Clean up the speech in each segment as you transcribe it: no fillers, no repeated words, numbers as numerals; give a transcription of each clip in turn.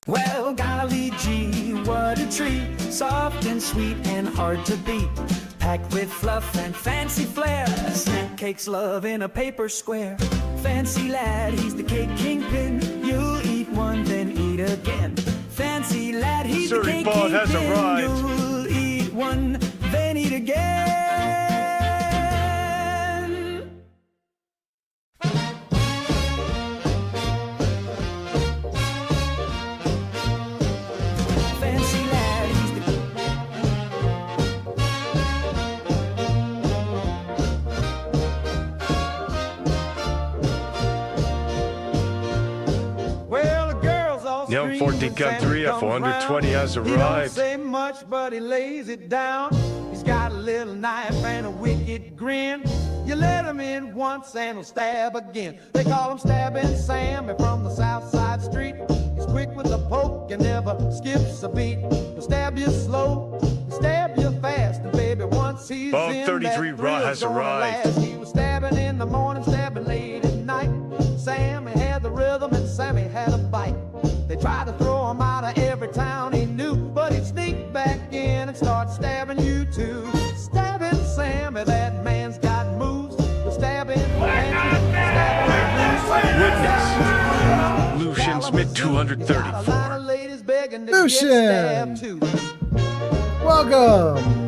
Well, golly gee, what a treat. Soft and sweet and hard to beat. Packed with fluff and fancy flair. A snack cake's love in a paper square. Fancy lad, he's the cake kingpin. You'll eat one, then eat again. Fancy lad, he's the cake kingpin. Has arrived. You'll eat one, then eat again. Young 14 gun 3 at 420 has arrived. He don't say much, but he lays it down. He's got a little knife and a wicked grin. You let him in once and he'll stab again. They call him Stabbing Sam from the South Side Street. He's quick with a poke and never skips a beat. He'll stab you slow, he'll stab you fast, and baby, once he's Bone in 33 that Raw has arrived. last. He was stabbing in the morning, stabbing late at night. Sammy had the rhythm and Sammy had a bite. They tried to throw him out of every town he knew, but he'd sneak back in and start stabbing you too. Stabbing Sammy, that man's got moves. You'll stab him, Witness, Lucian Smith 234. Lucian! Welcome!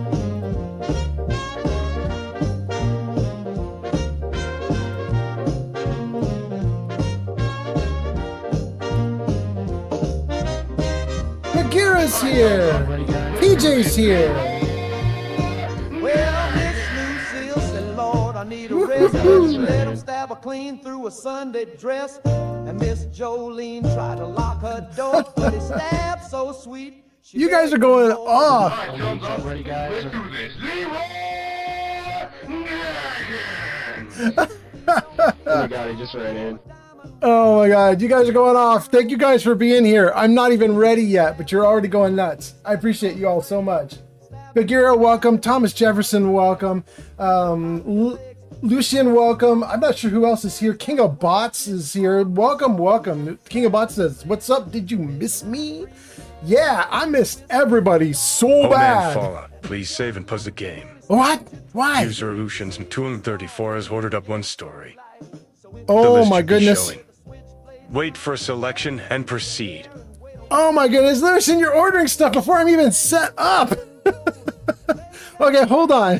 Bagheera's here! PJ's here! Well, Miss Lucille said, Lord, I need a rest. Let him stab her clean through a Sunday dress. And Miss Jolene tried to lock her door, but he stabbed so sweet. You guys are going off! Ready, guys? Let's do this. Oh my god, he just ran in. Oh my god, you guys are going off. Thank you guys for being here. I'm not even ready yet, but you're already going nuts. I appreciate you all so much. Bagheera, welcome. Thomas Jefferson, welcome. Lucian, welcome. I'm not sure who else is here. King of Bots is here. Welcome, welcome. King of Bots says, what's up? Did you miss me? Yeah, I missed everybody so bad. Man Fallout, please save and pause the game. What? Why? User Lucian's 234 has ordered up one story. Oh my goodness. Wait for selection and proceed. Oh my goodness, Lucian, you're ordering stuff before I'm even set up. Okay, hold on.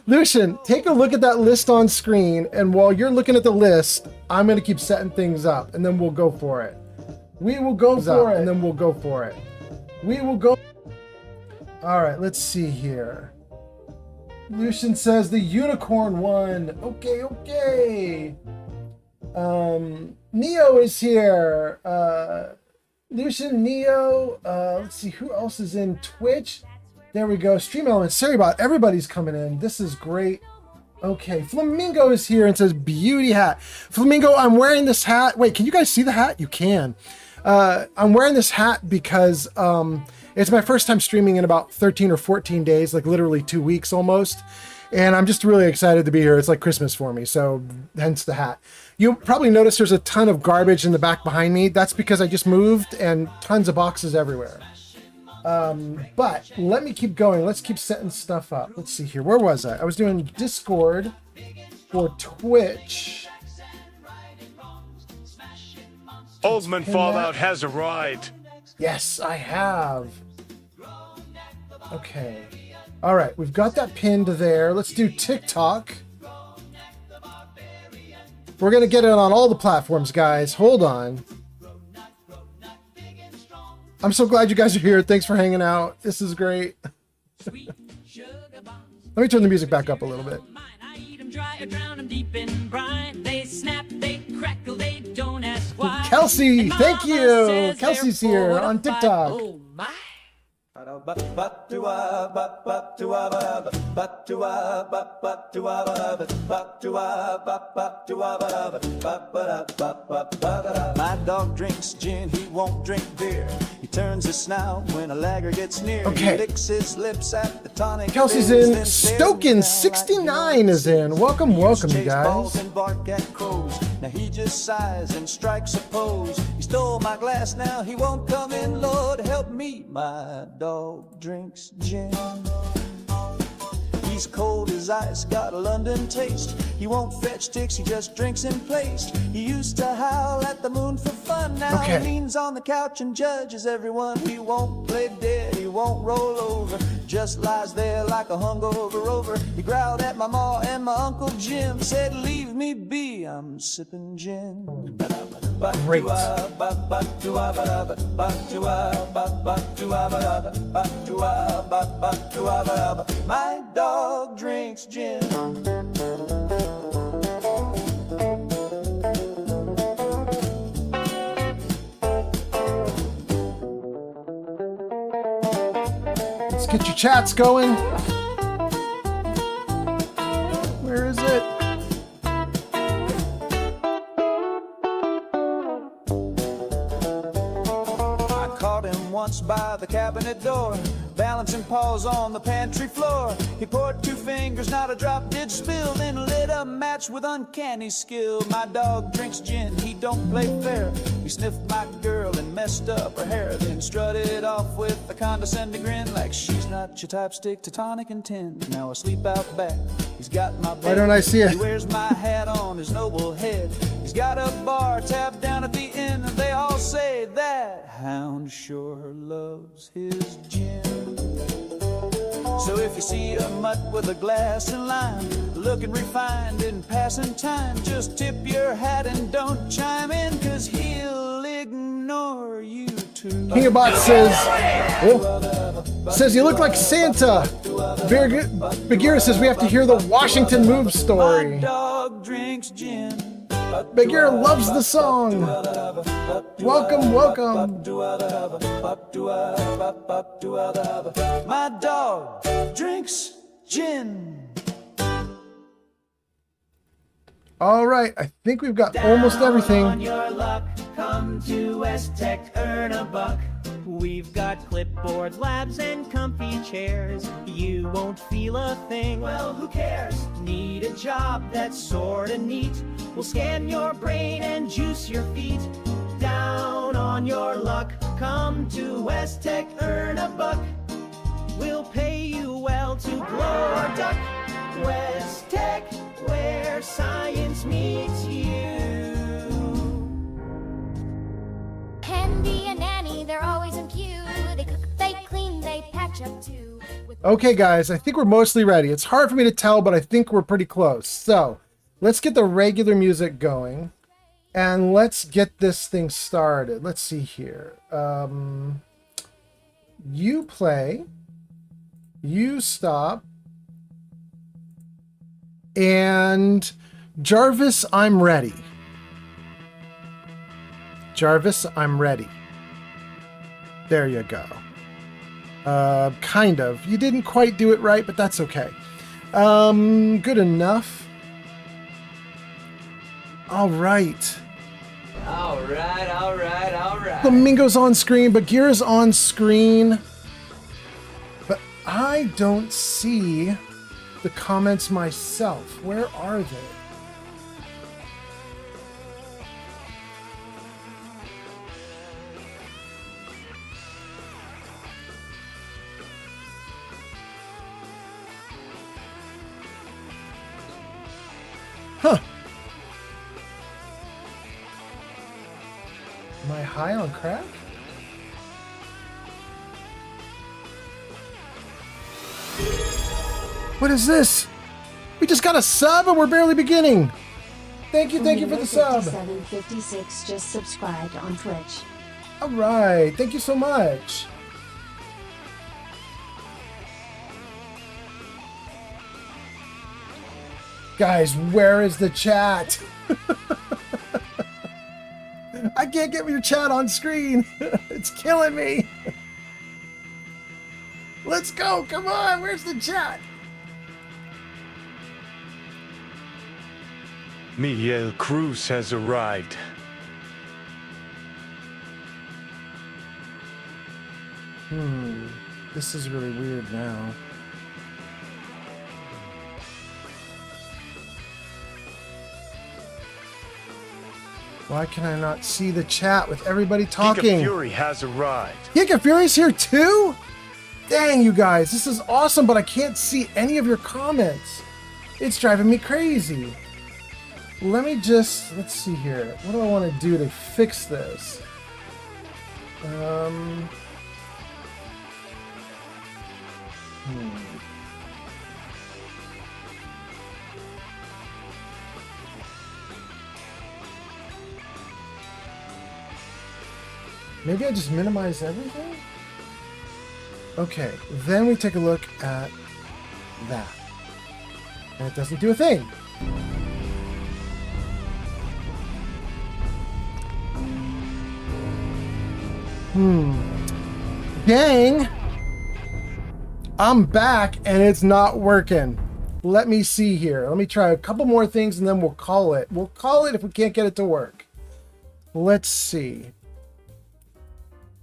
Lucian, take a look at that list on screen, and while you're looking at the list, I'm going to keep setting things up, and then we'll go for it. We will go for it, and then we'll go for it. We will go. All right, let's see here. Lucian says the unicorn won. Okay, okay. Neo is here. Lucian, Neo. Let's see who else is in Twitch. There we go. Stream Elements. Sorry about everybody's coming in. This is great. Okay, Flamingo is here and says beauty hat. Flamingo, I'm wearing this hat. Wait, can you guys see the hat? You can. I'm wearing this hat because it's my first time streaming in about 13 or 14 days, like literally 2 weeks almost. And I'm just really excited to be here. It's like Christmas for me, so hence the hat. You'll probably notice there's a ton of garbage in the back behind me. That's because I just moved and tons of boxes everywhere. But let me keep going. Let's keep setting stuff up. Let's see here. Where was I? I was doing Discord for Twitch. Oldman Fallout has arrived. Yes, I have. Okay. All right, we've got that pinned there. Let's do TikTok. We're going to get it on all the platforms, guys. Hold on. I'm so glad you guys are here. Thanks for hanging out. This is great. Let me turn the music back up a little bit. Kelsey, thank you. Kelsey's here on TikTok. My dog drinks gin, he won't drink beer. He turns his snout when a lagger gets near. Okay. He licks his lips at the tonic. Kelsey's in. Stokin69 is in. Welcome, welcome, you guys. And bark at crows. Now he just sighs and strikes a pose. He's stole my glass, now he won't come in. Lord help me, my dog drinks gin. He's cold as ice, got a London taste. He won't fetch ticks, he just drinks in place. He used to howl at the moon for fun. Now he leans on the couch and judges everyone. He won't play dead, he won't roll over, just lies there like a hungover rover. He growled at my ma and my Uncle Jim, said leave me be, I'm sipping gin. Great. My dog drinks gin. Let's get your chats going. Where is it? Once by the cabinet door, balancing paws on the pantry floor. He poured 2 fingers, not a drop did spill, then lit a match with uncanny skill. My dog drinks gin, he don't play fair. He sniffed my girl and messed up her hair, then strutted off with a condescending grin, like she's not your type, stick to tonic and tin. Now asleep out back, he's got my bed. Why don't I see it? He wears my hat on his noble head. He's got a bar tab down at the inn, and they all say that hound sure loves his gin. So if you see a mutt with a glass of lime, looking refined in passing time, just tip your hat and don't chime in, 'cause he'll ignore you too. Kingbot says you look like Santa. Bagheera says we have to hear the Washington Move story. My dog drinks gin. Bagheera loves the song. Welcome, welcome. My dog drinks gin. All right, I think we've got almost everything. On your luck, come to West Tech, earn a buck. We've got clipboard labs and comfy chairs. You won't feel a thing. Well, who cares? Need a job that's sorta neat. We'll scan your brain and juice your feet. Down on your luck, come to West Tech, earn a buck. We'll pay you well to blow or duck. West Tech, where science meets you. Candy and Annie, they're always in queue. They cook, they clean, they patch up too. Okay, guys, I think we're mostly ready. It's hard for me to tell, but I think we're pretty close. So let's get the regular music going, and let's get this thing started. Let's see here. You play, you stop, and Jarvis, I'm ready. Jarvis, I'm ready. There you go. Kind of. You didn't quite do it right, but that's okay. Good enough. All right. All right. Flamingo's on screen, Bagheera's on screen. But I don't see the comments myself. Where are they? Huh. Am I high on crack? What is this? We just got a sub and we're barely beginning. Thank you for the sub. 5756 just subscribed on Twitch. All right, thank you so much. Guys, where is the chat? I can't get your chat on screen. It's killing me. Let's go. Come on. Where's the chat? Miguel Cruz has arrived. This is really weird now. Why can I not see the chat with everybody Geek of talking? Fury has arrived. Geek of Fury's here too? Dang, you guys, this is awesome, but I can't see any of your comments. It's driving me crazy. Let's see here. What do I want to do to fix this? Maybe I just minimize everything? Okay, then we take a look at that. And it doesn't do a thing. Dang! I'm back and it's not working. Let me see here. Let me try a couple more things and then we'll call it. We'll call it if we can't get it to work. Let's see.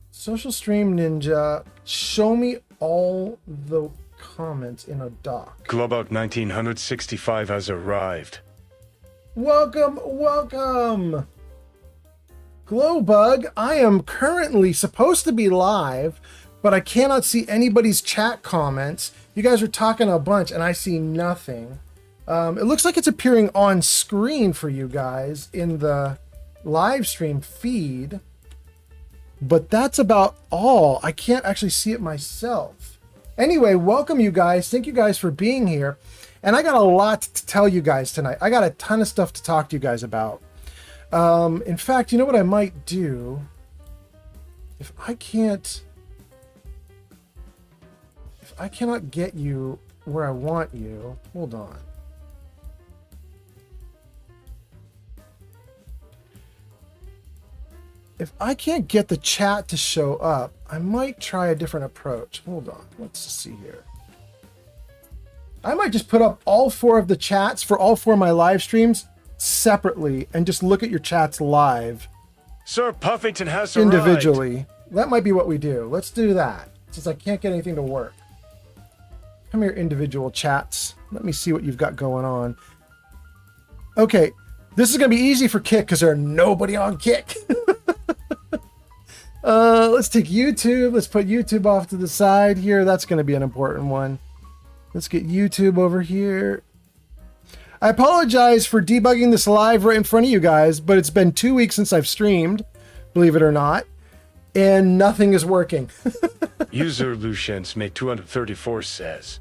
Social Stream Ninja, show me all the comments in a doc. Globot 1965 has arrived. Welcome, welcome! Glowbug, I am currently supposed to be live, but I cannot see anybody's chat comments. You guys are talking a bunch and I see nothing. It looks like it's appearing on screen for you guys in the live stream feed, but that's about all. I can't actually see it myself. Anyway, welcome you guys. Thank you guys for being here. And I got a lot to tell you guys tonight. I got a ton of stuff to talk to you guys about. In fact, you know what I might do? If I cannot get you where I want you, hold on. If I can't get the chat to show up, I might try a different approach. Hold on, let's see here. I might just put up all 4 of the chats for all 4 of my live streams separately and just look at your chats live. Sir Puffington has arrived. Individually. That might be what we do. Let's do that, since I can't get anything to work. Come here, individual chats. Let me see what you've got going on. Okay, this is going to be easy for Kick because there's nobody on Kick. Let's take YouTube. Let's put YouTube off to the side here. That's going to be an important one. Let's get YouTube over here. I apologize for debugging this live right in front of you guys, but it's been 2 weeks since I've streamed, believe it or not, and nothing is working. User Lucians May 234 says,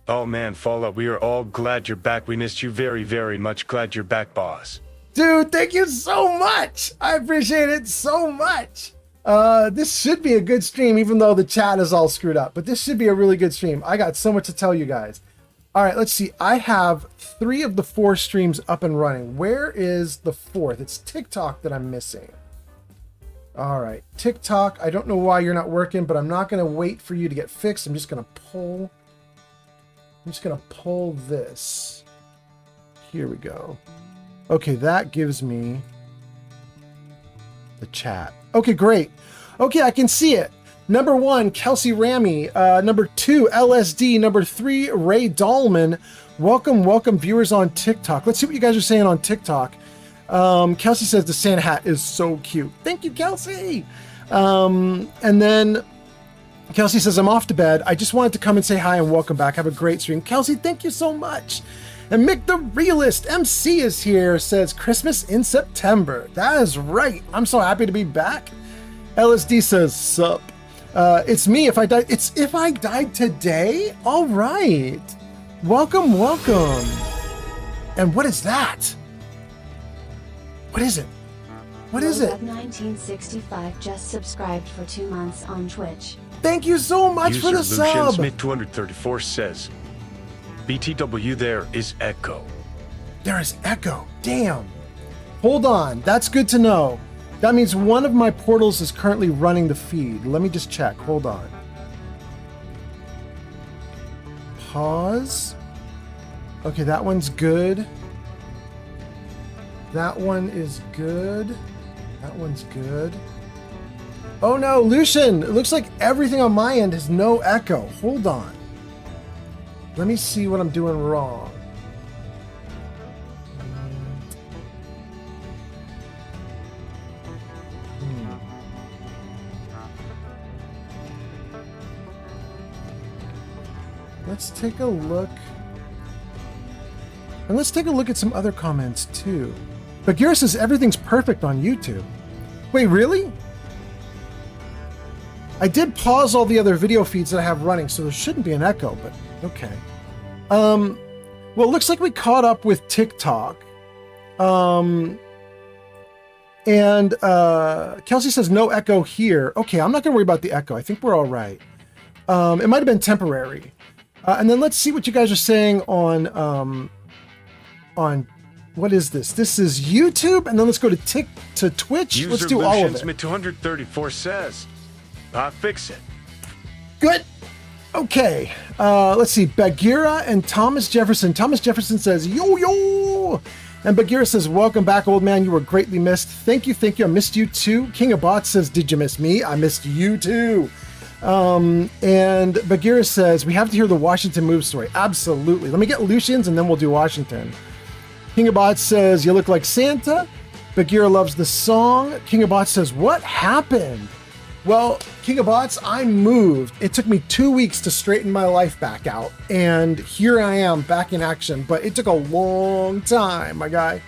"Oh man, Fallout, we are all glad you're back. We missed you very, very much. Glad you're back, boss." Dude, thank you so much. I appreciate it so much. This should be a good stream, even though the chat is all screwed up. But this should be a really good stream. I got so much to tell you guys. All right, let's see. I have 3 of the 4 streams up and running. Where is the 4th? It's TikTok that I'm missing. All right, TikTok. I don't know why you're not working, but I'm not going to wait for you to get fixed. I'm just going to pull this. Here we go. Okay, that gives me the chat. Okay, great. Okay, I can see it. Number 1, Kelsey Ramey. Number 2, LSD. Number 3, Ray Dahlman. Welcome, viewers on TikTok. Let's see what you guys are saying on TikTok. Kelsey says the Santa hat is so cute. Thank you, Kelsey. And then Kelsey says, I'm off to bed. I just wanted to come and say hi and welcome back. Have a great stream. Kelsey, thank you so much. And Mick the Realist MC is here, says Christmas in September. That is right. I'm so happy to be back. LSD says, sup. It's me if I died. It's if I died today? All right. Welcome. And what is that? What is it? What is it? 1965 just subscribed for 2 months on Twitch. Thank you so much for the User Lucian sub. Smith 234 says, BTW, there is echo. There is echo. Damn. Hold on. That's good to know. That means one of my portals is currently running the feed. Let me just check. Hold on. Pause. Okay, that one's good. That one is good. That one's good. Oh no, Lucian! It looks like everything on my end has no echo. Hold on. Let me see what I'm doing wrong. let's take a look. And let's take a look at some other comments too. Bagheera says everything's perfect on YouTube. Wait, really? I did pause all the other video feeds that I have running, so there shouldn't be an echo, but okay. Well, it looks like we caught up with TikTok. And Kelsey says no echo here. Okay, I'm not gonna worry about the echo. I think we're all right. It might have been temporary. And then let's see what you guys are saying on what is this? This is YouTube, and then let's go to Twitch. User Let's do all of Lucian it. Smith 234 says, "I fix it." Good. Okay. Let's see. Bagheera and Thomas Jefferson. Thomas Jefferson says, yo, yo. And Bagheera says, welcome back, old man. You were greatly missed. Thank you. Thank you. I missed you too. King of Bots says, did you miss me? I missed you too. And Bagheera says, we have to hear the Washington move story. Absolutely. Let me get Lucian's and then we'll do Washington. King of Bots says, you look like Santa. Bagheera loves the song. King of Bots says, what happened? Well, King of Bots, I moved. It took me 2 weeks to straighten my life back out. And here I am back in action, but it took a long time, my guy.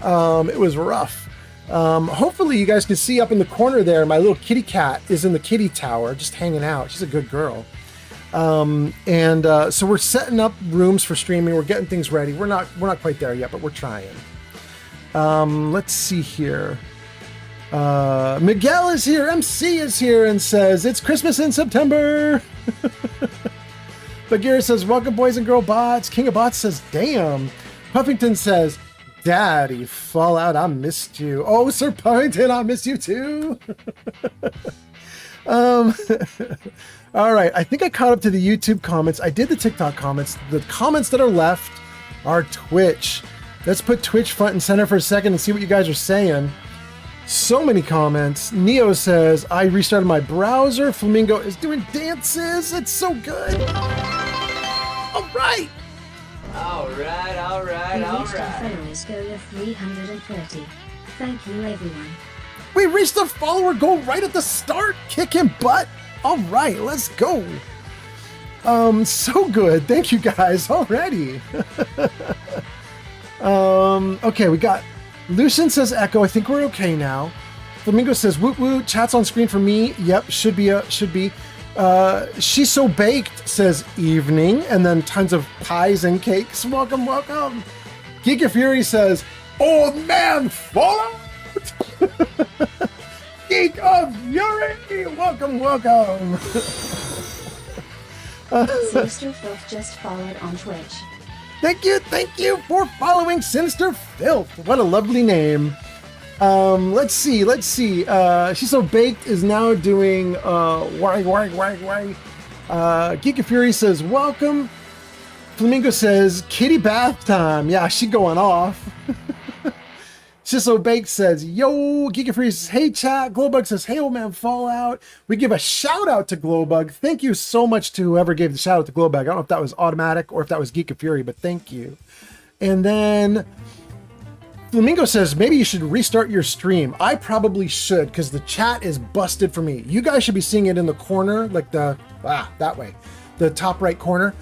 It was rough. Hopefully you guys can see up in the corner there, my little kitty cat is in the kitty tower, just hanging out. She's a good girl. So we're setting up rooms for streaming. We're getting things ready. We're not quite there yet, but we're trying. Let's see here. Miguel is here, MC is here, and says, it's Christmas in September. Bagheera says, welcome boys and girl bots. King of Bots says, damn. Puffington says, Daddy Fallout, I missed you. Oh, Sir Puffington, I missed you too. All right, I think I caught up to the YouTube comments. I did the TikTok comments. The comments that are left are Twitch. Let's put Twitch front and center for a second and see what you guys are saying. So many comments. Neo says, I restarted my browser. Flamingo is doing dances. It's so good. All right. All right. We reached our followers goal of 330. Thank you, everyone. We reached the follower goal right at the start. Kicking butt. All right, let's go. So good. Thank you guys already. Okay, we got Lucian says echo. I think we're okay now. Flamingo says woot woot. Chat's on screen for me. Yep, should be. She's so baked says evening, and then tons of pies and cakes. Welcome, welcome. Geek of Fury says old man Fallout. Geek of Fury, welcome, welcome. Sinister Filth just followed on Twitch. Thank you for following Sinister Filth. What a lovely name. Let's see. She's So Baked is now doing why. Geek of Fury says welcome. Flamingo says kitty bath time. Yeah, she going off. She's So Baked says yo. Geek of Fury says hey chat. Glowbug says hey old man Fallout. We give a shout out to Glowbug. Thank you so much to whoever gave the shout out to Glowbug. I don't know if that was automatic or if that was Geek of Fury, but thank you. And then Flamingo says, maybe you should restart your stream. I probably should, because the chat is busted for me. You guys should be seeing it in the corner, like that way, the top right corner.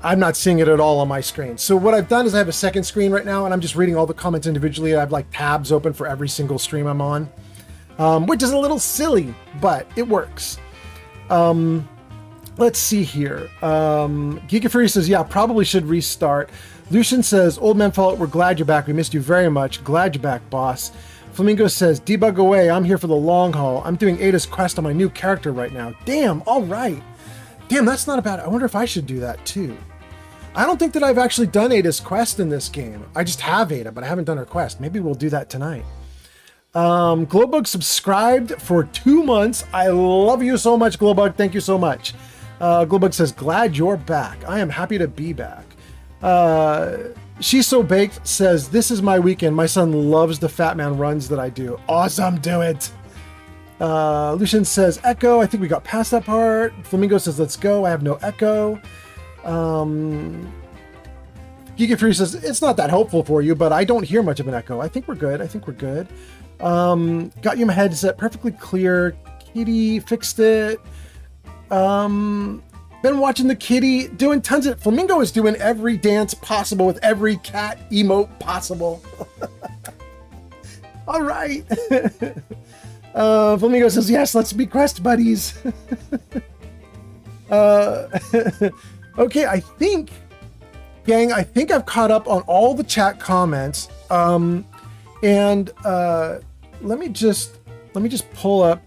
I'm not seeing it at all on my screen. So what I've done is I have a second screen right now, and I'm just reading all the comments individually. I have like tabs open for every single stream I'm on, which is a little silly, but it works. Let's see here. Geek of Fury says, yeah, probably should restart. Lucian says, old man Fallout, we're glad you're back. We missed you very much. Glad you're back, boss. Flamingo says, debug away. I'm here for the long haul. I'm doing Ada's quest on my new character right now. Damn, all right. Damn, that's not bad. I wonder if I should do that too. I don't think that I've actually done Ada's quest in this game. I just have Ada, but I haven't done her quest. Maybe we'll do that tonight. Glowbug subscribed for 2 months. I love you so much, Glowbug. Thank you so much. Glowbug says, glad you're back. I am happy to be back. She's So Baked says, this is my weekend. My son loves the Fat Man runs that I do. Awesome, do it. Lucian says echo. I think we got past that part. Flamingo says let's go. I have no echo. Geek of Fury says it's not that helpful for you, but I don't hear much of an echo. I think we're good. Got you my headset perfectly clear. Kitty fixed it. Been watching the kitty doing tons of... Flamingo is doing every dance possible with every cat emote possible. All right. Flamingo says, yes, let's be quest buddies. Okay, I think, gang, I've caught up on all the chat comments. Let me just pull up.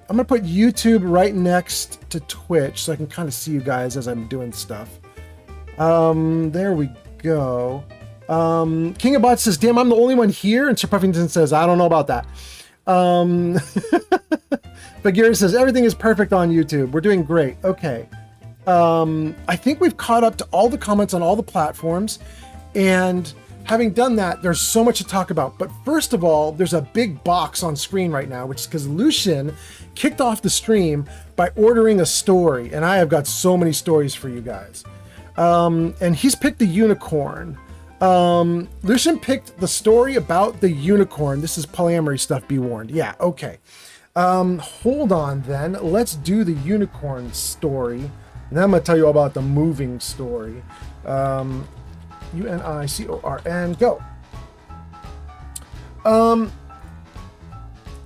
I'm gonna put YouTube right next to Twitch so I can kind of see you guys as I'm doing stuff. There we go. King of Bots says, damn, I'm the only one here. And Sir Puffington says, I don't know about that. Bagheera says, everything is perfect on YouTube. We're doing great. Okay. I think we've caught up to all the comments on all the platforms. And having done that, there's so much to talk about. But first of all, there's a big box on screen right now, which is because Lucian kicked off the stream by ordering a story. And I have got so many stories for you guys. And he's picked the unicorn. Lucian picked the story about the unicorn. This is polyamory stuff, be warned. Yeah, okay. Hold on then. Let's do the unicorn story. And then I'm going to tell you all about the moving story. UNICORN, go.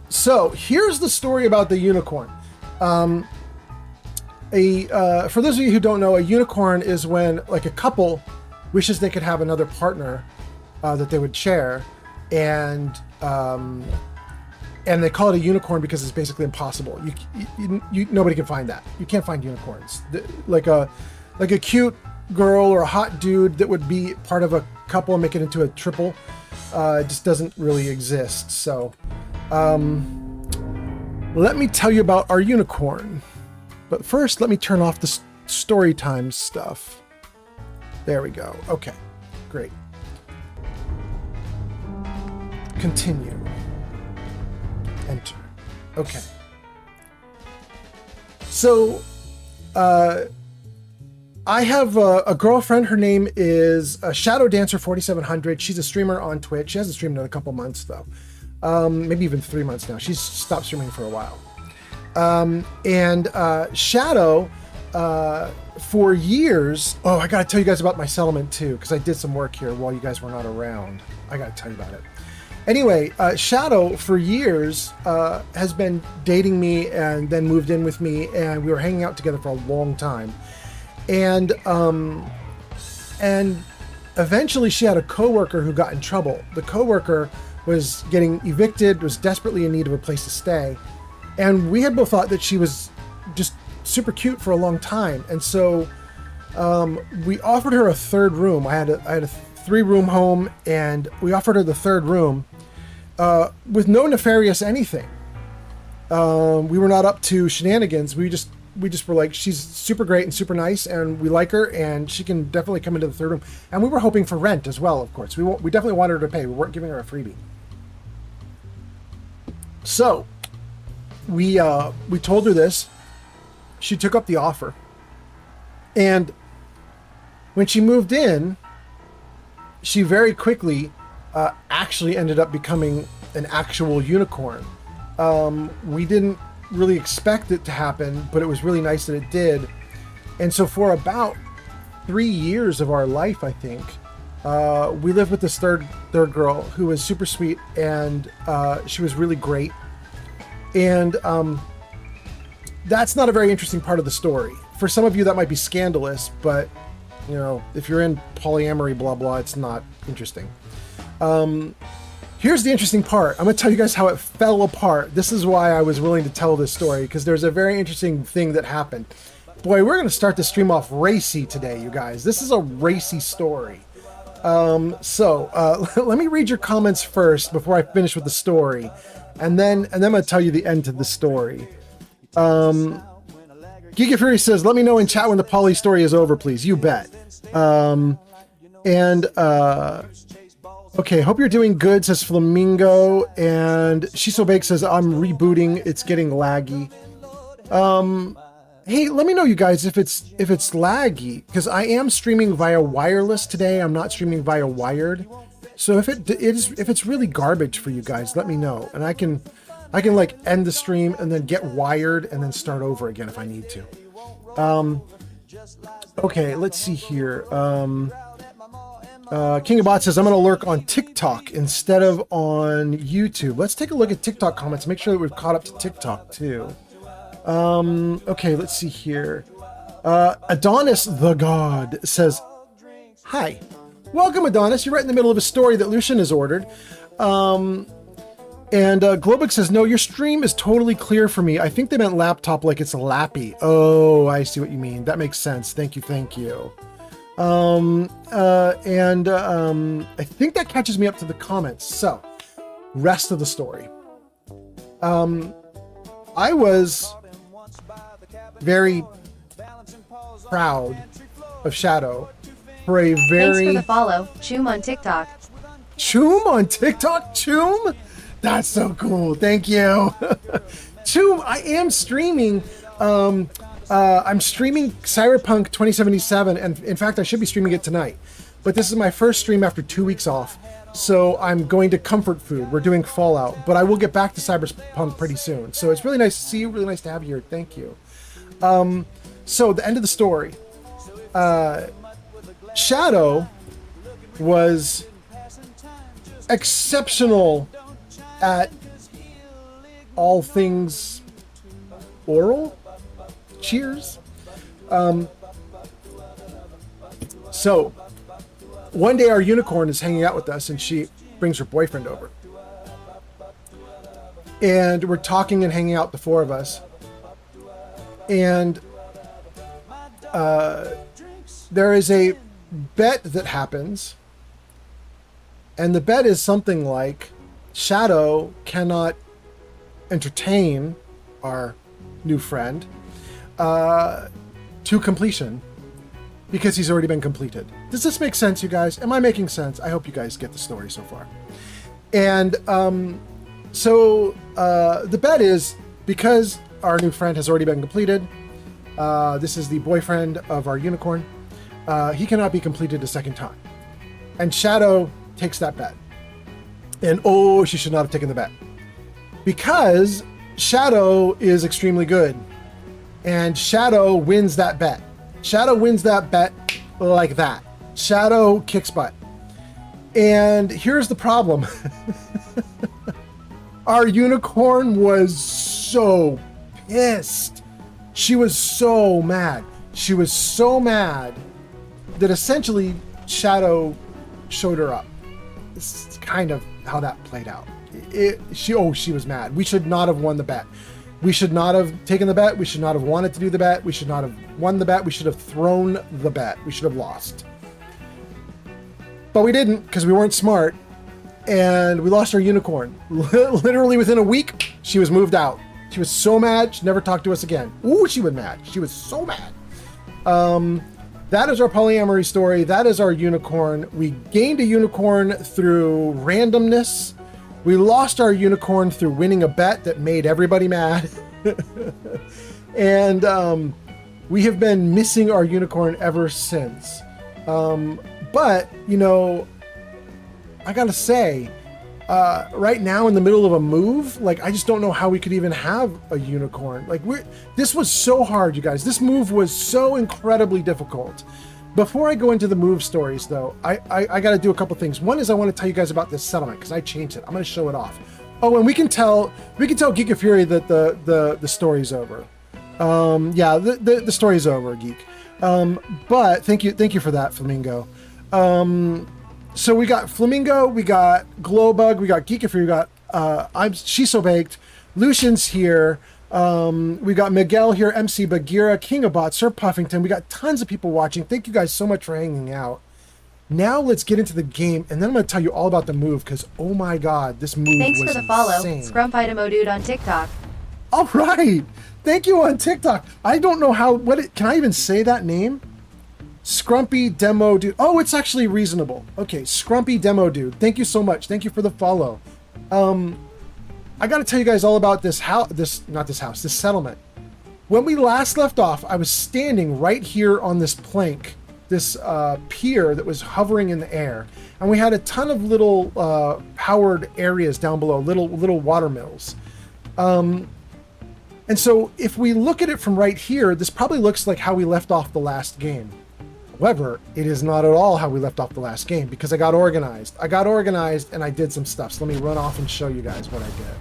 So here's the story about the unicorn. For those of you who don't know, a unicorn is when like a couple wishes they could have another partner that they would share, and they call it a unicorn because it's basically impossible. Nobody can find that. You can't find unicorns. Like a cute girl or a hot dude that would be part of a couple and make it into a triple. It just doesn't really exist. So let me tell you about our unicorn. But first, let me turn off the story time stuff. There we go. Okay, great. Continue. Enter. Okay. So, I have a girlfriend. Her name is Shadow Dancer 4700. She's a streamer on Twitch. She hasn't streamed in a couple months though. Maybe even 3 months now. She's stopped streaming for a while. Shadow, for years... Oh, I gotta tell you guys about my settlement too, because I did some work here while you guys were not around. I gotta tell you about it. Anyway, Shadow, for years, has been dating me and then moved in with me, and we were hanging out together for a long time. And eventually she had a coworker who got in trouble. The coworker was getting evicted, was desperately in need of a place to stay. And we had both thought that she was just super cute for a long time. And so we offered her a third room. I had a 3-room home, and we offered her the third room with no nefarious anything. We were not up to shenanigans. We just were like, she's super great and super nice, and we like her, and she can definitely come into the third room. And we were hoping for rent as well, of course. We definitely wanted her to pay. We weren't giving her a freebie. So we told her this. She took up the offer. And when she moved in, she very quickly actually ended up becoming an actual unicorn. We didn't really expect it to happen, but it was really nice that it did. And so for about 3 years of our life, I think, we lived with this third girl who was super sweet, and she was really great. And that's not a very interesting part of the story. For some of you, that might be scandalous, but you know, if you're in polyamory, blah blah, it's not interesting. Here's the interesting part. I'm going to tell you guys how it fell apart. This is why I was willing to tell this story, because there's a very interesting thing that happened. Boy, we're going to start the stream off racy today, you guys. This is a racy story. Let me read your comments first before I finish with the story, and then I'm going to tell you the end to the story. Giga Fury says, let me know in chat when the poly story is over, please. You bet. Okay, hope you're doing good, says Flamingo. And Shiso Bake says, I'm rebooting. It's getting laggy. Hey, let me know, you guys, if it's laggy, because I am streaming via wireless today. I'm not streaming via wired. So if it's really garbage for you guys, let me know, and I can like end the stream and then get wired and then start over again if I need to. Okay, let's see here. King of Bot says, I'm going to lurk on TikTok instead of on YouTube. Let's take a look at TikTok comments. Make sure that we've caught up to TikTok too. Okay, let's see here. Adonis the God says, hi. Welcome, Adonis. You're right in the middle of a story that Lucian has ordered. And Globix says, no, your stream is totally clear for me. I think they meant laptop like it's a lappy. Oh, I see what you mean. That makes sense. Thank you. Thank you. I think that catches me up to the comments. So, rest of the story. I was very proud of Shadow for a very... Thanks for the follow. Choom on TikTok. Choom on TikTok? Choom? That's so cool. Thank you. Choom, I am streaming... I'm streaming Cyberpunk 2077, and in fact, I should be streaming it tonight. But this is my first stream after 2 weeks off, so I'm going to comfort food. We're doing Fallout, but I will get back to Cyberpunk pretty soon. So it's really nice to see you, really nice to have you here. Thank you. So the end of the story. Shadow was exceptional at all things oral. Cheers. So one day our unicorn is hanging out with us and she brings her boyfriend over. And we're talking and hanging out, the four of us. And there is a bet that happens. And the bet is something like Shadow cannot entertain our new friend to completion because he's already been completed. Does this make sense, you guys? Am I making sense? I hope you guys get the story so far. And so the bet is, because our new friend has already been completed, this is the boyfriend of our unicorn, he cannot be completed a second time. And Shadow takes that bet. And oh, she should not have taken the bet. Because Shadow is extremely good. And Shadow wins that bet. Shadow wins that bet like that. Shadow kicks butt. And here's the problem. Our unicorn was so pissed. She was so mad. She was so mad that essentially Shadow showed her up. It's kind of how that played out. She was mad. We should not have won the bet. We should not have taken the bet. We should not have wanted to do the bet. We should not have won the bet. We should have thrown the bet. We should have lost. But we didn't, because we weren't smart. And we lost our unicorn. Literally within a week, she was moved out. She was so mad, she never talked to us again. Ooh, she was mad. She was so mad. That is our polyamory story. That is our unicorn. We gained a unicorn through randomness. We lost our unicorn through winning a bet that made everybody mad. And we have been missing our unicorn ever since. But, you know, I gotta say, right now in the middle of a move, like, I just don't know how we could even have a unicorn. Like, this was so hard, you guys. This move was so incredibly difficult. Before I go into the move stories, though, I got to do a couple things. One is I want to tell you guys about this settlement because I changed it. I'm going to show it off. Oh, and we can tell Geek of Fury that the story's over. Yeah, the story's over, Geek. But thank you for that, Flamingo. So we got Flamingo, we got Glowbug, we got Geek of Fury, we got She's So Baked, Lucian's here. We got Miguel here, MC Bagheera, King of Bot, Sir Puffington. We got tons of people watching. Thank you guys so much for hanging out. Now let's get into the game, and then I'm going to tell you all about the move, because oh my god, this move Thanks was for the follow, insane. Scrumpitamo Dude on TikTok. All right, thank you on TikTok. I don't know how. Can I even say that name? Scrumpy Demo Dude. Oh, it's actually reasonable. Okay, Scrumpy Demo Dude. Thank you so much. Thank you for the follow. I got to tell you guys all about this settlement. When we last left off, I was standing right here on this plank, this pier that was hovering in the air, and we had a ton of little powered areas down below, little water mills. And so if we look at it from right here, this probably looks like how we left off the last game. However, it is not at all how we left off the last game because I got organized. I got organized and I did some stuff. So let me run off and show you guys what I did.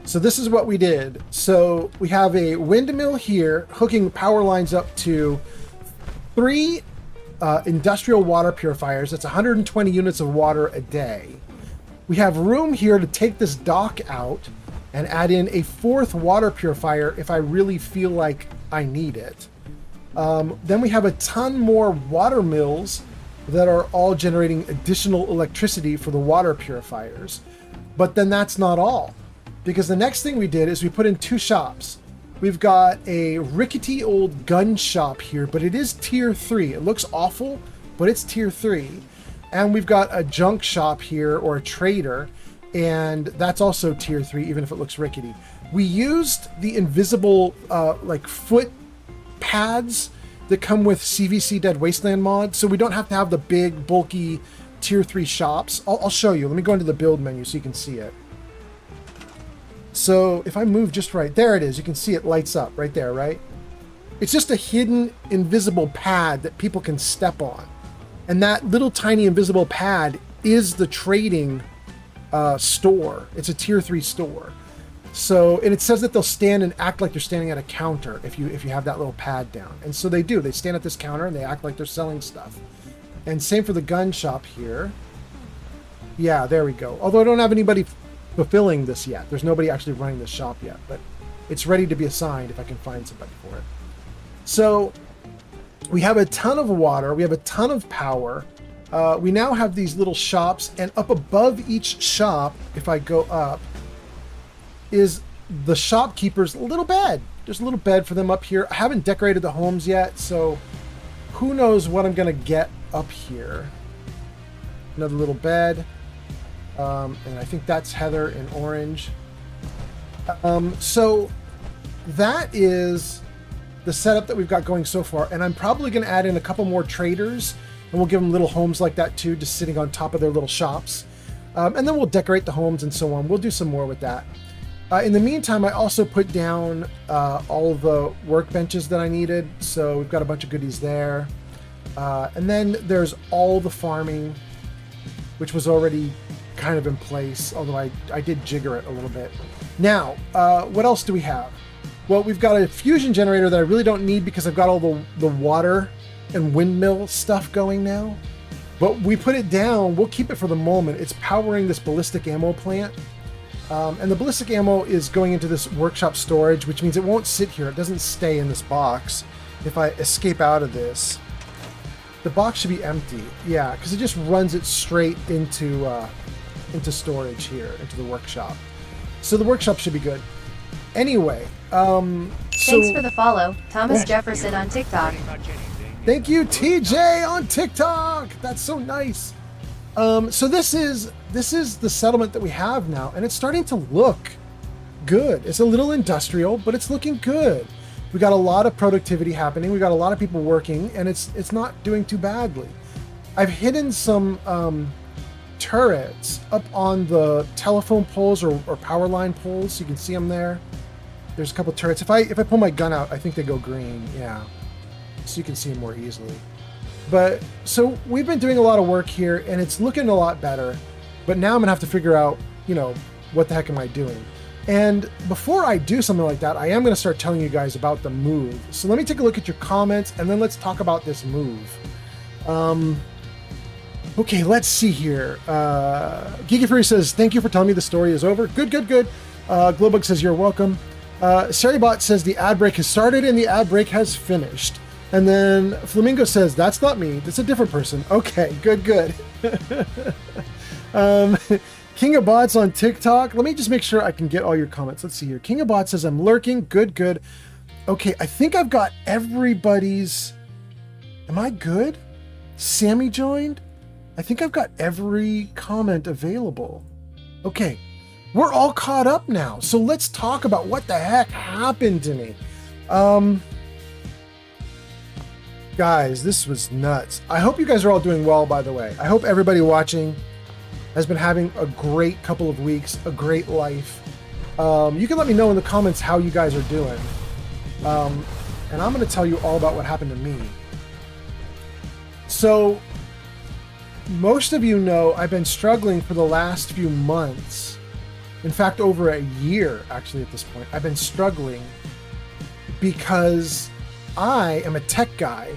So this is what we did. So we have a windmill here hooking power lines up to 3 industrial water purifiers. That's 120 units of water a day. We have room here to take this dock out and add in a 4th water purifier if I really feel like I need it. Then we have a ton more water mills that are all generating additional electricity for the water purifiers. But then that's not all, because the next thing we did is we put in 2 shops. We've got a rickety old gun shop here, but it is tier 3. It looks awful, but it's tier 3. And we've got a junk shop here, or a trader, and that's also tier 3, even if it looks rickety. We used the invisible like foot pads that come with CVC Dead Wasteland mod, so we don't have to have the big, bulky tier 3 shops. I'll show you. Let me go into the build menu so you can see it. So if I move just right, there it is. You can see it lights up right there, right? It's just a hidden invisible pad that people can step on. And that little tiny invisible pad is the trading store. It's a tier 3 store. So, and it says that they'll stand and act like they're standing at a counter if you have that little pad down. And so they do. They stand at this counter and they act like they're selling stuff. And same for the gun shop here. Yeah, there we go. Although I don't have anybody fulfilling this yet. There's nobody actually running this shop yet, but it's ready to be assigned if I can find somebody for it. So we have a ton of water. We have a ton of power. We now have these little shops, and up above each shop, if I go up, is the shopkeeper's little bed. There's a little bed for them up here. I haven't decorated the homes yet, so who knows what I'm gonna get up here. Another little bed. And I think that's Heather in orange. So that is the setup that we've got going so far. And I'm probably going to add in a couple more traders, and we'll give them little homes like that too, just sitting on top of their little shops. And then we'll decorate the homes and so on. We'll do some more with that. In the meantime, I also put down all of the workbenches that I needed. So we've got a bunch of goodies there. And then there's all the farming, which was already kind of in place, although I did jigger it a little bit. Now, what else do we have? Well, we've got a fusion generator that I really don't need because I've got all the water and windmill stuff going now. But we put it down, we'll keep it for the moment. It's powering this ballistic ammo plant. And the ballistic ammo is going into this workshop storage, which means it won't sit here. It doesn't stay in this box. If I escape out of this, the box should be empty. Yeah, because it just runs it straight into storage here, into the workshop. So the workshop should be good. Anyway, thanks for the follow, Thomas Jefferson on TikTok. Thank you, TJ on TikTok. That's so nice. So this is the settlement that we have now, and it's starting to look good. It's a little industrial, but it's looking good. We got a lot of productivity happening. We got a lot of people working, and it's not doing too badly. I've hidden some turrets up on the telephone poles or power line poles, so you can see them there. There's a couple turrets. If I pull my gun out, I think they go green. Yeah, so you can see them more easily. But so we've been doing a lot of work here, and it's looking a lot better. But now I'm gonna have to figure out, what the heck am I doing? And before I do something like that, I am gonna start telling you guys about the move. So let me take a look at your comments, and then let's talk about this move. Okay, let's see here. Geeky Fury says, thank you for telling me the story is over. Good. Glowbug says, you're welcome. Seribot says, the ad break has started and the ad break has finished. And then Flamingo says, that's not me. That's a different person. Okay, good. King of Bots on TikTok. Let me just make sure I can get all your comments. Let's see here. King of Bots says, I'm lurking. Good. Okay, I think I've got everybody's... Am I good? Sammy joined? I think I've got every comment available. Okay, we're all caught up now. So let's talk about what the heck happened to me. Guys, this was nuts. I hope you guys are all doing well, by the way. I hope everybody watching has been having a great couple of weeks, a great life. You can let me know in the comments how you guys are doing. And I'm going to tell you all about what happened to me. So, most of you know I've been struggling for the last few months. In fact, over a year, actually, at this point. I've been struggling because I am a tech guy,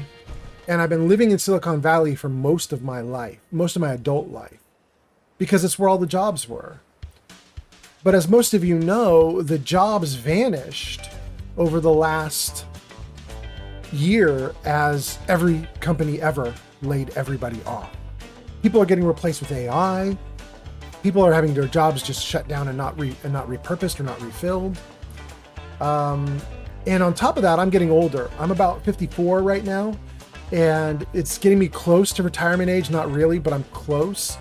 and I've been living in Silicon Valley for most of my life, most of my adult life, because it's where all the jobs were. But as most of you know, the jobs vanished over the last year as every company ever laid everybody off. People are getting replaced with AI. People are having their jobs just shut down and not repurposed or not refilled. And on top of that, I'm getting older. I'm about 54 right now, and it's getting me close to retirement age. Not really, but I'm close.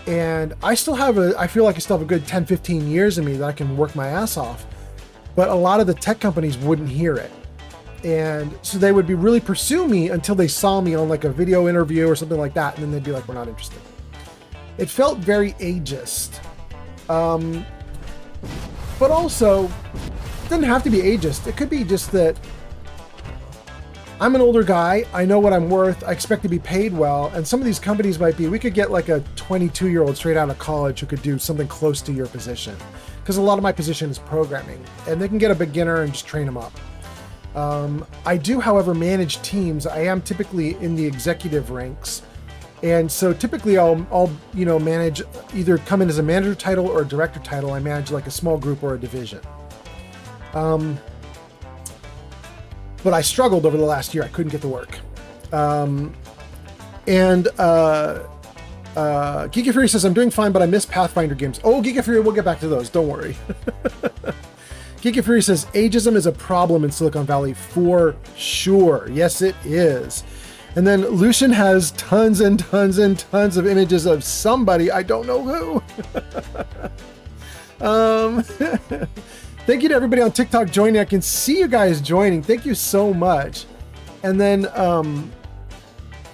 And I feel like I still have a good 10, 15 years in me that I can work my ass off. But a lot of the tech companies wouldn't hear it. And so they would really pursue me until they saw me on like a video interview or something like that. And then they'd be like, we're not interested. It felt very ageist. But also, it doesn't have to be ageist. It could be just that I'm an older guy. I know what I'm worth. I expect to be paid well. And some of these companies might be, we could get like a 22-year-old straight out of college who could do something close to your position. Because a lot of my position is programming. And they can get a beginner and just train them up. I do, however, manage teams. I am typically in the executive ranks. And so typically I'll manage, either come in as a manager title or a director title. I manage like a small group or a division. But I struggled over the last year. I couldn't get to work. Geeky Fury says, I'm doing fine, but I miss Pathfinder games. Oh, Geeky Fury, we'll get back to those. Don't worry. Geeky Fury says, ageism is a problem in Silicon Valley for sure. Yes, it is. And then Lucian has tons and tons and tons of images of somebody. I don't know who. Thank you to everybody on TikTok joining. I can see you guys joining. Thank you so much. And then,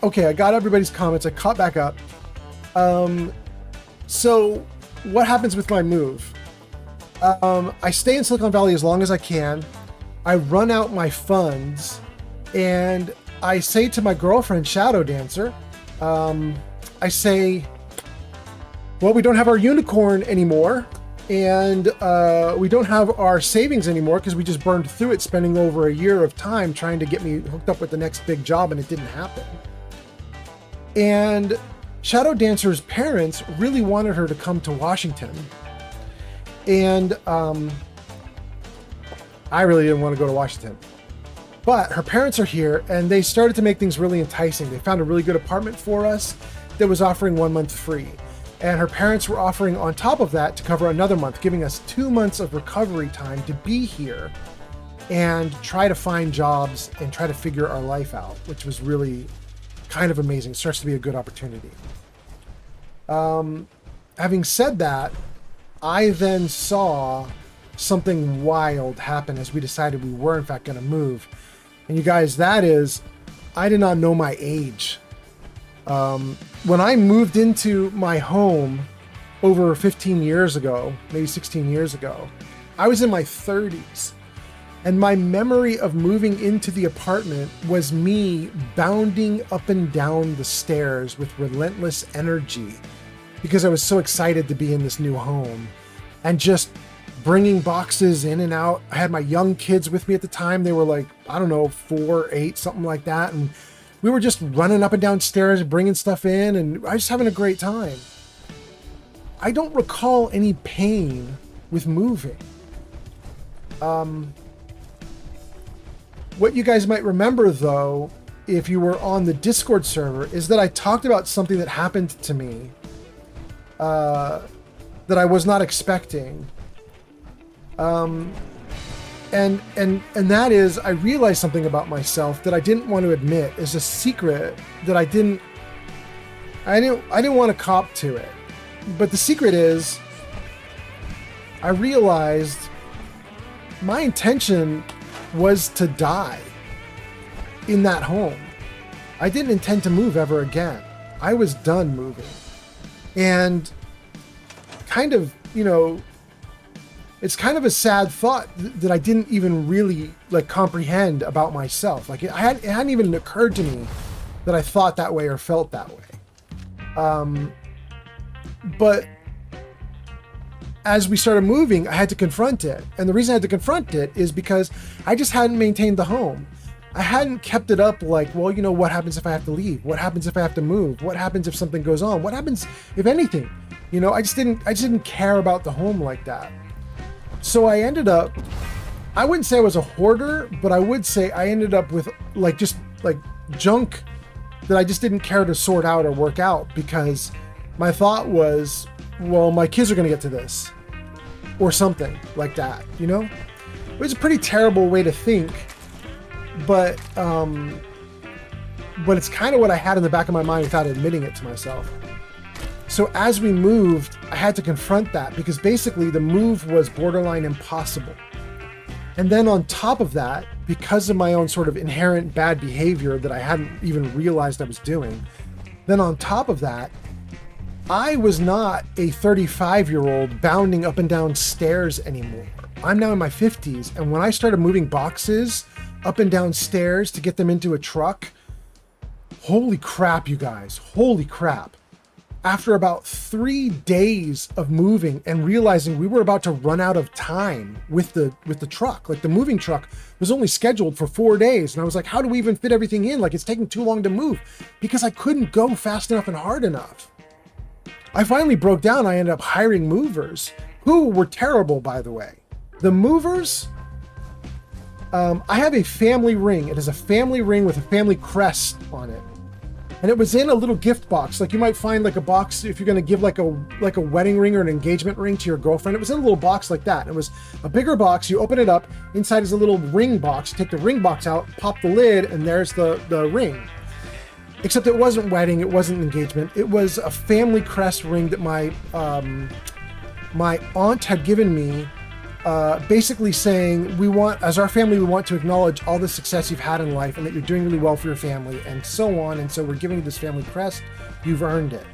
okay, I got everybody's comments. I caught back up. So what happens with my move? I stay in Silicon Valley as long as I can. I run out my funds, and I say to my girlfriend, Shadow Dancer, I say, well, we don't have our unicorn anymore, and we don't have our savings anymore because we just burned through it, spending over a year of time trying to get me hooked up with the next big job, and it didn't happen. And Shadow Dancer's parents really wanted her to come to Washington. And I really didn't want to go to Washington. But her parents are here, and they started to make things really enticing. They found a really good apartment for us that was offering 1 month free. And her parents were offering on top of that to cover another month, giving us 2 months of recovery time to be here and try to find jobs and try to figure our life out, which was really kind of amazing. It starts to be a good opportunity. Having said that, I then saw something wild happen as we decided we were in fact going to move. And you guys, that is, I did not know my age. When I moved into my home over 15 years ago, maybe 16 years ago, I was in my 30s. And my memory of moving into the apartment was me bounding up and down the stairs with relentless energy because I was so excited to be in this new home and just bringing boxes in and out. I had my young kids with me at the time. They were like, I don't know, 4, 8, something like that. And we were just running up and down stairs, bringing stuff in, and I was just having a great time. I don't recall any pain with moving. What you guys might remember, though, if you were on the Discord server, is that I talked about something that happened to me that I was not expecting. And that is, I realized something about myself that I didn't want to admit is a secret that I didn't want to cop to it. But the secret is, I realized my intention was to die in that home. I didn't intend to move ever again. I was done moving. And kind of, it's kind of a sad thought that I didn't even really like comprehend about myself. Like it hadn't even occurred to me that I thought that way or felt that way. But as we started moving, I had to confront it. And the reason I had to confront it is because I just hadn't maintained the home. I hadn't kept it up like, well, you know, what happens if I have to leave? What happens if I have to move? What happens if something goes on? What happens if anything? You know, I just didn't care about the home like that. So I ended up, I wouldn't say I was a hoarder, but I would say I ended up with like just like junk that I just didn't care to sort out or work out, because my thought was, well, my kids are going to get to this or something like that, you know? It was a pretty terrible way to think, but it's kind of what I had in the back of my mind without admitting it to myself. So as we moved, I had to confront that, because basically the move was borderline impossible. And then on top of that, because of my own sort of inherent bad behavior that I hadn't even realized I was doing, then on top of that, I was not a 35-year-old bounding up and down stairs anymore. I'm now in my 50s, and when I started moving boxes up and down stairs to get them into a truck, holy crap, you guys, holy crap. After about 3 days of moving and realizing we were about to run out of time with the truck, like the moving truck was only scheduled for 4 days. And I was like, how do we even fit everything in? Like, it's taking too long to move, because I couldn't go fast enough and hard enough. I finally broke down. I ended up hiring movers, who were terrible, by the way. The movers, I have a family ring. It is a family ring with a family crest on it. And it was in a little gift box. Like you might find like a box if you're going to give like a wedding ring or an engagement ring to your girlfriend. It was in a little box like that. It was a bigger box. You open it up. Inside is a little ring box. Take the ring box out, pop the lid, and there's the ring. Except it wasn't wedding. It wasn't engagement. It was a family crest ring that my aunt had given me, basically saying, as our family, we want to acknowledge all the success you've had in life and that you're doing really well for your family and so on. And so we're giving you this family crest. You've earned it.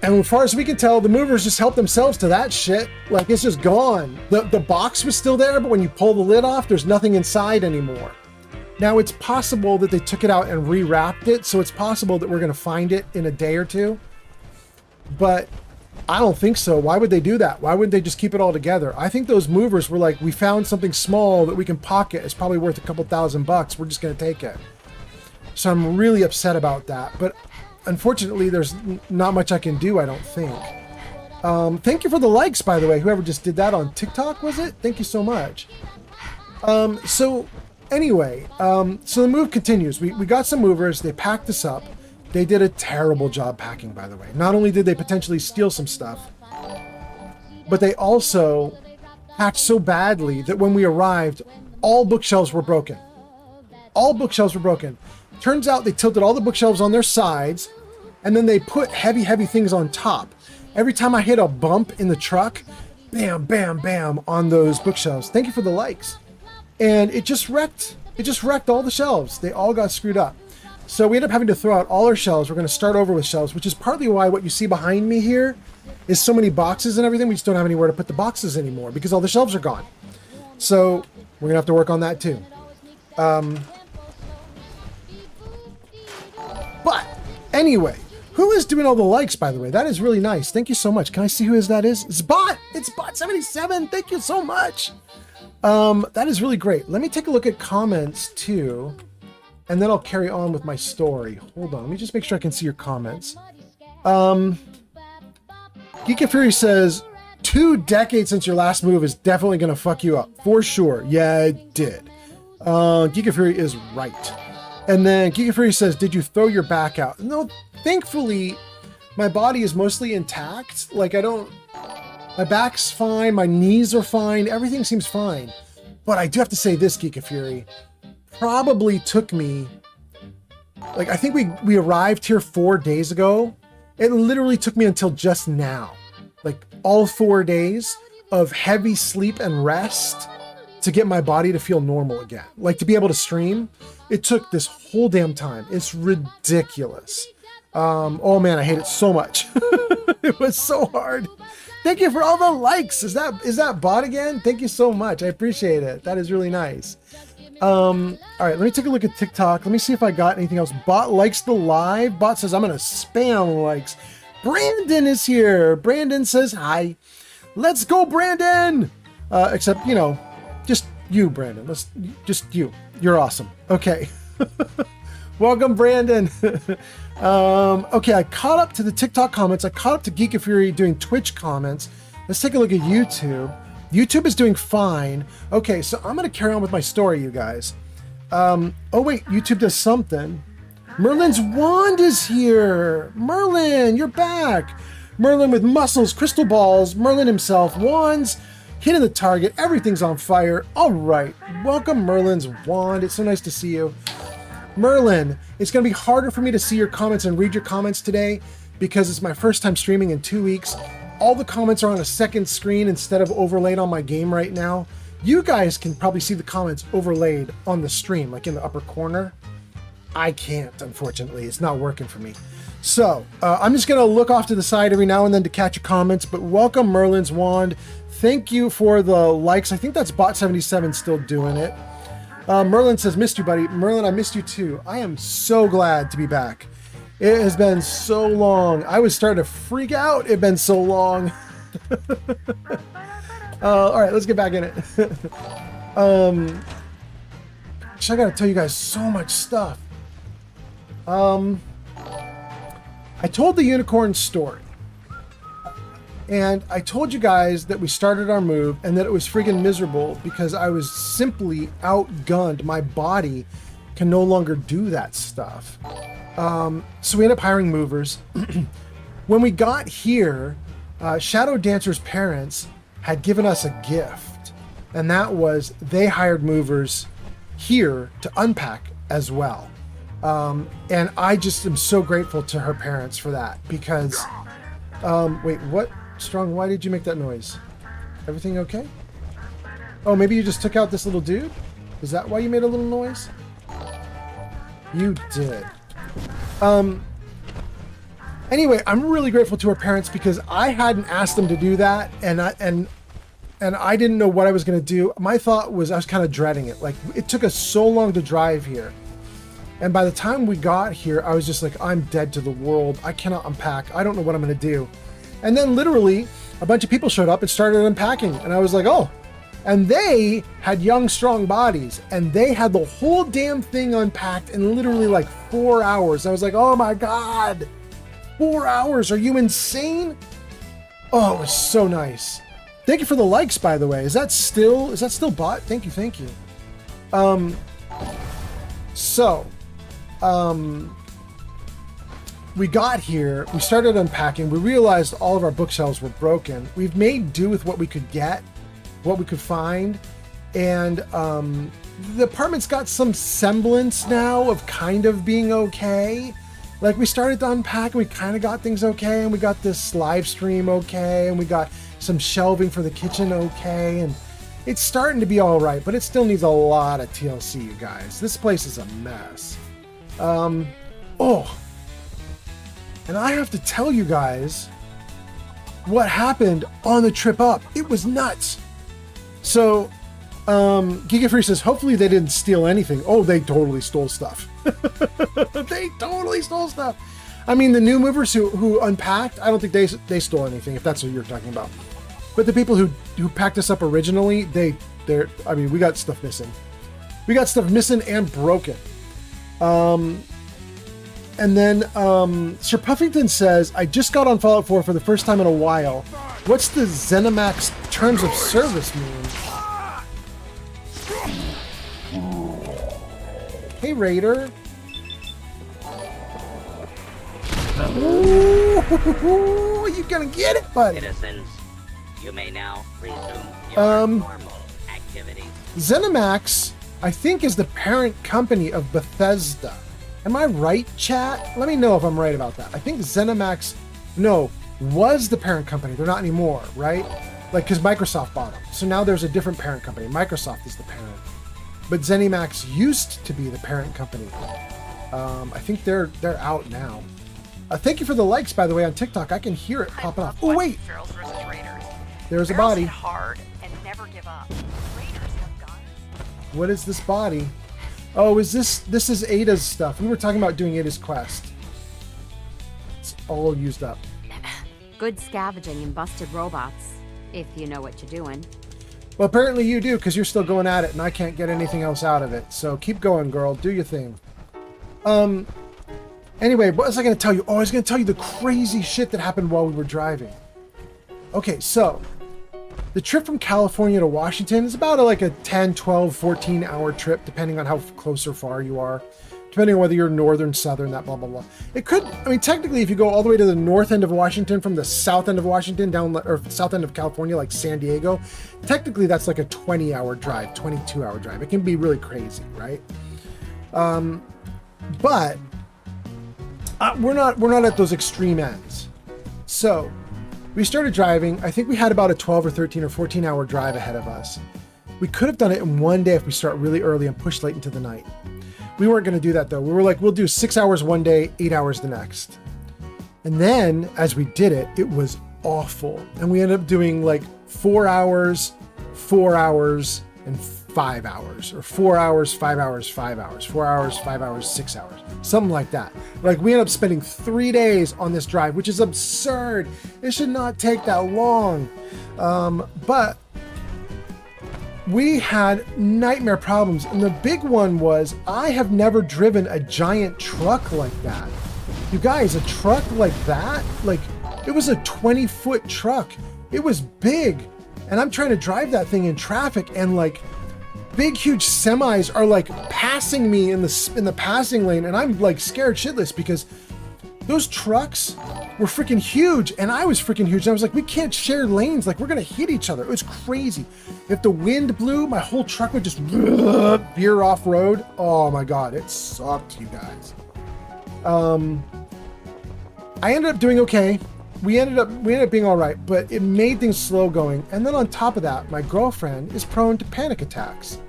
And as far as we can tell, the movers just helped themselves to that shit. Like, it's just gone. The box was still there, but when you pull the lid off, there's nothing inside anymore. Now, it's possible that they took it out and rewrapped it, so it's possible that we're going to find it in a day or two. But I don't think so. Why would they do that? Why wouldn't they just keep it all together? I think those movers were like, we found something small that we can pocket. It's probably worth a couple $1,000. We're just going to take it. So I'm really upset about that. But unfortunately, there's not much I can do, I don't think. Thank you for the likes, by the way. Whoever just did that on TikTok, was it? Thank you so much. So anyway, so the move continues. We got some movers. They packed us up. They did a terrible job packing, by the way. Not only did they potentially steal some stuff, but they also packed so badly that when we arrived, all bookshelves were broken. All bookshelves were broken. Turns out they tilted all the bookshelves on their sides, and then they put heavy, heavy things on top. Every time I hit a bump in the truck, bam, bam, bam on those bookshelves. Thank you for the likes. And it just wrecked all the shelves. They all got screwed up. So we ended up having to throw out all our shelves. We're going to start over with shelves, which is partly why what you see behind me here is so many boxes and everything. We just don't have anywhere to put the boxes anymore because all the shelves are gone. So we're going to have to work on that too. But anyway, who is doing all the likes, by the way? That is really nice. Thank you so much. Can I see who that is? It's Bot. It's Bot77. Thank you so much. That is really great. Let me take a look at comments too, and then I'll carry on with my story. Hold on. Let me just make sure I can see your comments. Geek of Fury says, 2 decades since your last move is definitely going to fuck you up. For sure. Yeah, it did. Geek of Fury is right. And then Geek of Fury says, did you throw your back out? No, thankfully, my body is mostly intact. Like, my back's fine, my knees are fine, everything seems fine. But I do have to say this, Geek of Fury, probably took me, like, I think we arrived here 4 days ago. It literally took me until just now, like all 4 days of heavy sleep and rest to get my body to feel normal again. Like, to be able to stream, it took this whole damn time. It's ridiculous. Oh man, I hate it so much. It was so hard Thank you for all the likes. Is that bot again? Thank you so much. I appreciate it. That is really nice. All right, let me take a look at TikTok. Let me see if I got anything else. Bot likes the live. Bot says I'm gonna spam likes. Brandon is here. Brandon says hi. Let's go, Brandon. Except, you know, just you, Brandon. Just you. You're awesome. Okay. Welcome, Brandon. Okay, I caught up to the TikTok comments. I caught up to Geek and Fury doing Twitch comments. Let's take a look at YouTube. YouTube is doing fine. Okay, so I'm going to carry on with my story, you guys. Oh, wait, YouTube does something. Merlin's wand is here. Merlin, you're back. Merlin with muscles, crystal balls, Merlin himself, wands, hitting the target. Everything's on fire. All right, welcome, Merlin's wand. It's so nice to see you. Merlin, it's going to be harder for me to see your comments and read your comments today because it's my first time streaming in 2 weeks. All the comments are on a second screen instead of overlaid on my game right now. You guys can probably see the comments overlaid on the stream, like in the upper corner. I can't, unfortunately. It's not working for me. So I'm just going to look off to the side every now and then to catch your comments, but welcome, Merlin's wand. Thank you for the likes. I think that's Bot77 still doing it. Merlin says, missed you, buddy. Merlin, I missed you too. I am so glad to be back. It has been so long. I was starting to freak out. It's been so long. All right, let's get back in it. I gotta tell you guys so much stuff. I told the unicorn story. And I told you guys that we started our move and that it was friggin' miserable because I was simply outgunned. My body can no longer do that stuff. So we ended up hiring movers. When we got here, Shadow Dancer's parents had given us a gift. And that was they hired movers here to unpack as well. And I just am so grateful to her parents for that because, wait, what? Strong, why did you make that noise? Everything okay? Oh, maybe you just took out this little dude? Is that why you made a little noise? You did. Anyway, I'm really grateful to her parents because I hadn't asked them to do that, and I didn't know what I was going to do. My thought was I was kind of dreading it. Like, it took us so long to drive here. And by the time we got here, I was just like, I'm dead to the world. I cannot unpack. I don't know what I'm going to do. And then literally a bunch of people showed up and started unpacking. And I was like, oh, and they had young, strong bodies and they had the whole damn thing unpacked in literally like 4 hours. I was like, oh my God, 4 hours. Are you insane? Oh, it was so nice. Thank you for the likes, by the way. Is that still bot? Thank you. Thank you. We got here, we started unpacking, we realized all of our bookshelves were broken. We've made do with what we could get, what we could find, and the apartment's got some semblance now of kind of being okay. Like, we started to unpack and we kind of got things okay, and we got this live stream okay, and we got some shelving for the kitchen okay, and it's starting to be all right, but it still needs a lot of TLC, you guys. This place is a mess. And I have to tell you guys what happened on the trip up. It was nuts. So, Giga Free says, hopefully they didn't steal anything. Oh, they totally stole stuff. They totally stole stuff. I mean, the new movers who unpacked, I don't think they stole anything, if that's what you're talking about. But the people who packed us up originally, I mean, we got stuff missing. We got stuff missing and broken. And then Sir Puffington says, I just got on Fallout 4 for the first time in a while. What's the ZeniMax terms of service mean? Hey, Raider. Ooh, you gonna get it, buddy? Citizens, you may now resume your normal activities. ZeniMax, I think, is the parent company of Bethesda. Am I right, chat? Let me know if I'm right about that. I think ZeniMax, was the parent company. They're not anymore, right? Like, because Microsoft bought them. So now there's a different parent company. Microsoft is the parent. But ZeniMax used to be the parent company. I think they're out now. Thank you for the likes, by the way, on TikTok. I can hear it popping off. Oh, wait. There's a body. Hard and never give up. Raiders have guns. What is this body? Oh, is this is Ada's stuff. We were talking about doing Ada's quest. It's all used up. Good scavenging and busted robots, if you know what you're doing. Well, apparently you do, because you're still going at it, and I can't get anything else out of it. So keep going, girl. Do your thing. Anyway, what was I going to tell you? Oh, I was going to tell you the crazy shit that happened while we were driving. Okay, so the trip from California to Washington is about like a 10, 12, 14-hour trip, depending on how close or far you are. Depending on whether you're northern, southern, that blah, blah, blah. It could, I mean, technically, if you go all the way to the north end of Washington from the south end of Washington down, or south end of California, like San Diego, technically that's like a 20-hour drive, 22-hour drive. It can be really crazy, right? But we're not at those extreme ends. So we started driving. I think we had about a 12 or 13 or 14-hour drive ahead of us. We could have done it in one day if we start really early and push late into the night. We weren't going to do that though. We were like, we'll do 6 hours one day, 8 hours the next. And then as we did it, it was awful. And we ended up doing like 4 hours, 4 hours, and 5 hours, or 4 hours, 5 hours, 5 hours, 4 hours, 5 hours, 6 hours, something like that. Like we ended up spending 3 days on this drive, which is absurd. It should not take that long. But we had nightmare problems. And the big one was I have never driven a giant truck like that. You guys, a truck like that, like it was a 20-foot truck. It was big. And I'm trying to drive that thing in traffic, and like big, huge semis are like passing me in the passing lane. And I'm like scared shitless because those trucks were freaking huge, and I was freaking huge. And I was like, we can't share lanes. Like, we're going to hit each other. It was crazy. If the wind blew, my whole truck would just veer off road. Oh my God, it sucked, you guys. I ended up doing okay. We ended up being all right, but it made things slow going. And then on top of that, my girlfriend is prone to panic attacks.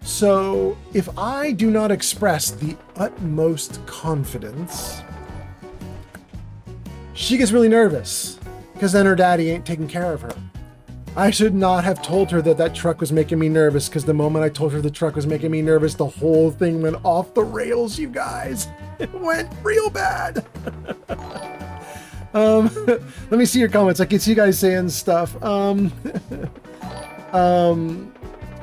So if I do not express the utmost confidence, she gets really nervous because then her daddy ain't taking care of her. I should not have told her that that truck was making me nervous, because the moment I told her the truck was making me nervous, the whole thing went off the rails, you guys. It went real bad. Let me see your comments. I can see you guys saying stuff.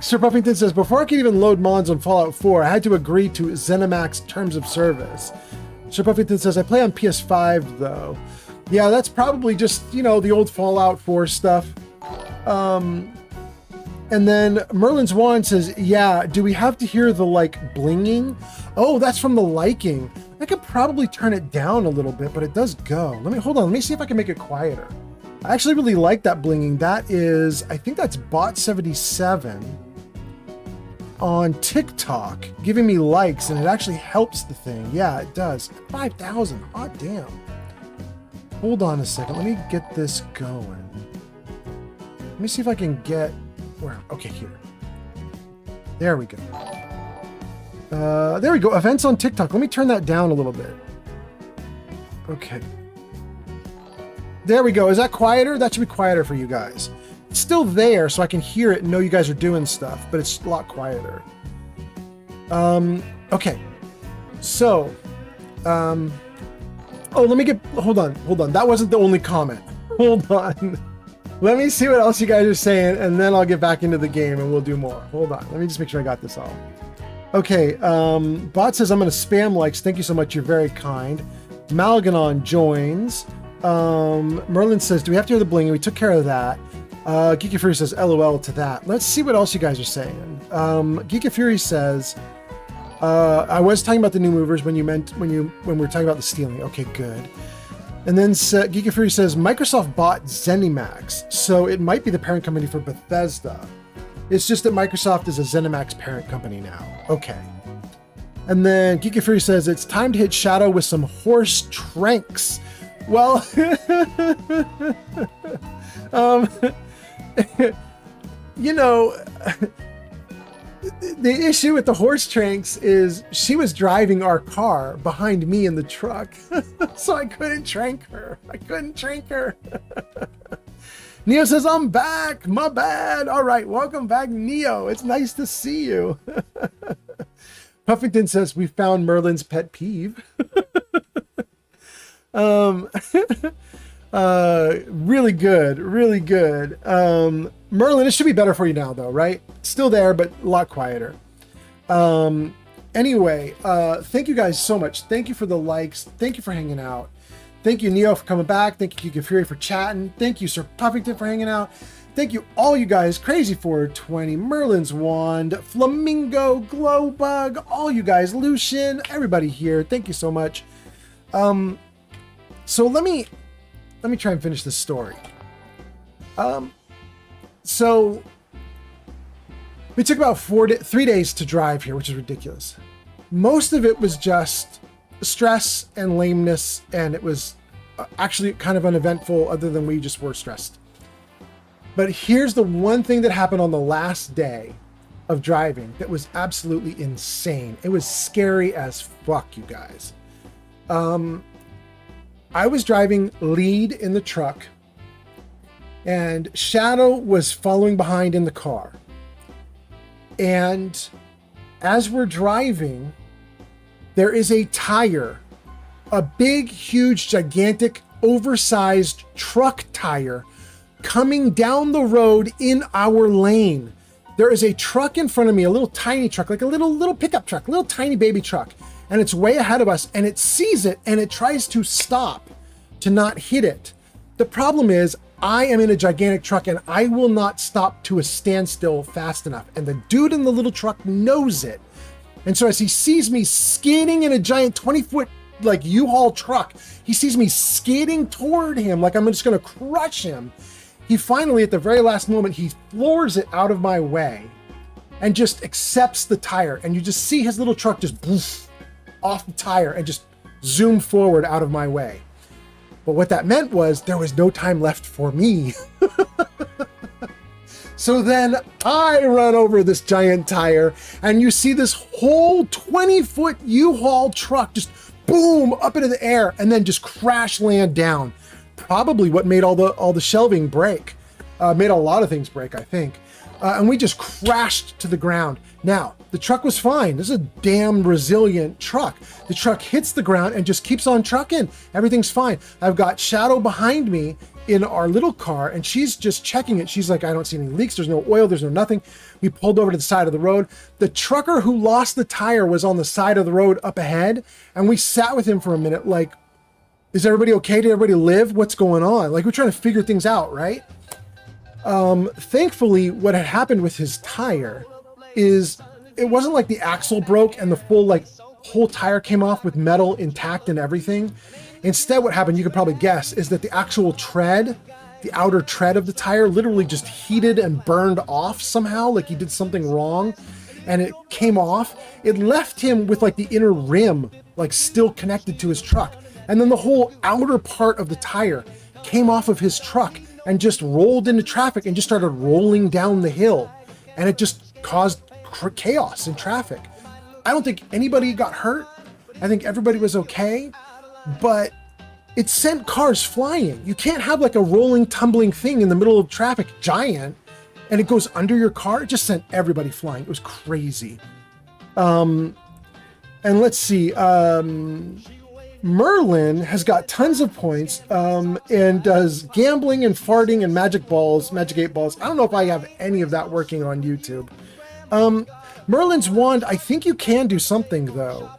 Sir Puffington says, before I could even load mods on Fallout 4, I had to agree to ZeniMax terms of service. Sir Puffington says, I play on PS5 though. Yeah, that's probably just, you know, the old Fallout 4 stuff. And then Merlin's Wand says, yeah, do we have to hear the like blinging? Oh, that's from the liking. I could probably turn it down a little bit, but it does go. Hold on, let me see if I can make it quieter. I actually really like that blinging. That is, I think that's Bot77 on TikTok giving me likes, and it actually helps the thing. Yeah, it does. 5,000, hot damn. Hold on a second, let me get this going. Let me see if I can get, where, okay, here. There we go. There we go, events on TikTok. Let me turn that down a little bit. Okay. There we go. Is that quieter? That should be quieter for you guys. It's still there, so I can hear it and know you guys are doing stuff, but it's a lot quieter. Okay. So, oh, let me get, hold on. That wasn't the only comment. Hold on. Let me see what else you guys are saying, and then I'll get back into the game and we'll do more. Hold on. Let me just make sure I got this all. Okay. Bot says, I'm going to spam likes. Thank you so much. You're very kind. Malganon joins. Merlin says, do we have to hear the blinging? We took care of that. Geeky Fury says, LOL to that. Let's see what else you guys are saying. Geeky Fury says, I was talking about the new movers when we were talking about the stealing. Okay, good. And then Geeky Fury says, Microsoft bought ZeniMax, so it might be the parent company for Bethesda. It's just that Microsoft is a ZeniMax parent company now. Okay. And then Geeky Fury says, it's time to hit Shadow with some horse tranks. Well, you know, the issue with the horse tranks is she was driving our car behind me in the truck. So I couldn't trank her. Neo says, I'm back. My bad. All right. Welcome back, Neo. It's nice to see you. Puffington says, we found Merlin's pet peeve. Really good. Really good. Merlin, it should be better for you now, though, right? Still there, but a lot quieter. Anyway, thank you guys so much. Thank you for the likes. Thank you for hanging out. Thank you, Neo, for coming back. Thank you, Kika Fury, for chatting. Thank you, Sir Puffington, for hanging out. Thank you, all you guys. Crazy 420, Merlin's Wand, Flamingo, Glowbug, all you guys, Lucian, everybody here. Thank you so much. So let me try and finish this story. So we took about 3 days to drive here, which is ridiculous. Most of it was just stress and lameness, and it was actually kind of uneventful other than we just were stressed. But here's the one thing that happened on the last day of driving that was absolutely insane. It was scary as fuck, you guys. I was driving lead in the truck, and Shadow was following behind in the car. And as we're driving, there is a tire, a big, huge, gigantic, oversized truck tire coming down the road in our lane. There is a truck in front of me, a little tiny truck, like a little pickup truck, little tiny baby truck. And it's way ahead of us, and it sees it, and it tries to stop to not hit it. The problem is, I am in a gigantic truck, and I will not stop to a standstill fast enough. And the dude in the little truck knows it. And so as he sees me skidding in a giant 20-foot like U-Haul truck, he sees me skidding toward him like I'm just gonna crush him. He finally, at the very last moment, he floors it out of my way and just accepts the tire. And you just see his little truck just poof, off the tire and just zoom forward out of my way. But what that meant was there was no time left for me. So then I run over this giant tire, and you see this whole 20-foot U-Haul truck just boom up into the air and then just crash land down. Probably what made all the shelving break. Made a lot of things break, I think. And we just crashed to the ground. Now, the truck was fine. This is a damn resilient truck. The truck hits the ground and just keeps on trucking. Everything's fine. I've got Shadow behind me in our little car, and she's just checking it. She's like, I don't see any leaks. There's no oil. There's no nothing. We pulled over to the side of the road. The trucker who lost the tire was on the side of the road up ahead, and we sat with him for a minute like, is everybody okay? Did everybody live? What's going on? Like, we're trying to figure things out, right? Thankfully, what had happened with his tire is it wasn't like the axle broke and the whole tire came off with metal intact and everything. Instead, what happened, you could probably guess, is that the actual tread, the outer tread of the tire literally just heated and burned off somehow, like he did something wrong, and it came off. It left him with like the inner rim, like still connected to his truck. And then the whole outer part of the tire came off of his truck and just rolled into traffic and just started rolling down the hill. And it just caused chaos in traffic. I don't think anybody got hurt. I think everybody was okay. But it sent cars flying. You can't have like a rolling, tumbling thing in the middle of traffic, giant, and it goes under your car. It just sent everybody flying. It was crazy. And let's see. Merlin has got tons of points and does gambling and farting and magic 8 balls. I don't know if I have any of that working on YouTube. Merlin's Wand, I think you can do something though.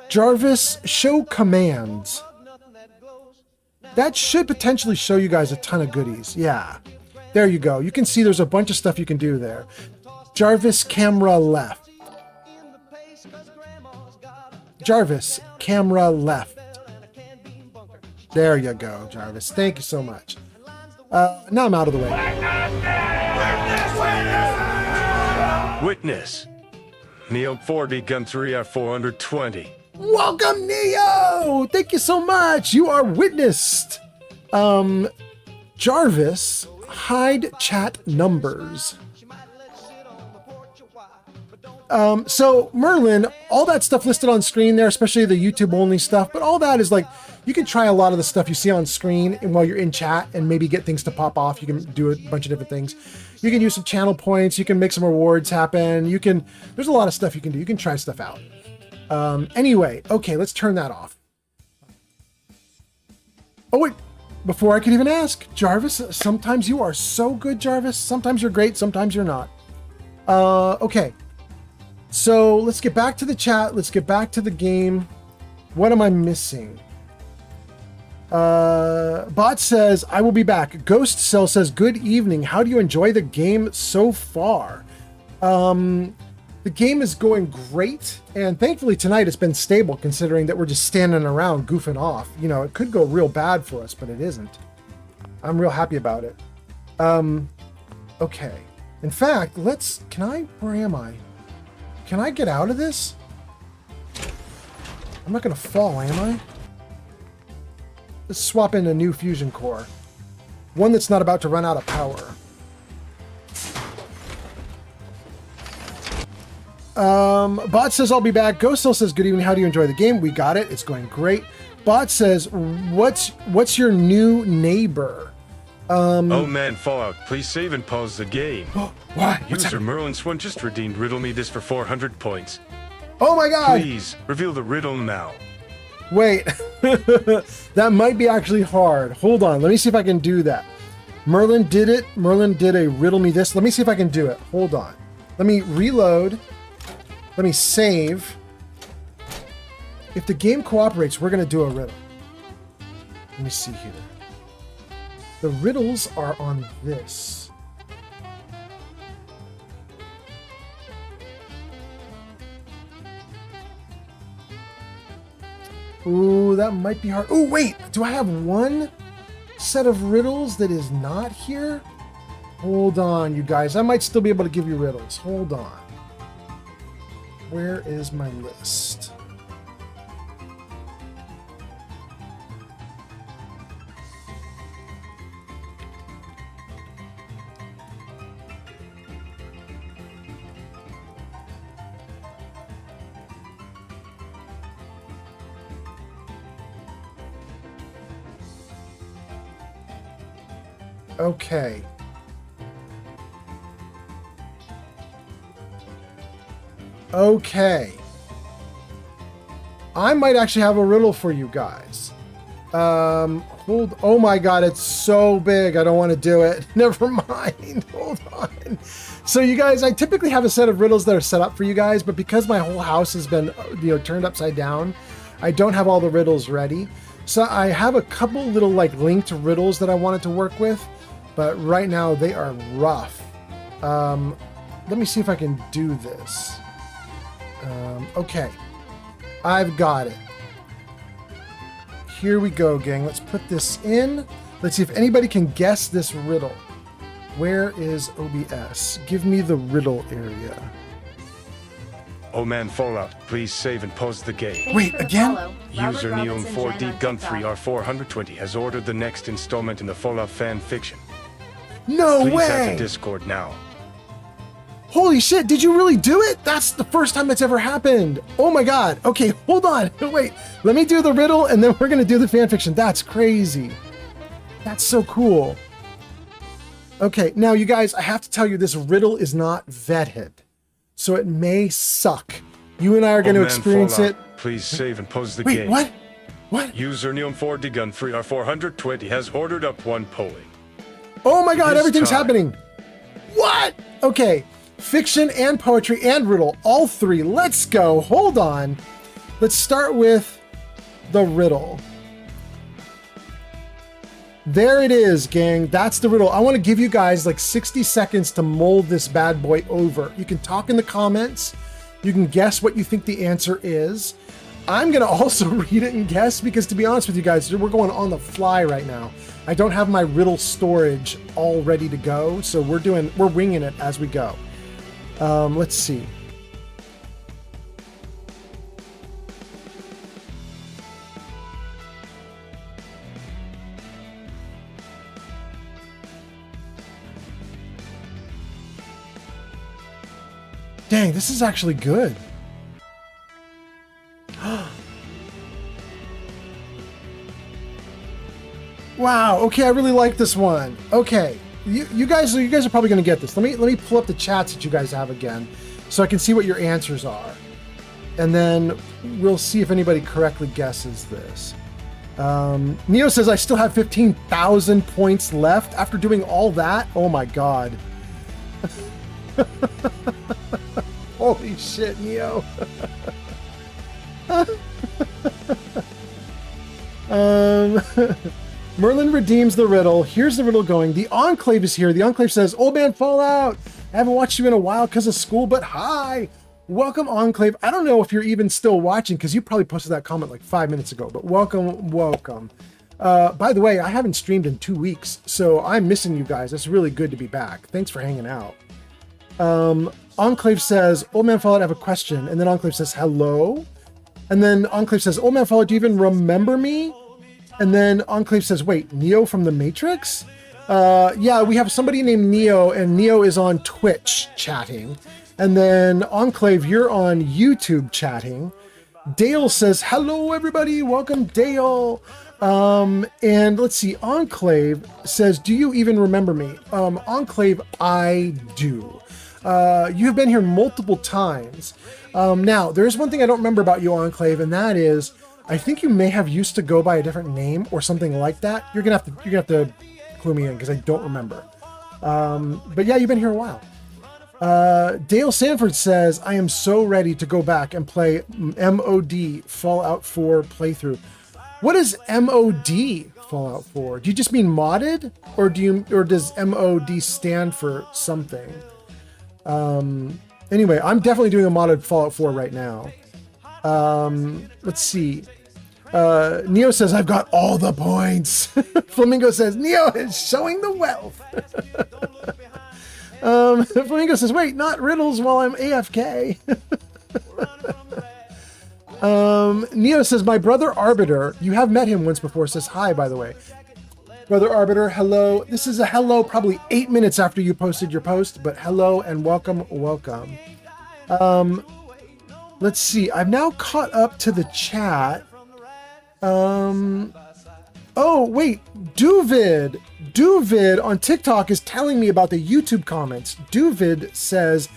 Jarvis, show commands. That should potentially show you guys a ton of goodies. Yeah, there you go. You can see there's a bunch of stuff you can do there. Jarvis, camera left. Jarvis, camera left. There you go, Jarvis. Thank you so much. Now I'm out of the way. Witness. Neo 40 gun 3 R 420. Welcome, Neo! Thank you so much. You are witnessed. Jarvis, hide chat numbers. So Merlin, all that stuff listed on screen there, especially the YouTube only stuff, but all that is like, you can try a lot of the stuff you see on screen and while you're in chat and maybe get things to pop off. You can do a bunch of different things. You can use some channel points. You can make some rewards happen. There's a lot of stuff you can do. You can try stuff out. Anyway, okay, let's turn that off. Oh wait, before I could even ask, Jarvis, sometimes you are so good, Jarvis. Sometimes you're great, sometimes you're not. Okay. So let's get back to the chat. Let's get back to the game. What am I missing? Bot says, I will be back. Ghost Cell says, good evening. How do you enjoy the game so far? The game is going great. And thankfully tonight it's been stable considering that we're just standing around goofing off. You know, it could go real bad for us, but it isn't. I'm real happy about it. Okay. In fact, where am I? Can I get out of this? I'm not going to fall, am I? Let's swap in a new fusion core. One that's not about to run out of power. Bot says, I'll be back. Ghost still says, good evening. How do you enjoy the game? We got it. It's going great. Bot says, what's your new neighbor? Oh man, Fallout, please save and pause the game. What? User Merlin1 just redeemed Riddle Me This for 400 points. Oh my god! Please, reveal the riddle now. Wait, that might be actually hard. Hold on, let me see if I can do that. Merlin did it. Merlin did a Riddle Me This. Let me see if I can do it. Hold on. Let me reload. Let me save. If the game cooperates, we're going to do a riddle. Let me see here. The riddles are on this. Ooh, that might be hard. Oh, wait. Do I have one set of riddles that is not here? Hold on, you guys. I might still be able to give you riddles. Hold on. Where is my list? Okay. Okay. I might actually have a riddle for you guys. Oh my god, it's so big. I don't want to do it. Never mind. Hold on. So you guys, I typically have a set of riddles that are set up for you guys, but because my whole house has been, turned upside down, I don't have all the riddles ready. So I have a couple little linked riddles that I wanted to work with, but right now they are rough. Let me see if I can do this. Okay, I've got it. Here we go, gang. Let's put this in. Let's see if anybody can guess this riddle. Where is OBS? Give me the riddle area. Oh man, Fallout, please save and pause the game. Wait, again? User Neon4D Gun 3R420 has ordered the next installment in the Fallout fan fiction. No way! Please hack the Discord now. Holy shit, did you really do it? That's the first time that's ever happened. Oh my god. Okay, hold on. Wait, let me do the riddle and then we're gonna do the fanfiction. That's crazy. That's so cool. Okay, now you guys, I have to tell you this riddle is not vetted. So it may suck. You and I are gonna experience Fallout, it. Please save and pause the Wait, game. what? What? User Neon4D Gun 3R420 has ordered up one polling. Oh my god, It is everything's time. happening. What? Okay. Fiction and poetry and riddle, all three. Let's go. Hold on. Let's start with the riddle. There it is, gang. That's the riddle. I want to give you guys 60 seconds to mold this bad boy over. You can talk in the comments. You can guess what you think the answer is. I'm going to also read it and guess because, to be honest with you guys, we're going on the fly right now. I don't have my riddle storage all ready to go, so we're winging it as we go. Let's see. Dang, this is actually good. Wow. Okay, I really like this one. Okay, you guys are probably going to get this. Let me pull up the chats that you guys have again, so I can see what your answers are, and then we'll see if anybody correctly guesses this. Neo says I still have 15,000 points left after doing all that. Oh my god. Holy shit, Neo. Merlin redeems the riddle. Here's the riddle going. The Enclave is here. The Enclave says, Old Man Fallout, I haven't watched you in a while because of school, but hi. Welcome, Enclave. I don't know if you're even still watching because you probably posted that comment like 5 minutes ago, but welcome. By the way, I haven't streamed in 2 weeks, so I'm missing you guys. It's really good to be back. Thanks for hanging out. Enclave says, Old Man Fallout, I have a question. And then Enclave says, hello. And then Enclave says, Old Man Fallout, do you even remember me? And then Enclave says, wait, Neo from the Matrix? Yeah, we have somebody named Neo, and Neo is on Twitch chatting. And then Enclave, you're on YouTube chatting. Dale says, hello, everybody. Welcome, Dale. And let's see, Enclave says, do you even remember me? Enclave, I do. You have been here multiple times. Now, there's one thing I don't remember about you, Enclave, and that is, I think you may have used to go by a different name or something like that. You're gonna have to clue me in because I don't remember. But yeah, you've been here a while. Dale Sanford says, I am so ready to go back and play MOD Fallout 4 playthrough. What is MOD Fallout 4? Do you just mean modded, or does MOD stand for something? Anyway, I'm definitely doing a modded Fallout 4 right now. Let's see. Neo says, I've got all the points. Flamingo says, Neo is showing the wealth. Flamingo says, wait, not riddles while I'm AFK. Neo says, my brother Arbiter, you have met him once before, says hi, by the way. Brother Arbiter, hello. This is a hello probably 8 minutes after you posted your post, but hello and welcome. Let's see. I've now caught up to the chat. Oh, wait. Duvid on TikTok is telling me about the YouTube comments. Duvid says,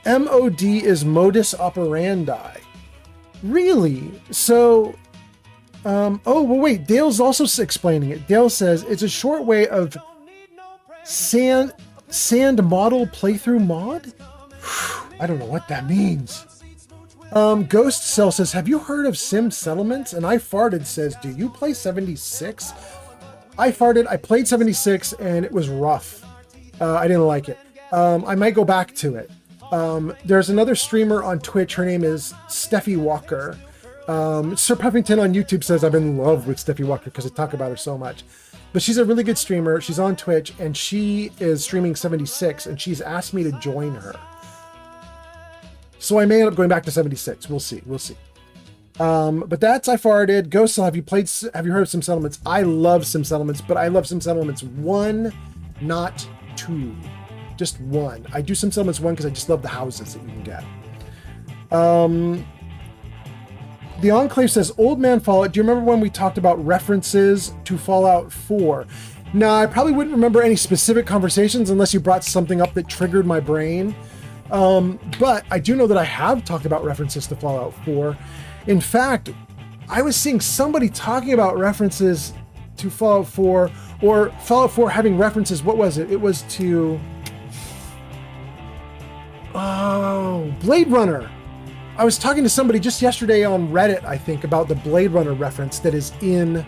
MOD is modus operandi. Really? So, oh, well, wait. Dale's also explaining it. Dale says, it's a short way of sand model playthrough mod? I don't know what that means. Ghost Cell says, have you heard of Sim Settlements? And I Farted says, do you play 76? I Farted, I played 76 and it was rough. I didn't like it. I might go back to it. There's another streamer on Twitch. Her name is Steffi Walker. Sir Puffington on YouTube says, I'm in love with Steffi Walker because I talk about her so much. But she's a really good streamer. She's on Twitch and she is streaming 76 and she's asked me to join her. So I may end up going back to 76. We'll see. But that's I Farted. Ghost, have you heard of Sim Settlements? I love Sim Settlements, but I love Sim Settlements 1, not 2. Just 1. I do Sim Settlements 1 because I just love the houses that you can get. The Enclave says, Old Man Fallout, do you remember when we talked about references to Fallout 4? No, I probably wouldn't remember any specific conversations unless you brought something up that triggered my brain. But I do know that I have talked about references to Fallout 4. In fact, I was seeing somebody talking about references to Fallout 4, or Fallout 4 having references. What was it? It was to... Oh, Blade Runner. I was talking to somebody just yesterday on Reddit, I think, about the Blade Runner reference that is in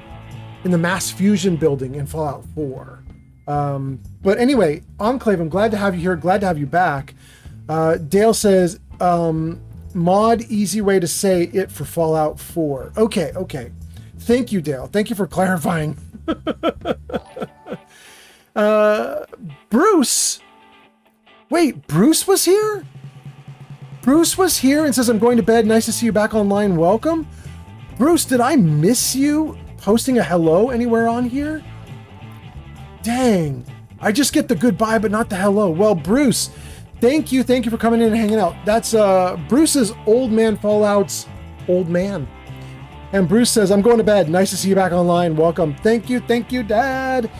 the Mass Fusion building in Fallout 4. But anyway, Enclave, I'm glad to have you here. Glad to have you back. Dale says, mod, easy way to say it for Fallout 4. Okay. Thank you, Dale. Thank you for clarifying. Bruce. Wait, Bruce was here? Bruce was here and says, I'm going to bed. Nice to see you back online. Welcome. Bruce, did I miss you posting a hello anywhere on here? Dang. I just get the goodbye, but not the hello. Well, Bruce, Thank you for coming in and hanging out. That's Bruce's Old Man Fallout's old man. And Bruce says, I'm going to bed. Nice to see you back online. Welcome. Thank you, Dad.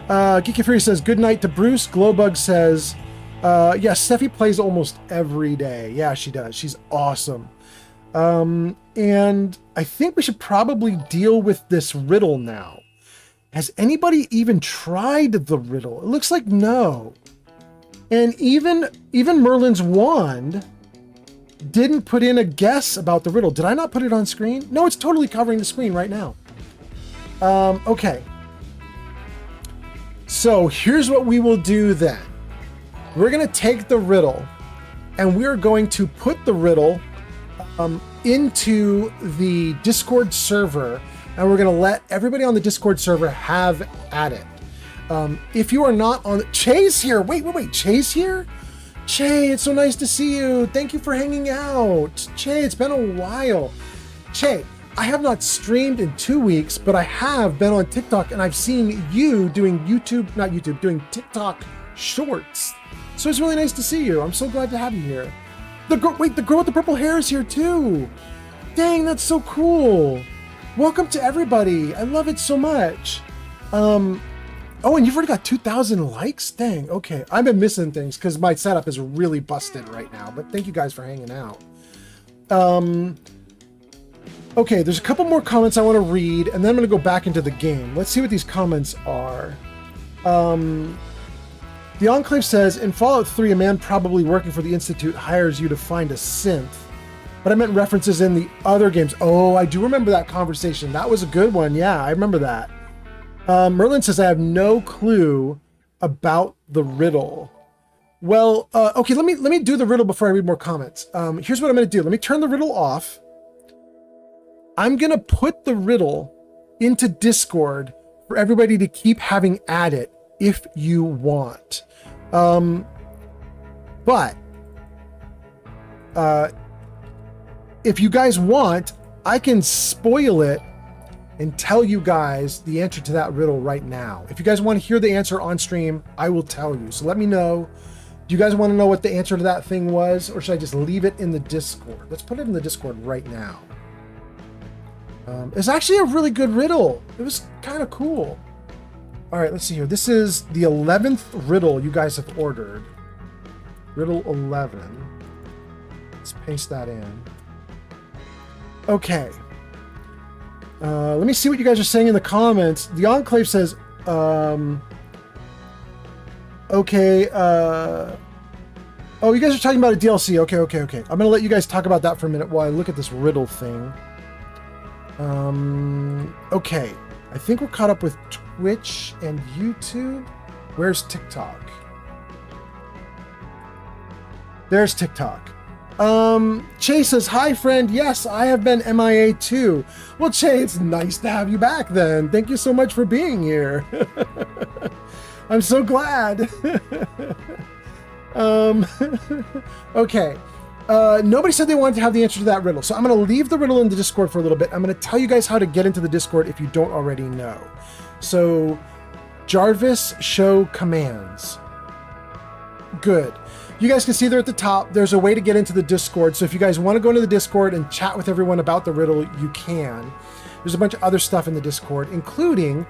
Geeky Fury says, good night to Bruce. Glowbug says, yeah, Steffi plays almost every day. Yeah, she does. She's awesome. And I think we should probably deal with this riddle now. Has anybody even tried the riddle? It looks like no. And even Merlin's wand didn't put in a guess about the riddle. Did I not put it on screen? No, it's totally covering the screen right now. Okay. So here's what we will do then. We're going to take the riddle and we're going to put the riddle into the Discord server, and we're going to let everybody on the Discord server have at it. If you are not on... Che's here! Wait, Che's here? Che, it's so nice to see you. Thank you for hanging out. Che, it's been a while. Che, I have not streamed in 2 weeks, but I have been on TikTok, and I've seen you doing doing TikTok shorts. So it's really nice to see you. I'm so glad to have you here. The girl with the purple hair is here too. Dang, that's so cool. Welcome to everybody. I love it so much. Oh, and you've already got 2,000 likes? Dang, okay. I've been missing things because my setup is really busted right now, but thank you guys for hanging out. Okay, there's a couple more comments I want to read, and then I'm going to go back into the game. Let's see what these comments are. The Enclave says, in Fallout 3, a man probably working for the Institute hires you to find a synth. But I meant references in the other games. Oh, I do remember that conversation. That was a good one. Yeah, I remember that. Merlin says, I have no clue about the riddle. Well, okay, let me do the riddle before I read more comments. Here's what I'm going to do. Let me turn the riddle off. I'm going to put the riddle into Discord for everybody to keep having at it if you want. But if you guys want, I can spoil it and tell you guys the answer to that riddle right now. If you guys want to hear the answer on stream, I will tell you. So let me know. Do you guys want to know what the answer to that thing was, or should I just leave it in the Discord? Let's put it in the Discord right now. It's actually a really good riddle. It was kind of cool. All right, let's see here. This is the 11th riddle you guys have ordered. Riddle 11. Let's paste that in. Okay. Let me see what you guys are saying in the comments. The Enclave says, okay, oh, you guys are talking about a DLC. Okay. I'm going to let you guys talk about that for a minute while I look at this riddle thing. Okay. I think we're caught up with Twitch and YouTube. Where's TikTok? There's TikTok. Che says, hi friend. Yes, I have been MIA too. Well, Che, it's nice to have you back then. Thank you so much for being here. I'm so glad. Okay. Nobody said they wanted to have the answer to that riddle, so I'm going to leave the riddle in the Discord for a little bit. I'm going to tell you guys how to get into the Discord if you don't already know. So, Jarvis show commands. Good. You guys can see there at the top, there's a way to get into the Discord. So if you guys want to go into the Discord and chat with everyone about the riddle, you can. There's a bunch of other stuff in the Discord, including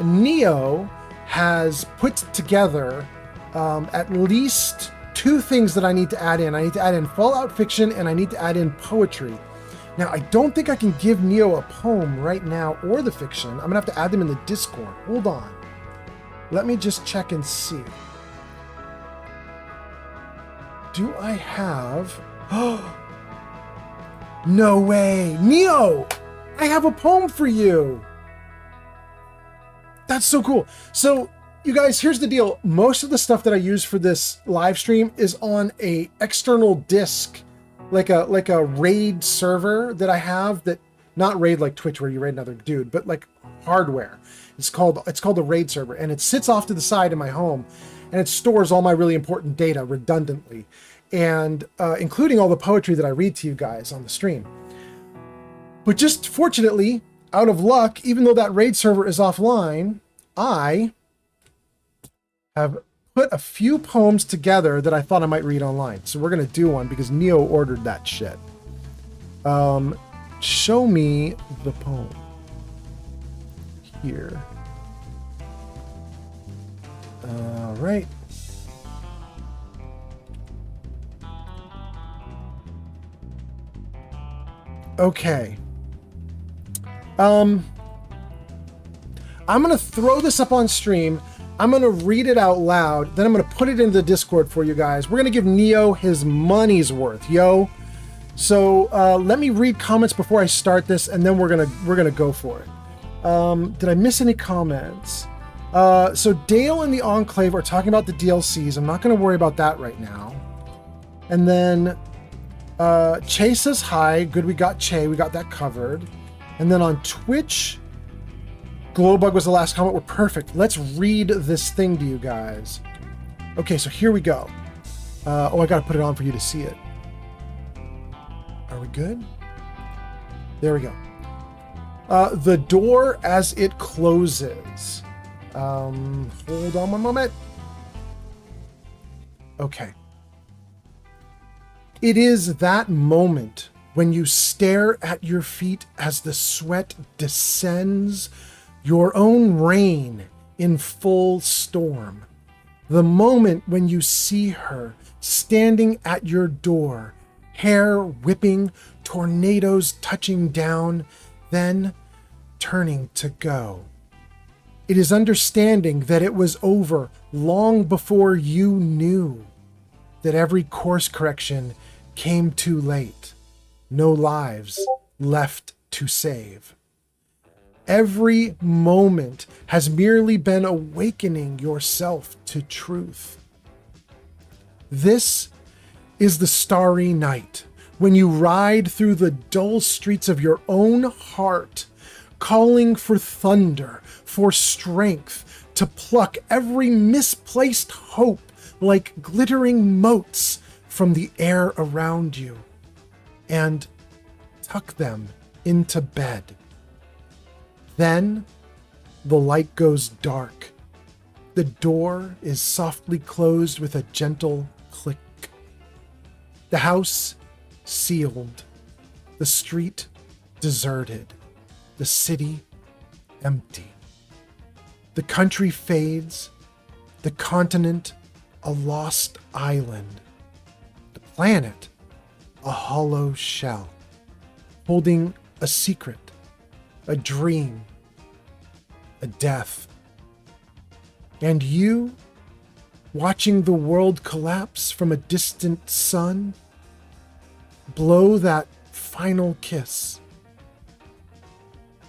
Neo has put together at least 2 things that I need to add in. I need to add in Fallout fiction and I need to add in poetry. Now, I don't think I can give Neo a poem right now or the fiction. I'm gonna have to add them in the Discord. Hold on. Let me just check and see. Do I have... No way! Neo! I have a poem for you! That's so cool. So, you guys, here's the deal. Most of the stuff that I use for this live stream is on a external disk, like a RAID server that I have that, not RAID like Twitch where you raid another dude, but like hardware. It's called the RAID server, and it sits off to the side in my home, and it stores all my really important data redundantly, and including all the poetry that I read to you guys on the stream. But just fortunately, out of luck, even though that RAID server is offline, I have put a few poems together that I thought I might read online. So we're going to do one because Neo ordered that shit. Show me the poem. Here. All right. Okay. I'm going to throw this up on stream. I'm going to read it out loud. Then I'm going to put it into the Discord for you guys. We're going to give Neo his money's worth, yo. So let me read comments before I start this, and then we're gonna go for it. Did I miss any comments? So Dale and the Enclave are talking about the DLCs. I'm not going to worry about that right now. And then Che says hi. Good, we got Che. We got that covered. And then on Twitch, Glowbug was the last comment. We're perfect. Let's read this thing to you guys. Okay, so here we go. Oh, I got to put it on for you to see it. Are we good? There we go. The door as it closes. Hold on one moment. Okay. It is that moment when you stare at your feet as the sweat descends, your own rain in full storm. The moment when you see her standing at your door, hair whipping, tornadoes touching down, then turning to go. It is understanding that it was over long before you knew, that every course correction came too late. No lives left to save. Every moment has merely been awakening yourself to truth. This is the starry night when you ride through the dull streets of your own heart, calling for thunder, for strength, to pluck every misplaced hope like glittering motes from the air around you and tuck them into bed. Then the light goes dark. The door is softly closed with a gentle click. The house sealed. The street deserted. The city empty. The country fades. The continent a lost island. The planet a hollow shell, holding a secret, a dream, a death. And you, watching the world collapse from a distant sun, blow that final kiss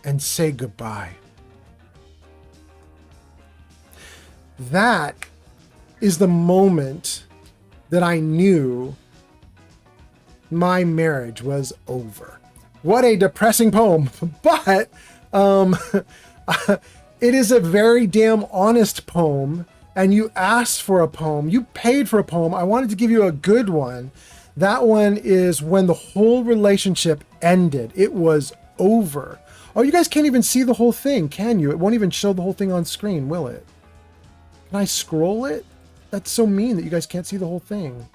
and say goodbye. That is the moment that I knew my marriage was over. What a depressing poem, but it is a very damn honest poem, and you asked for a poem, you paid for a poem. I wanted to give you a good one. That one is when the whole relationship ended. It was over. Oh, you guys can't even see the whole thing, can you? It won't even show the whole thing on screen, will it? Can I scroll it? That's so mean that you guys can't see the whole thing.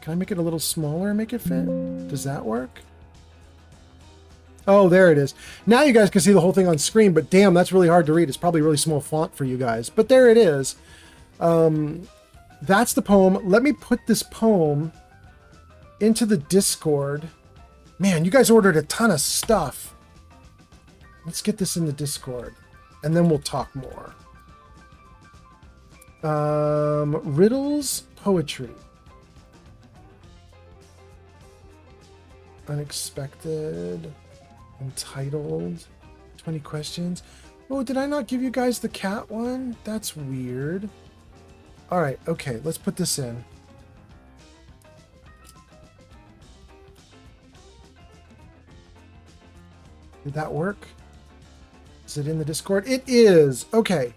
Can I make it a little smaller and make it fit? Does that work? Oh, there it is. Now you guys can see the whole thing on screen, but damn, that's really hard to read. It's probably really small font for you guys, but there it is. That's the poem. Let me put this poem into the Discord. Man, you guys ordered a ton of stuff. Let's get this in the Discord, and then we'll talk more. Riddles, poetry. Unexpected, entitled, 20 questions. Oh, did I not give you guys the cat one? That's weird. All right, okay, let's put this in. Did that work? Is it in the Discord? It is. Okay.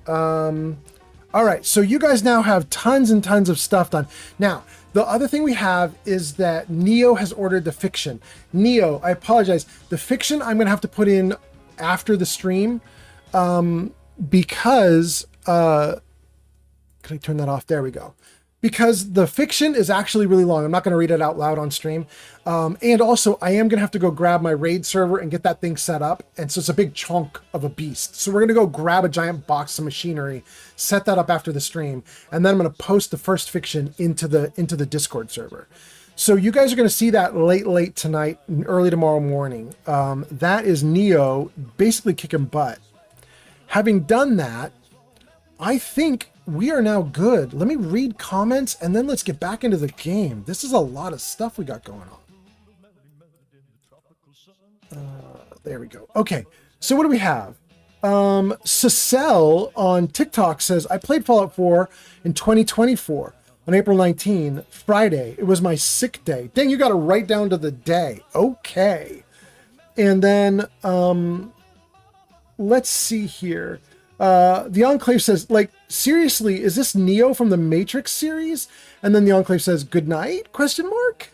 All right, so you guys now have tons and tons of stuff done. Now, the other thing we have is that Neo has ordered the fiction. Neo, I apologize. The fiction I'm going to have to put in after the stream. because can I turn that off? There we go. Because the fiction is actually really long. I'm not going to read it out loud on stream. And also, I am going to have to go grab my raid server and get that thing set up. And so it's a big chunk of a beast. So we're going to go grab a giant box of machinery, set that up after the stream, and then I'm going to post the first fiction into the Discord server. So you guys are going to see that late tonight, early tomorrow morning. That is Neo basically kicking butt. Having done that, I think we are now good. Let me read comments and then let's get back into the game. This is a lot of stuff we got going on. There we go. Okay, so what do we have? Cecile on TikTok says, I played Fallout 4 in 2024 on April 19, Friday. It was my sick day. Dang, you got to write down to the day. Okay. And then, let's see here. The Enclave says, like, seriously, is this Neo from the Matrix series? And then the Enclave says, good night? Question mark?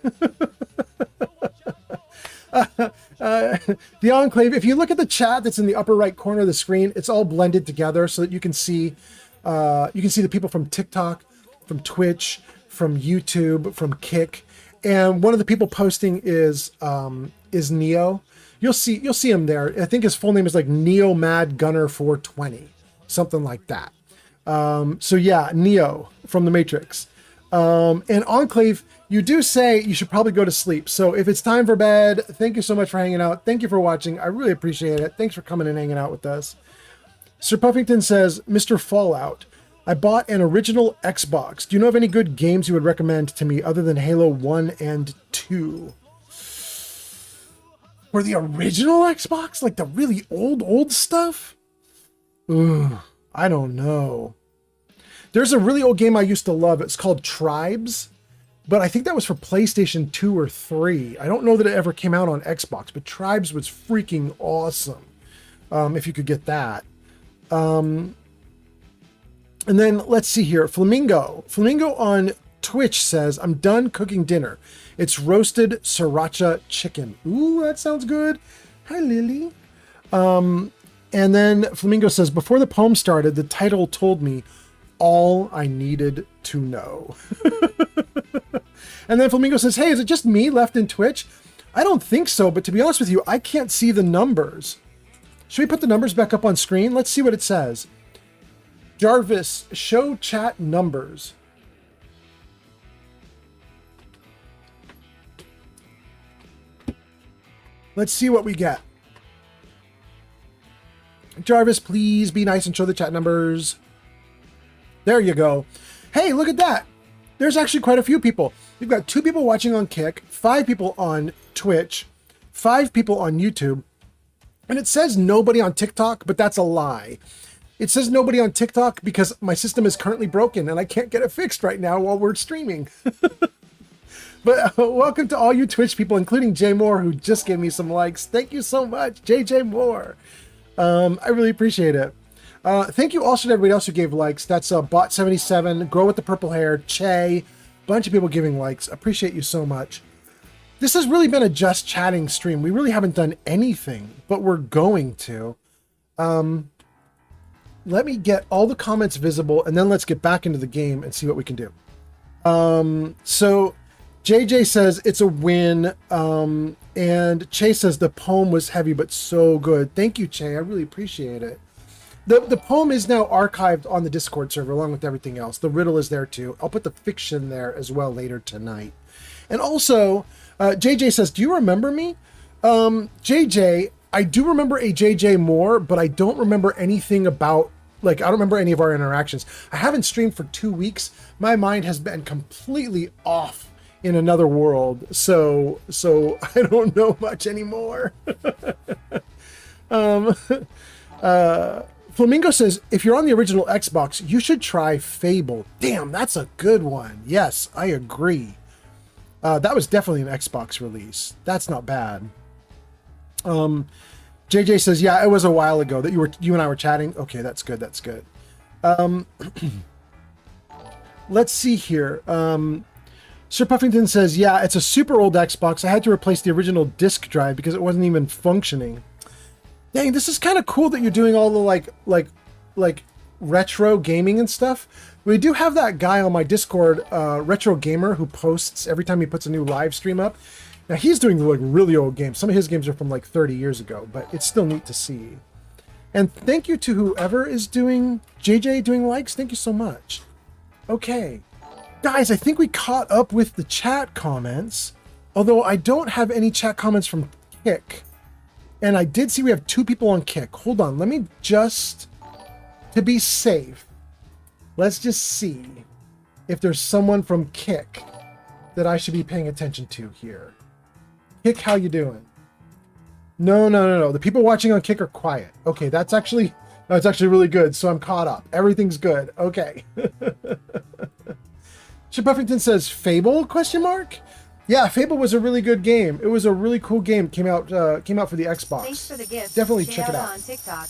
The Enclave, if you look at the chat that's in the upper right corner of the screen, it's all blended together so that you can see the people from TikTok, from Twitch, from YouTube, from Kick. And one of the people posting is Neo. You'll see him there. I think his full name is like Neo Mad Gunner 420, something like that. So yeah, Neo from the Matrix. And Enclave, you do say you should probably go to sleep. So if it's time for bed, thank you so much for hanging out. Thank you for watching. I really appreciate it. Thanks for coming and hanging out with us. Sir Puffington says, Mr. Fallout, I bought an original Xbox. Do you know of any good games you would recommend to me other than Halo 1 and 2? For the original Xbox? Like the really old stuff? Ooh, I don't know. There's a really old game I used to love. It's called Tribes, but I think that was for PlayStation 2 or 3. I don't know that it ever came out on Xbox, but Tribes was freaking awesome. If you could get that. And then let's see here. Flamingo on Twitch says, I'm done cooking dinner. It's roasted sriracha chicken. Ooh, that sounds good. Hi, Lily. And then Flamingo says, before the poem started, the title told me all I needed to know. And then Flamingo says, hey, is it just me left in Twitch? I don't think so, but to be honest with you, I can't see the numbers. Should we put the numbers back up on screen? Let's see what it says. Jarvis, show chat numbers. Let's see what we get. Jarvis, please be nice and show the chat numbers. There you go. Hey, look at that. There's actually quite a few people. We've got 2 people watching on Kick, 5 people on Twitch, 5 people on YouTube. And it says nobody on TikTok, but that's a lie. It says nobody on TikTok because my system is currently broken and I can't get it fixed right now while we're streaming. But welcome to all you Twitch people, including Jay Moore, who just gave me some likes. Thank you so much, JJ Moore. I really appreciate it. Thank you also to everybody else who gave likes. That's Bot77, Grow with the Purple Hair, Che, bunch of people giving likes. Appreciate you so much. This has really been a just chatting stream. We really haven't done anything, but we're going to. Let me get all the comments visible, and then let's get back into the game and see what we can do. So JJ says it's a win, and Che says the poem was heavy but so good. Thank you, Che. I really appreciate it. The poem is now archived on the Discord server along with everything else. The riddle is there too. I'll put the fiction there as well later tonight. And also, JJ says, do you remember me? JJ, I do remember a JJ Moore, but I don't remember anything about, I don't remember any of our interactions. I haven't streamed for 2 weeks. My mind has been completely off in another world. So I don't know much anymore. Flamingo says, if you're on the original Xbox, you should try Fable. Damn, that's a good one. Yes, I agree. That was definitely an Xbox release. That's not bad. JJ says, yeah, it was a while ago that you and I were chatting. Okay, that's good. That's good. Let's see here. Sir Puffington says, yeah, it's a super old Xbox. I had to replace the original disk drive because it wasn't even functioning. Dang, this is kind of cool that you're doing all the like like retro gaming and stuff, we do have that guy on my Discord, Retro Gamer, who posts every time he puts a new live stream up. Now he's doing like really old games. Some of his games are from like 30 years ago, but it's still neat to see. And thank you to whoever is doing JJ doing likes. Thank you so much. Okay, guys, I think we caught up with the chat comments, although I don't have any chat comments from Kick. And I did see we have 2 people on Kick. Hold on, let me just, to be safe, let's just see if there's someone from Kick that I should be paying attention to here. Kick, how you doing? No. The people watching on Kick are quiet. Okay, that's actually really good. So I'm caught up. Everything's good. Okay. Chip Buffington says Fable ? Yeah, Fable was a really good game. It was a really cool game. Came out for the Xbox. Thanks for the gift. Definitely check it out. On TikTok.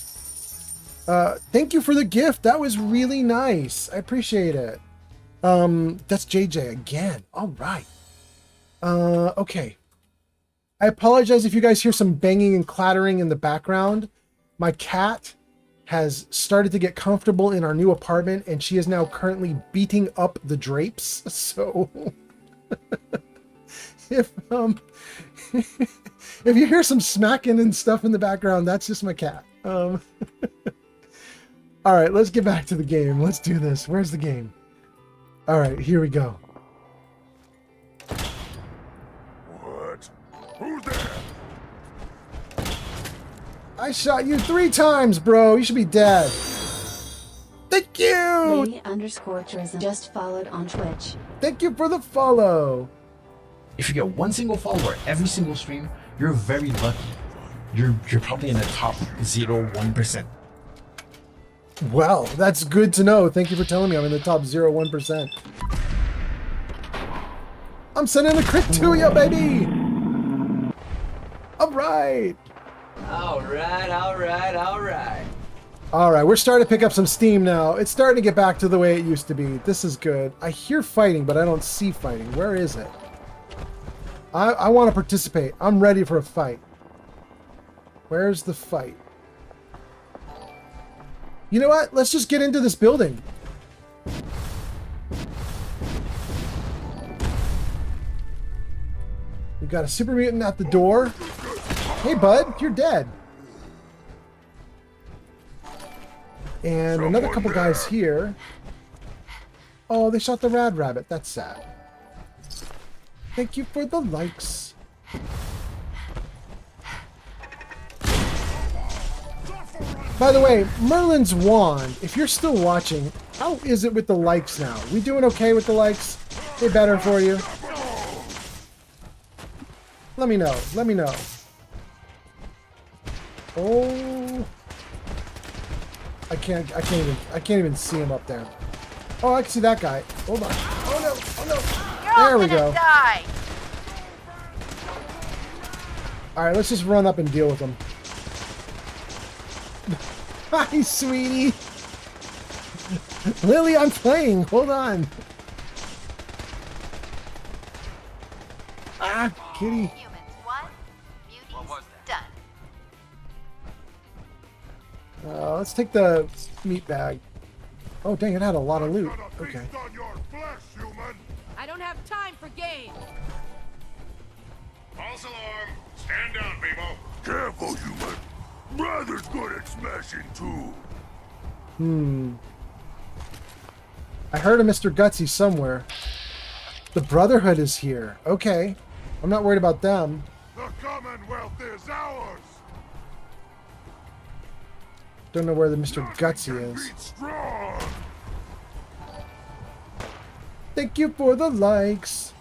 Thank you for the gift. That was really nice. I appreciate it. That's JJ again. All right. Okay. I apologize if you guys hear some banging and clattering in the background. My cat has started to get comfortable in our new apartment, and she is now currently beating up the drapes. So if you hear some smacking and stuff in the background, that's just my cat. All right, let's get back to the game. Let's do this. Where's the game? All right, here we go. What? Who's there? I shot you 3 times, bro. You should be dead. Thank you. Lady_tourism just followed on Twitch. Thank you for the follow. If you get 1 single follower every single stream, you're very lucky. You're probably in the top 0.1%. Well, that's good to know. Thank you for telling me I'm in the top 0.1%. I'm sending a crit to you, baby. All right. All right. All right, we're starting to pick up some steam now. It's starting to get back to the way it used to be. This is good. I hear fighting, but I don't see fighting. Where is it? I want to participate. I'm ready for a fight. Where's the fight? You know what? Let's just get into this building. We've got a super mutant at the door. Hey, bud, you're dead. And another couple guys here. Oh, they shot the rad rabbit. That's sad. Thank you for the likes. By the way, Merlin's Wand, if you're still watching, how is it with the likes now? We doing okay with the likes? They better for you? Let me know. Let me know. Oh, I can't even see him up there. Oh, I can see that guy. Hold on. Oh no! Oh no! There we go. Die. All right, let's just run up and deal with him. Hi, sweetie. Lily, I'm playing. Hold on. Ah, kitty. Humans won. Beauty's done. Let's take the meat bag. Oh, dang, it had a lot of loot. Okay. I don't have time for games. False alarm. Stand down, people. Careful, human. Brother's good at smashing too. I heard of Mr. Gutsy somewhere. The Brotherhood is here. Okay. I'm not worried about them. The Commonwealth is ours. Don't know where the Mr. Gutsy is. Strong. Thank you for the likes.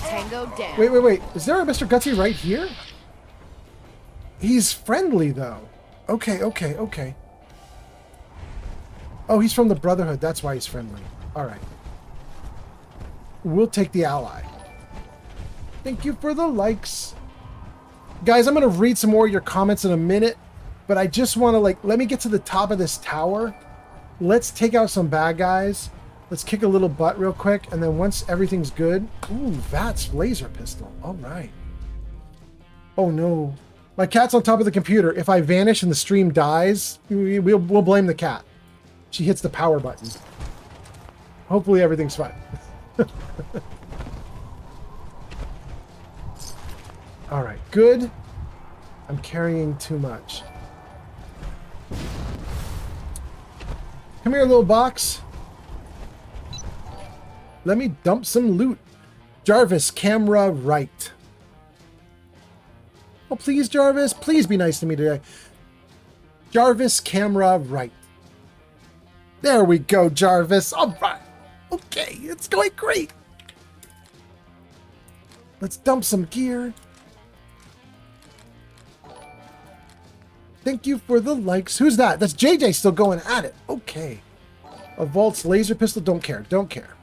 Tango down. Wait. Is there a Mr. Gutsy right here? He's friendly, though. Okay. Oh, he's from the Brotherhood. That's why he's friendly. All right. We'll take the ally. Thank you for the likes. Guys, I'm going to read some more of your comments in a minute, but I just want to, let me get to the top of this tower. Let's take out some bad guys. Let's kick a little butt real quick, and then once everything's good... Ooh, that's laser pistol. All right. Oh, no. My cat's on top of the computer. If I vanish and the stream dies, we'll blame the cat. She hits the power button. Hopefully everything's fine. All right, good. I'm carrying too much. Come here, little box. Let me dump some loot. Jarvis, camera right. Oh, please, Jarvis. Please be nice to me today. Jarvis, camera right. There we go, Jarvis. All right. Okay, it's going great. Let's dump some gear. Thank you for the likes. Who's that? That's JJ still going at it. Okay. A Vault's laser pistol. Don't care. Don't care.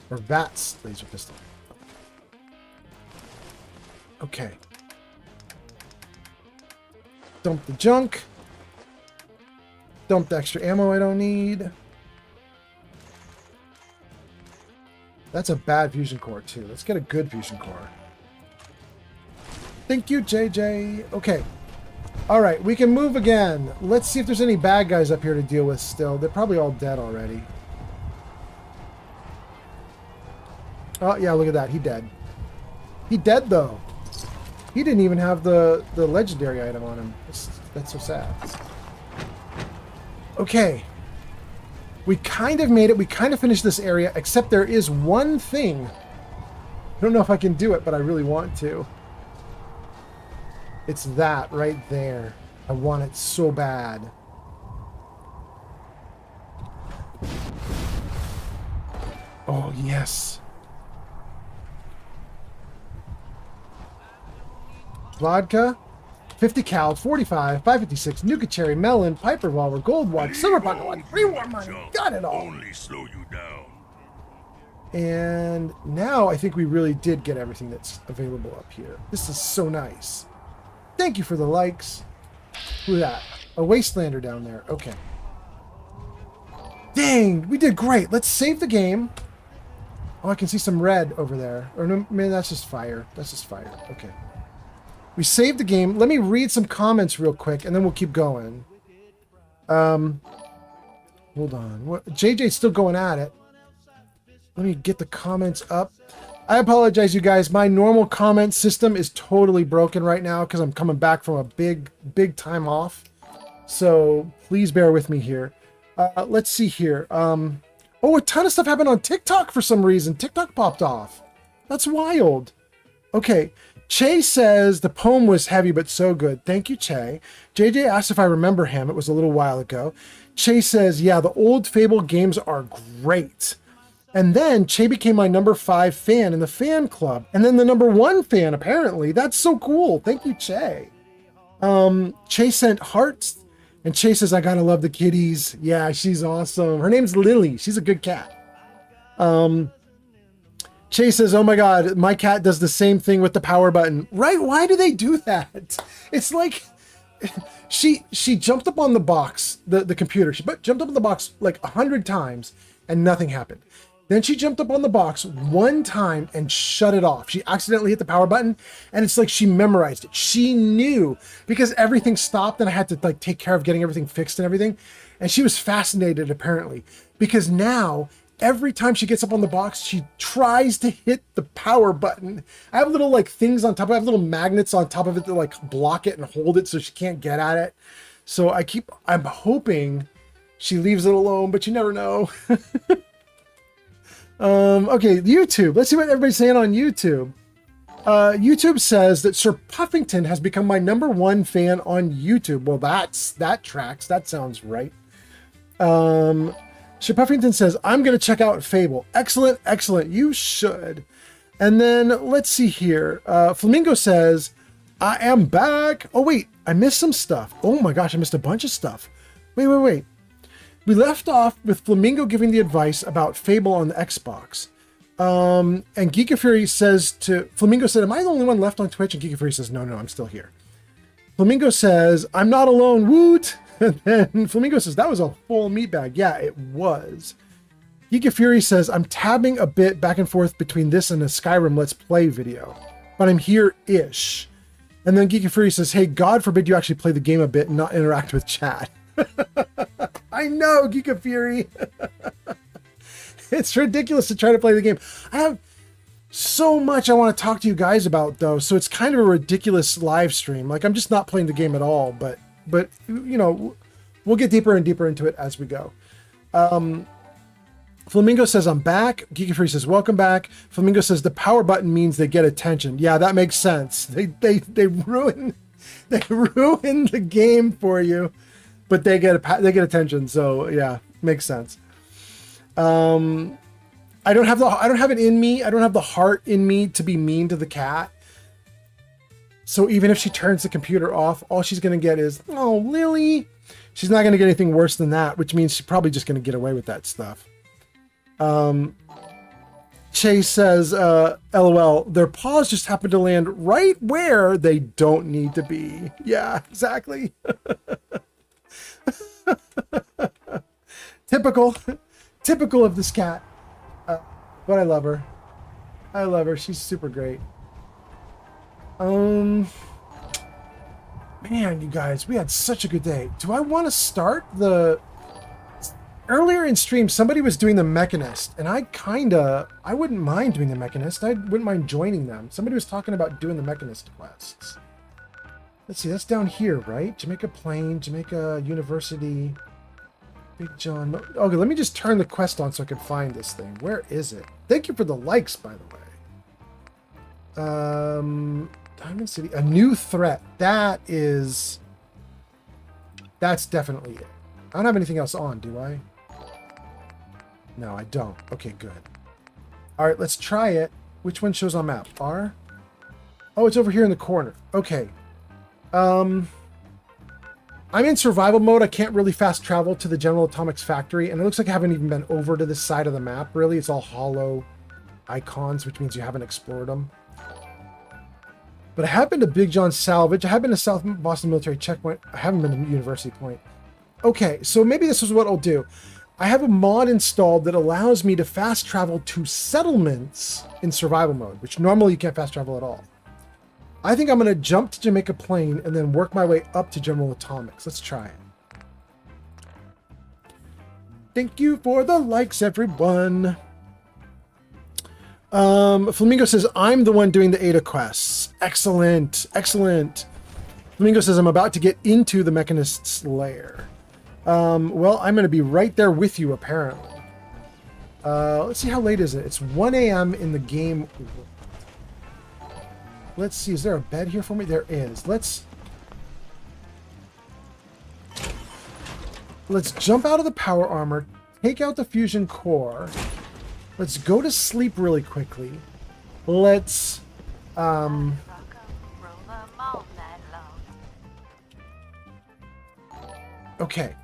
Or Vat's laser pistol. Okay. Dump the junk. Dump the extra ammo I don't need. That's a bad fusion core too. Let's get a good fusion core. Thank you, JJ. Okay. All right, we can move again. Let's see if there's any bad guys up here to deal with still. They're probably all dead already. Oh, yeah, look at that. He dead. He dead, though. He didn't even have the legendary item on him. That's so sad. Okay. We kind of made it. We kind of finished this area, except there is one thing. I don't know if I can do it, but I really want to. It's that right there. I want it so bad. Oh, yes. Vodka, 50 cal, 45, 556, Nuka Cherry, Melon, Pipe Revolver, Gold Watch, Silver Pocket Watch, Free War Money. Got it all. Only slow you down. And now I think we really did get everything that's available up here. This is so nice. Thank you for the likes. Who's that? A Wastelander down there. Okay. Dang, we did great. Let's save the game. Oh, I can see some red over there. Or no, man, that's just fire. That's just fire. Okay. We saved the game. Let me read some comments real quick, and then we'll keep going. Hold on. What? JJ's still going at it. Let me get the comments up. I apologize, you guys. My normal comment system is totally broken right now because I'm coming back from a big time off. So please bear with me here. Let's see here. Oh, a ton of stuff happened on TikTok for some reason. TikTok popped off. That's wild. Okay. Che says the poem was heavy but so good. Thank you, Che. JJ asked if I remember him. It was a little while ago. Che says, yeah, the old Fable games are great. And then Che became my number 5 fan in the fan club. And then the number 1 fan, apparently. That's so cool. Thank you, Che. Che sent hearts. And Che says, I gotta love the kitties. Yeah, she's awesome. Her name's Lily. She's a good cat. Che says, oh my God, my cat does the same thing with the power button. Right? Why do they do that? It's like she jumped up on the box, the computer. She jumped up on the box like 100 times and nothing happened. Then she jumped up on the box one time and shut it off. She accidentally hit the power button, and it's like she memorized it. She knew because everything stopped and I had to like take care of getting everything fixed and everything. And she was fascinated apparently because now every time she gets up on the box, she tries to hit the power button. I have little like things on top. I have little magnets on top of it that like block it and hold it so she can't get at it. So I'm hoping she leaves it alone, but you never know. Okay, YouTube. Let's see what everybody's saying on YouTube. YouTube says that Sir Puffington has become my number 1 fan on YouTube. Well, that tracks. That sounds right. Sir Puffington says, I'm going to check out Fable. Excellent, excellent. You should. And then let's see here. Flamingo says, I am back. Oh, wait, I missed some stuff. Oh my gosh, I missed a bunch of stuff. Wait. We left off with Flamingo giving the advice about Fable on the Xbox. And Geek of Fury says to... Flamingo said, am I the only one left on Twitch? And Geek of Fury says, no, I'm still here. Flamingo says, I'm not alone, woot! And then Flamingo says, that was a full meat bag. Yeah, it was. Geek Fury says, I'm tabbing a bit back and forth between this and a Skyrim Let's Play video, but I'm here-ish. And then Geek Fury says, hey, God forbid you actually play the game a bit and not interact with chat. I know, Geek Fury. It's ridiculous to try to play the game. I have so much I want to talk to you guys about, though, so it's kind of a ridiculous live stream. Like, I'm just not playing the game at all, but you know, we'll get deeper and deeper into it as we go. Flamingo says, I'm back. Geeky Free says, welcome back. Flamingo says, the power button means they get attention. Yeah, that makes sense. They ruin the game for you, but they get attention. So yeah, makes sense. I don't have it in me. I don't have the heart in me to be mean to the cat. So even if she turns the computer off, all she's going to get is, oh, Lily. She's not going to get anything worse than that, which means she's probably just going to get away with that stuff. Chase says, LOL, their paws just happen to land right where they don't need to be. Yeah, exactly. Typical of this cat. But I love her. I love her. She's super great. Man, you guys, we had such a good day. Do I want to start the... Earlier in stream, somebody was doing the Mechanist, and I wouldn't mind doing the Mechanist. I wouldn't mind joining them. Somebody was talking about doing the Mechanist quests. Let's see, that's down here, right? Jamaica Plain, Jamaica University, Big John. Okay, let me just turn the quest on so I can find this thing. Where is it? Thank you for the likes, by the way. Diamond City, a new threat. That's definitely it. I don't have anything else on, do I? No, I don't. Okay, good. All right, let's try it. Which one shows on map? R? Oh, it's over here in the corner. Okay. I'm in survival mode. I can't really fast travel to the General Atomics factory, and it looks like I haven't even been over to this side of the map, really. It's all hollow icons, which means you haven't explored them. But I have been to Big John Salvage. I have been to South Boston Military Checkpoint. I haven't been to University Point. Okay, so maybe this is what I'll do. I have a mod installed that allows me to fast travel to settlements in survival mode, which normally you can't fast travel at all. I think I'm going to jump to Jamaica Plain and then work my way up to General Atomics. Let's try it. Thank you for the likes, everyone. Flamingo says, I'm the one doing the Ada quests. Excellent. Excellent. Flamingo says, I'm about to get into the Mechanist's lair. Well, I'm going to be right there with you, apparently. Let's see, how late is it? It's 1 a.m. in the game. Let's see, is there a bed here for me? There is. Let's jump out of the power armor, take out the fusion core. Let's go to sleep really quickly. Let's, okay.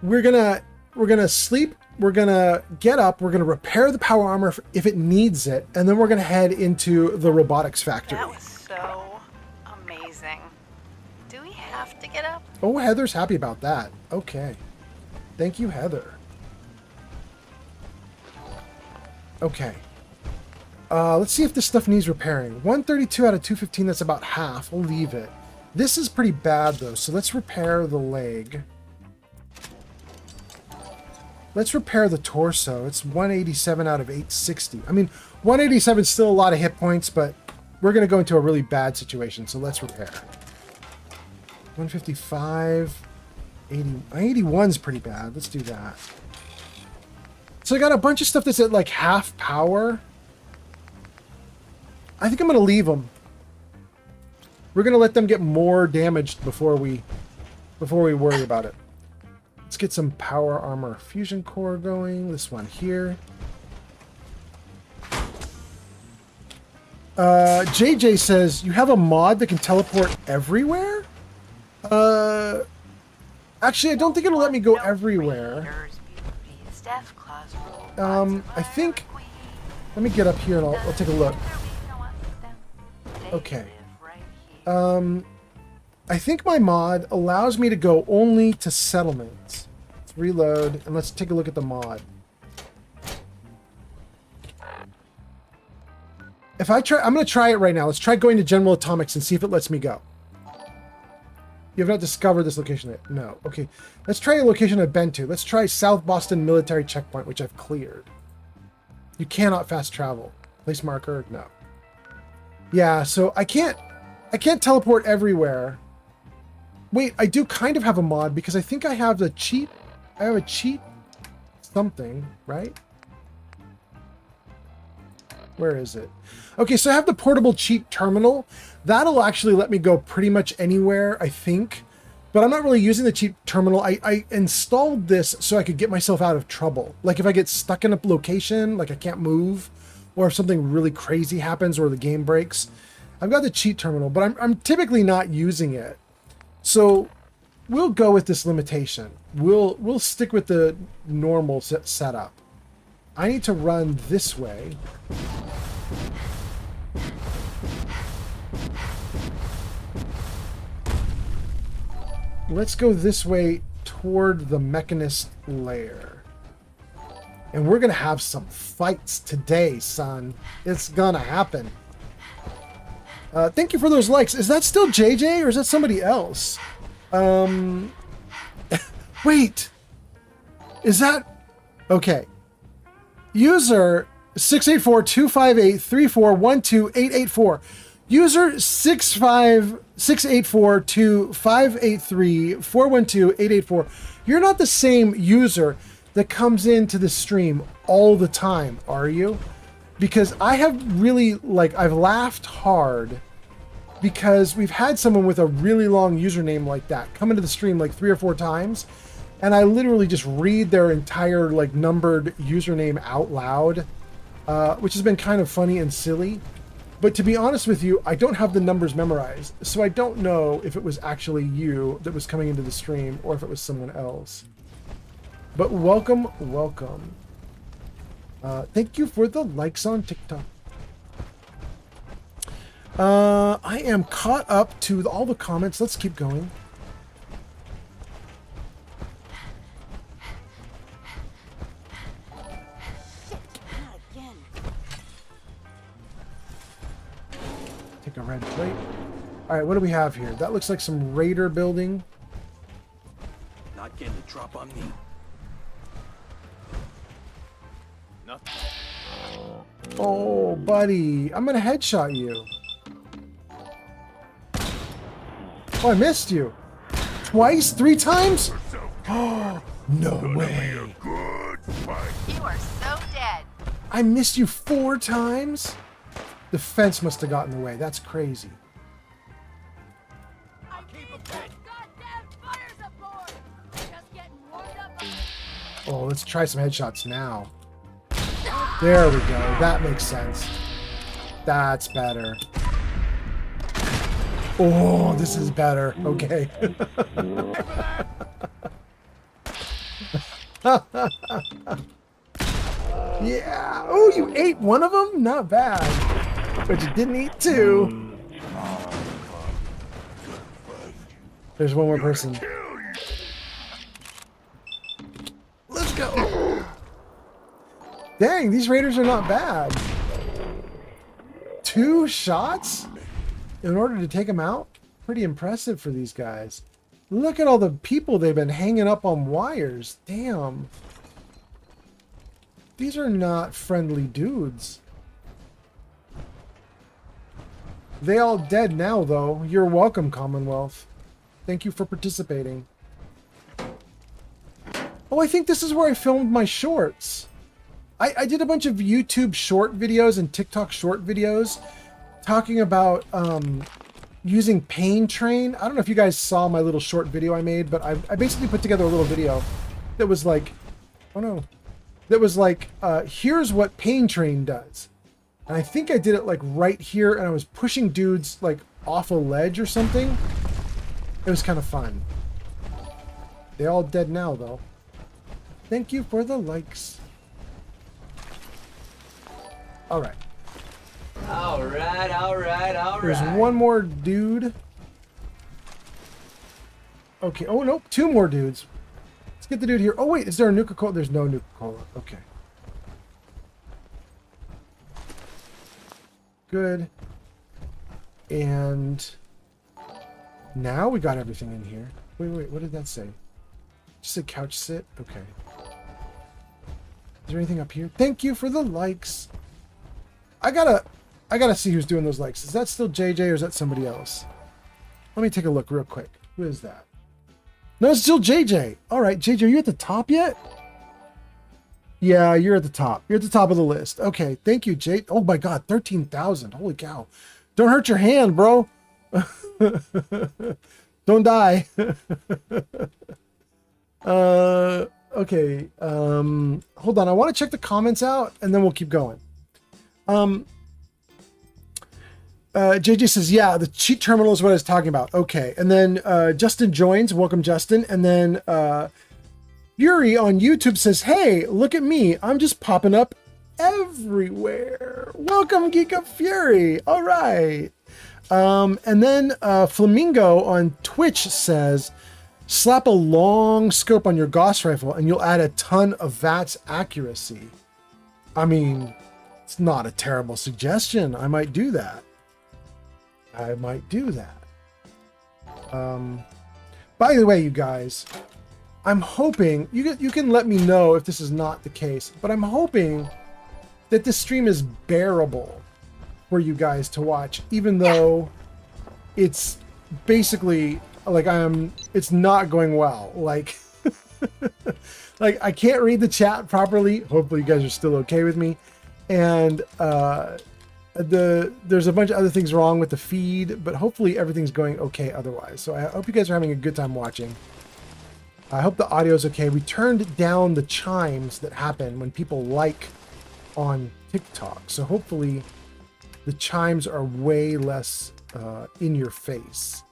We're gonna sleep, we're gonna get up, we're gonna repair the power armor if it needs it, and then we're gonna head into the robotics factory. That was so amazing. Do we have to get up? Oh, Heather's happy about that. Okay. Thank you, Heather. Okay. Let's see if this stuff needs repairing. 132 out of 215, that's about half. We'll leave it. This is pretty bad, though, so let's repair the leg. Let's repair the torso. It's 187 out of 860. I mean, 187 is still a lot of hit points, but we're going to go into a really bad situation, so let's repair. 155. 81's pretty bad. Let's do that. So I got a bunch of stuff that's at like half power. I think I'm going to leave them. We're going to let them get more damaged before we worry about it. Let's get some power armor fusion core going. This one here. JJ says, you have a mod that can teleport everywhere? Actually, I don't think it'll let me go everywhere. I think... Let me get up here and I'll take a look. Okay. I think my mod allows me to go only to settlements. Let's reload and let's take a look at the mod. If I try, I'm going to try it right now. Let's try going to General Atomics and see if it lets me go. You have not discovered this location yet. No. Okay. Let's try a location I've been to. Let's try South Boston Military Checkpoint, which I've cleared. You cannot fast travel. Place marker? No. Yeah, so I can't teleport everywhere. Wait, I do kind of have a mod because I think I have a cheat something, right? Where is it? Okay, so I have the portable cheat terminal. That'll actually let me go pretty much anywhere, I think. But I'm not really using the cheat terminal. I installed this so I could get myself out of trouble. Like if I get stuck in a location, like I can't move, or if something really crazy happens or the game breaks. I've got the cheat terminal, but I'm typically not using it. So we'll go with this limitation. We'll stick with the normal setup. I need to run this way. Let's go this way toward the Mechanist lair. And we're going to have some fights today, son. It's going to happen. Thank you for those likes. Is that still JJ or is that somebody else? Wait. Is that... Okay. User 684-258-3412884. User 65684-258-3412884. You're not the same user that comes into the stream all the time, are you? Because I have really, like, I've laughed hard because we've had someone with a really long username like that come into the stream like 3 or 4 times, and I literally just read their entire, like, numbered username out loud, which has been kind of funny and silly. But to be honest with you, I don't have the numbers memorized, so I don't know if it was actually you that was coming into the stream or if it was someone else. But welcome, welcome. Thank you for the likes on TikTok. I am caught up to all the comments. Let's keep going. Take a red plate. All right, what do we have here? That looks like some raider building. Not getting the drop on me. Nothing. Oh, buddy. I'm going to headshot you. Oh, I missed you. Twice? 3 times? Oh, no way. You are so dead. I missed you 4 times? The fence must have gotten in the way. That's crazy. Oh, let's try some headshots now. There we go. That makes sense. That's better. Oh, this is better. Okay. Yeah. Oh, you ate one of them? Not bad. But you didn't eat 2. There's one more person. Let's go. Dang, these raiders are not bad. 2 shots in order to take them out? Pretty impressive for these guys. Look at all the people they've been hanging up on wires. Damn. These are not friendly dudes. They all dead now, though. You're welcome, Commonwealth. Thank you for participating. Oh, I think this is where I filmed my shorts. I did a bunch of YouTube short videos and TikTok short videos talking about using Pain Train. I don't know if you guys saw my little short video I made, but I basically put together a little video that was like, oh no, that was like, here's what Pain Train does. And I think I did it like right here, and I was pushing dudes like off a ledge or something. It was kind of fun. They're all dead now, though. Thank you for the likes. All right. All right, all right, all right. There's one more dude. Okay. Oh, nope. 2 more dudes. Let's get the dude here. Oh, wait. Is there a Nuka-Cola? There's no Nuka-Cola. Okay. Good. And now we got everything in here. Wait, what did that say? Just a couch sit? Okay. Is there anything up here? Thank you for the likes. I gotta see who's doing those likes. Is that still JJ or is that somebody else? Let me take a look real quick. Who is that? No, it's still JJ. All right, JJ, are you at the top yet? Yeah, you're at the top. You're at the top of the list. Okay, thank you, Jay. Oh my God, 13,000. Holy cow. Don't hurt your hand, bro. Don't die. Okay. Hold on. I want to check the comments out and then we'll keep going. JJ says, yeah, the cheat terminal is what I was talking about. Okay. And then Justin joins. Welcome, Justin. And then Yuri on YouTube says, hey, look at me. I'm just popping up everywhere. Welcome, Geek Up Fury. All right. And then Flamingo on Twitch says, slap a long scope on your Gauss rifle and you'll add a ton of VATS accuracy. I mean, it's not a terrible suggestion. I might do that. By the way, you guys, I'm hoping you can let me know if this is not the case, but I'm hoping that this stream is bearable for you guys to watch, even though it's basically like it's not going well. Like, like I can't read the chat properly. Hopefully you guys are still okay with me. And there's a bunch of other things wrong with the feed, but hopefully everything's going okay otherwise. So I hope you guys are having a good time watching. I hope the audio is okay. We turned down the chimes that happen when people like on TikTok. So hopefully the chimes are way less in your face.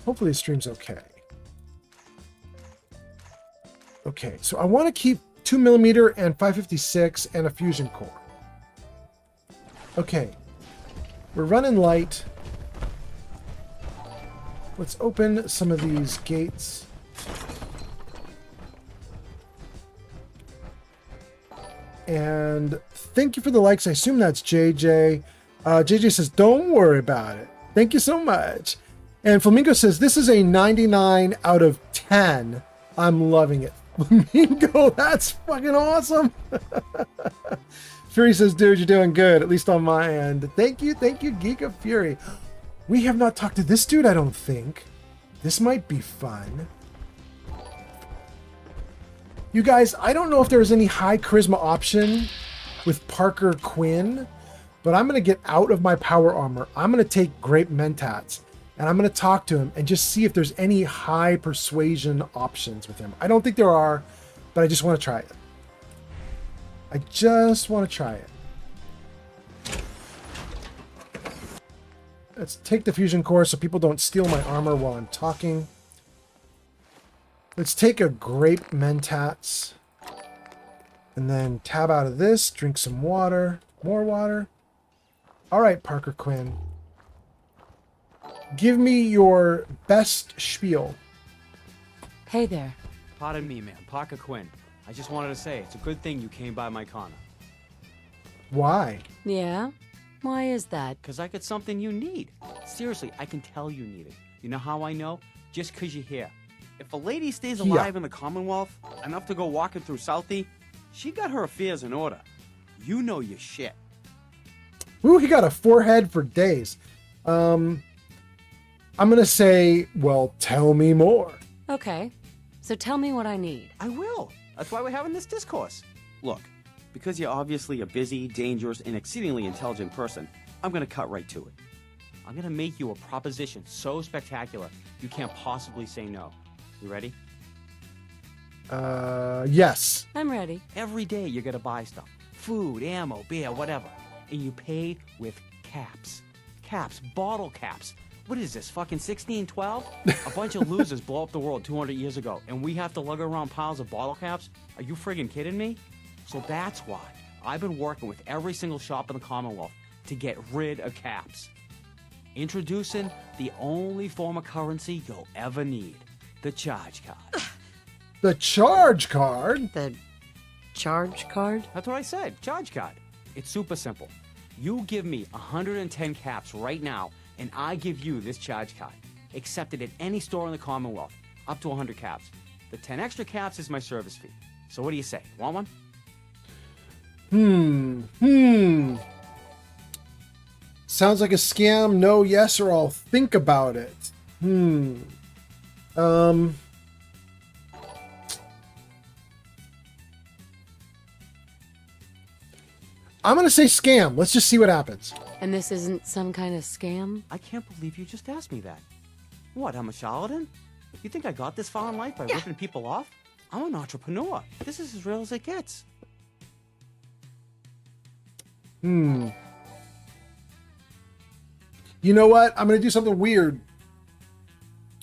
Hopefully the stream's okay. Okay, so I want to keep 2mm and 556 and a fusion core. Okay, we're running light. Let's open some of these gates. And thank you for the likes. I assume that's JJ. JJ says, don't worry about it. Thank you so much. And Flamingo says, this is a 99 out of 10. I'm loving it. Flamingo, that's fucking awesome. Fury says, dude, you're doing good, at least on my end. Thank you, Geek of Fury. We have not talked to this dude, I don't think. This might be fun. You guys, I don't know if there's any high charisma option with Parker Quinn, but I'm going to get out of my power armor. I'm going to take Grape Mentats, and I'm going to talk to him and just see if there's any high persuasion options with him. I don't think there are, but I just want to try it. I just want to try it. Let's take the fusion core so people don't steal my armor while I'm talking. Let's take a Grape Mentats and then tab out of this, drink some water, more water. All right, Parker Quinn. Give me your best spiel. Hey there. Pardon me, ma'am. Parker Quinn. I just wanted to say it's a good thing you came by my corner. Why? Yeah? Why is that? Because I got something you need. Seriously, I can tell you need it. You know how I know? Just because you're here. If a lady stays alive in the Commonwealth, enough to go walking through Southie, she got her affairs in order. You know your shit. Ooh, he got a forehead for days. I'm going to say, well, tell me more. Okay. So tell me what I need. I will. That's why we're having this discourse. Look, because you're obviously a busy, dangerous, and exceedingly intelligent person, I'm going to cut right to it. I'm going to make you a proposition so spectacular you can't possibly say no. You ready? Yes. I'm ready. Every day you're going to buy stuff. Food, ammo, beer, whatever. And you pay with caps. Caps, bottle caps. What is this, fucking 1612? A bunch of losers blow up the world 200 years ago, and we have to lug around piles of bottle caps? Are you friggin' kidding me? So that's why I've been working with every single shop in the Commonwealth to get rid of caps. Introducing the only form of currency you'll ever need, the charge card. The charge card? The charge card? That's what I said, charge card. It's super simple. You give me 110 caps right now, and I give you this charge card. Accepted at any store in the Commonwealth, up to 100 caps. The 10 extra caps is my service fee. So what do you say? Want one? Sounds like a scam. No, yes, or I'll think about it. I'm going to say scam. Let's just see what happens. And this isn't some kind of scam? I can't believe you just asked me that. What, I'm a charlatan? You think I got this far in life by ripping people off? I'm an entrepreneur. This is as real as it gets. You know what? I'm going to do something weird.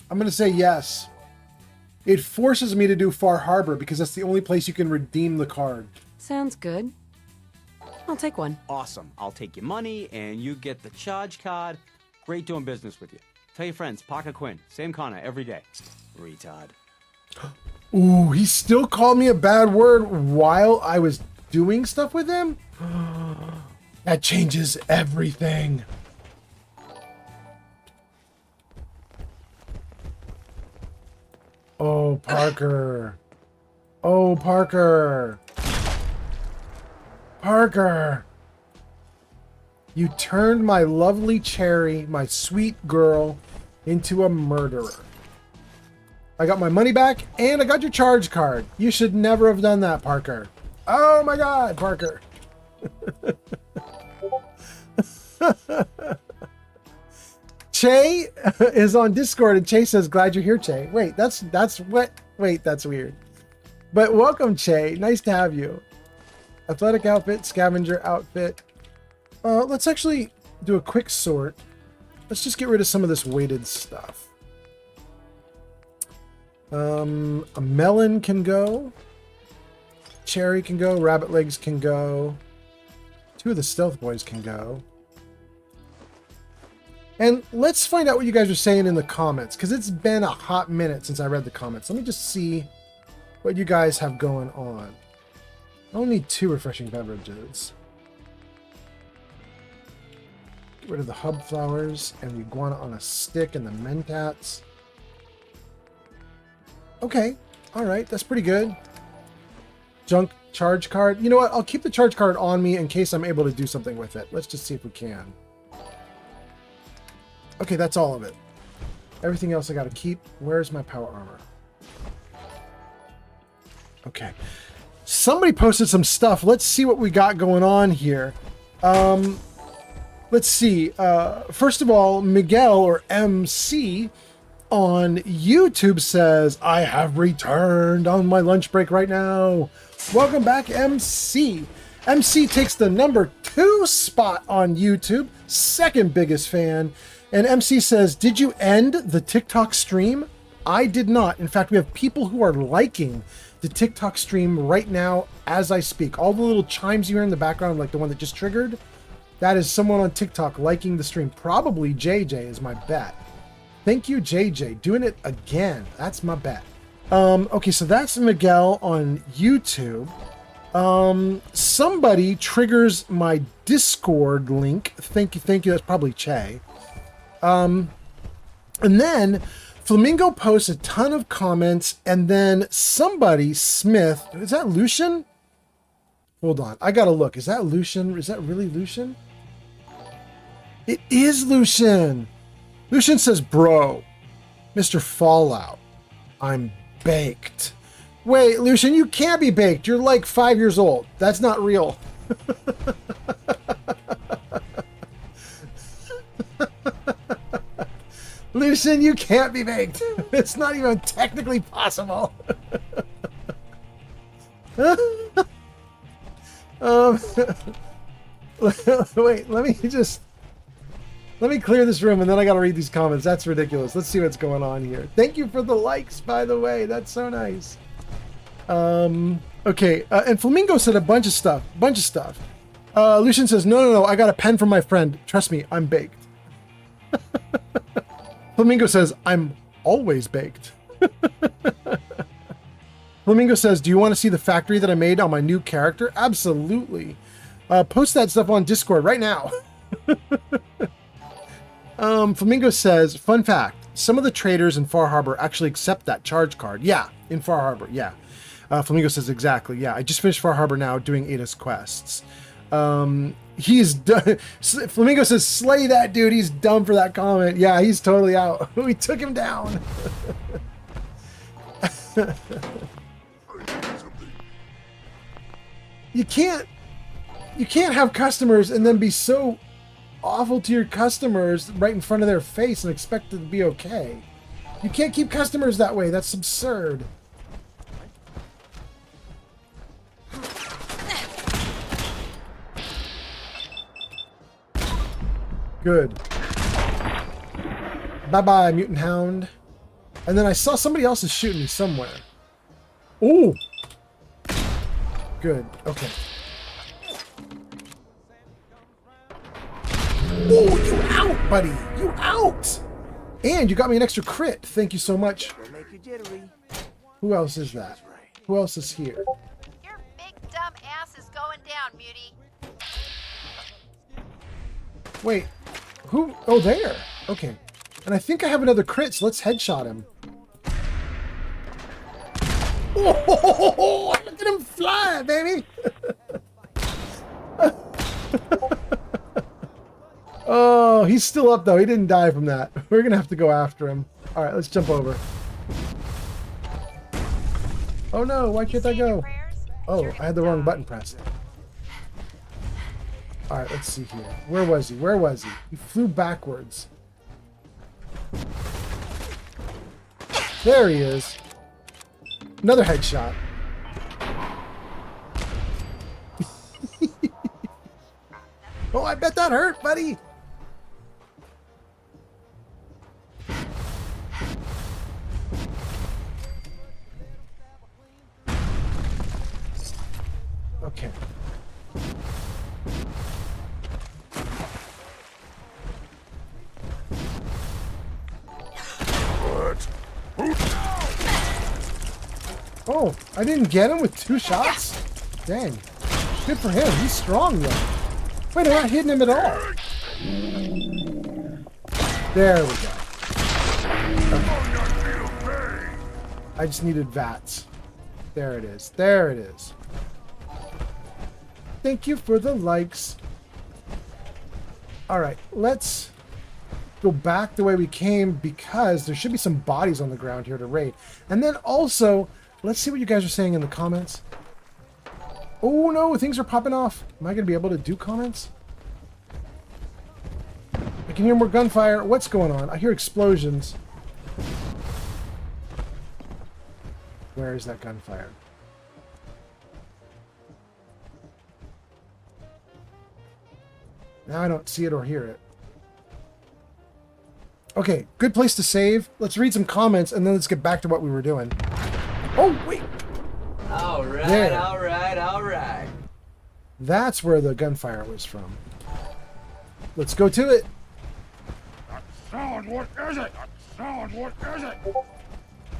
I'm going to say yes. It forces me to do Far Harbor because that's the only place you can redeem the card. Sounds good. I'll take one. Awesome. I'll take your money and you get the charge card. Great doing business with you. Tell your friends, Parker Quinn, same Connor every day. Retard. Ooh, he still called me a bad word while I was doing stuff with him? That changes everything. Oh, Parker. Oh, Parker. Parker. You turned my lovely Cherry, my sweet girl, into a murderer. I got my money back, and I got your charge card. You should never have done that, Parker. Oh my God, Parker. Che is on Discord, and Che says, "Glad you're here, Che." Wait, that's what? Wait, that's weird. But welcome, Che. Nice to have you. Athletic outfit, scavenger outfit. Let's actually do a quick sort. Let's just get rid of some of this weighted stuff. A melon can go. Cherry can go. Rabbit legs can go. 2 of the stealth boys can go. And let's find out what you guys are saying in the comments, because it's been a hot minute since I read the comments. Let me just see what you guys have going on. I only need 2 refreshing beverages. Get rid of the hub flowers and the iguana on a stick and the mentats. Okay, all right, that's pretty good. Junk charge card. You know what? I'll keep the charge card on me in case I'm able to do something with it. Let's just see if we can. Okay, that's all of it. Everything else I got to keep. Where's my power armor? Okay. Somebody posted some stuff. Let's see what we got going on here. Let's see. First of all, Miguel, or MC, on YouTube says, "I have returned on my lunch break right now." Welcome back, MC. MC takes the number 2 spot on YouTube, second biggest fan. And MC says, "Did you end the TikTok stream?" I did not. In fact, we have people who are liking the TikTok stream right now as I speak. All the little chimes you hear in the background, like the one that just triggered, that is someone on TikTok liking the stream. Probably JJ is my bet. Thank you, JJ. Doing it again. That's my bet. Okay, so that's Miguel on YouTube. Somebody triggers my Discord link. Thank you. That's probably Che. And then Flamingo posts a ton of comments, and then somebody, Smith, is that Lucian? Hold on, I gotta look. Is that Lucian? Is that really Lucian? It is Lucian. Lucian says, "Bro, Mr. Fallout, I'm baked." Wait, Lucian, you can't be baked. You're like 5 years old. That's not real. Lucian, you can't be baked. It's not even technically possible. Wait, let me clear this room, and then I gotta read these comments. That's ridiculous. Let's see what's going on here. Thank you for the likes, by the way. That's so nice. Okay, and Flamingo said a bunch of stuff. Lucian says, no, I got a pen from my friend. Trust me, I'm baked. Flamingo says, "I'm always baked." Flamingo says, "Do you want to see the factory that I made on my new character?" Absolutely. Post that stuff on Discord right now. Flamingo says, fun fact, some of the traders in Far Harbor actually accept that charge card. Yeah, in Far Harbor, yeah. Flamingo says exactly, yeah. I just finished Far Harbor now doing Ada's quests. He's done. Flamingo says, slay that dude. He's dumb for that comment. Yeah, he's totally out. We took him down. You can't have customers and then be so awful to your customers right in front of their face and expect it to be okay. You can't keep customers that way. That's absurd. Good. Bye-bye, mutant hound. And then I saw somebody else is shooting me somewhere. Ooh! Good. Okay. Oh, you out, buddy! You out! And you got me an extra crit. Thank you so much. Who else is that? Who else is here? Your big dumb ass is going down, Mutie. Wait. Who? Oh, there. Okay. And I think I have another crit, so let's headshot him. Oh, look at him fly, baby! Oh, he's still up, though. He didn't die from that. We're going to have to go after him. All right, let's jump over. Oh, no. Why can't I go? Oh, I had the wrong button pressed. All right, let's see here. Where was he? Where was he? He flew backwards. There he is. Another headshot. Oh, I bet that hurt, buddy. Okay. Oh, I didn't get him with 2 shots? Dang. Good for him. He's strong, though. Wait, I'm not hitting him at all. There we go. Okay. I just needed VATS. There it is. There it is. Thank you for the likes. All right, let's go back the way we came because there should be some bodies on the ground here to raid. And then also, let's see what you guys are saying in the comments. Oh no, things are popping off. Am I going to be able to do comments? I can hear more gunfire. What's going on? I hear explosions. Where is that gunfire? Now I don't see it or hear it. Okay, good place to save. Let's read some comments and then let's get back to what we were doing. Oh, wait. All right, there. all right, all right. That's where the gunfire was from. Let's go to it. That sound, what is it? That sound, what is it?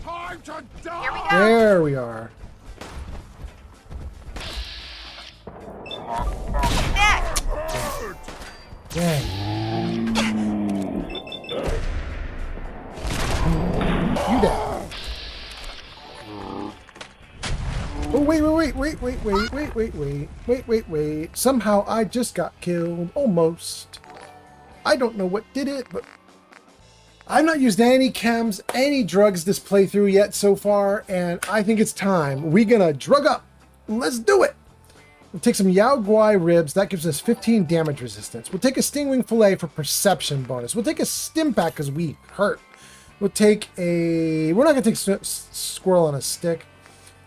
Time to die! Here we go. There we are. Dang. You down. Oh, wait. Somehow I just got killed. Almost. I don't know what did it, but I've not used any chems, any drugs this playthrough yet so far, and I think it's time. We're gonna drug up. Let's do it. We'll take some Yao Guai ribs. That gives us 15 damage resistance. We'll take a Stingwing Fillet for perception bonus. We'll take a Stim Pack because we hurt. We'll take a... We're not going to take Squirrel on a Stick.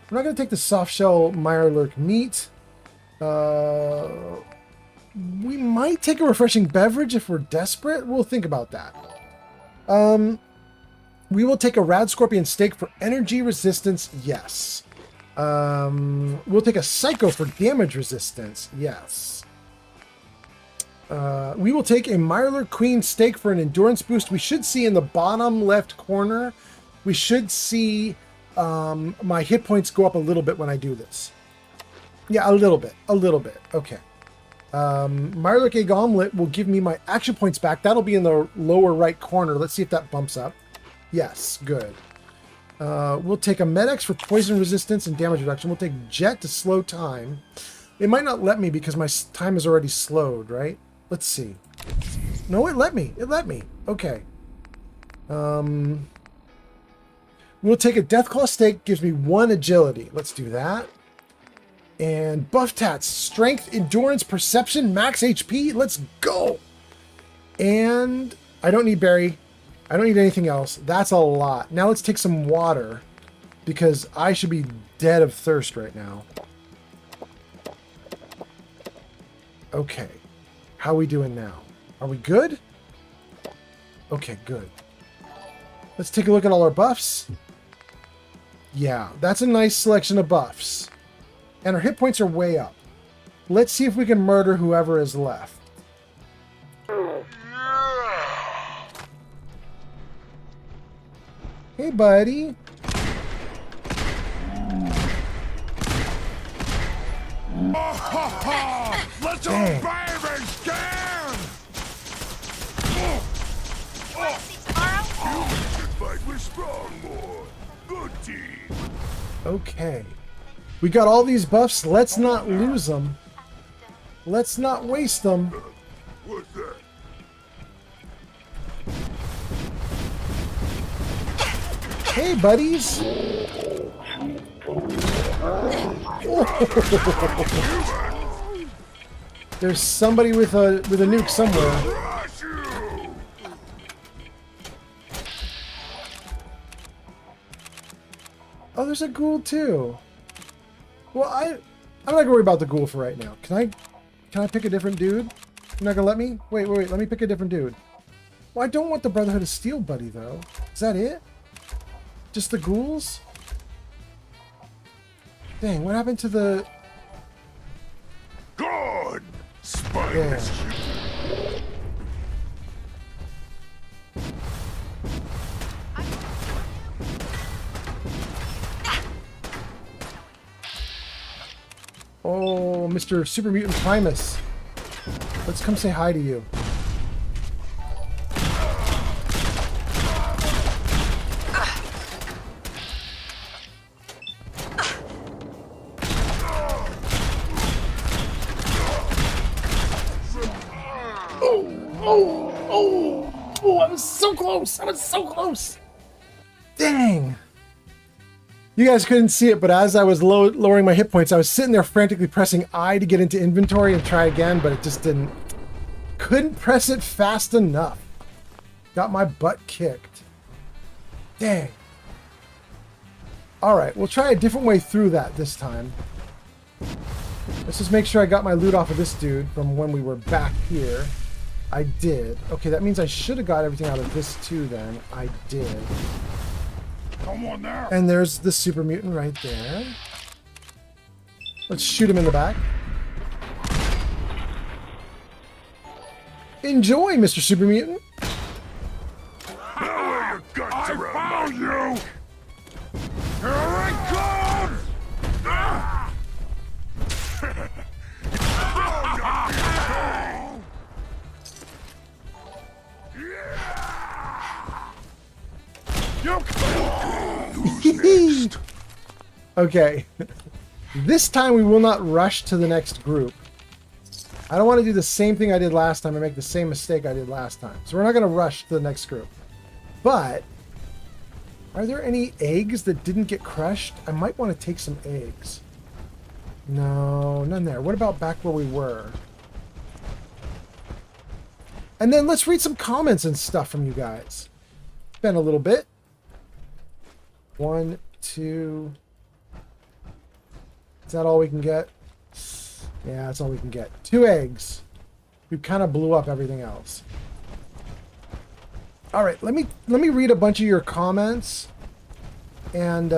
We're not going to take the Soft Shell Mirelurk Meat. We might take a Refreshing Beverage if we're desperate. We'll think about that. We will take a Rad Scorpion Steak for energy resistance. Yes. We'll take a Psycho for damage resistance. Yes. We will take a Mirelurk Queen Steak for an endurance boost. We should see in the bottom left corner, we should see my hit points go up a little bit when I do this. Yeah, a little bit. Okay. Mirelurk Egg Omelet will give me my action points back. That'll be in the lower right corner. Let's see if that bumps up. Yes, good. We'll take a Med-X for poison resistance and damage reduction. We'll take Jet to slow time. It might not let me because my time is already slowed, right? Let's see. No, it let me. It let me. Okay. We'll take a Deathclaw Steak. Gives me 1 agility. Let's do that. And Buff Tats. Strength, Endurance, Perception, Max HP. Let's go. And I don't need Berry. I don't need anything else. That's a lot. Now let's take some water because I should be dead of thirst right now. Okay. How are we doing now? Are we good? Okay, good. Let's take a look at all our buffs. Yeah, that's a nice selection of buffs. And our hit points are way up. Let's see if we can murder whoever is left. Hey, buddy. Let's Dang. baby scan! Fight with strong boy. Good team. Okay. We got all these buffs. Let's not lose them. Let's not waste them. What's that? Hey, buddies. There's somebody with a nuke somewhere. Oh, there's a ghoul too. Well, I'm not gonna worry about the ghoul for right now. Can I pick a different dude? You're not gonna let me? Wait. Let me pick a different dude. Well, I don't want the Brotherhood of Steel buddy though. Is that it? Just the ghouls? Dang, what happened to the... Good! Spiders. Oh, Mr. Super Mutant Primus. Let's come say hi to you. Oh, I was so close. I was so close. Dang. You guys couldn't see it, but as I was lowering my hit points, I was sitting there frantically pressing I to get into inventory and try again, but it just didn't. Couldn't press it fast enough. Got my butt kicked. Dang. Alright, we'll try a different way through that this time. Let's just make sure I got my loot off of this dude from when we were back here. I did. Okay, that means I should have got everything out of this too then. I did. Come on there. And there's the super mutant right there. Let's shoot him in the back. Enjoy, Mr. Super Mutant. I found you! Here it comes! Ah! Okay. This time we will not rush to the next group. I don't want to do the same thing I did last time and make the same mistake I did last time. So we're not going to rush to the next group. But, are there any eggs that didn't get crushed? I might want to take some eggs. No, none there. What about back where we were? And then let's read some comments and stuff from you guys. Been a little bit. 1, 2... Is that all we can get? Yeah, that's all we can get. 2 eggs. We kind of blew up everything else. All right, let me read a bunch of your comments, and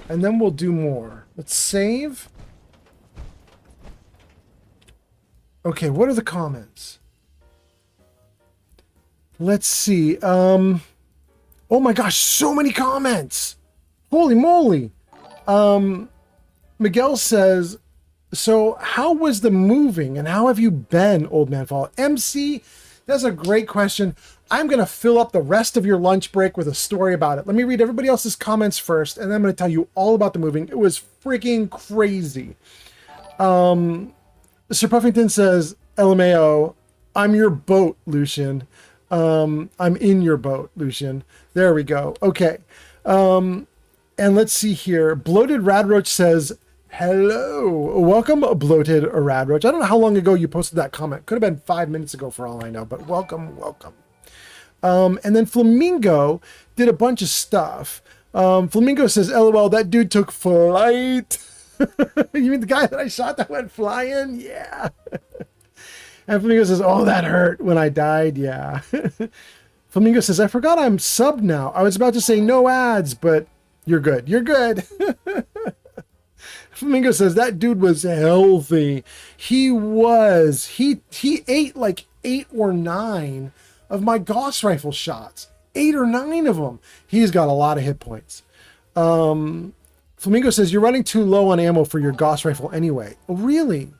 then we'll do more. Let's save. Okay, what are the comments? Let's see. Oh my gosh, so many comments! Holy moly! Miguel says, so how was the moving and how have you been, Old Man Fall? MC, that's a great question. I'm going to fill up the rest of your lunch break with a story about it. Let me read everybody else's comments first, and then I'm going to tell you all about the moving. It was freaking crazy. Sir Puffington says, LMAO, I'm your boat, Lucian. I'm in your boat, Lucian. There we go. Okay. And let's see here. Bloated Radroach says, hello. Welcome, Bloated Radroach. I don't know how long ago you posted that comment. Could have been 5 minutes ago for all I know, but welcome, welcome. And then Flamingo did a bunch of stuff. Flamingo says, LOL, that dude took flight. You mean the guy that I shot that went flying? Yeah. And Flamingo says, oh, that hurt when I died. Yeah. Flamingo says, I forgot I'm subbed now. I was about to say no ads, but you're good. You're good. Flamingo says, that dude was healthy. He was. He ate like 8 or 9 of my Gauss rifle shots. 8 or 9 of them. He's got a lot of hit points. Flamingo says, you're running too low on ammo for your Gauss rifle anyway. Oh, really?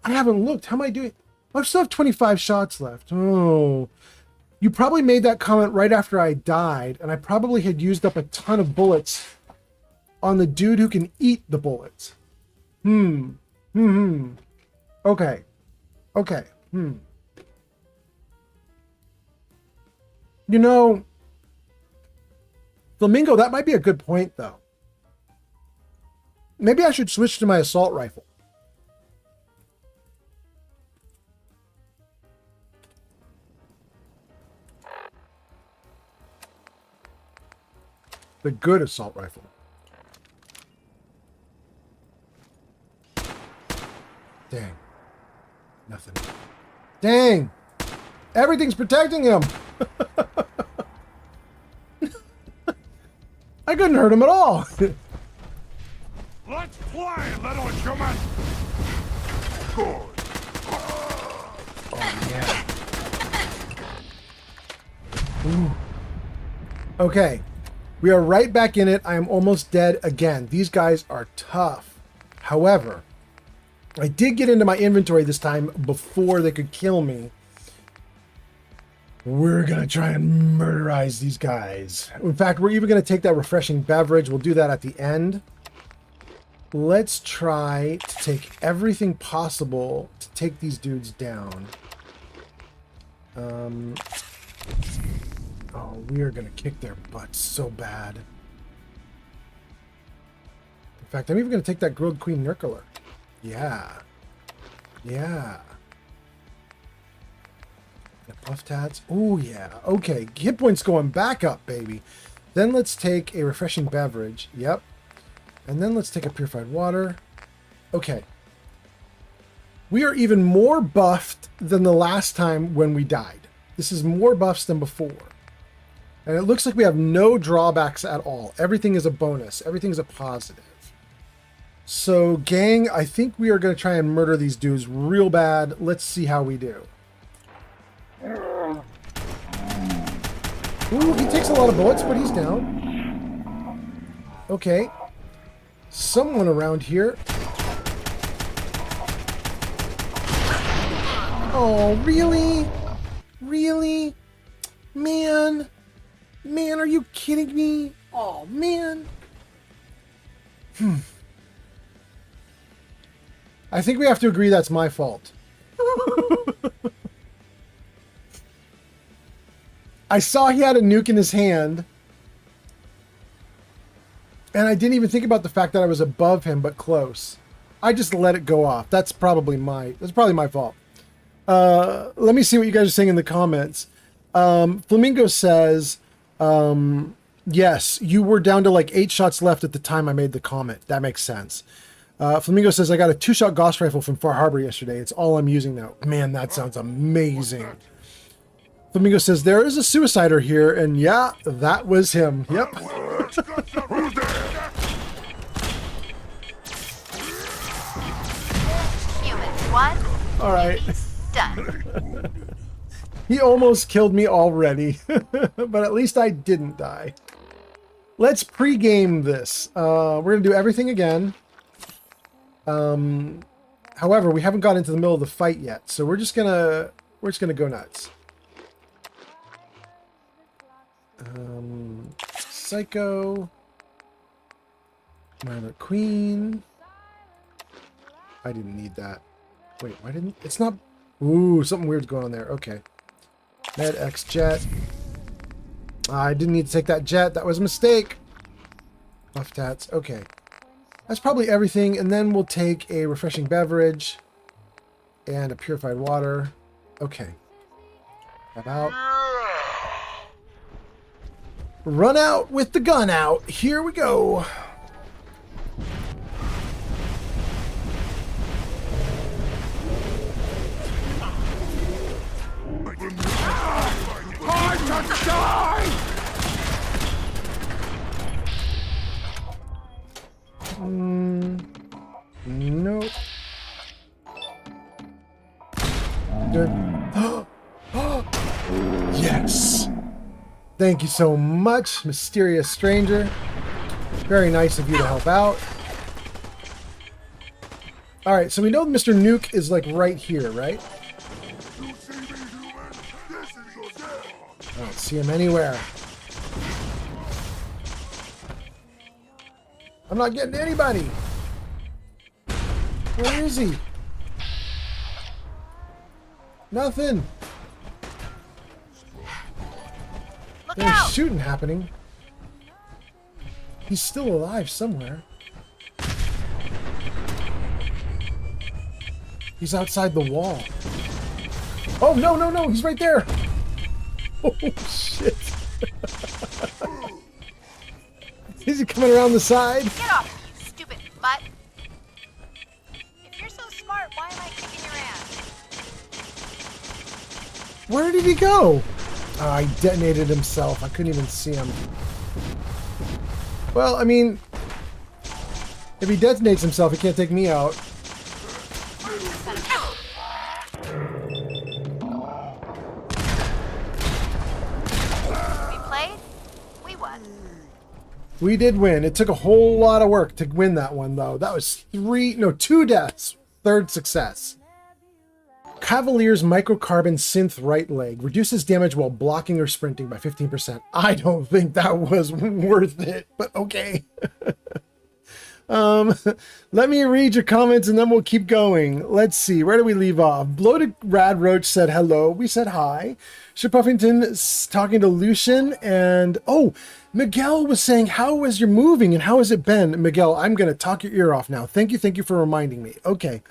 I haven't looked. How am I doing? I still have 25 shots left. Oh. You probably made that comment right after I died, and I probably had used up a ton of bullets on the dude who can eat the bullets. Okay. Okay. You know, Flamingo, that might be a good point, though. Maybe I should switch to my assault rifle. The good assault rifle. Dang. Nothing. Dang! Everything's protecting him! I couldn't hurt him at all! Let's play, little human! Good. Oh, yeah. Ooh. Okay. We are right back in it. I am almost dead again. These guys are tough. However, I did get into my inventory this time before they could kill me. We're going to try and murderize these guys. In fact, we're even going to take that refreshing beverage. We'll do that at the end. Let's try to take everything possible to take these dudes down. Oh, we are going to kick their butts so bad. In fact, I'm even going to take that grilled queen Nurkler. Yeah. Yeah. The puff tats. Oh, yeah. Okay. Hit points going back up, baby. Then let's take a refreshing beverage. Yep. And then let's take a purified water. Okay. We are even more buffed than the last time when we died. This is more buffs than before. And it looks like we have no drawbacks at all. Everything is a bonus. Everything is a positive. So, gang, I think we are going to try and murder these dudes real bad. Let's see how we do. Ooh, he takes a lot of bullets, but he's down. Okay. Someone around here. Oh, really? Really? Man. Man, are you kidding me? Oh, man. I think we have to agree that's my fault. I saw he had a nuke in his hand. And I didn't even think about the fact that I was above him, but close. I just let it go off. That's probably my fault. Let me see what you guys are saying in the comments. Flamingo says, yes, you were down to like 8 shots left at the time I made the comment. That makes sense. Flamingo says, I got a 2-shot Gauss rifle from Far Harbor yesterday. It's all I'm using now. Man, that sounds amazing. Flamingo says, there is a suicider here, and yeah, that was him. Yep. Human 1. All right. Done. He almost killed me already, but at least I didn't die. Let's pre-game this. We're going to do everything again. However, we haven't got into the middle of the fight yet, so we're just gonna go nuts. Psycho. Minor Queen. I didn't need that. Wait, why didn't... It's not... Ooh, something weird's going on there. Okay. Med X Jet. I didn't need to take that jet. That was a mistake. Buff tats. Okay. That's probably everything. And then we'll take a refreshing beverage and a purified water. Okay. About. Run out with the gun out. Here we go. Time to die! Nope. Good. Yes. Thank you so much, mysterious stranger. Very nice of you to help out. All right, so we know Mr. Nuke is like right here, right? I don't see him anywhere. I'm not getting anybody. Where is he? Nothing. There's shooting happening. He's still alive somewhere. He's outside the wall. Oh, no, no, no. He's right there. Oh, shit. Is he coming around the side? Get off, you stupid butt. If you're so smart, why am I kicking your ass? Where did he go? Oh, he detonated himself. I couldn't even see him. Well, I mean, if he detonates himself, he can't take me out. We played? We won. We did win. It took a whole lot of work to win that one, though. That was 2 deaths. 3rd success. Cavalier's microcarbon synth right leg reduces damage while blocking or sprinting by 15%. I don't think that was worth it, but okay. Let me read your comments and then we'll keep going. Let's see. Where do we leave off? Bloated Rad Roach said hello. We said hi. Ship Puffington talking to Lucian, and oh, Miguel was saying, how was your moving and how has it been? Miguel, I'm going to talk your ear off now. Thank you for reminding me. Okay.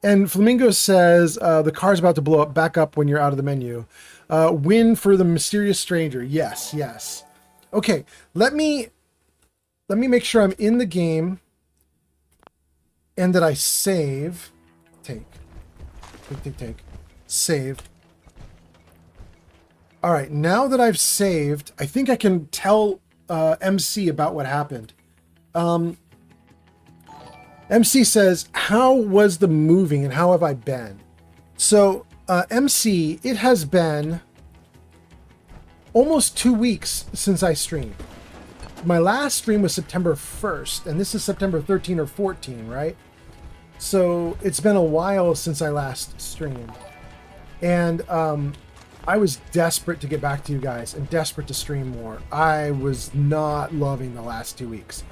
And Flamingo says, the car's about to blow up, back up when you're out of the menu. Win for the mysterious stranger. Yes, yes. Okay, let me make sure I'm in the game and that I save. Take. Save. All right, now that I've saved, I think I can tell MC about what happened. MC says, how was the moving and how have I been? So, MC, it has been almost 2 weeks since I streamed. My last stream was September 1st, and this is September 13 or 14, right? So, it's been a while since I last streamed. And I was desperate to get back to you guys and desperate to stream more. I was not loving the last 2 weeks.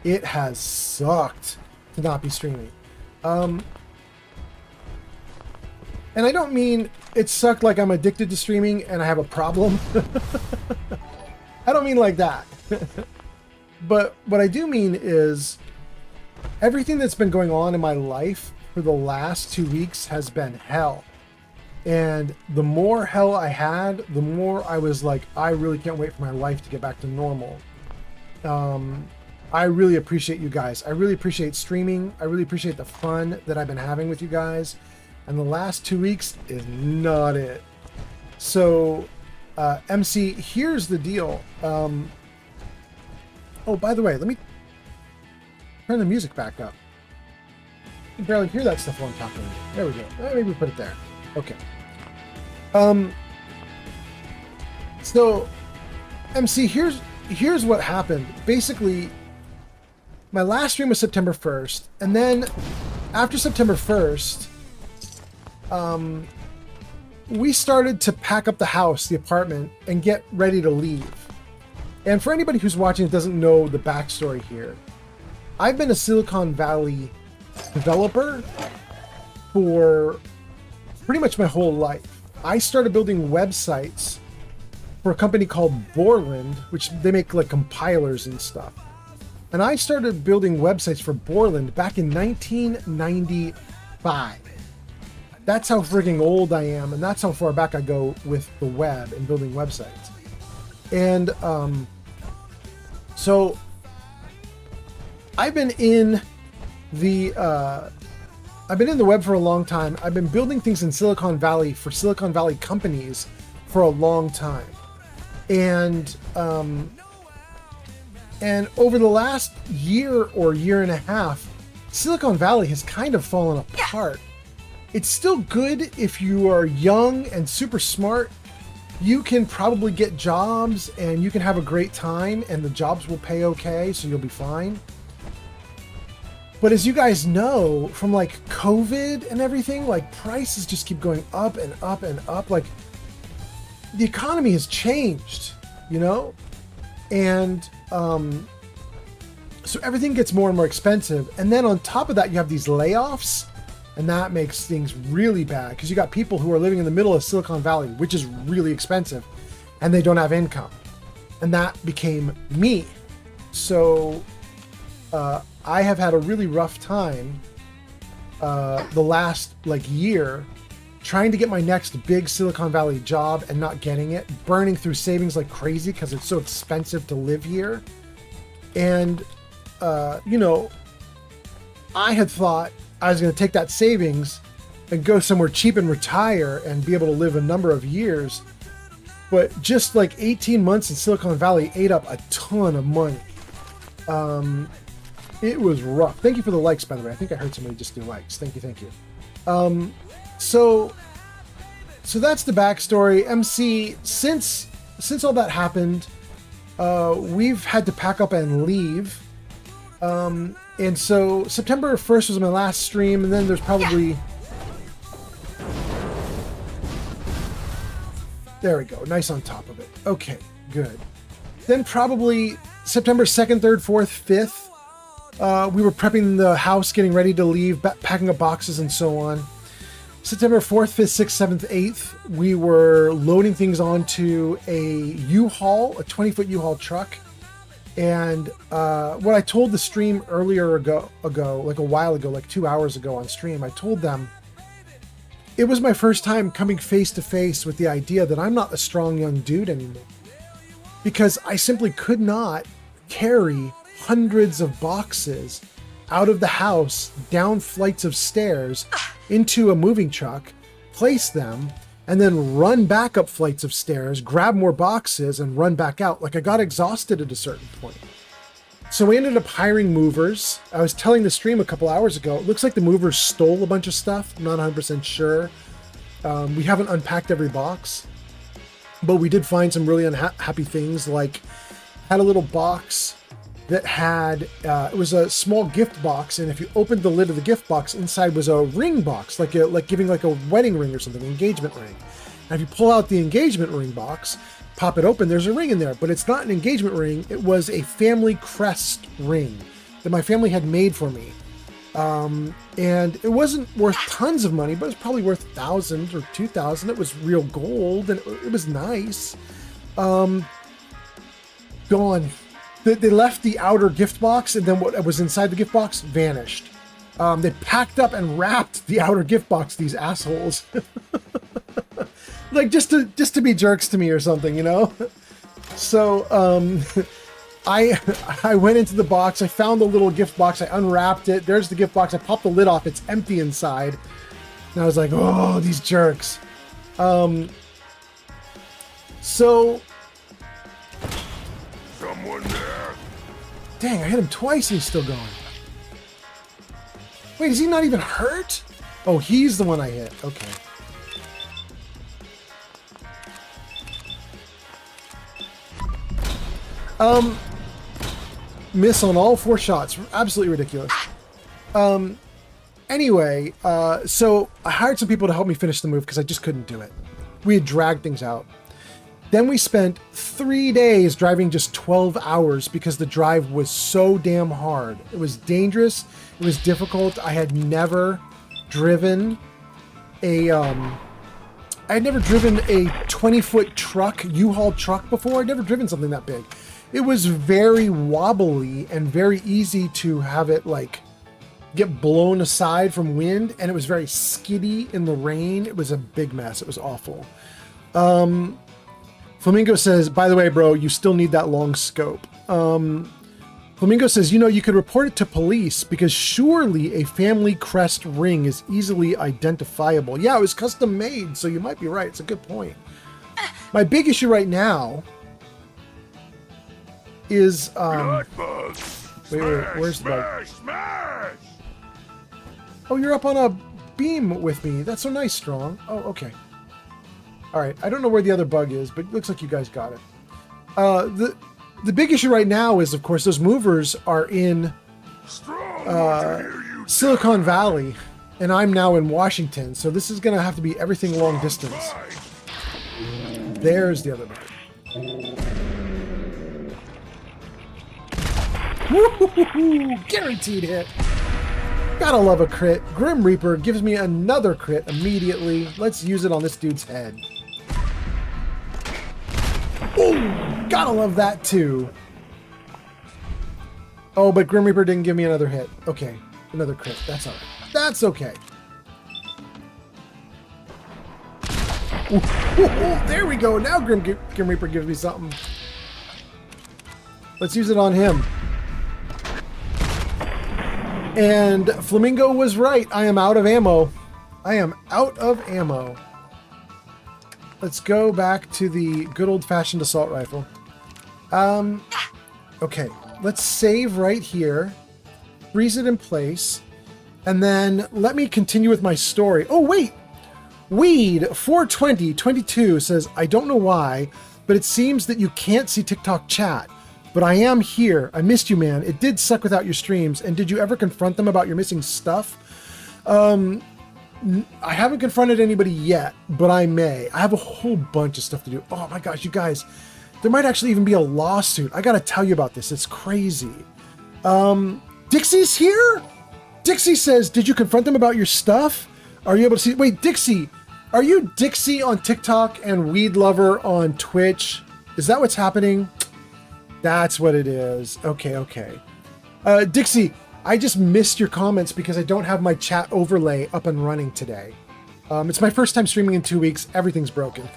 It has sucked to not be streaming. And I don't mean it sucked like I'm addicted to streaming and I have a problem. I don't mean like that. But what I do mean is everything that's been going on in my life for the last 2 weeks has been hell. And the more hell I had, the more I was like, I really can't wait for my life to get back to normal. I really appreciate you guys. I really appreciate streaming. I really appreciate the fun that I've been having with you guys. And the last 2 weeks is not it. So, MC, here's the deal. Oh, by the way, let me turn the music back up. You can barely hear that stuff while I'm talking. There we go. Maybe we put it there. Okay. So, MC, here's what happened. Basically, my last stream was September 1st, and then after September 1st, we started to pack up the house, the apartment, and get ready to leave. And for anybody who's watching that doesn't know the backstory here, I've been a Silicon Valley developer for pretty much my whole life. I started building websites for a company called Borland, which they make like compilers and stuff. And I started building websites for Borland back in 1995. That's how frigging old I am, and that's how far back I go with the web and building websites. And so I've been in the web for a long time. I've been building things in Silicon Valley for Silicon Valley companies for a long time. And over the last year or year and a half, Silicon Valley has kind of fallen apart. It's still good if you are young and super smart. You can probably get jobs and you can have a great time and the jobs will pay okay, so you'll be fine. But as you guys know, from like COVID and everything, like prices just keep going up and up and up. Like the economy has changed, you know? And so everything gets more and more expensive. And then on top of that, you have these layoffs, and that makes things really bad because you got people who are living in the middle of Silicon Valley, which is really expensive, and they don't have income. And that became me. So I have had a really rough time the last like year trying to get my next big Silicon Valley job and not getting it, burning through savings like crazy because it's so expensive to live here. And, you know, I had thought I was going to take that savings and go somewhere cheap and retire and be able to live a number of years. But just like 18 months in Silicon Valley ate up a ton of money. It was rough. Thank you for the likes, by the way. I think I heard somebody just do likes. Thank you, thank you. So that's the backstory. MC, since all that happened, we've had to pack up and leave. And so September 1st was my last stream, and then there's probably... There we go. Nice on top of it. Okay, good. Then probably September 2nd, 3rd, 4th, 5th, we were prepping the house, getting ready to leave, packing up boxes and so on. September 4th, 5th, 6th, 7th, 8th, we were loading things onto a U-Haul, a 20-foot U-Haul truck. And what I told the stream earlier ago, like a while ago, like 2 hours ago on stream, I told them it was my first time coming face to face with the idea that I'm not a strong young dude anymore. Because I simply could not carry hundreds of boxes out of the house, down flights of stairs, into a moving truck, place them, and then run back up flights of stairs, grab more boxes, and run back out. Like I got exhausted at a certain point. So we ended up hiring movers. I was telling the stream a couple hours ago, it looks like the movers stole a bunch of stuff. I'm not 100% sure. We haven't unpacked every box, but we did find some really unhappy things, like had a little box that had, it was a small gift box, and if you opened the lid of the gift box, inside was a ring box, like giving like a wedding ring or something, engagement ring. And if you pull out the engagement ring box, pop it open, there's a ring in there, but it's not an engagement ring. It was a family crest ring that my family had made for me. And it wasn't worth tons of money, but it was probably worth 1,000 or 2,000. It was real gold, and it was nice. Gone. They left the outer gift box, and then what was inside the gift box vanished. They packed up and wrapped the outer gift box, these assholes. Like just to be jerks to me or something, you know? So I went into the box, I found the little gift box, I unwrapped it, there's the gift box, I popped the lid off, it's empty inside. And I was like, oh, these jerks. So Someone there. Dang, I hit him twice and he's still going. Wait, is he not even hurt? Oh, he's the one I hit. Okay. miss on all 4 shots. Absolutely ridiculous. Anyway, so I hired some people to help me finish the move because I just couldn't do it. We had dragged things out. Then we spent 3 days driving just 12 hours because the drive was so damn hard. It was dangerous. It was difficult. I had never driven a 20-foot truck, U-Haul truck before. I'd never driven something that big. It was very wobbly and very easy to have it like get blown aside from wind, and it was very skiddy in the rain. It was a big mess. It was awful. Flamingo says, by the way, bro, you still need that long scope. Flamingo says, you could report it to police because surely a family crest ring is easily identifiable. Yeah, it was custom made, so you might be right. It's a good point. My big issue right now is, wait, where's the... Smash! Oh, you're up on a beam with me. That's so nice, Strong. Oh, okay. All right. I don't know where the other bug is, but it looks like you guys got it. The big issue right now is, of course, those movers are in Silicon Valley, and I'm now in Washington. So this is going to have to be everything long distance. There's the other bug. Woo-hoo-hoo-hoo! Guaranteed hit. Gotta love a crit. Grim Reaper gives me another crit immediately. Let's use it on this dude's head. Ooh, gotta love that too. Oh, but Grim Reaper didn't give me another hit. Okay, another crit. That's all right. That's okay. Ooh, ooh, ooh, there we go. Now Grim Reaper gives me something. Let's use it on him. And Flamingo was right. I am out of ammo. I am out of ammo. Let's go back to the good old-fashioned assault rifle. Okay, let's save right here. Freeze it in place. And then let me continue with my story. Oh, wait! Weed42022 says, I don't know why, but it seems that you can't see TikTok chat. But I am here. I missed you, man. It did suck without your streams. And did you ever confront them about your missing stuff? I haven't confronted anybody yet, but I may. I have a whole bunch of stuff to do. Oh my gosh, you guys. There might actually even be a lawsuit. I gotta tell you about this. It's crazy. Dixie's here? Dixie says, did you confront them about your stuff? Are you able to see? Wait, Dixie. Are you Dixie on TikTok and Weed Lover on Twitch? Is that what's happening? That's what it is. Okay, okay. Dixie, I just missed your comments because I don't have my chat overlay up and running today. It's my first time streaming in 2 weeks. Everything's broken.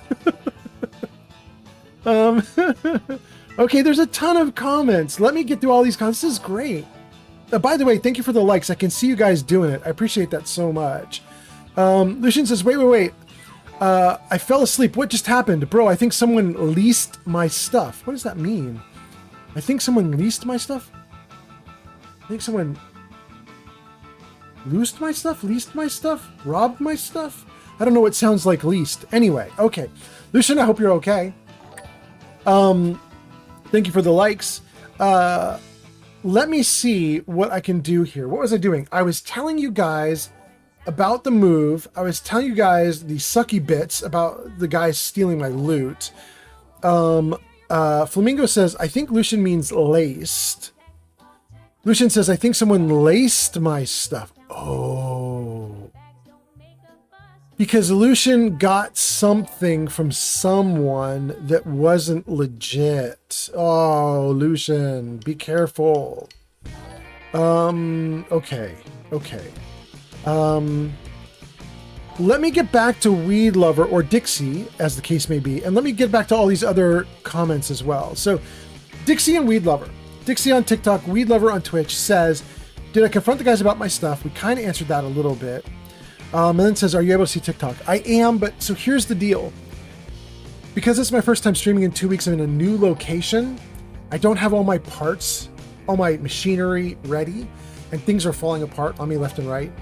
Okay, there's a ton of comments. Let me get through all these comments. This is great. By the way, thank you for the likes. I can see you guys doing it. I appreciate that so much. Lucian says, wait. I fell asleep. What just happened? Bro, I think someone leased my stuff. What does that mean? I think someone leased my stuff? I think someone leased my stuff? Leased my stuff? Robbed my stuff? I don't know what sounds like leased. Anyway, okay. Lucian, I hope you're okay. Thank you for the likes. Let me see what I can do here. What was I doing? I was telling you guys about the move. I was telling you guys the sucky bits about the guys stealing my loot. Flamingo says, I think Lucian means laced. Lucian says, I think someone laced my stuff. Oh. Because Lucian got something from someone that wasn't legit. Oh, Lucian, be careful. Okay. Let me get back to Weed Lover or Dixie, as the case may be, and let me get back to all these other comments as well. So, Dixie and Weed Lover. Dixie on TikTok, Weed Lover on Twitch says, did I confront the guys about my stuff? We kind of answered that a little bit. And then says, are you able to see TikTok? I am, but so here's the deal. Because it's my first time streaming in 2 weeks, I'm in a new location. I don't have all my parts, all my machinery ready, and things are falling apart on me left and right.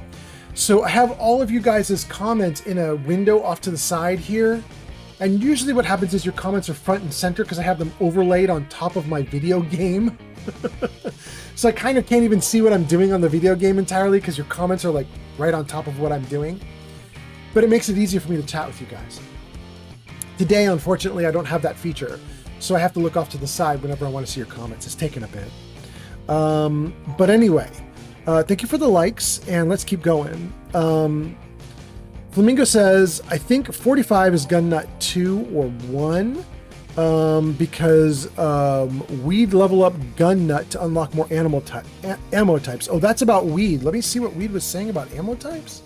So I have all of you guys' comments in a window off to the side here, And usually what happens is your comments are front and center because I have them overlaid on top of my video game. So I kind of can't even see what I'm doing on the video game entirely because your comments are like right on top of what I'm doing. But it makes it easier for me to chat with you guys. Today, unfortunately, I don't have that feature. So I have to look off to the side whenever I want to see your comments. It's taken a bit. But anyway, thank you for the likes, and let's keep going. Flamingo says, I think 45 is gun nut 2 or 1 because weed level up gun nut to unlock more ammo types. Oh, that's about weed. Let me see what weed was saying about ammo types.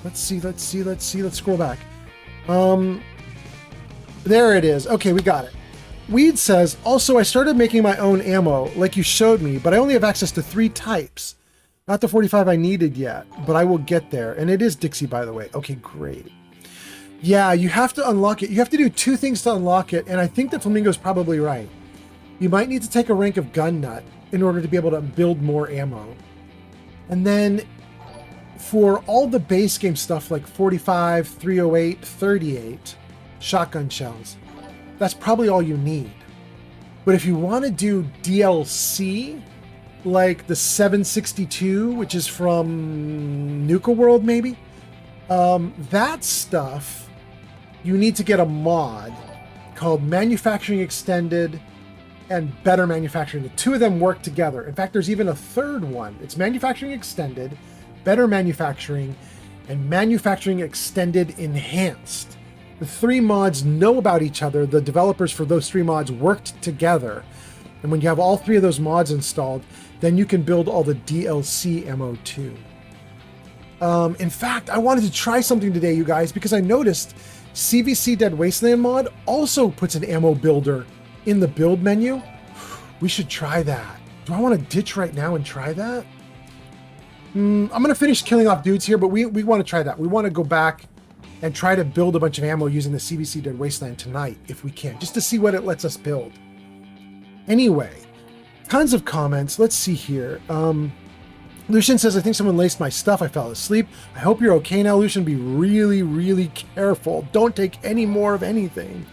Let's see. Let's scroll back. There it is. Okay, we got it. Weed says, also, I started making my own ammo, like you showed me, but I only have access to 3 types. Not the 45 I needed yet, but I will get there. And it is Dixie, by the way. Okay, great. Yeah, you have to unlock it. You have to do 2 things to unlock it, and I think that Flamingo's probably right. You might need to take a rank of gun nut in order to be able to build more ammo. And then for all the base game stuff like 45, 308, 38, shotgun shells, that's probably all you need. But if you want to do DLC, like the 762, which is from Nuka World, maybe, that stuff, you need to get a mod called Manufacturing Extended and Better Manufacturing. The 2 of them work together. In fact, there's even a third one. It's Manufacturing Extended, Better Manufacturing, and Manufacturing Extended Enhanced. The 3 mods know about each other. The developers for those 3 mods worked together. And when you have all 3 of those mods installed, then you can build all the DLC ammo too. In fact, I wanted to try something today, you guys, because I noticed CVC Dead Wasteland mod also puts an ammo builder in the build menu. We should try that. Do I want to ditch right now and try that? I'm going to finish killing off dudes here, but we want to try that. We want to go back and try to build a bunch of ammo using the CVC Dead Wasteland tonight, if we can, just to see what it lets us build. Anyway, tons of comments. Let's see here. Lucian says, I think someone laced my stuff. I fell asleep. I hope you're okay now, Lucian. Be really, really careful. Don't take any more of anything.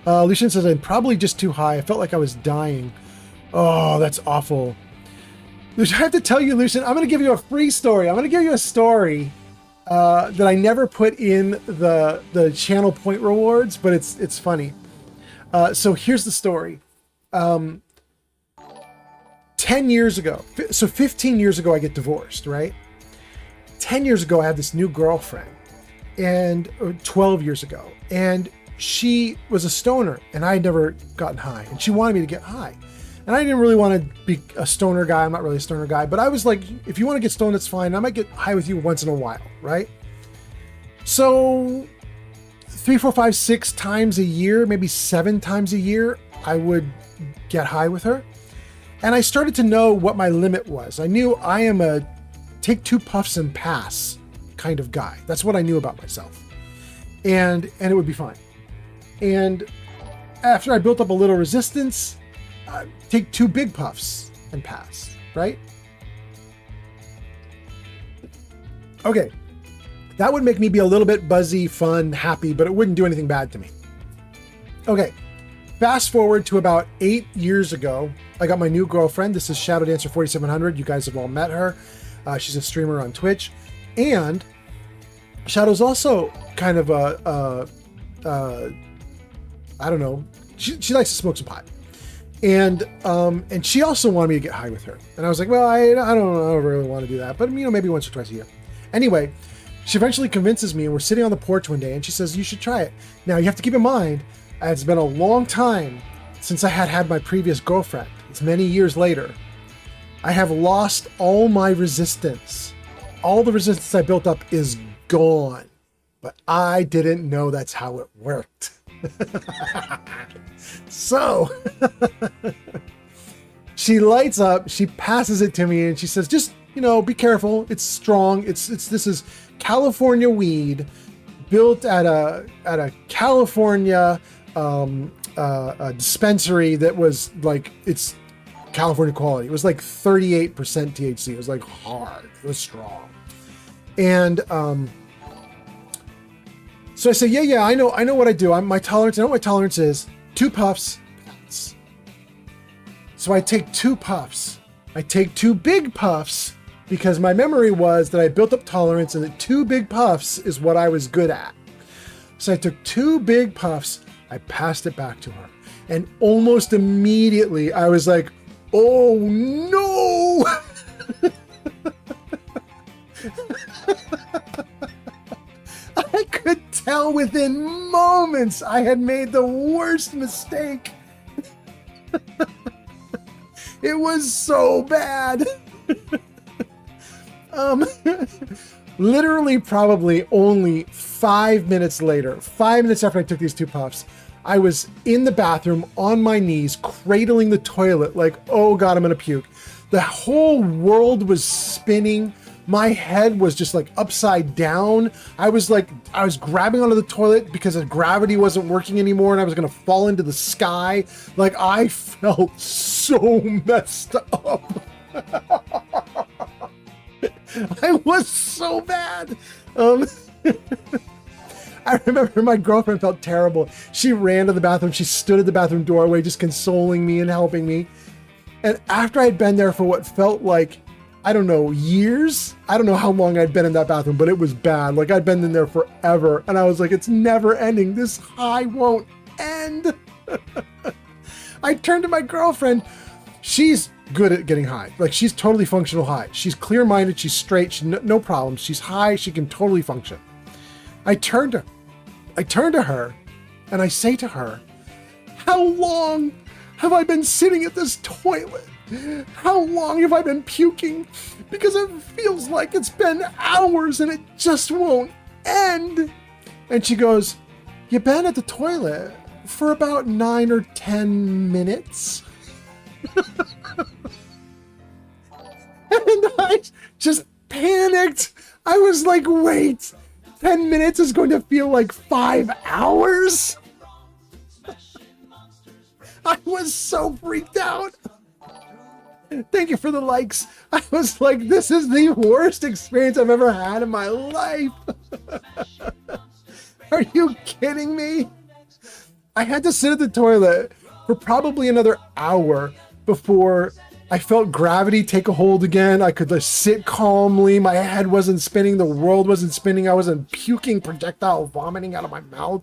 Lucian says, I'm probably just too high. I felt like I was dying. Oh, that's awful. Lucian, I have to tell you, Lucian, I'm going to give you a free story. I'm going to give you a story that I never put in the channel point rewards, but it's funny. So here's the story. 10 years ago, so 15 years ago, I get divorced, right? 10 years ago, I had this new girlfriend, and 12 years ago, and she was a stoner, and I had never gotten high, and she wanted me to get high. And I didn't really want to be a stoner guy. I'm not really a stoner guy, but I was like, if you want to get stoned, it's fine. I might get high with you once in a while, right? So 3, 4, 5, 6 times a year, maybe 7 times a year, I would get high with her. And I started to know what my limit was. I knew I am a take 2 puffs and pass kind of guy. That's what I knew about myself. And it would be fine. And after I built up a little resistance, take 2 big puffs and pass, right? Okay. That would make me be a little bit buzzy, fun, happy, but it wouldn't do anything bad to me. Okay. Fast forward to about 8 years ago, I got my new girlfriend. This is Shadow Dancer 4700. You guys have all met her. She's a streamer on Twitch. And Shadow's also kind of I don't know. She likes to smoke some pot. And she also wanted me to get high with her. And I was like, well, I don't really want to do that. But, maybe once or twice a year. Anyway, she eventually convinces me, and we're sitting on the porch one day, and she says, you should try it. Now, you have to keep in mind, it's been a long time since I had my previous girlfriend. It's many years later. I have lost all my resistance. All the resistance I built up is gone. But I didn't know that's how it worked. So she lights up, she passes it to me, and she says, just, be careful. It's strong. This is California weed built at a California a dispensary that was like, it's California quality. It was like 38% THC. It was like hard. It was strong. And So I say, yeah, I know what I do. I know what my tolerance is. 2 puffs. So I take 2 puffs. I take 2 big puffs because my memory was that I built up tolerance and that 2 big puffs is what I was good at. So I took 2 big puffs. I passed it back to her. And almost immediately I was like, oh no! I could tell within moments I had made the worst mistake. It was so bad. Literally probably only 5 minutes later, 5 minutes after I took these 2 puffs, I was in the bathroom on my knees, cradling the toilet like, oh God, I'm gonna puke. The whole world was spinning. My head was just like upside down. I was grabbing onto the toilet because the gravity wasn't working anymore and I was gonna fall into the sky. Like I felt so messed up. I was so bad. I remember my girlfriend felt terrible. She ran to the bathroom. She stood at the bathroom doorway just consoling me and helping me. And after I'd been there for what felt like, I don't know, years? I don't know how long I'd been in that bathroom, but it was bad. Like I'd been in there forever. And I was like, it's never ending. This high won't end. I turned to my girlfriend. She's good at getting high. Like she's totally functional high. She's clear-minded. She's straight. No problems. She's high. She can totally function. I turn to her and I say to her, how long have I been sitting at this toilet? How long have I been puking? Because it feels like it's been hours and it just won't end. And she goes, you've been at the toilet for about 9 or 10 minutes. And I just panicked. I was like, wait, 10 minutes is going to feel like 5 hours? I was so freaked out. Thank you for the likes. I was like, this is the worst experience I've ever had in my life. Are you kidding me? I had to sit at the toilet for probably another hour before I felt gravity take a hold again. I could just sit calmly. My head wasn't spinning. The world wasn't spinning. I wasn't puking projectile vomiting out of my mouth.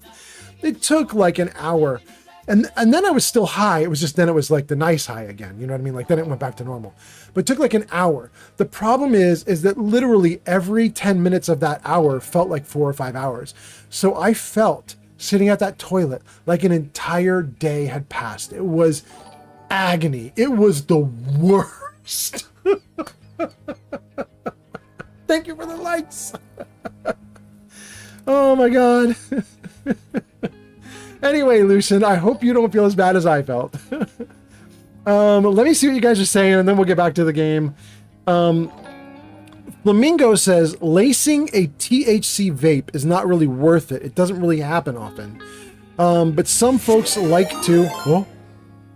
It took like an hour. And then I was still high. It was just, then it was like the nice high again. You know what I mean? Like then it went back to normal. But it took like an hour. The problem is that literally every 10 minutes of that hour felt like 4 or 5 hours. So I felt sitting at that toilet like an entire day had passed. It was agony. It was the worst. Thank you for the likes. Oh my God. Anyway, Lucian, I hope you don't feel as bad as I felt. Let me see what you guys are saying, and then we'll get back to the game. Flamingo says, lacing a THC vape is not really worth it. It doesn't really happen often. But some folks like to... Whoa.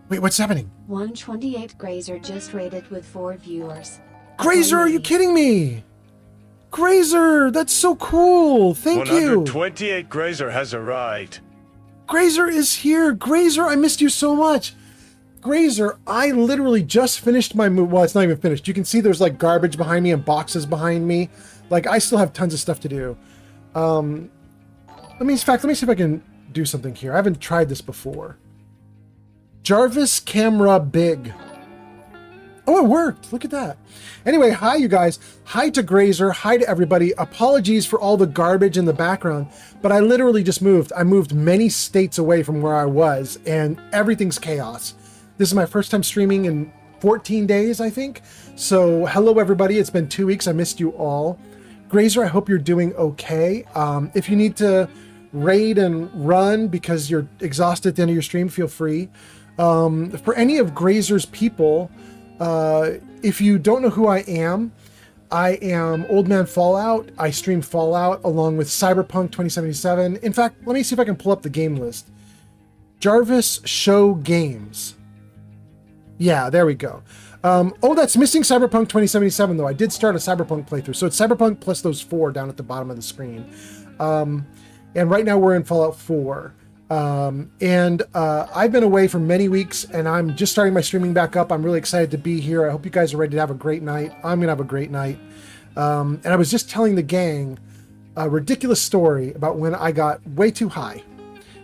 Wait, what's happening? 128 Grazer just rated with 4 viewers. Grazer, are you kidding me? Grazer, that's so cool. Thank you. 128 Grazer has arrived. Grazer is here. Grazer, I missed you so much. Grazer, I literally just finished my move. Well, it's not even finished. You can see there's like garbage behind me and boxes behind me. Like I still have tons of stuff to do. Let me see if I can do something here. I haven't tried this before. Jarvis camera big. Oh, it worked. Look at that. Anyway, hi, you guys. Hi to Grazer. Hi to everybody. Apologies for all the garbage in the background, but I literally just moved. I moved many states away from where I was, and everything's chaos. This is my first time streaming in 14 days, I think. So hello, everybody. It's been 2 weeks. I missed you all. Grazer, I hope you're doing okay. If you need to raid and run because you're exhausted at the end of your stream, feel free. For any of Grazer's people, if you don't know who I am Old Man Fallout. I stream Fallout along with Cyberpunk 2077. In fact, let me see if I can pull up the game list. Jarvis Show Games. Yeah, there we go. Oh, that's missing Cyberpunk 2077 though. I did start a Cyberpunk playthrough. So it's Cyberpunk plus those 4 down at the bottom of the screen. And And right now we're in Fallout 4. I've been away for many weeks, and I'm just starting my streaming back up. I'm really excited to be here. I hope you guys are ready to have a great night. I'm gonna have a great night. And I was just telling the gang a ridiculous story about when I got way too high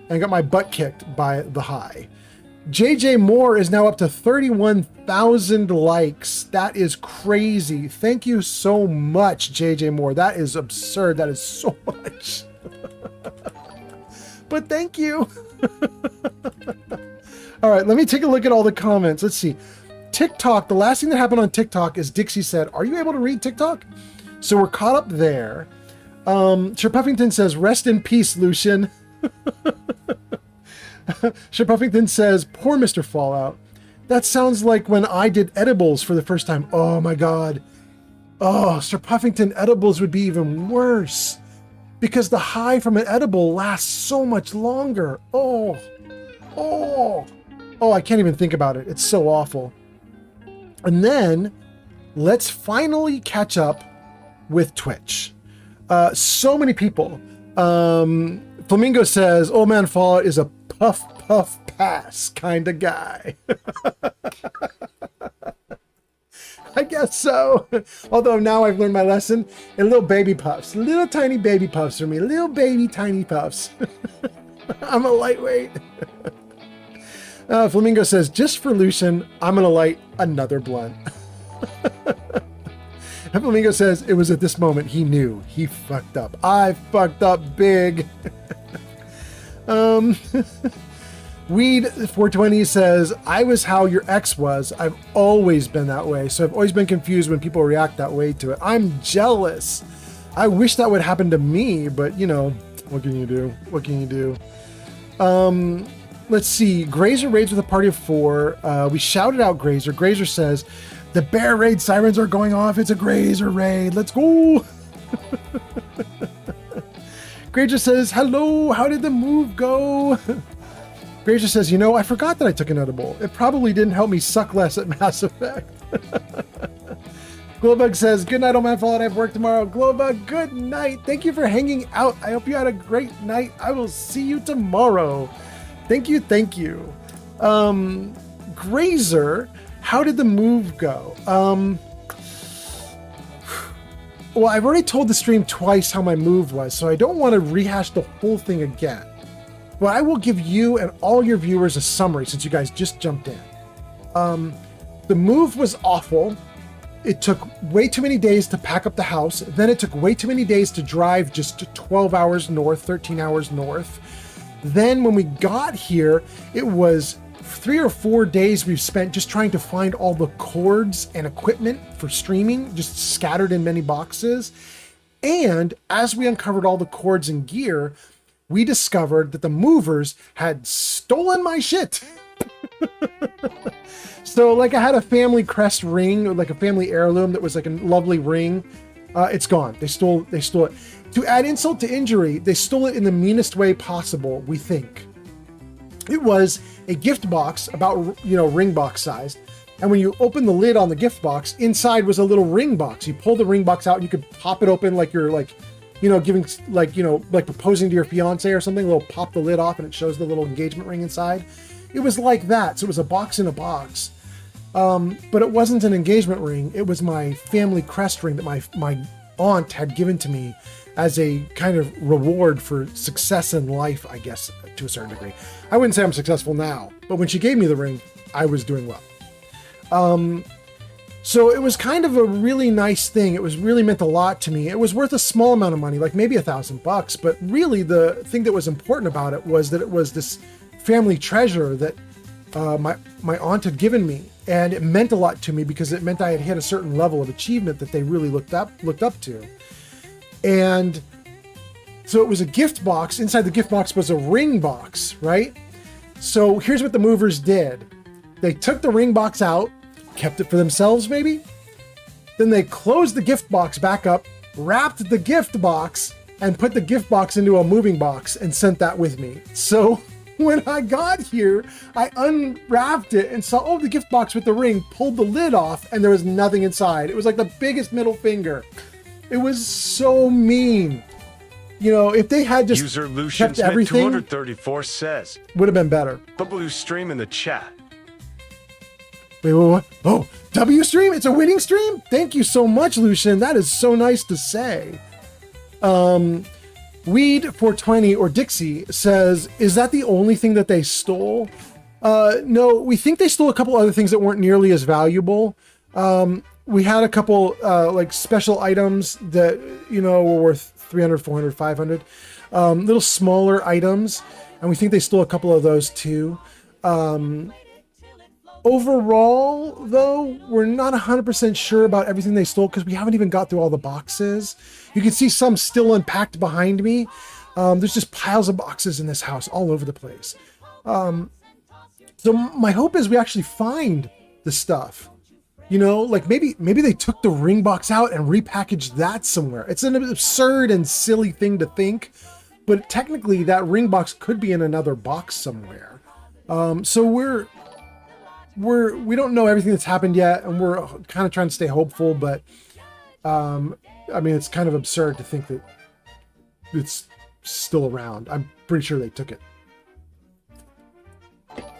and got my butt kicked by the high. JJ Moore is now up to 31,000 likes. That is crazy. Thank you so much, JJ Moore. That is absurd. That is so much. But thank you. All right, let me take a look at all the comments. Let's see. TikTok, the last thing that happened on TikTok is Dixie said, are you able to read TikTok? So we're caught up there. Sir Puffington says, rest in peace, Lucian. Sir Puffington says, poor Mr. Fallout. That sounds like when I did edibles for the first time. Oh my God. Oh, Sir Puffington, edibles would be even worse because the high from an edible lasts so much longer. Oh, I can't even think about it. It's so awful. And then let's finally catch up with Twitch. So many people. Flamingo says, Old Man Fallout is a puff pass kind of guy. I guess so. Although now I've learned my lesson in little baby puffs, little tiny baby puffs for me, little baby tiny puffs. I'm a lightweight. Flamingo says, just for Lucian, I'm going to light another blunt. And Flamingo says, it was at this moment he knew he fucked up. I fucked up big. Weed 420 says, I was how your ex was. I've always been that way. So I've always been confused when people react that way to it. I'm jealous. I wish that would happen to me, but you know, what can you do? What can you do? Let's see. Grazer raids with a party of 4. We shouted out Grazer. Grazer says, the bear raid sirens are going off. It's a Grazer raid. Let's go. Grazer says, hello. How did the move go? Grazer says, you know, I forgot that I took an edible. It probably didn't help me suck less at Mass Effect. Glowbug says, good night, Old Man Fallout. I have work tomorrow. Glowbug, good night. Thank you for hanging out. I hope you had a great night. I will see you tomorrow. Thank you. Thank you. Grazer, how did the move go? Well, I've already told the stream twice how my move was, so I don't want to rehash the whole thing again. But I will give you and all your viewers a summary since you guys just jumped in. The move was awful. It took way too many days to pack up the house. Then it took way too many days to drive just 12 hours north, 13 hours north. Then when we got here, it was 3 or 4 days we've spent just trying to find all the cords and equipment for streaming, just scattered in many boxes. And as we uncovered all the cords and gear, we discovered that the movers had stolen my shit. So like I had a family crest ring, or like a family heirloom that was like a lovely ring. It's gone. They stole it. To add insult to injury, they stole it in the meanest way possible, we think. It was a gift box about, ring box sized. And when you open the lid on the gift box, inside was a little ring box. You pull the ring box out and you could pop it open like you're giving, like proposing to your fiance or something. We'll pop the lid off and it shows the little engagement ring inside. It was like that. So it was a box in a box. But it wasn't an engagement ring. It was my family crest ring that my aunt had given to me as a kind of reward for success in life, I guess, to a certain degree. I wouldn't say I'm successful now, but when she gave me the ring, I was doing well. So it was kind of a really nice thing. It was really meant a lot to me. It was worth a small amount of money, like maybe $1,000, but really the thing that was important about it was that it was this family treasure that my aunt had given me. And it meant a lot to me because it meant I had hit a certain level of achievement that they really looked up to. And so it was a gift box. Inside the gift box was a ring box, right? So here's what the movers did. They took the ring box out, kept it for themselves maybe. Then they closed the gift box back up, wrapped the gift box, and put the gift box into a moving box and sent that with me. So when I got here, I unwrapped it and saw, the gift box with the ring, pulled the lid off, and there was nothing inside. It was like the biggest middle finger. It was so mean. You know, if they had just User kept Lucian Smith everything, 234 says, would have been better. W stream in the chat. Wait, what? Oh, W stream? It's a winning stream? Thank you so much, Lucian. That is so nice to say. Weed420 or Dixie says, is that the only thing that they stole? No, we think they stole a couple other things that weren't nearly as valuable. We had a couple like special items that, you know, were worth 300, 400, 500. Little smaller items. And we think they stole a couple of those too. Overall, though, we're not 100% sure about everything they stole because we haven't even got through all the boxes. You can see some still unpacked behind me. There's just piles of boxes in this house all over the place. So my hope is we actually find the stuff. You know, like maybe they took the ring box out and repackaged that somewhere. It's an absurd and silly thing to think, but technically that ring box could be in another box somewhere. So we don't know everything that's happened yet, and we're kind of trying to stay hopeful, but I mean, it's kind of absurd to think that it's still around. I'm pretty sure they took it.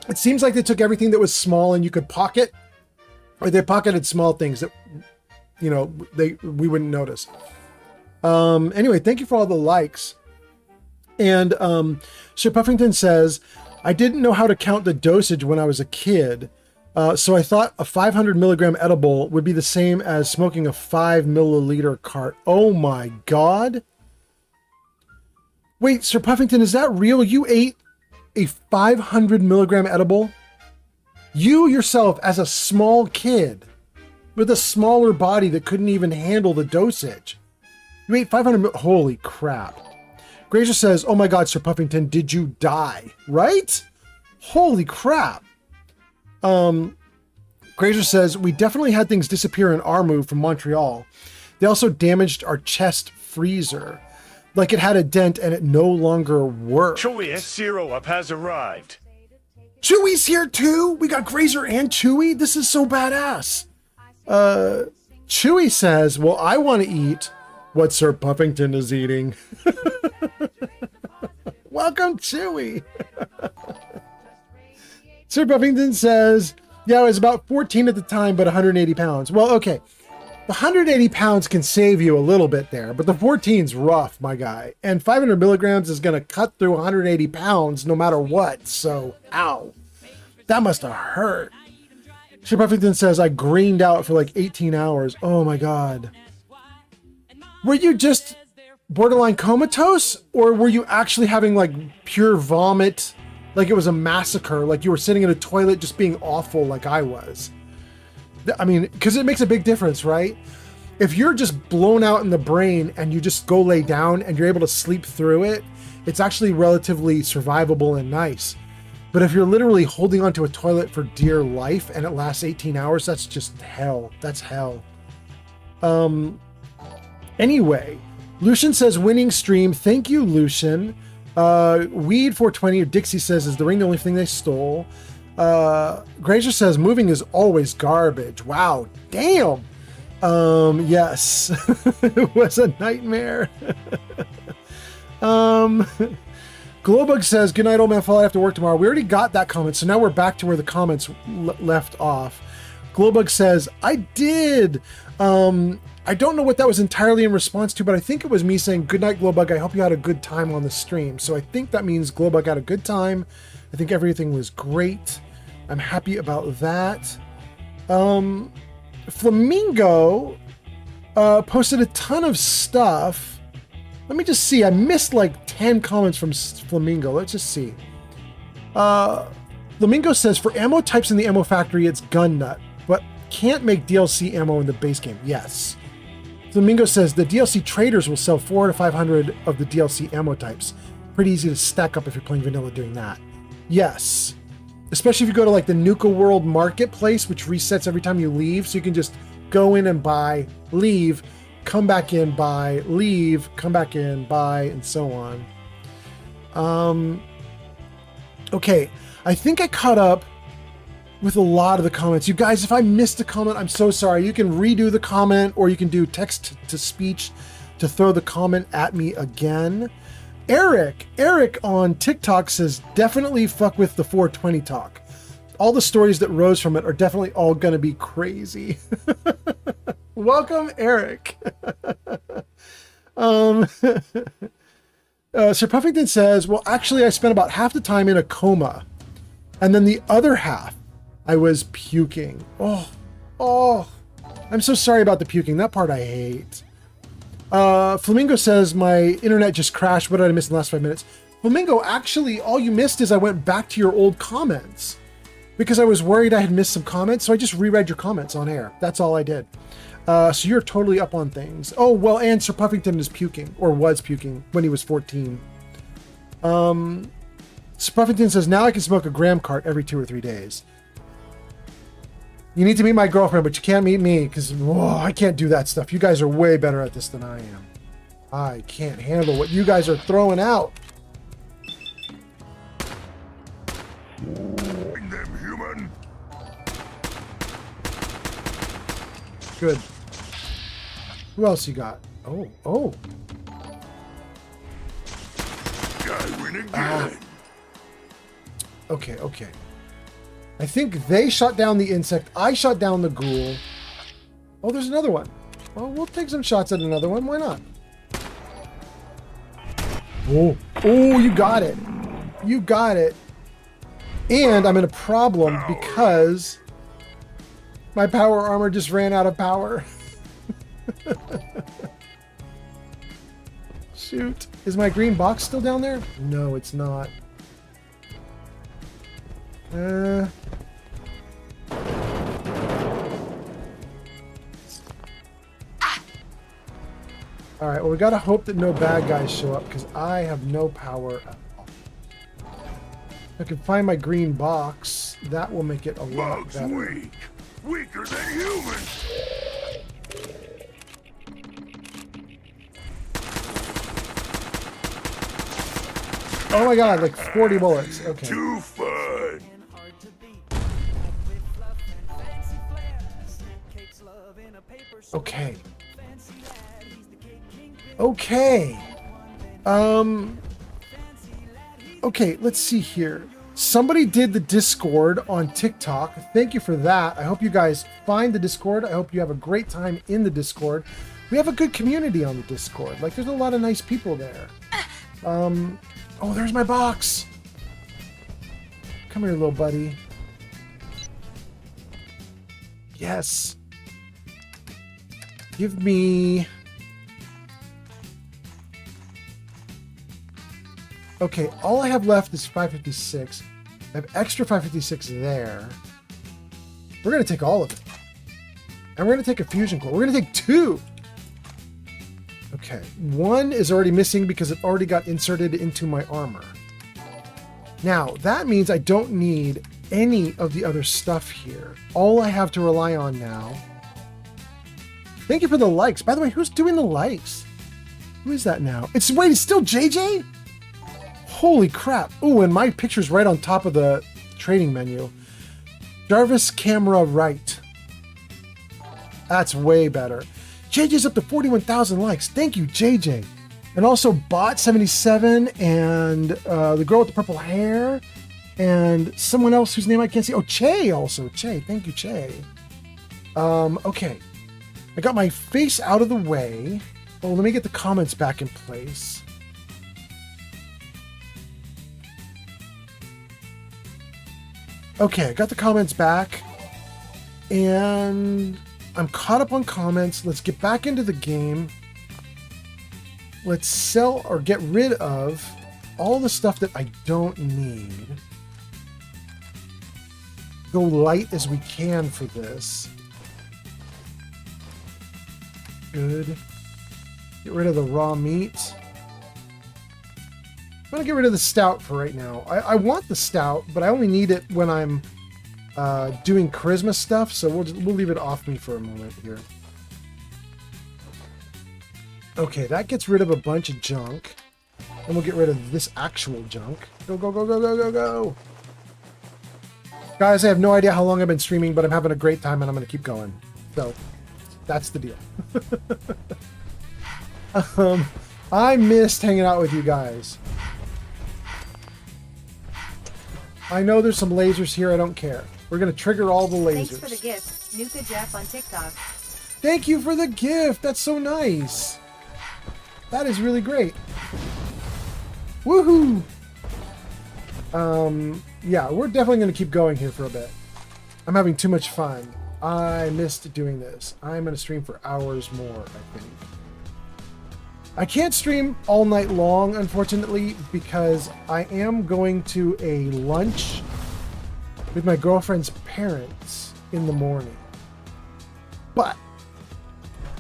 It seems like they took everything that was small and you could pocket, or they pocketed small things that, you know, we wouldn't notice. Anyway, thank you for all the likes. And Sir Puffington says, I didn't know how to count the dosage when I was a kid. So I thought a 500 milligram edible would be the same as smoking a 5 milliliter cart. Oh my God. Wait, Sir Puffington, is that real? You ate a 500 milligram edible? You yourself, as a small kid with a smaller body that couldn't even handle the dosage. You ate 500 holy crap. Grazer says, oh my God, Sir Puffington, did you die? Right? Holy crap. Grazer says, we definitely had things disappear in our move from Montreal. They also damaged our chest freezer. Like it had a dent and it no longer worked. Chewy S0 up has arrived. Chewy's here too? We got Grazer and Chewy? This is so badass. Chewy says, well, I want to eat what Sir Puffington is eating. Welcome, Chewy. Sir Puffington says, yeah, I was about 14 at the time, but 180 pounds. Well, okay. The 180 pounds can save you a little bit there, but the 14's rough, my guy. And 500 milligrams is going to cut through 180 pounds no matter what. So, ow. That must have hurt. Sir Puffington says, I greened out for like 18 hours. Oh my God. Were you just borderline comatose? Or were you actually having like pure vomit? Like it was a massacre, like you were sitting in a toilet just being awful like I was. I mean, because it makes a big difference, right? If you're just blown out in the brain and you just go lay down and you're able to sleep through it, it's actually relatively survivable and nice. But if you're literally holding onto a toilet for dear life and it lasts 18 hours, that's just hell. That's hell. Anyway, Lucian says winning stream. Thank you, Lucian. Weed420 or Dixie says, is the ring the only thing they stole? Grazer says moving is always garbage. Wow, damn. Yes. It was a nightmare. Glowbug says, good night, old man, fall. I have to work tomorrow. We already got that comment, so now we're back to where the comments left off. Glowbug says, I did. I don't know what that was entirely in response to, but I think it was me saying, good night, Glowbug. I hope you had a good time on the stream. So I think that means Glowbug had a good time. I think everything was great. I'm happy about that. Flamingo posted a ton of stuff. Let me just see. I missed like 10 comments from Flamingo. Let's just see. Flamingo says, for ammo types in the ammo factory, it's gun nut, but can't make DLC ammo in the base game. Yes. Flamingo says the DLC traders will sell 400 to 500 of the DLC ammo types. Pretty easy to stack up if you're playing vanilla doing that. Yes. Especially if you go to like the Nuka World Marketplace, which resets every time you leave. So you can just go in and buy, leave, come back in, buy, leave, come back in, buy, and so on. Okay. I think I caught up with a lot of the comments. You guys, if I missed a comment, I'm so sorry. You can redo the comment or you can do text to speech to throw the comment at me again. Eric on TikTok says, definitely fuck with the 420 talk. All the stories that rose from it are definitely all gonna be crazy. Welcome, Eric. Sir Puffington says, well, actually, I spent about half the time in a coma, and then the other half, I was puking. Oh, I'm so sorry about the puking. That part I hate. Flamingo says, my internet just crashed. What did I miss in the last 5 minutes? Flamingo, actually, all you missed is I went back to your old comments because I was worried I had missed some comments, so I just reread your comments on air. That's all I did. So you're totally up on things. Oh, well, and Sir Puffington is puking, or was puking, when he was 14. Sir Puffington says, now I can smoke a gram cart every 2 or 3 days. You need to meet my girlfriend, but you can't meet me, because I can't do that stuff. You guys are way better at this than I am. I can't handle what you guys are throwing out. Bring them, human. Good. Who else you got? Oh. I win again. Okay. I think they shot down the insect. I shot down the ghoul. Oh, there's another one. Well, we'll take some shots at another one. Why not? Oh, you got it. You got it. And I'm in a problem because my power armor just ran out of power. Shoot. Is my green box still down there? No, it's not. Alright, well, we gotta hope that no bad guys show up because I have no power at all. If I can find my green box, that will make it a lot better. Weak. Weaker than humans. Oh my god, like 40 bullets. Okay. Too fun. Okay. Okay, let's see here. Somebody did the Discord on TikTok. Thank you for that. I hope you guys find the Discord. I hope you have a great time in the Discord. We have a good community on the Discord. Like, there's a lot of nice people there. Oh, there's my box. Come here, little buddy. Yes. Give me... Okay, all I have left is 556. I have extra 556 there. We're going to take all of it. And we're going to take a fusion core. We're going to take 2. Okay, 1 is already missing because it already got inserted into my armor. Now, that means I don't need any of the other stuff here. All I have to rely on now... Thank you for the likes. By the way, who's doing the likes? Who is that now? It's still JJ? Holy crap. Oh, and my picture's right on top of the trading menu. Jarvis camera right. That's way better. JJ's up to 41,000 likes. Thank you, JJ. And also Bot77 and the girl with the purple hair and someone else whose name I can't see. Oh, Che also. Che. Thank you, Che. Okay. I got my face out of the way. Oh, let me get the comments back in place. Okay, I got the comments back. And I'm caught up on comments. Let's get back into the game. Let's sell or get rid of all the stuff that I don't need. Go light as we can for this. Good. Get rid of the raw meat. I'm gonna get rid of the stout for right now. I want the stout, but I only need it when I'm doing charisma stuff, so we'll leave it off me for a moment here. Okay, that gets rid of a bunch of junk. And we'll get rid of this actual junk. Go, go, go, go, go, go, go. Guys, I have no idea how long I've been streaming, but I'm having a great time and I'm gonna keep going. So, that's the deal. I missed hanging out with you guys. I know there's some lasers here. I don't care. We're going to trigger all the lasers. Thanks for the gift, Nuka Jeff on TikTok. Thank you for the gift. That's so nice. That is really great. Woohoo! Yeah, we're definitely going to keep going here for a bit. I'm having too much fun. I missed doing this. I'm going to stream for hours more, I think. I can't stream all night long, unfortunately, because I am going to a lunch with my girlfriend's parents in the morning. But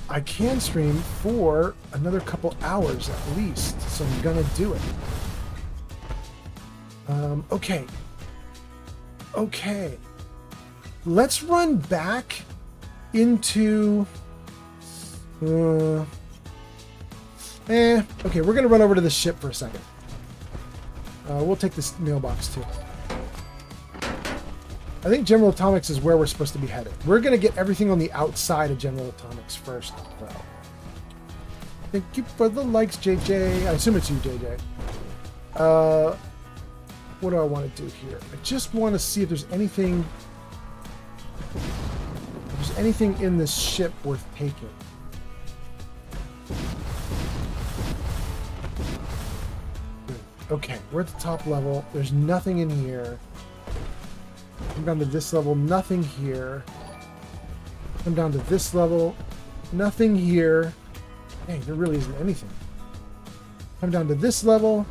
I can stream for another couple hours at least, so I'm gonna do it. Okay. Okay. Let's run back into... Okay, we're gonna run over to the ship for a second. We'll take this mailbox too. I think General Atomics is where we're supposed to be headed. We're gonna get everything on the outside of General Atomics first, though. Thank you for the likes, JJ. I assume it's you, JJ. What do I want to do here? I just want to see if there's anything... If there's anything in this ship worth taking. Okay, we're at the top level. There's nothing in here. I'm down to this level. Nothing here. I'm down to this level. Nothing here. Hey, there really isn't anything. I'm down to this level.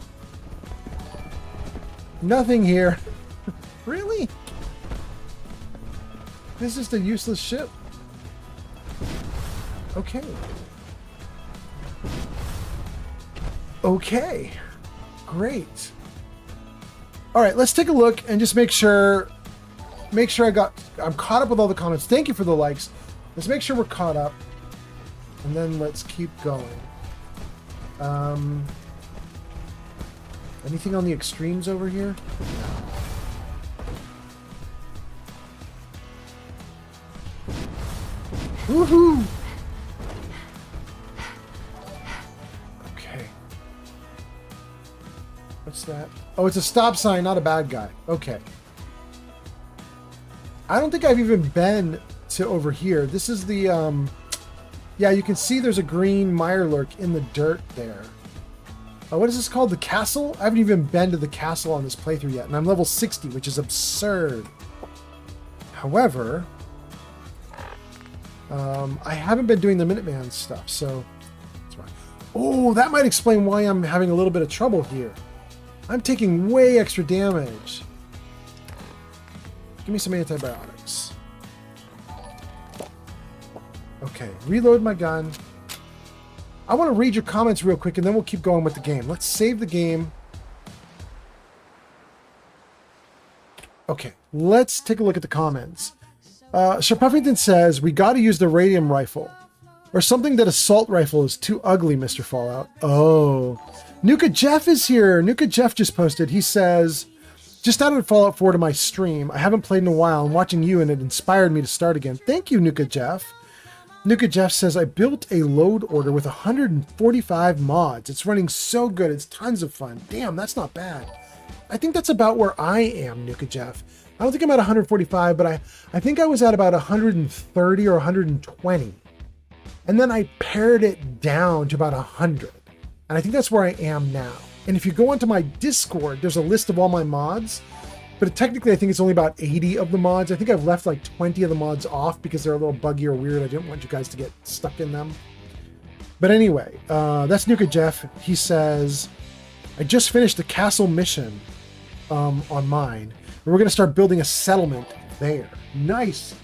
Nothing here. Really? This is just a useless ship. Okay. Okay. Great. All right, let's take a look and just make sure I'm caught up with all the comments. Thank you for the likes. Let's make sure we're caught up. And then let's keep going. Anything on the extremes over here? No. Woohoo! Okay. What's that? Oh, it's a stop sign, not a bad guy. Okay. I don't think I've even been to over here. This is the, yeah, you can see there's a green Mirelurk in the dirt there. What is this called? The castle? I haven't even been to the castle on this playthrough yet, and I'm level 60, which is absurd. However, I haven't been doing the Minuteman stuff, so that's why. Oh, that might explain why I'm having a little bit of trouble here. I'm taking way extra damage. Give me some antibiotics. Okay, reload my gun. I want to read your comments real quick, and then we'll keep going with the game. Let's save the game. Okay, let's take a look at the comments. Sir Puffington says, we got to use the radium rifle. Or something that assault rifle is too ugly, Mr. Fallout. Oh. Nuka Jeff is here. Nuka Jeff just posted. He says, just added Fallout 4 to my stream. I haven't played in a while, and watching you and it inspired me to start again. Thank you, Nuka Jeff. Nuka Jeff says, I built a load order with 145 mods. It's running so good. It's tons of fun. Damn, that's not bad. I think that's about where I am, Nuka Jeff. I don't think I'm at 145, but I think I was at about 130 or 120. And then I pared it down to about 100. And I think that's where I am now. And if you go onto my Discord, there's a list of all my mods. But technically, I think it's only about 80 of the mods. I think I've left like 20 of the mods off because they're a little buggy or weird. I didn't want you guys to get stuck in them. But anyway, that's Nuka Jeff. He says, I just finished the castle mission on mine. And we're going to start building a settlement there. Nice.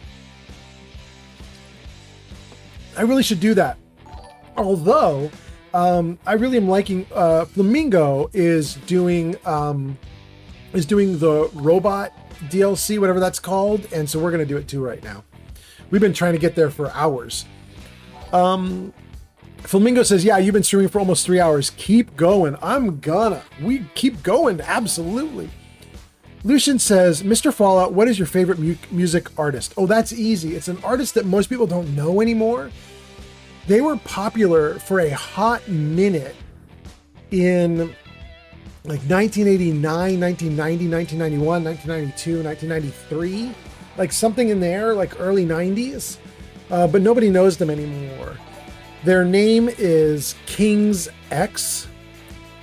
I really should do that. Although, I really am liking, Flamingo is doing the robot DLC, whatever that's called. And so we're going to do it too right now. We've been trying to get there for hours. Flamingo says, yeah, you've been streaming for almost 3 hours. Keep going. We keep going. Absolutely. Lucian says, Mr. Fallout, what is your favorite music artist? Oh, that's easy. It's an artist that most people don't know anymore. They were popular for a hot minute in like 1989, 1990, 1991, 1992, 1993, like something in there, like early 90s, but nobody knows them anymore. Their name is King's X,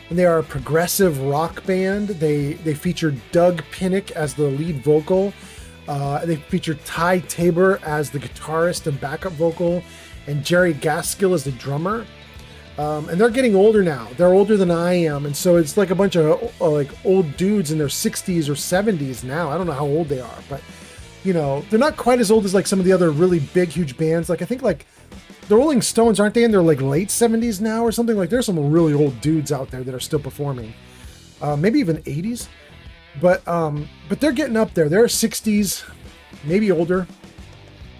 and they are a progressive rock band. They feature Doug Pinnick as the lead vocal. They feature Ty Tabor as the guitarist and backup vocal, and Jerry Gaskill as the drummer. And they're getting older now. They're older than I am, and so it's like a bunch of like old dudes in their 60s or 70s now. I don't know how old they are, but you know, they're not quite as old as like some of the other really big, huge bands. Like I think like the Rolling Stones, aren't they in their like late 70s now or something? Like there's some really old dudes out there that are still performing, maybe even 80s. But they're getting up there. They're 60s, maybe older.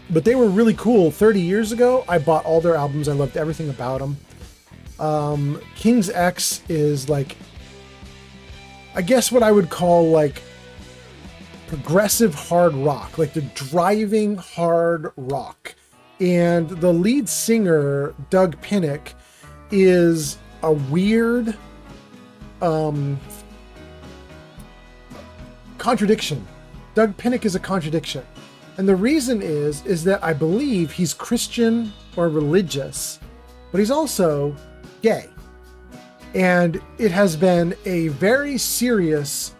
But they were really cool. 30 years ago, I bought all their albums. I loved everything about them. King's X is like, I guess what I would call like progressive hard rock, like the driving hard rock. And the lead singer, Doug Pinnick, is a weird contradiction. Doug Pinnick is a contradiction. And the reason is that I believe he's Christian or religious, but he's also gay. And it has been a very serious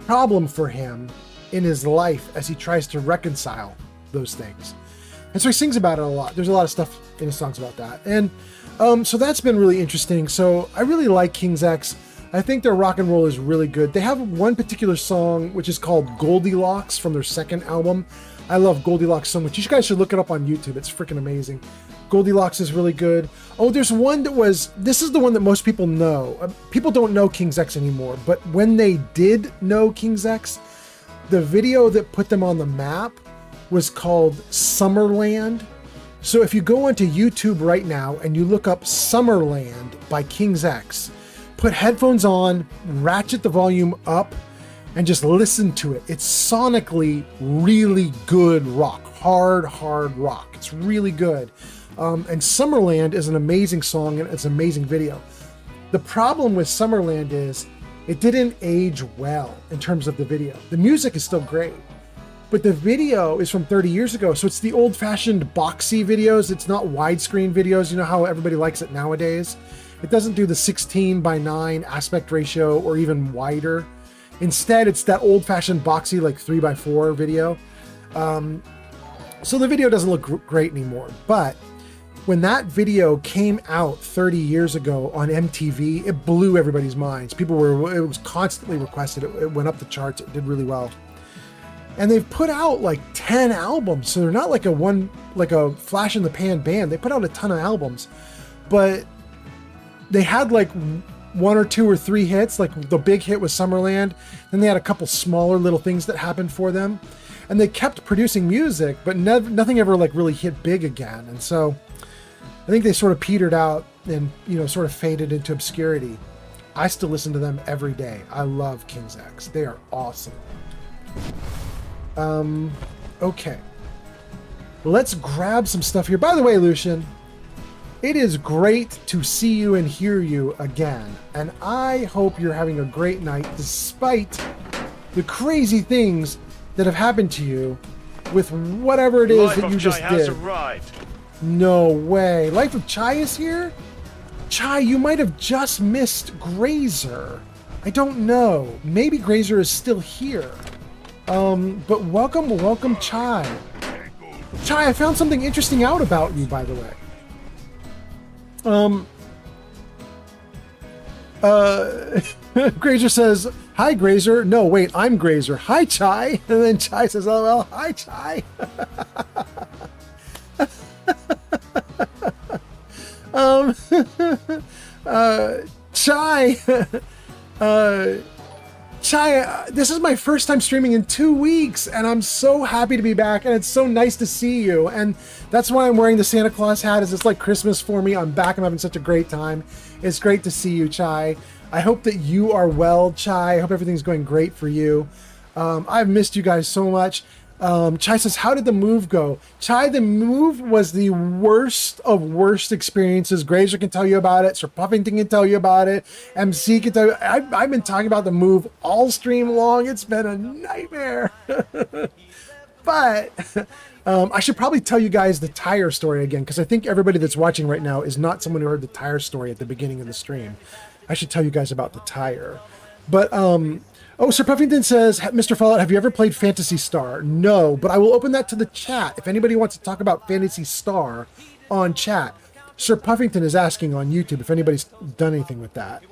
problem for him in his life as he tries to reconcile those things. And so he sings about it a lot. There's a lot of stuff in his songs about that. And so that's been really interesting. So I really like King's X. I think their rock and roll is really good. They have one particular song which is called Goldilocks from their second album. I love Goldilocks so much. You guys should look it up on YouTube. It's freaking amazing. Goldilocks is really good. Oh, there's one that was, this is the one that most people know. People don't know King's X anymore, but when they did know King's X, the video that put them on the map was called Summerland. So if you go onto YouTube right now and you look up Summerland by King's X, put headphones on, ratchet the volume up, and just listen to it. It's sonically really good rock, hard rock. It's really good. And Summerland is an amazing song and it's an amazing video. The problem with Summerland is it didn't age well in terms of the video. The music is still great, but the video is from 30 years ago. So it's the old-fashioned boxy videos. It's not widescreen videos. You know how everybody likes it nowadays? It doesn't do the 16:9 aspect ratio or even wider. Instead, it's that old-fashioned boxy, like 3:4 video. So the video doesn't look great anymore. But when that video came out 30 years ago on MTV, it blew everybody's minds. It was constantly requested. It went up the charts. It did really well. And they've put out like 10 albums. So they're not like a flash in the pan band. They put out a ton of albums, but they had like 1 or 2 or 3 hits. Like the big hit was Summerland. Then they had a couple smaller little things that happened for them. And they kept producing music, but nothing ever like really hit big again. And so I think they sort of petered out and, you know, sort of faded into obscurity. I still listen to them every day. I love King's X. They are awesome. Okay. Let's grab some stuff here. By the way, Lucian, it is great to see you and hear you again. And I hope you're having a great night despite the crazy things that have happened to you with whatever it is that you just did. No way. Life of Chai is here? Chai, you might have just missed Grazer. I don't know. Maybe Grazer is still here. But welcome Chai. Chai, I found something interesting out about you, by the way. Grazer says, "Hi, Grazer." No, wait, I'm Grazer. Hi, Chai. And then Chai says, "Oh, well, hi, Chai." Chai, Chai, this is my first time streaming in 2 weeks, and I'm so happy to be back, and it's so nice to see you, and that's why I'm wearing the Santa Claus hat, is it's like Christmas for me. I'm back, I'm having such a great time. It's great to see you, Chai. I hope that you are well, Chai. I hope everything's going great for you. I've missed you guys so much. Chai says, how did the move go? Chai, the move was the worst of worst experiences. Grazer can tell you about it. Sir Puffington can tell you about it. MC can tell you. I've been talking about the move all stream long. It's been a nightmare. But I should probably tell you guys the tire story again, because I think everybody that's watching right now is not someone who heard the tire story at the beginning of the stream. I should tell you guys about the tire. But, oh, Sir Puffington says, Mr. Fallout, have you ever played Phantasy Star? No, but I will open that to the chat. If anybody wants to talk about Phantasy Star on chat, Sir Puffington is asking on YouTube if anybody's done anything with that.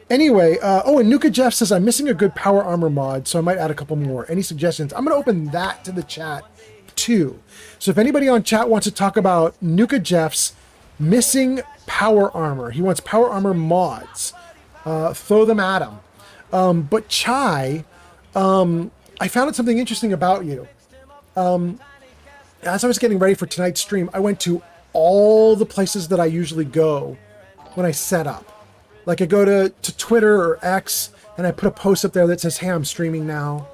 Anyway, oh, and Nuka Jeff says, I'm missing a good power armor mod, so I might add a couple more. Any suggestions? I'm going to open that to the chat, too. So if anybody on chat wants to talk about Nuka Jeff's missing power armor, he wants power armor mods, throw them at him. But Chai, I found out something interesting about you. As I was getting ready for tonight's stream, I went to all the places that I usually go when I set up. Like I go to Twitter or X and I put a post up there that says, hey, I'm streaming now.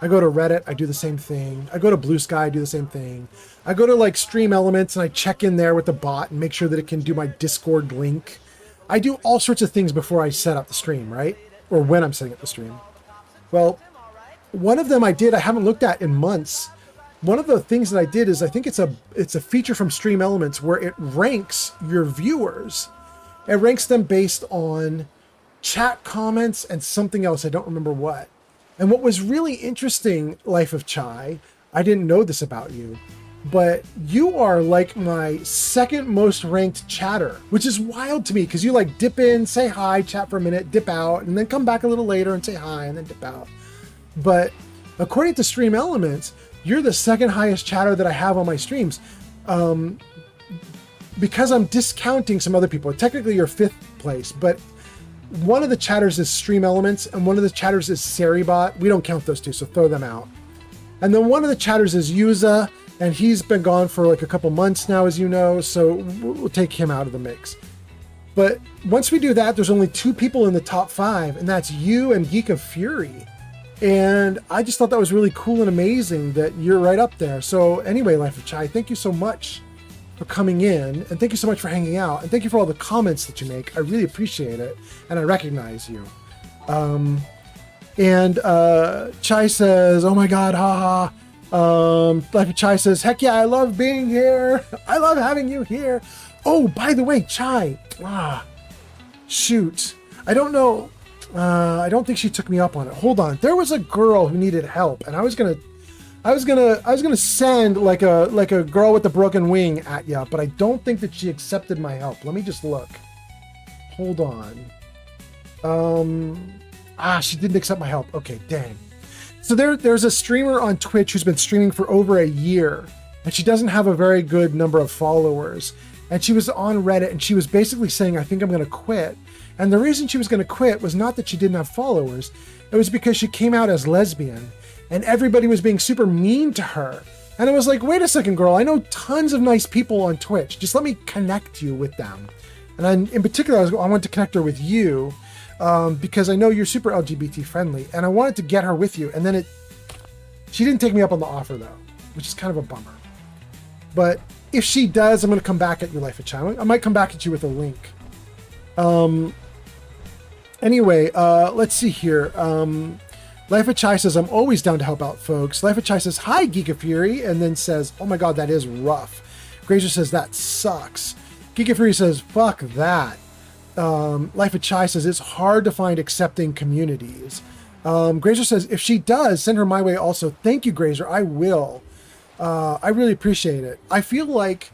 I go to Reddit, I do the same thing. I go to Blue Sky, I do the same thing. I go to like Stream Elements and I check in there with the bot and make sure that it can do my Discord link. I do all sorts of things before I set up the stream, right? Or when I'm setting up the stream. Well, one of them I haven't looked at in months. One of the things that I did is I think it's a feature from Stream Elements where it ranks your viewers. It ranks them based on chat comments and something else. I don't remember what. And what was really interesting, Life of Chai, I didn't know this about you, but you are like my second most ranked chatter, which is wild to me because you like dip in, say hi, chat for a minute, dip out, and then come back a little later and say hi and then dip out. But according to Stream Elements, you're the second highest chatter that I have on my streams. Because I'm discounting some other people. Technically you're 5th place, but one of the chatters is Stream Elements and one of the chatters is Seribot. We don't count those two, so throw them out. And then one of the chatters is Yuza, and he's been gone for like a couple months now, as you know, so we'll take him out of the mix. But once we do that, there's only 2 people in the top 5, and that's you and Geek of Fury. And I just thought that was really cool and amazing that you're right up there. So anyway, Life of Chai, thank you so much for coming in, and thank you so much for hanging out, and thank you for all the comments that you make. I really appreciate it, and I recognize you. Chai says, oh my god, haha. Life of Chai says, heck yeah, I love being here. I love having you here. Oh, by the way, Chai, shoot, I don't know. I don't think she took me up on it. Hold on, there was a girl who needed help, and I was gonna send like a girl with a broken wing at you, but I don't think that she accepted my help. Let me just look. Hold on. She didn't accept my help. Okay, dang. So there's a streamer on Twitch who's been streaming for over a year, and she doesn't have a very good number of followers. And she was on Reddit, and she was basically saying, I think I'm going to quit. And the reason she was going to quit was not that she didn't have followers. It was because she came out as lesbian, and everybody was being super mean to her. And I was like, wait a second, girl, I know tons of nice people on Twitch. Just let me connect you with them. And in particular, I wanted to connect her with you because I know you're super LGBT friendly, and I wanted to get her with you. And then she didn't take me up on the offer though, which is kind of a bummer. But if she does, I'm going to come back at you, Life of Chai. I might come back at you with a link. Anyway, let's see here. Life of Chai says, I'm always down to help out folks. Life of Chai says, hi, Geek of Fury, and then says, oh my god, that is rough. Grazer says, that sucks. Geek of Fury says, fuck that. Life of Chai says, it's hard to find accepting communities. Grazer says, if she does, send her my way also. Thank you, Grazer, I will. I really appreciate it. I feel like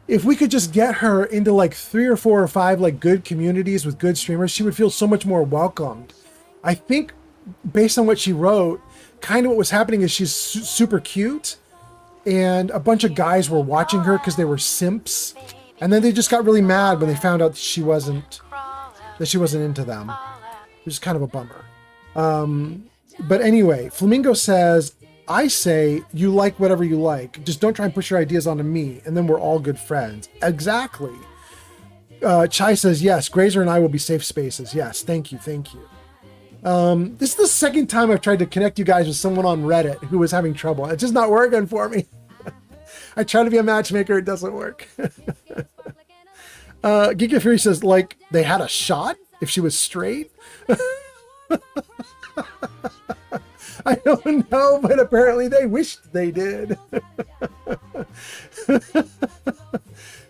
if we could just get her into like 3 or 4 or 5 like good communities with good streamers, she would feel so much more welcomed. I think based on what she wrote, kind of what was happening is she's super cute, and a bunch of guys were watching her because they were simps, and then they just got really mad when they found out that she wasn't into them, which is kind of a bummer. But anyway, Flamingo says, I say you like whatever you like, just don't try and push your ideas onto me, and then we're all good friends. Exactly. Chai says, yes, Grazer and I will be safe spaces. Yes, thank you. This is the second time I've tried to connect you guys with someone on Reddit who was having trouble. It's just not working for me. I try to be a matchmaker, it doesn't work. Geek of Fury says, like, they had a shot if she was straight? I don't know, but apparently they wished they did.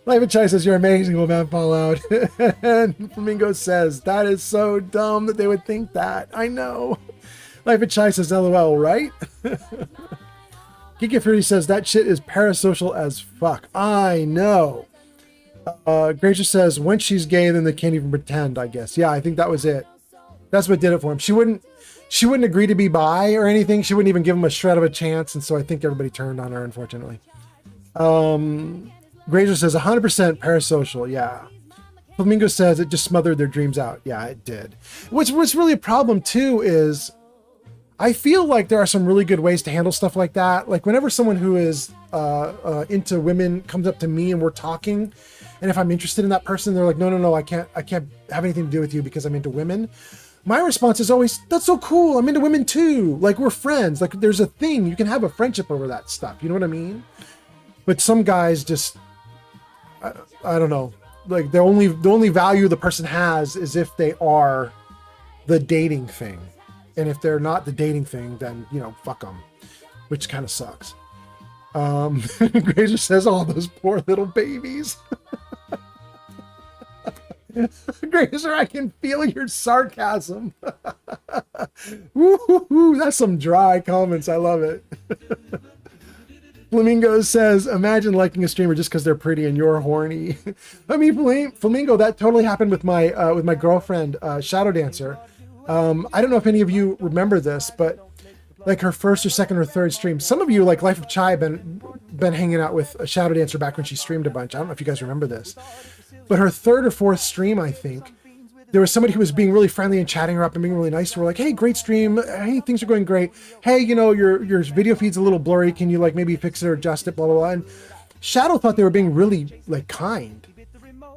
Life of Chai says, you're amazing, old man Fallout. And Flamingo says, that is so dumb that they would think that. I know. Life of Chai says, LOL, right? Geek of Fury says, that shit is parasocial as fuck. I know. Granger says, once she's gay, then they can't even pretend, I guess. Yeah, I think that was it. That's what did it for him. She wouldn't agree to be bi or anything. She wouldn't even give him a shred of a chance. And so I think everybody turned on her, unfortunately. Granger says 100% parasocial. Yeah. Flamingo says it just smothered their dreams out. Yeah, it did. What's really a problem too is I feel like there are some really good ways to handle stuff like that. Like whenever someone who is into women comes up to me and we're talking, and if I'm interested in that person, they're like, no, I can't have anything to do with you because I'm into women. My response is always, that's so cool. I'm into women too. Like we're friends. Like there's a thing. You can have a friendship over that stuff. You know what I mean? But some guys just, I don't know. Like the only value the person has is if they are the dating thing. And if they're not the dating thing, then, you know, fuck them, which kind of sucks. Grazer says, all those poor little babies. Grazer, I can feel your sarcasm. Woo-hoo-hoo, that's some dry comments. I love it. Flamingo says, imagine liking a streamer just because they're pretty and you're horny. I mean, Flamingo, that totally happened with my girlfriend, Shadow Dancer. I don't know if any of you remember this, but like her first or second or third stream, some of you, like Life of Chai, been hanging out with a Shadow Dancer back when she streamed a bunch. I don't know if you guys remember this, but her third or fourth stream, I think, there was somebody who was being really friendly and chatting her up and being really nice. We're like, hey, great stream. Hey, things are going great. Hey, you know, your video feed's a little blurry. Can you like maybe fix it or adjust it, blah, blah, blah. And Shadow thought they were being really like kind.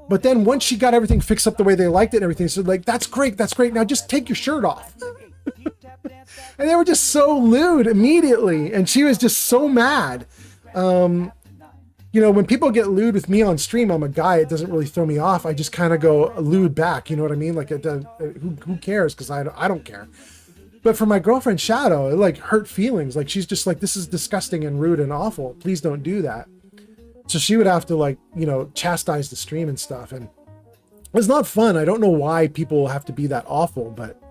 But then once she got everything fixed up the way they liked it and everything, so like, that's great. Now just take your shirt off. And they were just so lewd immediately. And she was just so mad. You know, when people get lewd with me on stream, I'm a guy, it doesn't really throw me off. I just kind of go lewd back. You know what I mean? Like, who cares? Because I don't care. But for my girlfriend Shadow, it like hurt feelings. Like, she's just like, this is disgusting and rude and awful. Please don't do that. So she would have to like, you know, chastise the stream and stuff. And it's not fun. I don't know why people have to be that awful, but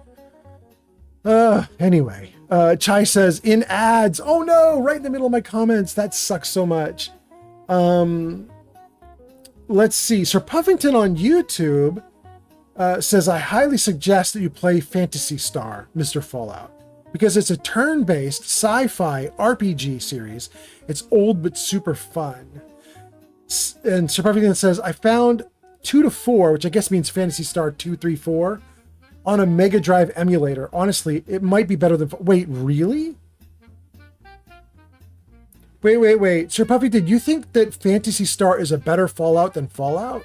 anyway, Chai says in ads. Oh no, right in the middle of my comments. That sucks so much. Let's see. Sir Puffington on YouTube says, I highly suggest that you play Phantasy Star, Mr. Fallout, because it's a turn-based sci-fi RPG series. It's old but super fun. And Sir Puffington says, I found 2 to 4, which I guess means Phantasy Star 2, 3, 4, on a Mega Drive emulator. Honestly, it might be better than... Wait, really? Wait. Sir Puffy, did you think that Phantasy Star is a better Fallout than Fallout?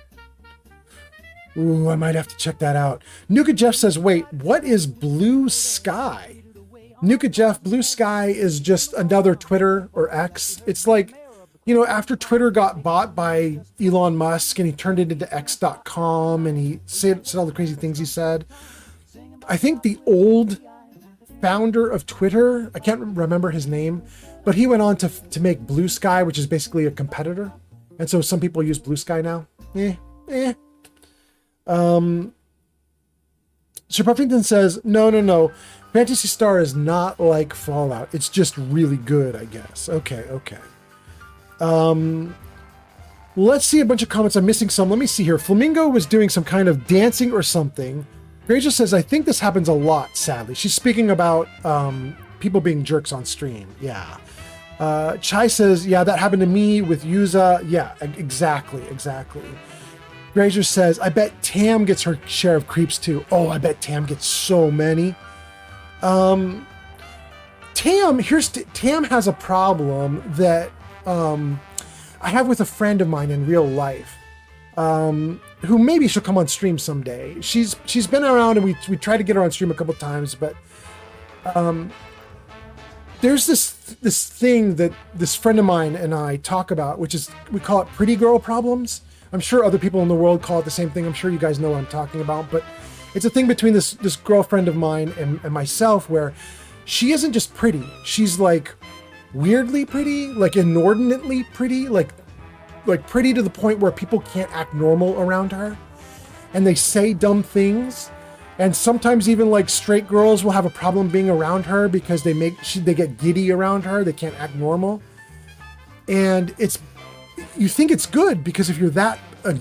Ooh, I might have to check that out. Nuka Jeff says, wait, what is Blue Sky? Nuka Jeff, Blue Sky is just another Twitter or X. It's like, you know, after Twitter got bought by Elon Musk and he turned it into X.com and he said all the crazy things he said. I think the old founder of Twitter, I can't remember his name, but he went on to make Blue Sky, which is basically a competitor. And so some people use Blue Sky now. Sir Puffington says, no. Phantasy Star is not like Fallout. It's just really good, I guess. Okay. Let's see a bunch of comments. I'm missing some. Let me see here. Flamingo was doing some kind of dancing or something. Granger says, I think this happens a lot, sadly. She's speaking about people being jerks on stream. Yeah. Chai says, yeah, that happened to me with Yuza. Yeah, exactly. Granger says, I bet Tam gets her share of creeps too. Oh, I bet Tam gets so many. Tam has a problem that I have with a friend of mine in real life. who maybe she'll come on stream someday. She's been around, and we tried to get her on stream a couple times, but there's this thing that this friend of mine and I talk about, which is, we call it pretty girl problems. I'm sure other people in the world call it the same thing. I'm sure you guys know what I'm talking about, but it's a thing between this girlfriend of mine and myself, where she isn't just pretty. She's like weirdly pretty, like inordinately pretty, like pretty to the point where people can't act normal around her, and they say dumb things. And sometimes even like straight girls will have a problem being around her because they get giddy around her. They can't act normal. And you think it's good, because if you're that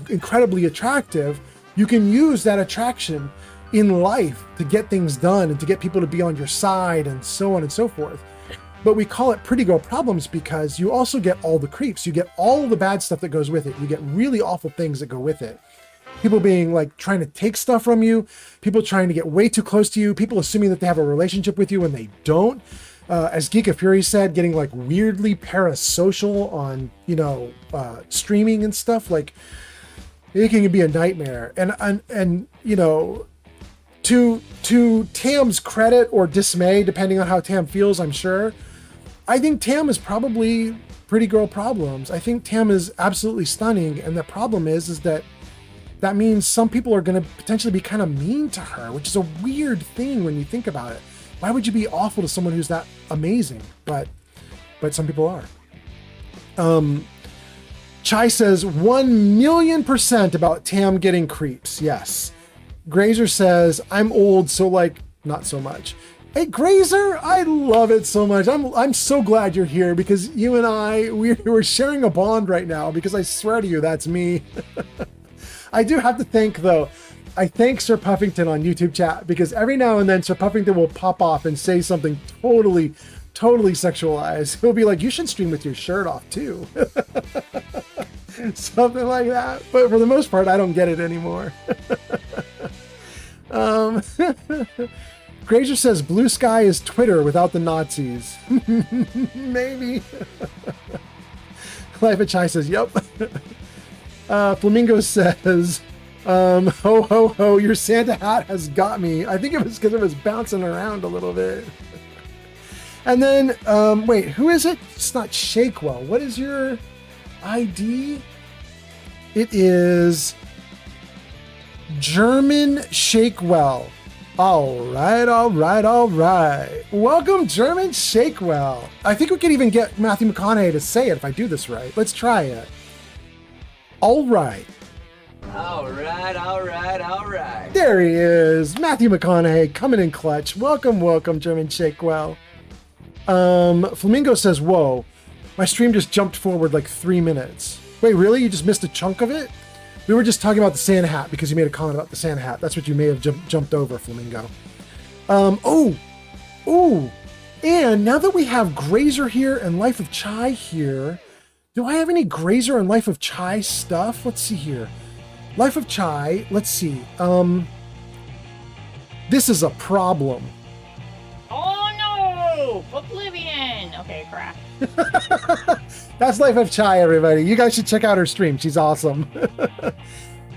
incredibly attractive, you can use that attraction in life to get things done and to get people to be on your side and so on and so forth. But we call it pretty girl problems because you also get all the creeps. You get all the bad stuff that goes with it. You get really awful things that go with it. People being like trying to take stuff from you, people trying to get way too close to you, people assuming that they have a relationship with you when they don't. As Geek of Fury said, getting like weirdly parasocial on, streaming and stuff. Like, it can be a nightmare. And to Tam's credit or dismay, depending on how Tam feels, I'm sure, I think Tam is probably pretty girl problems. I think Tam is absolutely stunning, and the problem is that means some people are going to potentially be kind of mean to her, which is a weird thing when you think about it. Why would you be awful to someone who's that amazing? But some people are. Chai says 1,000,000% about Tam getting creeps. Yes. Grazer says, I'm old, so like, not so much. Hey, Grazer, I love it so much. I'm so glad you're here, because you and I, we're sharing a bond right now, because I swear to you, that's me. I do have to thank, though, I thank Sir Puffington on YouTube chat, because every now and then Sir Puffington will pop off and say something totally sexualized. He'll be like, you should stream with your shirt off too. Something like that. But for the most part, I don't get it anymore. Grazer says Blue Sky is Twitter without the Nazis. Maybe. Life of Chai says, yep. Flamingo says, ho ho ho, your Santa hat has got me. I think it was because it was bouncing around a little bit. And then, wait, who is it? It's not Shakewell. What is your ID? It is German Shakewell. All right. Welcome, German Shakewell. I think we could even get Matthew McConaughey to say it if I do this right. Let's try it. All right. There he is. Matthew McConaughey coming in clutch. Welcome, German Shakewell. Flamingo says, whoa, my stream just jumped forward like 3 minutes. Wait, really? You just missed a chunk of it? We were just talking about the Santa hat because you made a comment about the Santa hat. That's what you may have jumped over, Flamingo. And now that we have Grazer here and Life of Chai here, do I have any Grazer and Life of Chai stuff? Let's see here. Life of Chai, let's see. This is a problem. Oh no! Oblivion! Okay, crap. That's Life of Chai, everybody. You guys should check out her stream. She's awesome.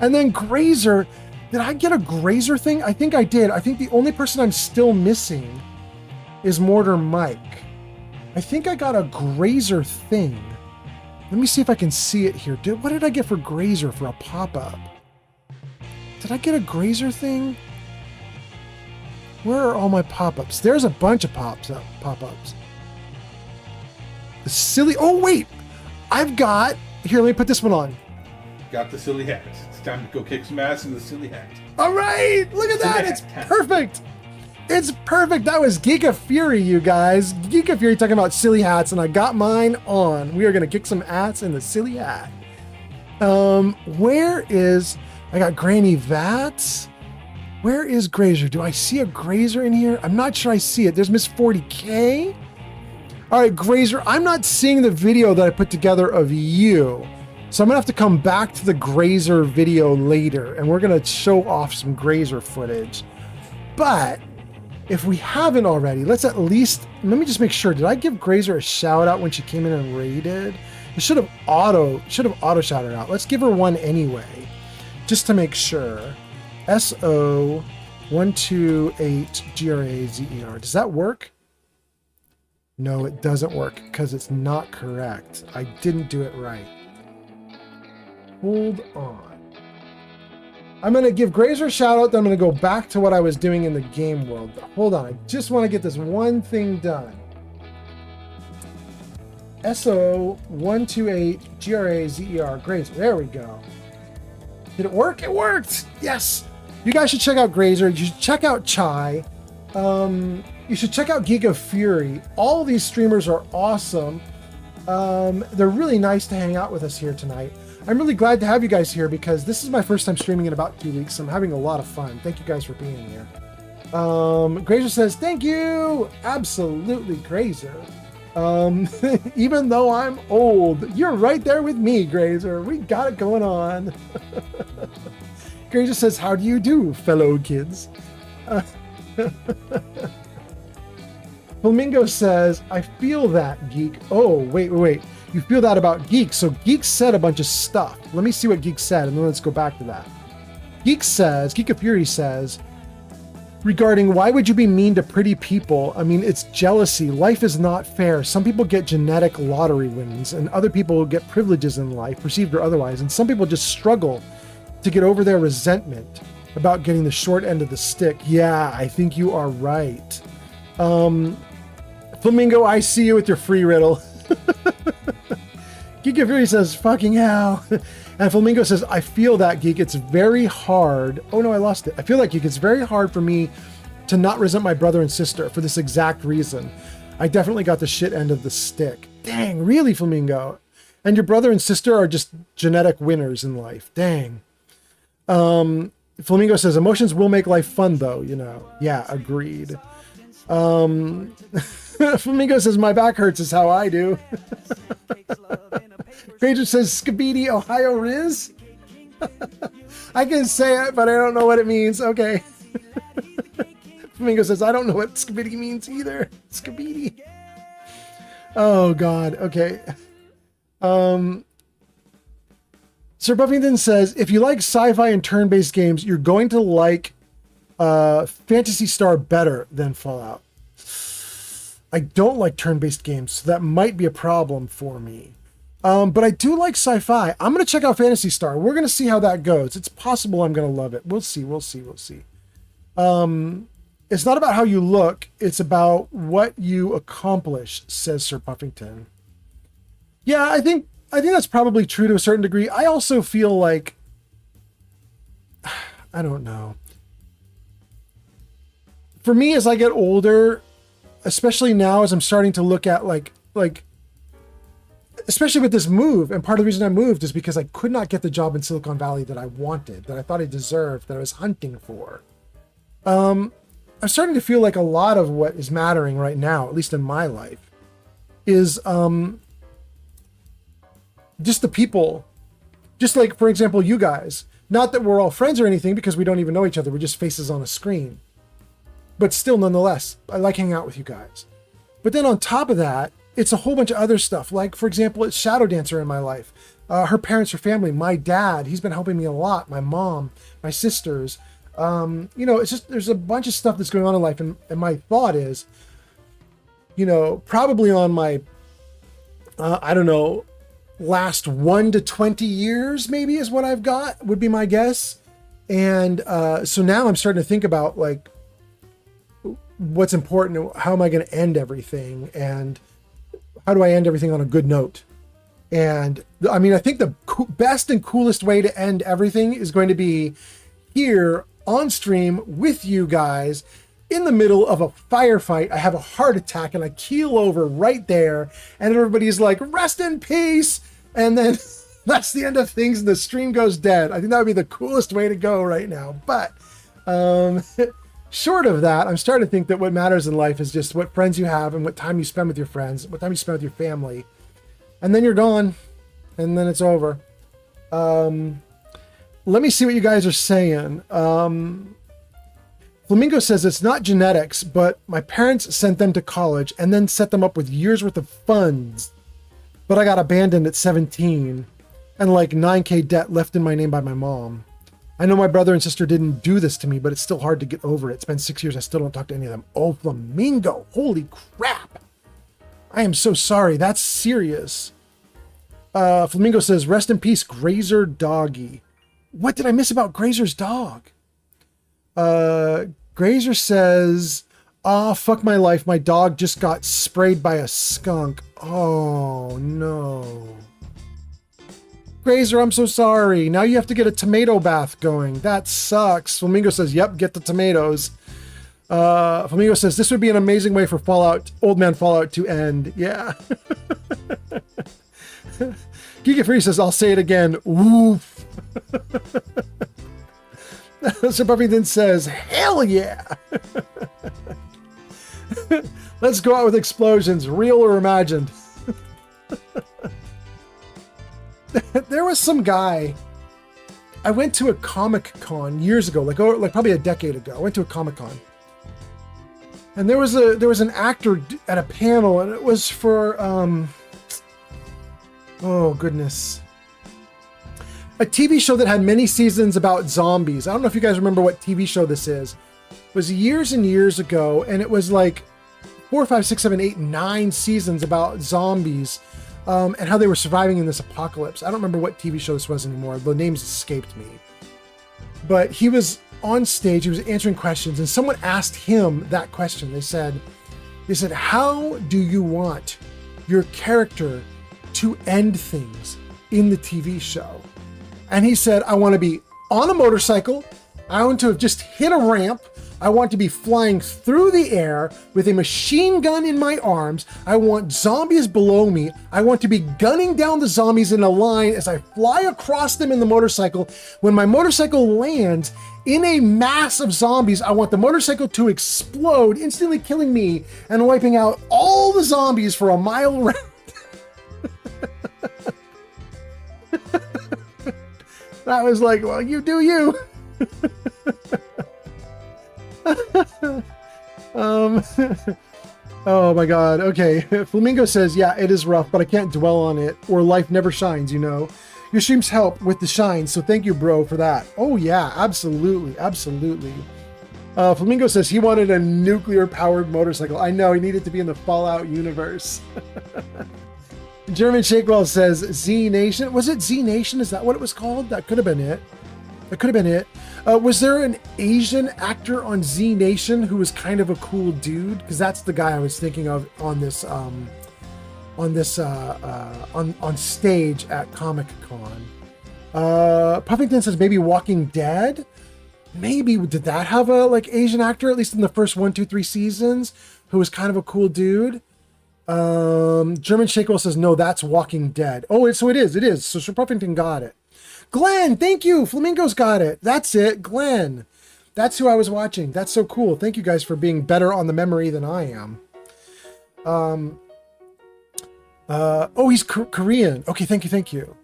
And then Grazer. Did I get a Grazer thing? I think I did. I think the only person I'm still missing is Mortar Mike. I think I got a Grazer thing. Let me see if I can see it here. What did I get for Grazer for a pop-up? Did I get a Grazer thing? Where are all my pop-ups? There's a bunch of pop-ups. The silly... Oh, wait! I've got... Here, let me put this one on. Got the silly hat. It's time to go kick some ass in the silly hat. All right! Look at that! It's perfect! It's perfect! That was Geek of Fury, you guys. Geek of Fury talking about silly hats, and I got mine on. We are going to kick some ass in the silly hat. Where is... I got Granny Vats. Where is Grazer? Do I see a Grazer in here? I'm not sure I see it. There's Miss 40K. All right, Grazer, I'm not seeing the video that I put together of you. So I'm gonna have to come back to the Grazer video later, and we're gonna show off some Grazer footage. But if we haven't already, let's at least, let me just make sure. Did I give Grazer a shout out when she came in and raided? It should have auto shouted out. Let's give her one anyway. just to make sure. SO128GRAZER. Does that work? No, it doesn't work because it's not correct. I didn't do it right. Hold on. I'm going to give Grazer a shout out, then I'm going to go back to what I was doing in the game world. But hold on, I just want to get this one thing done. SO128GRAZER. Grazer, there we go. Did it work? It worked! Yes! You guys should check out Grazer. You should check out Chai. You should check out Geek of Fury. All these streamers are awesome. They're really nice to hang out with us here tonight. I'm really glad to have you guys here because this is my first time streaming in about 2 weeks. I'm having a lot of fun. Thank you guys for being here. Grazer says, thank you! Absolutely, Grazer. Even though I'm old, you're right there with me, Grazer. We got it going on. Grazer says, how do you do, fellow kids? Flamingo says, I feel that, Geek. Oh, wait. You feel that about Geek. So Geek said a bunch of stuff. Let me see what Geek said, and then let's go back to that. Geek of Fury says, regarding why would you be mean to pretty people? I mean, it's jealousy. Life is not fair. Some people get genetic lottery wins, and other people get privileges in life, perceived or otherwise, and some people just struggle to get over their resentment about getting the short end of the stick. Yeah, I think you are right. Flamingo, I see you with your free riddle. Geek of Fury says, fucking hell. And Flamingo says, I feel that, Geek. It's very hard. Oh no, I lost it. I feel like, Geek, it's very hard for me to not resent my brother and sister for this exact reason. I definitely got the shit end of the stick. Dang, really, Flamingo? And your brother and sister are just genetic winners in life. Dang. Flamingo says, emotions will make life fun, though, you know. Yeah, agreed. Flamingo says, my back hurts is how I do. Granger says, Skibidi Ohio Riz? I can say it, but I don't know what it means. Okay. Flamingo says, I don't know what Skibidi means either. Skibidi. Oh, God. Okay. Sir Buffington says, if you like sci-fi and turn-based games, you're going to like Phantasy Star better than Fallout. I don't like turn-based games, so that might be a problem for me. But I do like sci-fi. I'm going to check out Phantasy Star. We're going to see how that goes. It's possible I'm going to love it. We'll see. It's not about how you look. It's about what you accomplish, says Sir Buffington. Yeah, I think that's probably true to a certain degree. I also feel like, I don't know. For me, as I get older, especially now as I'm starting to look at like, especially with this move, and part of the reason I moved is because I could not get the job in Silicon Valley that I wanted, that I thought I deserved, that I was hunting for. I'm starting to feel like a lot of what is mattering right now, at least in my life, is just the people. Just like, for example, you guys. Not that we're all friends or anything, because we don't even know each other. We're just faces on a screen. But still, nonetheless, I like hanging out with you guys. But then on top of that, it's a whole bunch of other stuff. Like, for example, it's Shadow Dancer in my life. Her parents, her family, my dad, he's been helping me a lot. My mom, my sisters. It's just, there's a bunch of stuff that's going on in life. And my thought is, probably on my, last 1 to 20 years, maybe is what I've got, would be my guess. And so now I'm starting to think about, like, what's important, how am I going to end everything, and how do I end everything on a good note? And I mean, I think the best and coolest way to end everything is going to be here on stream with you guys in the middle of a firefight. I have a heart attack and I keel over right there, and everybody's like, rest in peace, and then that's the end of things and the stream goes dead. I think that would be the coolest way to go right now. But short of that, I'm starting to think that what matters in life is just what friends you have and what time you spend with your friends, what time you spend with your family. And then you're gone. And then it's over. Let me see what you guys are saying. Flamingo says it's not genetics, but my parents sent them to college and then set them up with years worth of funds. But I got abandoned at 17 and like 9K debt left in my name by my mom. I know my brother and sister didn't do this to me, but it's still hard to get over it. It's been 6 years. I still don't talk to any of them. Oh, Flamingo. Holy crap. I am so sorry. That's serious. Flamingo says, rest in peace, Grazer Doggy. What did I miss about Grazer's dog? Grazer says, fuck my life. My dog just got sprayed by a skunk. Oh, no. Grazer, I'm so sorry. Now you have to get a tomato bath going. That sucks. Flamingo says, yep, get the tomatoes. Flamingo says, this would be an amazing way for Fallout, Old Man Fallout to end. Yeah. Giga Free says, I'll say it again. Woof. Sir Buffington says, hell yeah. Let's go out with explosions, real or imagined. There was some guy, I went to a Comic-Con years ago, like probably a decade ago. I went to a Comic-Con. And there was an actor at a panel, and it was for oh goodness, a TV show that had many seasons about zombies. I don't know if you guys remember what TV show this is. It was years and years ago, and it was like 4, 5, 6, 7, 8, 9 seasons about zombies, and how they were surviving in this apocalypse. I don't remember what TV show this was anymore. The names escaped me. But he was on stage, he was answering questions, and someone asked him that question. They said, how do you want your character to end things in the TV show? And he said, I want to be on a motorcycle. I want to have just hit a ramp. I want to be flying through the air with a machine gun in my arms. I want zombies below me. I want to be gunning down the zombies in a line as I fly across them in the motorcycle. When my motorcycle lands in a mass of zombies, I want the motorcycle to explode, instantly killing me and wiping out all the zombies for a mile around. I was like, well, you do you. Oh my god. Okay. Flamingo says, yeah, it is rough, but I can't dwell on it, or life never shines, you know. Your streams help with the shine, so thank you, bro, for that. Oh yeah, absolutely, absolutely. Flamingo says he wanted a nuclear-powered motorcycle. I know, he needed to be in the Fallout universe. German Shakewell says Z Nation. Was it Z Nation? Is that what it was called? That could have been it. That could have been it. Was there an Asian actor on Z Nation who was kind of a cool dude? Because that's the guy I was thinking of on this on stage at Comic-Con. Puffington says maybe Walking Dead. Maybe did that have a like Asian actor, at least in the first 1, 2, 3 seasons, who was kind of a cool dude? German Shakewell says no, that's Walking Dead. Oh, so it is. So Sir Puffington got it. Glenn, thank you. Flamingo's got it. That's it, Glenn. That's who I was watching. That's so cool. Thank you guys for being better on the memory than I am. Oh, he's Korean. Okay, thank you.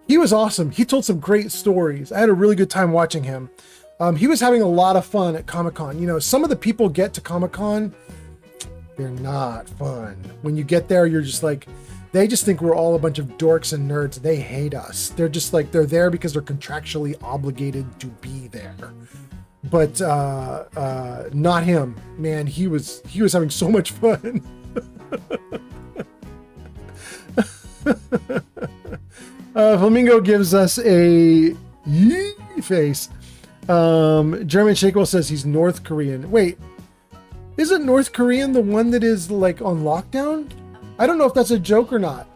He was awesome. He told some great stories. I had a really good time watching him. He was having a lot of fun at Comic-Con. You know, some of the people get to Comic-Con, they're not fun. When you get there, you're just like, they just think we're all a bunch of dorks and nerds. They hate us. They're just like, they're there because they're contractually obligated to be there. But not him. Man, he was having so much fun. Flamingo gives us a yee face. German Shakewell says he's North Korean. Wait, isn't North Korean the one that is like on lockdown? I don't know if that's a joke or not.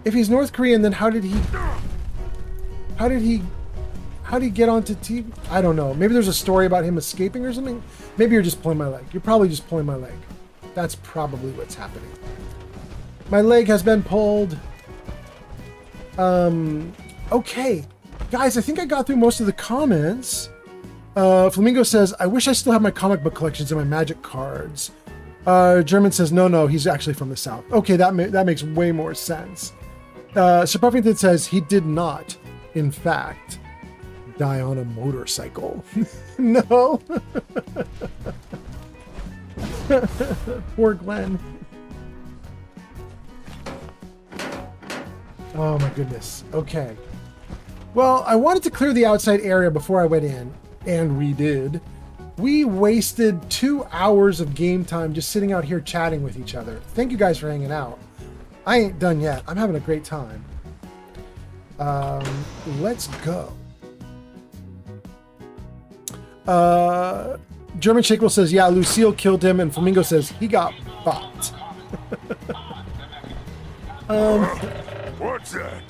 If he's North Korean, then how did he get onto TV? I don't know. Maybe there's a story about him escaping or something. Maybe you're just pulling my leg. You're probably just pulling my leg. That's probably what's happening. My leg has been pulled. Okay. Guys, I think I got through most of the comments. Flamingo says, I wish I still have my comic book collections and my magic cards. German says, no, he's actually from the South. Okay, that makes way more sense. Sir Puffington says he did not, in fact, die on a motorcycle. No. Poor Glenn. Oh my goodness. Okay. Well, I wanted to clear the outside area before I went in, and we did. We wasted 2 hours of game time just sitting out here chatting with each other. Thank you guys for hanging out. I ain't done yet. I'm having a great time. Let's go. German Shakewell says, yeah, Lucille killed him, and Flamingo says he got bopped. What's that?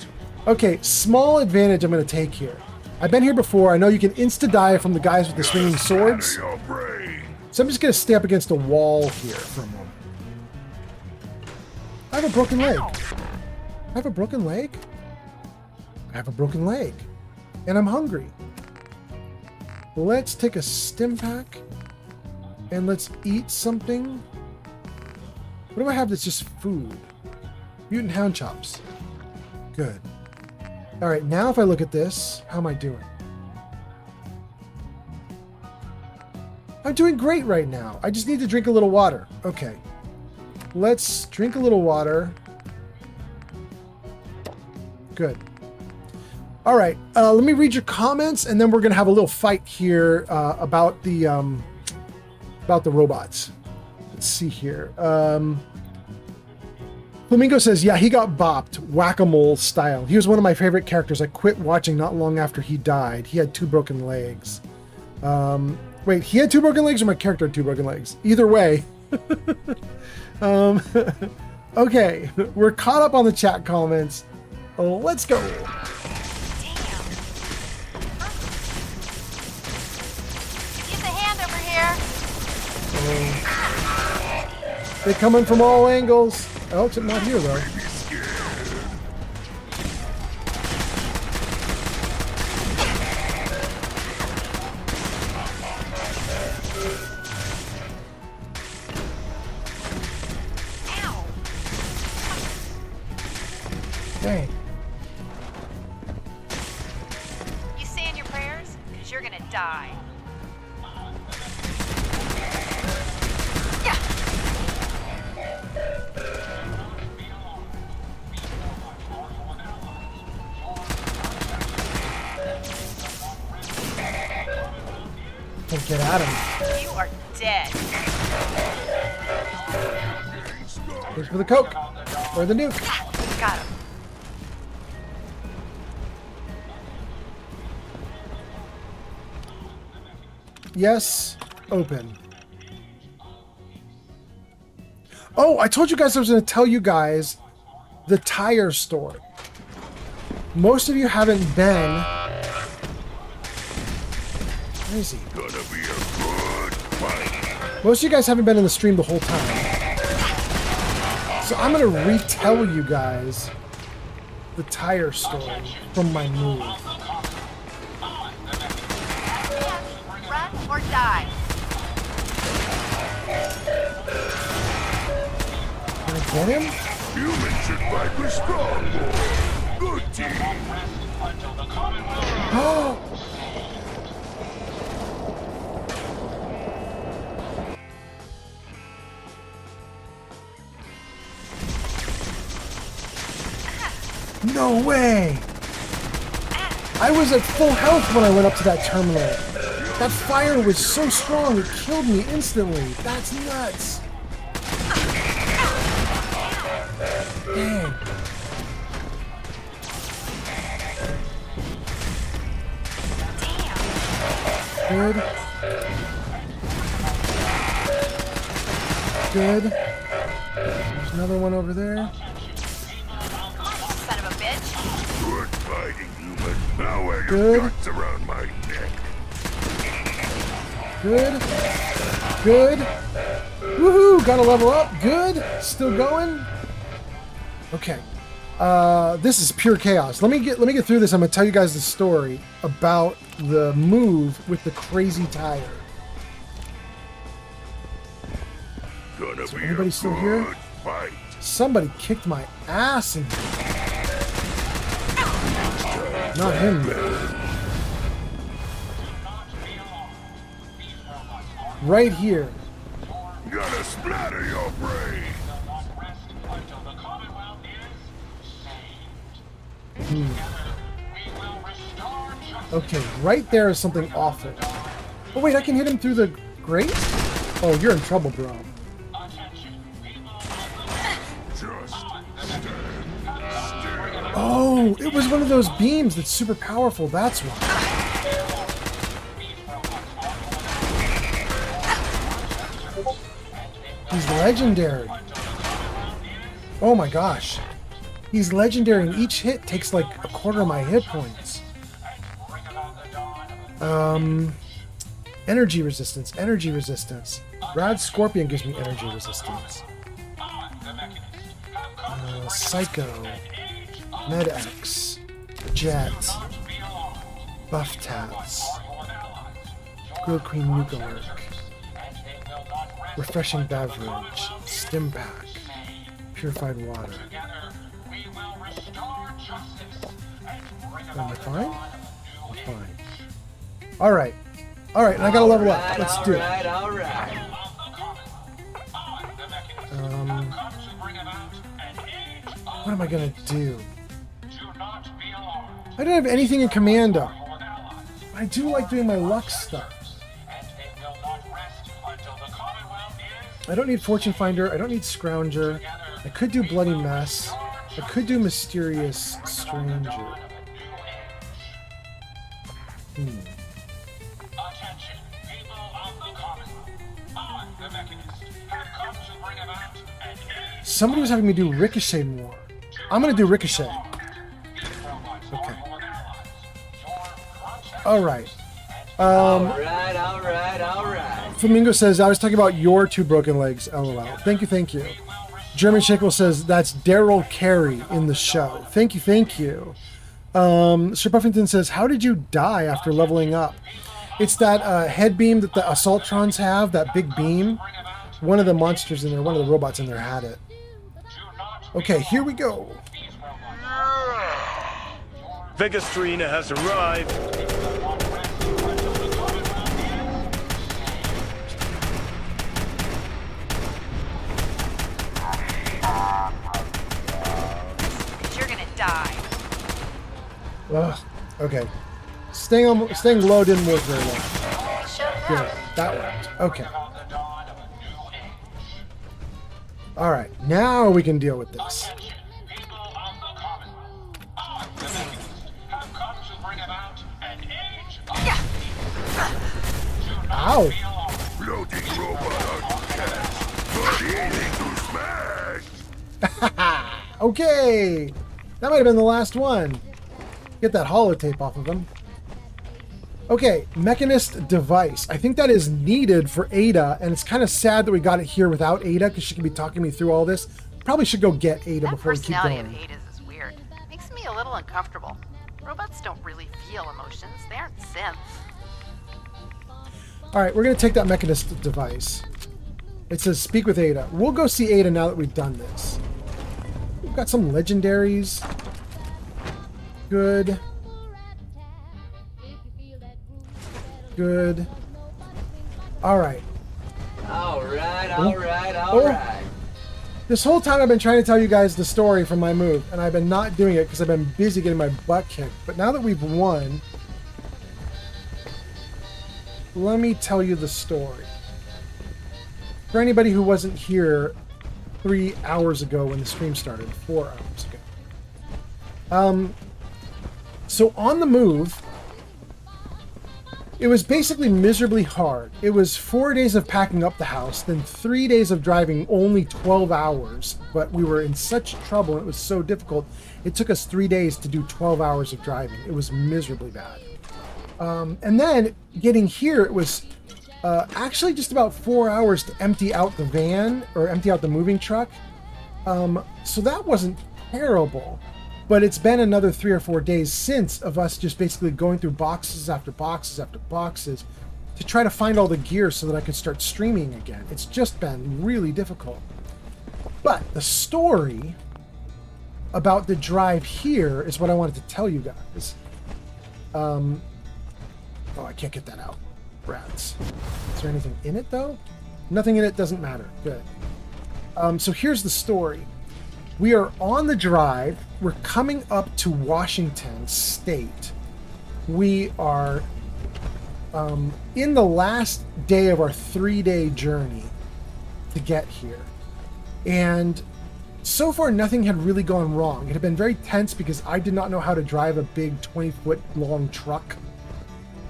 Okay, small advantage I'm going to take here. I've been here before. I know you can insta-die from the guys with the swinging swords. So I'm just going to stay up against a wall here for a moment. I have a broken leg. I have a broken leg? I have a broken leg. And I'm hungry. Let's take a stim pack. And let's eat something. What do I have that's just food? Mutant hound chops. Good. Alright, now if I look at this, how am I doing? I'm doing great right now. I just need to drink a little water. Okay. Let's drink a little water. Good. Alright, let me read your comments, and then we're going to have a little fight here about the robots. Let's see here. Flamingo says, yeah, he got bopped, whack-a-mole style. He was one of my favorite characters. I quit watching not long after he died. He had 2 broken legs. Wait, he had 2 broken legs or my character had 2 broken legs? Either way. Okay, we're caught up on the chat comments. Let's go. Use a hand over here. They're coming from all angles. Oh, it's not here though. Dang. You saying your prayers? Because you're gonna die. Can't get at him. You are dead. Thanks for the Coke. Or the nuke. Got him. Yes. Open. Oh, I told you guys I was going to tell you guys the tire store. Most of you haven't been. Where is he? Gonna be a good fight. Most of you guys haven't been in the stream the whole time. So I'm going to retell you guys the tire story from my move. Run or die. Can I get him? Humans should fight with strong boy. Good team. Oh! No way! I was at full health when I went up to that terminal. That fire was so strong, it killed me instantly. That's nuts. Dang. Good. Good. There's another one over there. Son of a bitch. Good fighting, human. Now wear your Good. guts around my neck. Good. Good. Woohoo! Got to level up. Good. Still going. Okay. This is pure chaos. Let me get through this. I'm gonna tell you guys the story about the move with the crazy tire. Gonna So be anybody a still good here? fight. Somebody kicked my ass in here. Not him. Right here. Gonna splatter your brain. Okay, right there is something awful. Oh wait, I can hit him through the grate? Oh, you're in trouble, bro. Oh, it was one of those beams that's super powerful, that's why. He's legendary. Oh my gosh. He's legendary and each hit takes like a quarter of my hit points. Energy resistance, energy resistance. Rad Scorpion gives me energy resistance. Psycho. Med-X. Jet. Buff Tats. Grilled Queen Nuka-Lurk. Refreshing Beverage. Stim Pack. Purified Water. Am I fine? I'm fine. Alright. Alright, and I gotta level up. Let's do it. What am I gonna do? I don't have anything in Commando. I do like doing my luck stuff. I don't need Fortune Finder. I don't need Scrounger. I could do Bloody Mess. I could do Mysterious Stranger. Somebody was having me do Ricochet more. I'm gonna do Ricochet. Okay. Alright. Alright. Flamingo says, I was talking about your two broken legs, LOL. Thank you, thank you. German Shankle says, that's Daryl Carey in the show. Thank you, thank you. Sir Buffington says, how did you die after leveling up? It's that head beam that the Assaultrons have, that big beam. One of the monsters in there, one of the robots in there had it. Okay, here we go. Vegastrina has arrived. You're gonna die. Ugh, okay. Staying low didn't work very well. Good, that worked. Okay. Alright, now we can deal with this. Ow! Okay! That might have been the last one. Get that holotape off of him. Okay, Mechanist Device. I think that is needed for Ada, and it's kind of sad that we got it here without Ada, because she can be talking me through all this. Probably should go get Ada before we keep going. That personality of Ada's is weird. Makes me a little uncomfortable. Robots don't really feel emotions. They aren't synths. Alright, we're going to take that Mechanist Device. It says speak with Ada. We'll go see Ada now that we've done this. We've got some legendaries. Good. Good. Alright. Alright. This whole time I've been trying to tell you guys the story from my move, and I've been not doing it because I've been busy getting my butt kicked. But now that we've won, let me tell you the story. For anybody who wasn't here 3 hours ago when the stream started, 4 hours ago. So on the move, it was basically miserably hard. It was 4 days of packing up the house, then 3 days of driving only 12 hours, but we were in such trouble and it was so difficult. It took us 3 days to do 12 hours of driving. It was miserably bad. And then getting here, it was actually just about 4 hours to empty out the van, or empty out the moving truck. So that wasn't terrible. But it's been another 3 or 4 days since of us just basically going through boxes after boxes after boxes to try to find all the gear so that I could start streaming again. It's just been really difficult. But the story about the drive here is what I wanted to tell you guys. Oh, I can't get that out. Rats. Is there anything in it, though? Nothing in it, doesn't matter. Good. So here's the story. We are on the drive. We're coming up to Washington State. we are in the last day of our 3-day journey to get here. And so far, nothing had really gone wrong. It had been very tense because I did not know how to drive a big 20-foot long truck.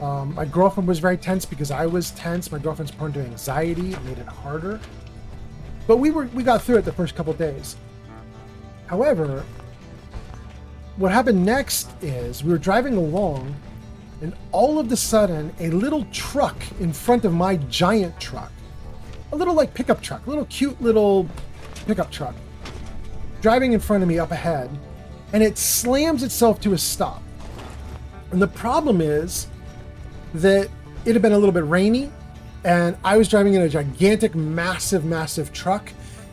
My girlfriend was very tense because I was tense. My girlfriend's prone to anxiety. It made it harder. But we got through it the first couple days. However, what happened next is we were driving along, and all of a sudden, a little truck in front of my giant truck, a little like pickup truck, a little cute little pickup truck, driving in front of me up ahead, and it slams itself to a stop. And the problem is that it had been a little bit rainy, and I was driving in a gigantic, massive truck,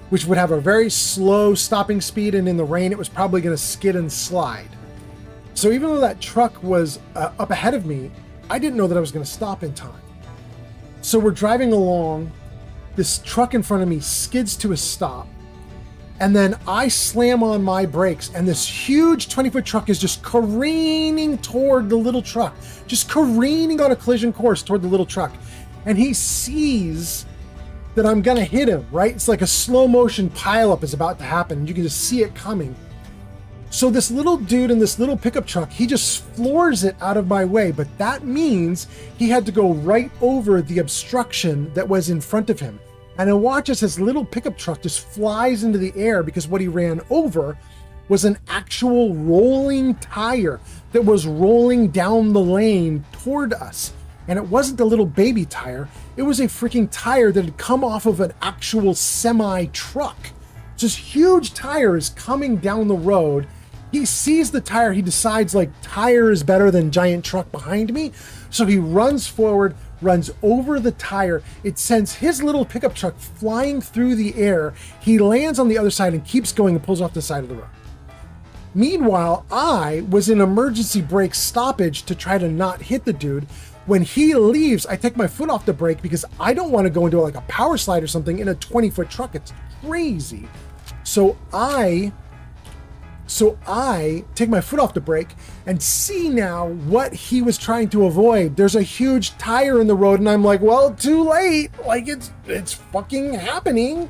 which would have a very slow stopping speed, and in the rain, it was probably going to skid and slide. So even though that truck was up ahead of me, I didn't know that I was going to stop in time. So we're driving along, this truck in front of me skids to a stop, and then I slam on my brakes, and this huge 20-foot truck is just careening toward the little truck, just careening on a collision course toward the little truck. And he sees that I'm gonna hit him, right? It's like a slow motion pileup is about to happen. You can just see it coming. So this little dude in this little pickup truck, he just floors it out of my way, but that means he had to go right over the obstruction that was in front of him. And I watch as his little pickup truck just flies into the air because what he ran over was an actual rolling tire that was rolling down the lane toward us. And it wasn't a little baby tire. It was a freaking tire that had come off of an actual semi truck. This huge tire is coming down the road. He sees the tire. He decides like tire is better than giant truck behind me. So he runs forward, runs over the tire. It sends his little pickup truck flying through the air. He lands on the other side and keeps going and pulls off the side of the road. Meanwhile, I was in emergency brake stoppage to try to not hit the dude. When he leaves, I take my foot off the brake because I don't want to go into like a power slide or something in a 20-foot truck. It's crazy. So I take my foot off the brake and see now what he was trying to avoid. There's a huge tire in the road, and I'm like, well, too late. Like it's fucking happening.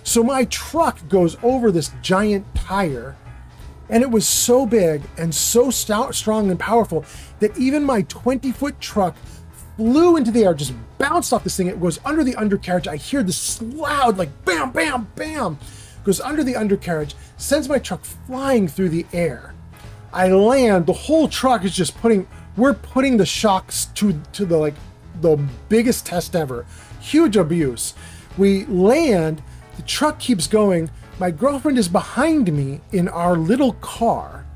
So my truck goes over this giant tire, and it was so big and so strong and powerful that even my 20-foot truck flew into the air, just bounced off this thing. It goes under the undercarriage. I hear this loud, like bam, bam, bam. Goes under the undercarriage, sends my truck flying through the air. I land, the whole truck is just we're putting the shocks to the biggest test ever. Huge abuse. We land, the truck keeps going. My girlfriend is behind me in our little car.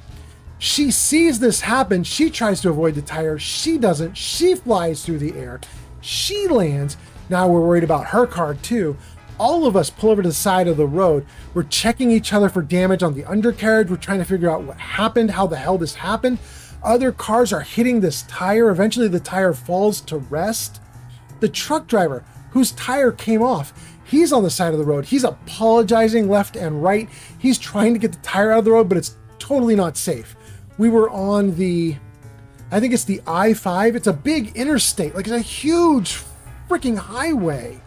She sees this happen. She tries to avoid the tire. She doesn't. She flies through the air. She lands. Now we're worried about her car too. All of us pull over to the side of the road. We're checking each other for damage on the undercarriage. We're trying to figure out what happened, how the hell this happened. Other cars are hitting this tire. Eventually the tire falls to rest. The truck driver, whose tire came off, he's on the side of the road. He's apologizing left and right. He's trying to get the tire out of the road, but it's totally not safe. We were on I think it's the I-5. It's a big interstate. Like it's a huge freaking highway.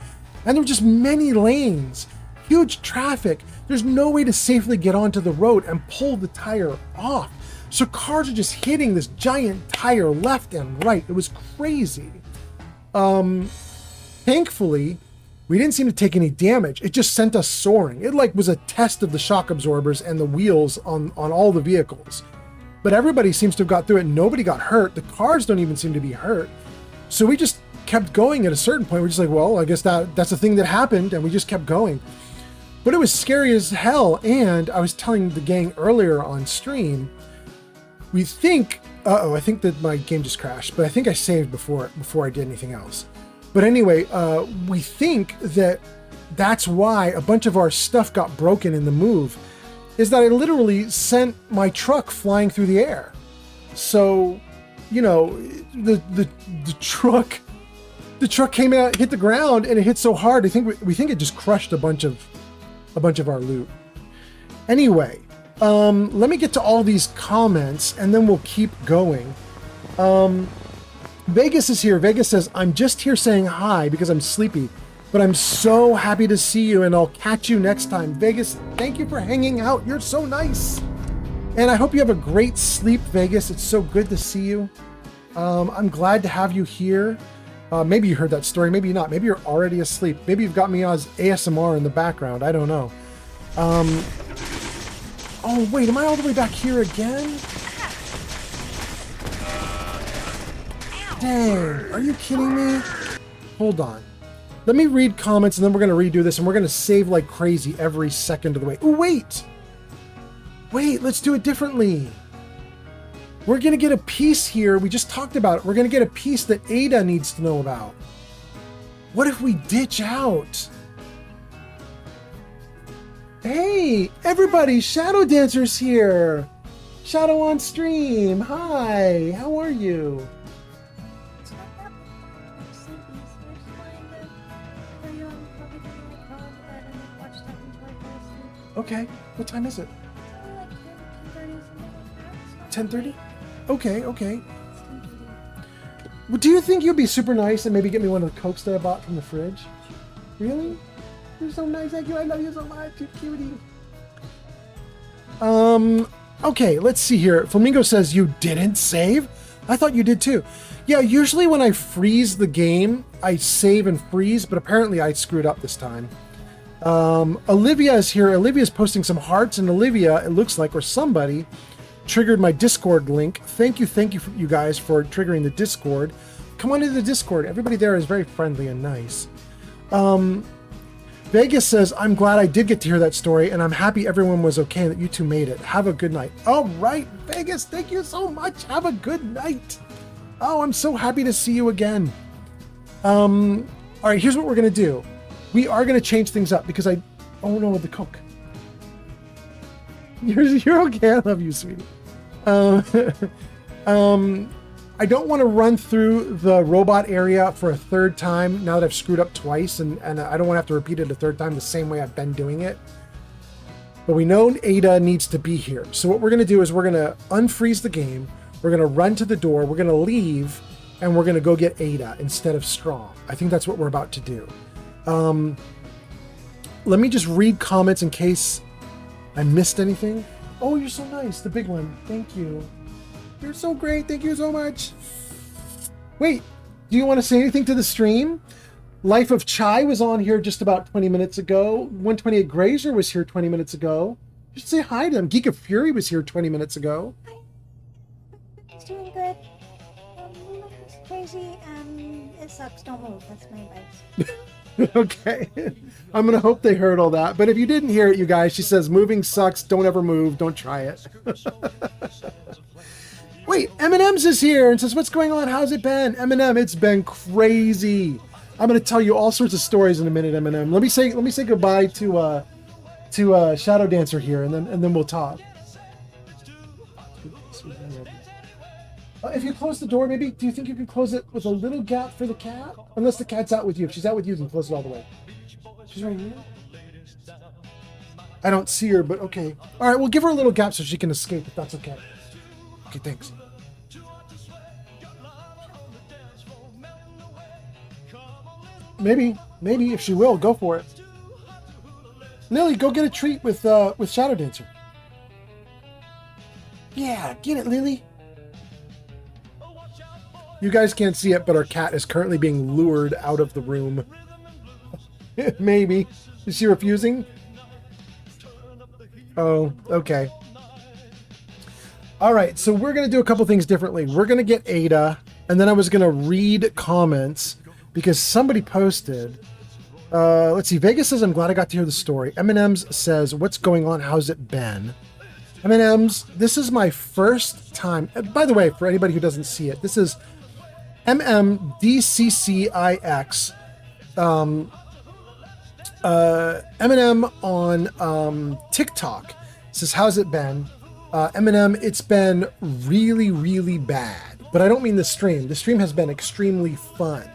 And there were just many lanes, huge traffic. There's no way to safely get onto the road and pull the tire off. So cars are just hitting this giant tire left and right. It was crazy. Thankfully, we didn't seem to take any damage. It just sent us soaring. It was a test of the shock absorbers and the wheels on all the vehicles. But everybody seems to have got through it. Nobody got hurt. The cars don't even seem to be hurt. So we just kept going. At a certain point, we're just like, well, I guess that's a thing that happened, and we just kept going. But it was scary as hell. And I was telling the gang earlier on stream, we think, I think that my game just crashed, but I think I saved before I did anything else. But anyway, we think that that's why a bunch of our stuff got broken in the move, is that I literally sent my truck flying through the air. So, the truck came out, hit the ground, and it hit so hard. I think we think it just crushed a bunch of our loot. Anyway, let me get to all these comments, and then we'll keep going. Vegas is here. Vegas says, I'm just here saying hi because I'm sleepy, but I'm so happy to see you and I'll catch you next time. Vegas, thank you for hanging out. You're so nice. And I hope you have a great sleep, Vegas. It's so good to see you. I'm glad to have you here. Maybe you heard that story, maybe not. Maybe you're already asleep. Maybe you've got me as ASMR in the background. I don't know. Oh, wait, am I all the way back here again? Dang, are you kidding me? Hold on. Let me read comments and then we're going to redo this and we're going to save like crazy every second of the way. Oh, wait. Wait, let's do it differently. We're going to get a piece here. We just talked about it. We're going to get a piece that Ada needs to know about. What if we ditch out? Hey, everybody, Shadow Dancer's here. Shadow on stream. Hi, how are you? Okay, what time is it? 10:30? Okay, okay. Well, do you think you'd be super nice and maybe get me one of the Cokes that I bought from the fridge? Really? You're so nice, thank you. I love you so much. You're cutie. Okay, let's see here. Flamingo says you didn't save? I thought you did too. Yeah, usually when I freeze the game, I save and freeze, but apparently I screwed up this time. Olivia is here. Olivia's posting some hearts, and Olivia, it looks like, or somebody, triggered my Discord link. Thank you for you guys for triggering the Discord. Come on into the Discord. Everybody there is very friendly and nice. Vegas says, I'm glad I did get to hear that story, and I'm happy everyone was okay and that you two made it. Have a good night. All right, Vegas, thank you so much. Have a good night. Oh, I'm so happy to see you again. All right, here's what we're going to do. We are going to change things up because oh no, the Coke. You're okay. I love you, sweetie. I don't want to run through the robot area for a third time now that I've screwed up twice, and I don't want to have to repeat it a third time the same way I've been doing it. But we know Ada needs to be here. So what we're going to do is we're going to unfreeze the game. We're going to run to the door. We're going to leave, and we're going to go get Ada instead of Strong. I think that's what we're about to do. Let me just read comments in case I missed anything. Oh, you're so nice. The big one. Thank you. You're so great. Thank you so much. Wait, do you want to say anything to the stream? Life of Chai was on here just about 20 minutes ago. 128 Grazer was here 20 minutes ago. You should say hi to them. Geek of Fury was here 20 minutes ago. It's doing good. It's crazy and it sucks. Don't move. That's my advice. Okay. I'm going to hope they heard all that. But if you didn't hear it, you guys, she says, moving sucks. Don't ever move. Don't try it. Wait, M&M's is here and says, what's going on? How's it been? M&M, it's been crazy. I'm going to tell you all sorts of stories in a minute, M&M. Let me say goodbye to Shadow Dancer here, and then we'll talk. If you close the door, maybe, do you think you can close it with a little gap for the cat? Unless the cat's out with you. If she's out with you, then close it all the way. She's right here. I don't see her, but okay. All right, we'll give her a little gap so she can escape, if that's okay. Okay, thanks. Maybe if she will, go for it. Lily, go get a treat with Shadow Dancer. Yeah, get it, Lily. You guys can't see it, but our cat is currently being lured out of the room. Maybe. Is she refusing? Oh, okay. All right, so we're going to do a couple things differently. We're going to get Ada, and then I was going to read comments because somebody posted. Let's see. Vegas says, I'm glad I got to hear the story. M&M's says, what's going on? How's it been? M&M's, this is my first time. By the way, for anybody who doesn't see it, this is MMDCCIX. M&M on TikTok says, how's it been? M&M, it's been really, really bad. But I don't mean the stream. The stream has been extremely fun.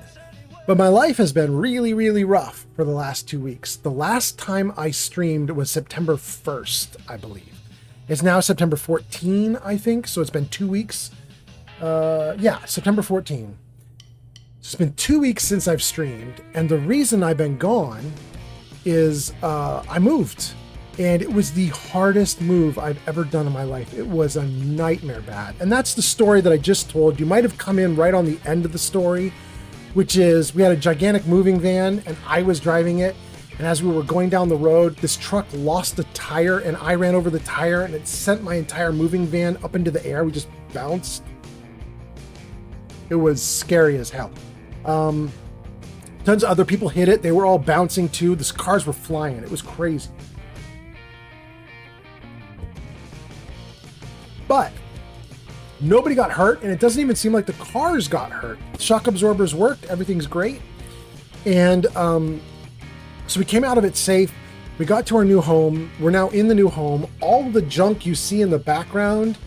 But my life has been really, really rough for the last 2 weeks. The last time I streamed was September 1st, I believe. It's now September 14, I think. So it's been 2 weeks. Yeah, September 14. It's been 2 weeks since I've streamed, and the reason I've been gone is I moved, and it was the hardest move I've ever done in my life. It was a nightmare bad, and that's the story that I just told. You might have come in right on the end of the story, which is we had a gigantic moving van, and I was driving it, and as we were going down the road, this truck lost a tire, and I ran over the tire, and it sent my entire moving van up into the air. We just bounced. It was scary as hell. Tons of other people hit it. They were all bouncing too. The cars were flying. It was crazy. But nobody got hurt, and it doesn't even seem like the cars got hurt. Shock absorbers worked. Everything's great. And so we came out of it safe. We got to our new home. We're now in the new home. All the junk you see in the background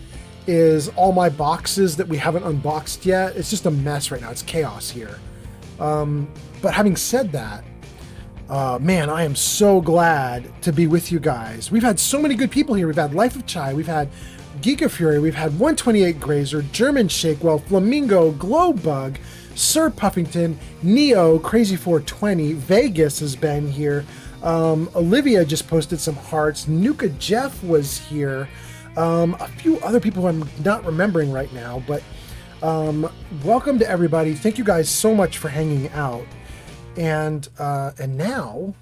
is all my boxes that we haven't unboxed yet. It's just a mess right now. It's chaos here. But having said that, man, I am so glad to be with you guys. We've had so many good people here. We've had Life of Chai, we've had Geeka Fury, we've had 128 Grazer, German Shakewell, Flamingo, Glowbug, Sir Puffington, Neo, Crazy 420, Vegas has been here. Olivia just posted some hearts. Nuka Jeff was here. A few other people who I'm not remembering right now, but welcome to everybody. Thank you guys so much for hanging out. And now,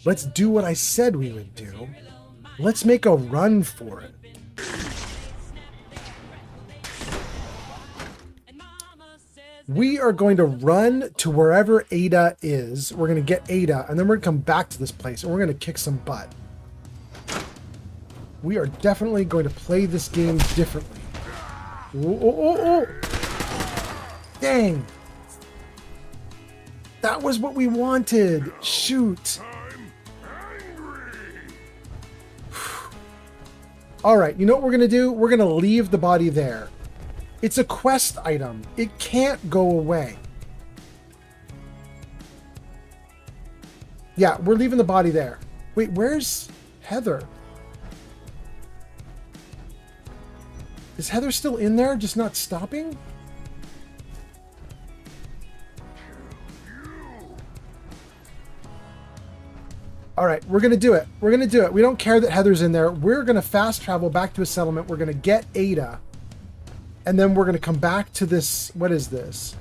let's do what I said we would do. Let's make a run for it. We are going to run to wherever Ada is. We're going to get Ada, and then we're going to come back to this place, and we're going to kick some butt. We are definitely going to play this game differently. Oh. Dang. That was what we wanted. Shoot. All right, you know what we're going to do? We're going to leave the body there. It's a quest item. It can't go away. Yeah, we're leaving the body there. Wait, where's Heather? Is Heather still in there, just not stopping? All right, we're going to do it. We're going to do it. We don't care that Heather's in there. We're going to fast travel back to a settlement. We're going to get Ada. And then we're going to come back to this. What is this?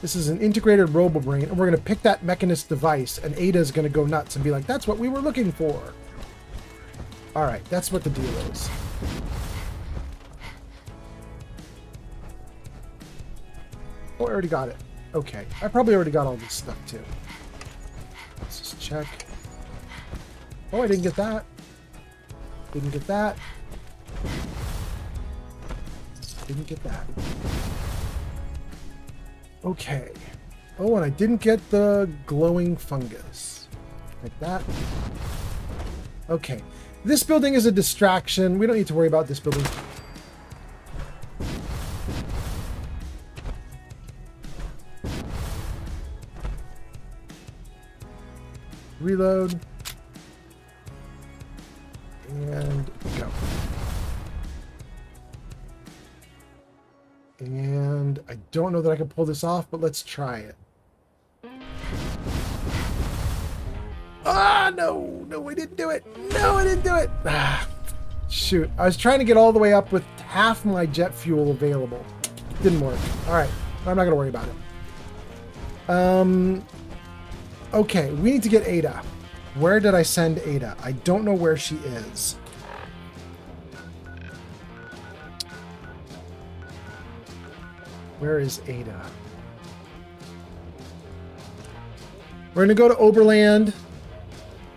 This is an integrated RoboBrain. And we're going to pick that Mechanist device. And Ada's going to go nuts and be like, that's what we were looking for. All right, that's what the deal is. Oh, I already got it. Okay, I probably already got all this stuff too. Let's just check. Oh, I didn't get that. Didn't get that. Didn't get that. Okay. Oh, and I didn't get the glowing fungus. Like that. Okay. This building is a distraction. We don't need to worry about this building. Reload. And go. And I don't know that I can pull this off, but let's try it. Ah, no, I didn't do it. No, I didn't do it. Ah, shoot. I was trying to get all the way up with half my jet fuel available. Didn't work. All right, I'm not going to worry about it. Okay, we need to get Ada. Where did I send Ada? I don't know where she is. Where is Ada? We're going to go to Oberland,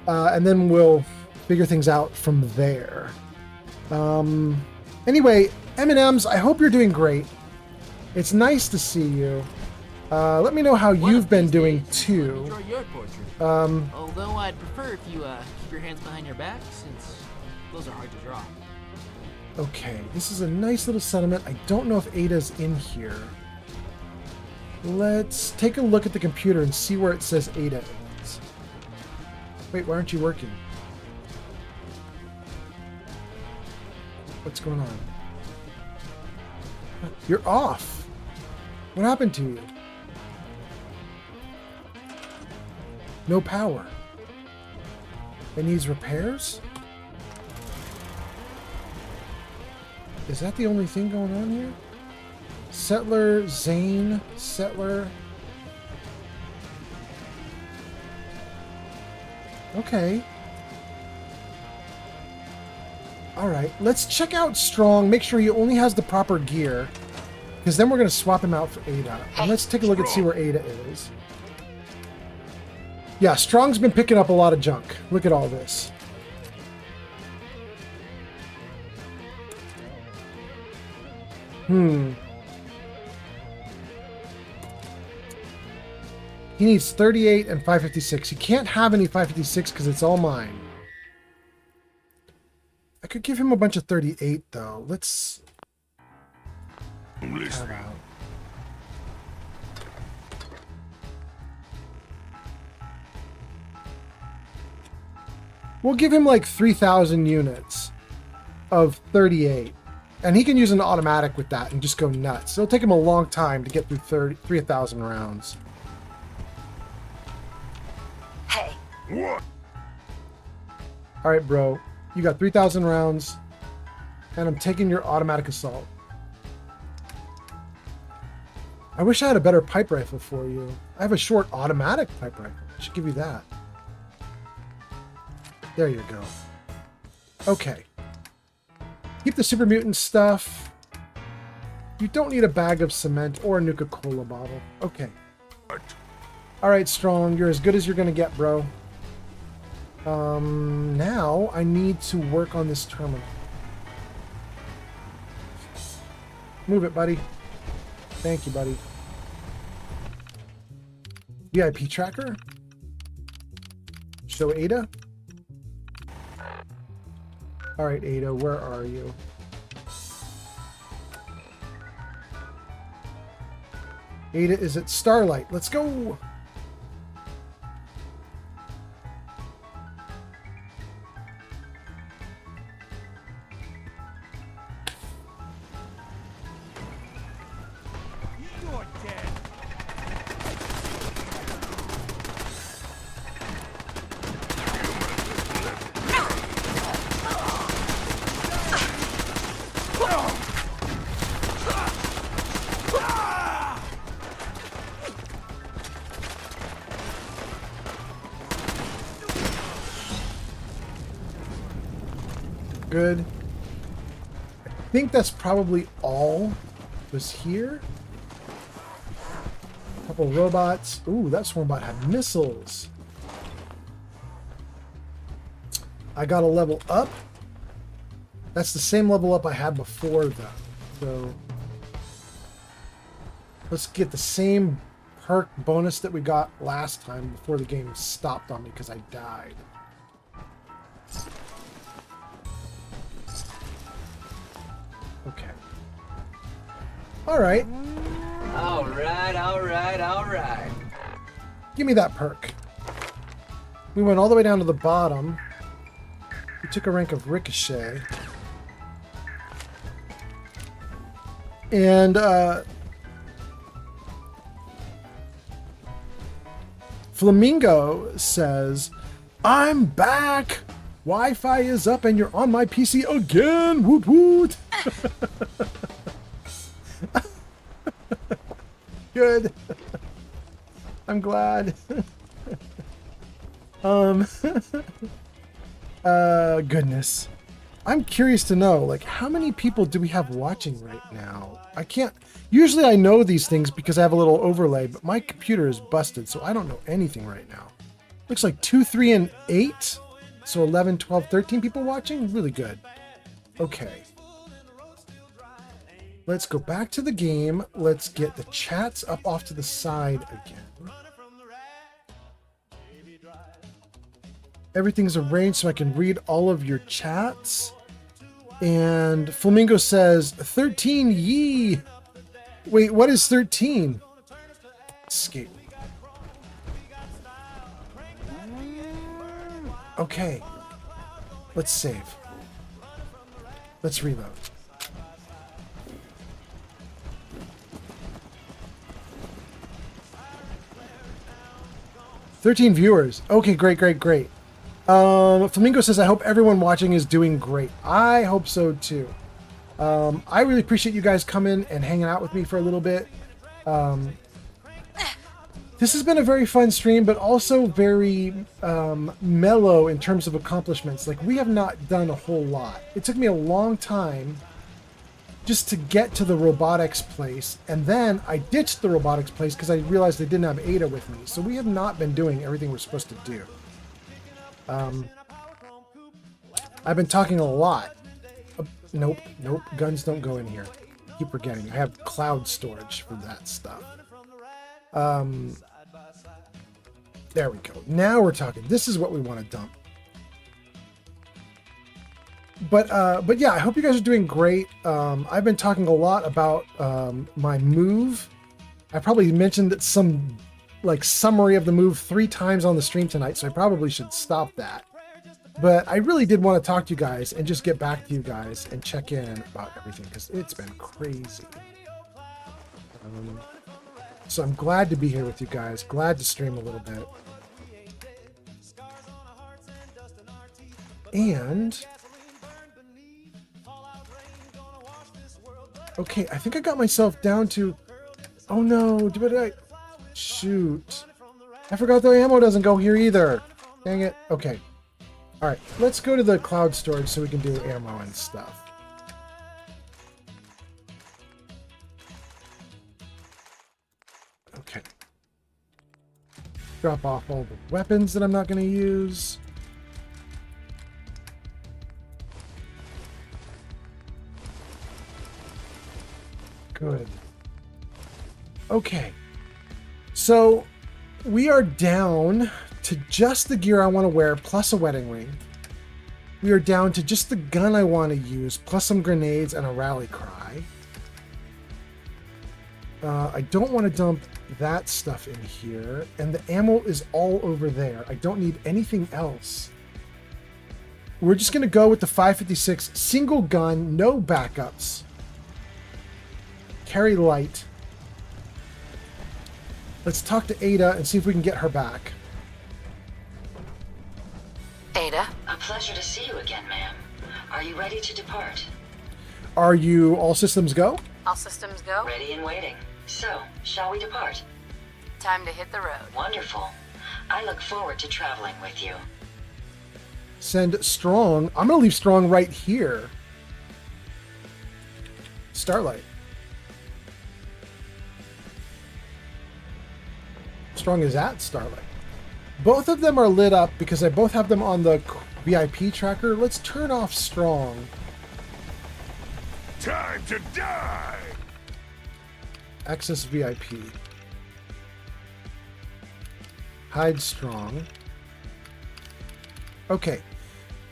and then we'll figure things out from there. Anyway, M&Ms, I hope you're doing great. It's nice to see you. Let me know how you've been doing too. Enjoy your portrait. Although I'd prefer if you keep your hands behind your back, since those are hard to draw. Okay, this is a nice little settlement. I don't know if Ada's in here. Let's take a look at the computer and see where it says Ada is. Wait, why aren't you working? What's going on? You're off. What happened to you? No power. It needs repairs? Is that the only thing going on here? Settler, Zane, Settler. Okay. Alright, let's check out Strong. Make sure he only has the proper gear. Because then we're going to swap him out for Ada. And let's take a look and see where Ada is. Yeah, Strong's been picking up a lot of junk. Look at all this. He needs 38 and 556. He can't have any 556 because it's all mine. I could give him a bunch of 38 though. Let's... We'll give him like 3,000 units of 38. And he can use an automatic with that and just go nuts. It'll take him a long time to get through 3,000 rounds. Hey. What? Alright, bro. You got 3,000 rounds. And I'm taking your automatic assault. I wish I had a better pipe rifle for you. I have a short automatic pipe rifle. I should give you that. There you go. Okay. Keep the super mutant stuff. You don't need a bag of cement or a Nuka-Cola bottle. Okay. Alright, Strong. You're as good as you're going to get, bro. Now I need to work on this terminal. Move it, buddy. Thank you, buddy. VIP tracker. Show Ada. Alright, Ada, where are you? Ada is at Starlight. Let's go! Good. I think that's probably all was here. A couple robots. Ooh, that swarmbot had missiles. I got a level up. That's the same level up I had before, though. So let's get the same perk bonus that we got last time before the game stopped on me because I died. Okay. Alright. Alright. Give me that perk. We went all the way down to the bottom. We took a rank of Ricochet. And, Flamingo says, I'm back! Wi-Fi is up and you're on my PC again! Woot woot! Good. I'm glad. Goodness. I'm curious to know, like, how many people do we have watching right now? I can't... Usually I know these things because I have a little overlay, but my computer is busted, so I don't know anything right now. Looks like 2, 3, and 8. So 11, 12, 13 people watching? Really good. Okay. Let's go back to the game. Let's get the chats up off to the side again. Everything's arranged so I can read all of your chats. And Flamingo says, 13 yee! Wait, what is 13? Escape. Okay. Let's save. Let's reload. 13 viewers. Okay, great, great, great. Flamingo says, I hope everyone watching is doing great. I hope so too. I really appreciate you guys coming and hanging out with me for a little bit. This has been a very fun stream, but also very mellow in terms of accomplishments. Like, we have not done a whole lot. It took me a long time just to get to the robotics place, and then I ditched the robotics place because I realized they didn't have Ada with me. So we have not been doing everything we're supposed to do. I've been talking a lot. Nope, guns don't go in here. Keep forgetting. I have cloud storage for that stuff. There we go. Now we're talking. This is what we want to dump. But yeah, I hope you guys are doing great. I've been talking a lot about my move. I probably mentioned that some like summary of the move 3 times on the stream tonight, so I probably should stop that. But I really did want to talk to you guys and just get back to you guys and check in about everything because it's been crazy. So I'm glad to be here with you guys. Glad to stream a little bit. And okay, I think I got myself down to, oh no, did I, shoot. I forgot the ammo doesn't go here either. Dang it. Okay. All right, let's go to the cloud storage so we can do ammo and stuff. Okay. Drop off all the weapons that I'm not going to use. Good. Okay. So we are down to just the gear I want to wear plus a wedding ring. We are down to just the gun I want to use plus some grenades and a rally cry. I don't want to dump that stuff in here. And the ammo is all over there. I don't need anything else. We're just going to go with the 556 single gun, no backups. Carry light. Let's talk to Ada and see if we can get her back. Ada? A pleasure to see you again, ma'am. Are you ready to depart? Are you all systems go? All systems go? Ready and waiting. So, shall we depart? Time to hit the road. Wonderful. I look forward to traveling with you. Send Strong. I'm going to leave Strong right here. Starlight. Strong is at Starlight. Both of them are lit up because I both have them on the VIP tracker. Let's turn off Strong. Time to die! Access VIP. Hide Strong. Okay.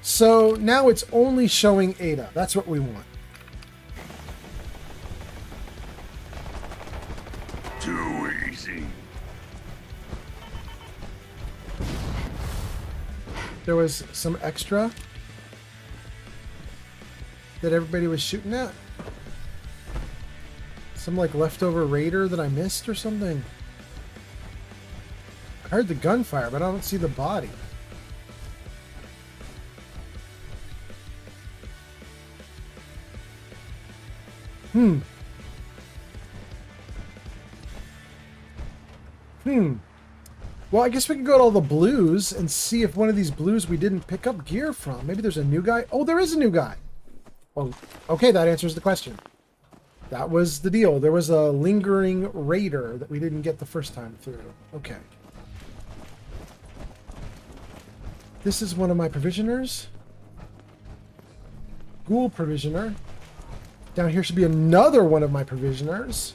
So now it's only showing Ada. That's what we want. Too easy. There was some extra that everybody was shooting at. Some like leftover raider that I missed or something. I heard the gunfire, but I don't see the body. Well, I guess we can go to all the blues and see if one of these blues we didn't pick up gear from. Maybe there's a new guy. Oh, there is a new guy. Oh, okay, that answers the question. That was the deal. There was a lingering raider that we didn't get the first time through. Okay. This is one of my provisioners. Ghoul provisioner. Down here should be another one of my provisioners.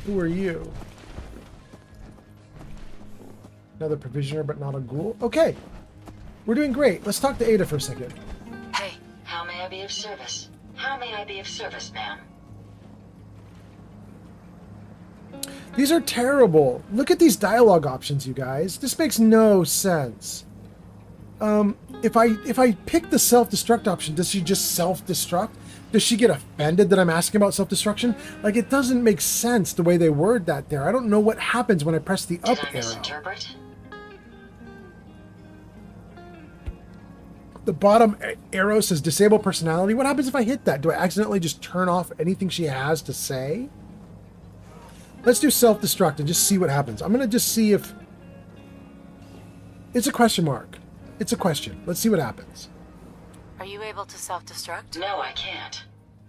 Who are you? Another provisioner, but not a ghoul. Okay. We're doing great. Let's talk to Ada for a second. Hey, how may I be of service? How may I be of service, ma'am? These are terrible. Look at these dialogue options, you guys. This makes no sense. If I pick the self-destruct option, does she just self-destruct? Does she get offended that I'm asking about self-destruction? Like, it doesn't make sense the way they word that there. I don't know what happens when I press the up Did I arrow. misinterpret? The bottom arrow says disable personality. What happens if I hit that? Do I accidentally just turn off anything she has to say? Let's do self-destruct and just see what happens. I'm going to just see if... It's a question mark. It's a question. Let's see what happens. Are you able to self-destruct? No, I can't.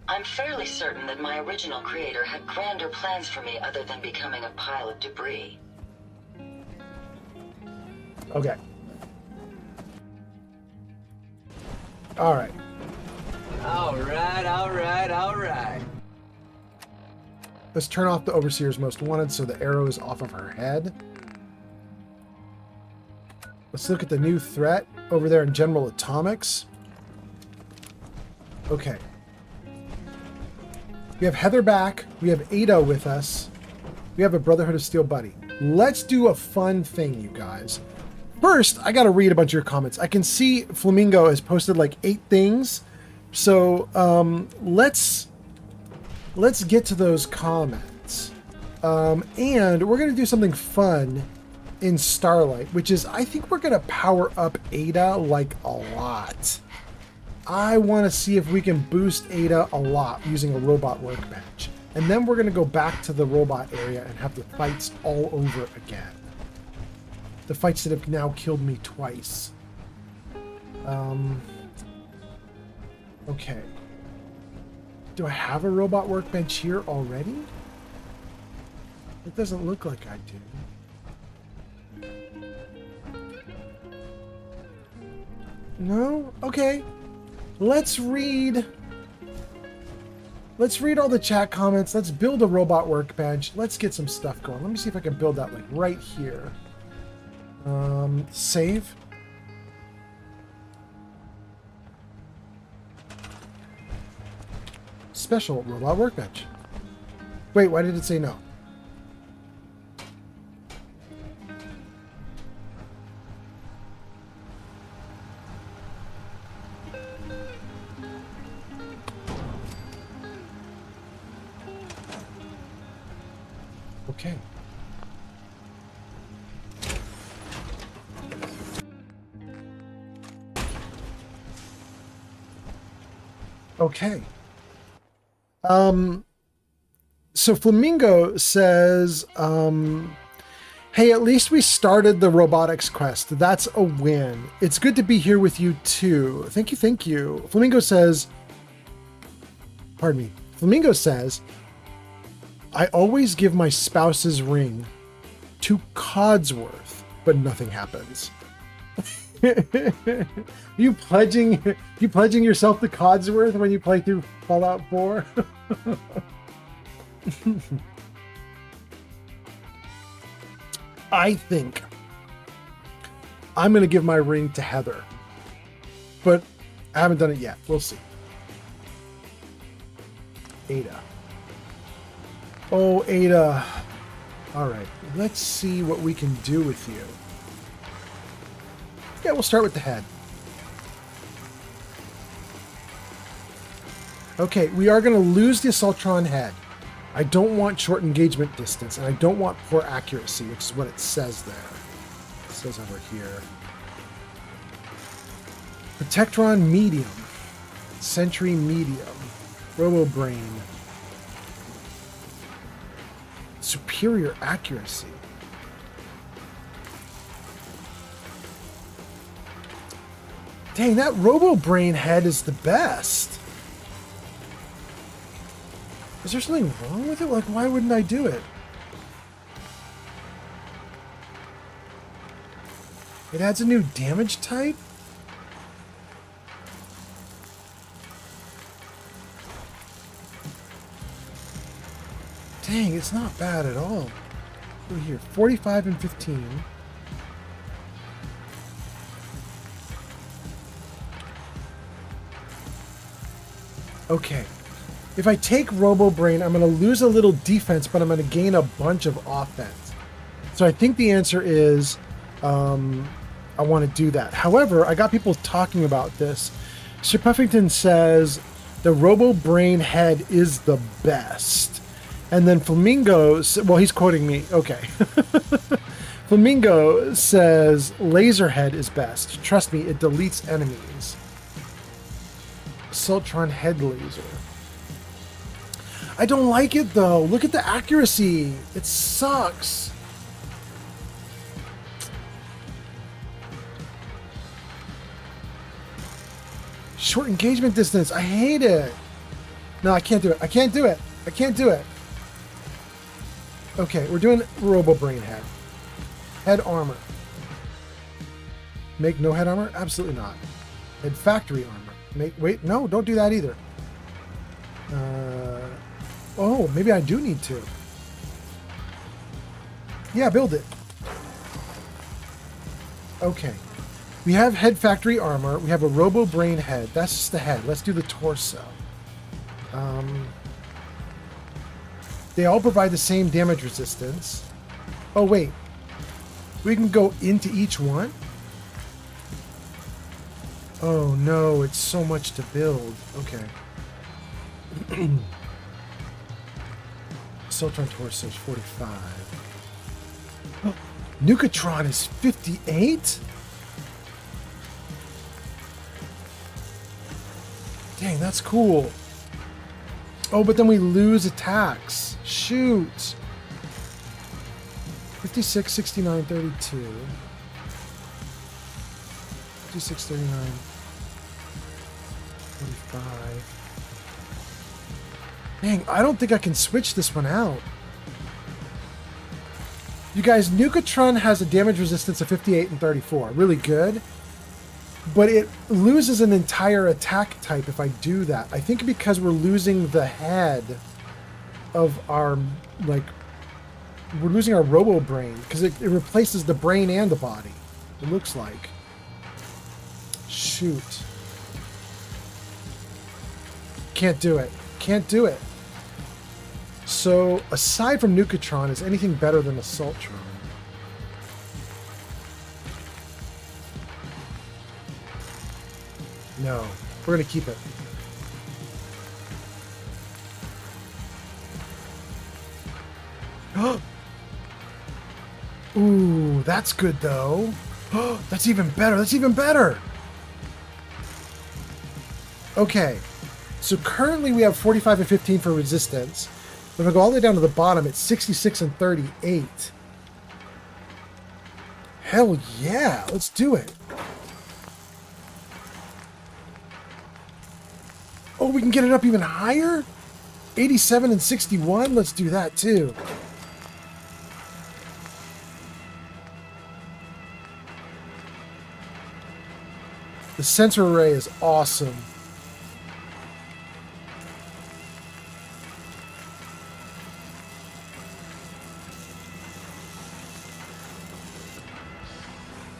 I'm fairly certain that my original creator had grander plans for me other than becoming a pile of debris. Okay. All right. All right. Let's turn off the Overseer's Most Wanted so the arrow is off of her head. Let's look at the new threat over there in General Atomics. Okay. We have Heather back. We have Ada with us. We have a Brotherhood of Steel buddy. Let's do a fun thing, you guys. First, I got to read a bunch of your comments. I can see Flamingo has posted like 8 things. So let's get to those comments. And we're going to do something fun in Starlight, which is I think we're going to power up Ada like a lot. I want to see if we can boost Ada a lot using a robot workbench. And then we're going to go back to the robot area and have the fights all over again. The fights that have now killed me twice. Okay. Do I have a robot workbench here already? It doesn't look like I do. No? Okay. Let's read all the chat comments. Let's build a robot workbench. Let's get some stuff going. Let me see if I can build that like right here. Save. Special robot workbench. Wait, why did it say no? Okay. Okay. So Flamingo says, hey, at least we started the robotics quest. That's a win. It's good to be here with you too. Thank you, thank you. Flamingo says, pardon me. Flamingo says, I always give my spouse's ring to Codsworth, but nothing happens. You pledging yourself to Codsworth when you play through Fallout 4? I think I'm going to give my ring to Heather, but I haven't done it yet. We'll see. Ada. Oh, Ada. All right, let's see what we can do with you. Yeah, we'll start with the head. Okay, we are going to lose the Assaultron head. I don't want short engagement distance, and I don't want poor accuracy, which is what it says there. It says over here. Protectron medium. Sentry medium. Robo-brain. Superior accuracy. Dang, that Robo-brain head is the best. Is there something wrong with it? Like, why wouldn't I do it? It adds a new damage type? Dang, it's not bad at all. Look here, 45 and 15. Okay. If I take Robo-brain, I'm going to lose a little defense, but I'm going to gain a bunch of offense. So I think the answer is I want to do that. However, I got people talking about this. Sir Puffington says The Robo Brain head is the best. And then Flamingo, well, he's quoting me. Okay. Flamingo says Laserhead is best. Trust me, it deletes enemies. Assaultron head laser. I don't like it though. Look at the accuracy. It sucks. Short engagement distance. I hate it. No, I can't do it. I can't do it. I can't do it. Okay, we're doing Robo Brain head. Head armor. Make no head armor? Absolutely not. Head factory armor. Wait, no, don't do that either. Oh, maybe I do need to. Yeah, build it. Okay. We have head factory armor. We have a Robo Brain head. That's just the head. Let's do the torso. They all provide the same damage resistance. Oh, wait. We can go into each one? Oh, no. It's so much to build. Okay. Assaultron torso is 45. Oh, Nucatron is 58? Dang, that's cool. Oh, but then we lose attacks. Shoot. 56, 69, 32. 56, 39. 45. Dang, I don't think I can switch this one out. You guys, Nucatron has a damage resistance of 58 and 34. Really good. But it loses an entire attack type if I do that. I think because we're losing the head of our, like, we're losing our Robo Brain. Because it replaces the brain and the body. It looks like. Shoot. Can't do it. Can't do it. So, aside from Nucatron, is anything better than Assaultron? No. We're going to keep it. Ooh, that's good, though. That's even better. That's even better. Okay. So currently we have 45 and 15 for resistance. But if I go all the way down to the bottom, it's 66 and 38. Hell yeah. Let's do it. Oh, we can get it up even higher? 87 and 61? Let's do that too. The sensor array is awesome.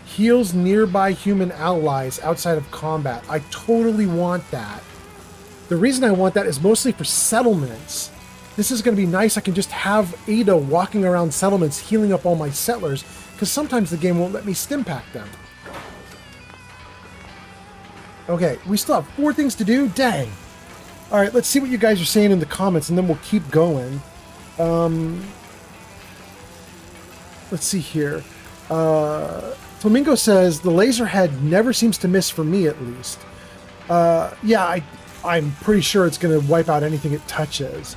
Heals nearby human allies outside of combat. I totally want that. The reason I want that is mostly for settlements. This is going to be nice. I can just have Ada walking around settlements healing up all my settlers, because sometimes the game won't let me stimpack them. Okay, we still have 4 things to do? Dang. Alright, let's see what you guys are saying in the comments, and then we'll keep going. Let's see here. Flamingo says, the laser head never seems to miss for me, at least. Yeah, I'm pretty sure it's going to wipe out anything it touches.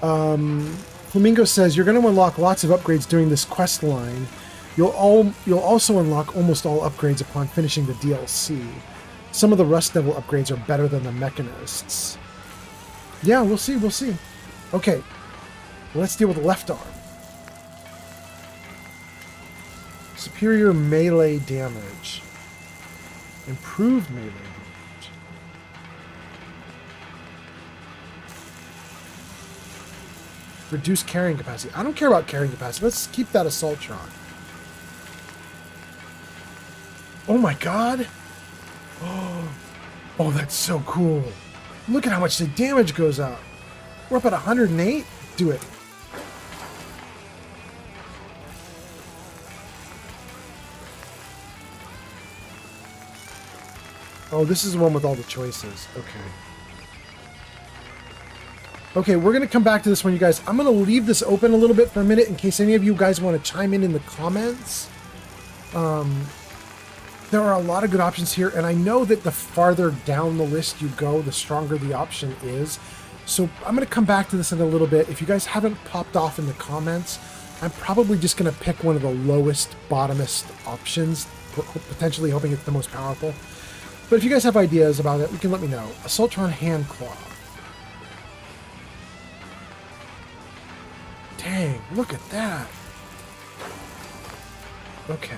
Flamingo says, you're going to unlock lots of upgrades during this quest line. You'll also unlock almost all upgrades upon finishing the DLC. Some of the Rust Devil upgrades are better than the Mechanists. Yeah, we'll see, we'll see. Okay, let's deal with the left arm. Superior melee damage. Improved melee damage. Reduced carrying capacity. I don't care about carrying capacity. Let's keep that Assaultron. Oh my god! Oh, that's so cool. Look at how much the damage goes up. We're up at 108? Do it. Oh, this is the one with all the choices. Okay. Okay, we're going to come back to this one, you guys. I'm going to leave this open a little bit for a minute in case any of you guys want to chime in the comments. There are a lot of good options here, and I know that the farther down the list you go, the stronger the option is. So I'm going to come back to this in a little bit. If you guys haven't popped off in the comments, I'm probably just going to pick one of the lowest, bottomest options, potentially hoping it's the most powerful. But if you guys have ideas about it, you can let me know. Assaultron Hand Claw. Dang, look at that. Okay,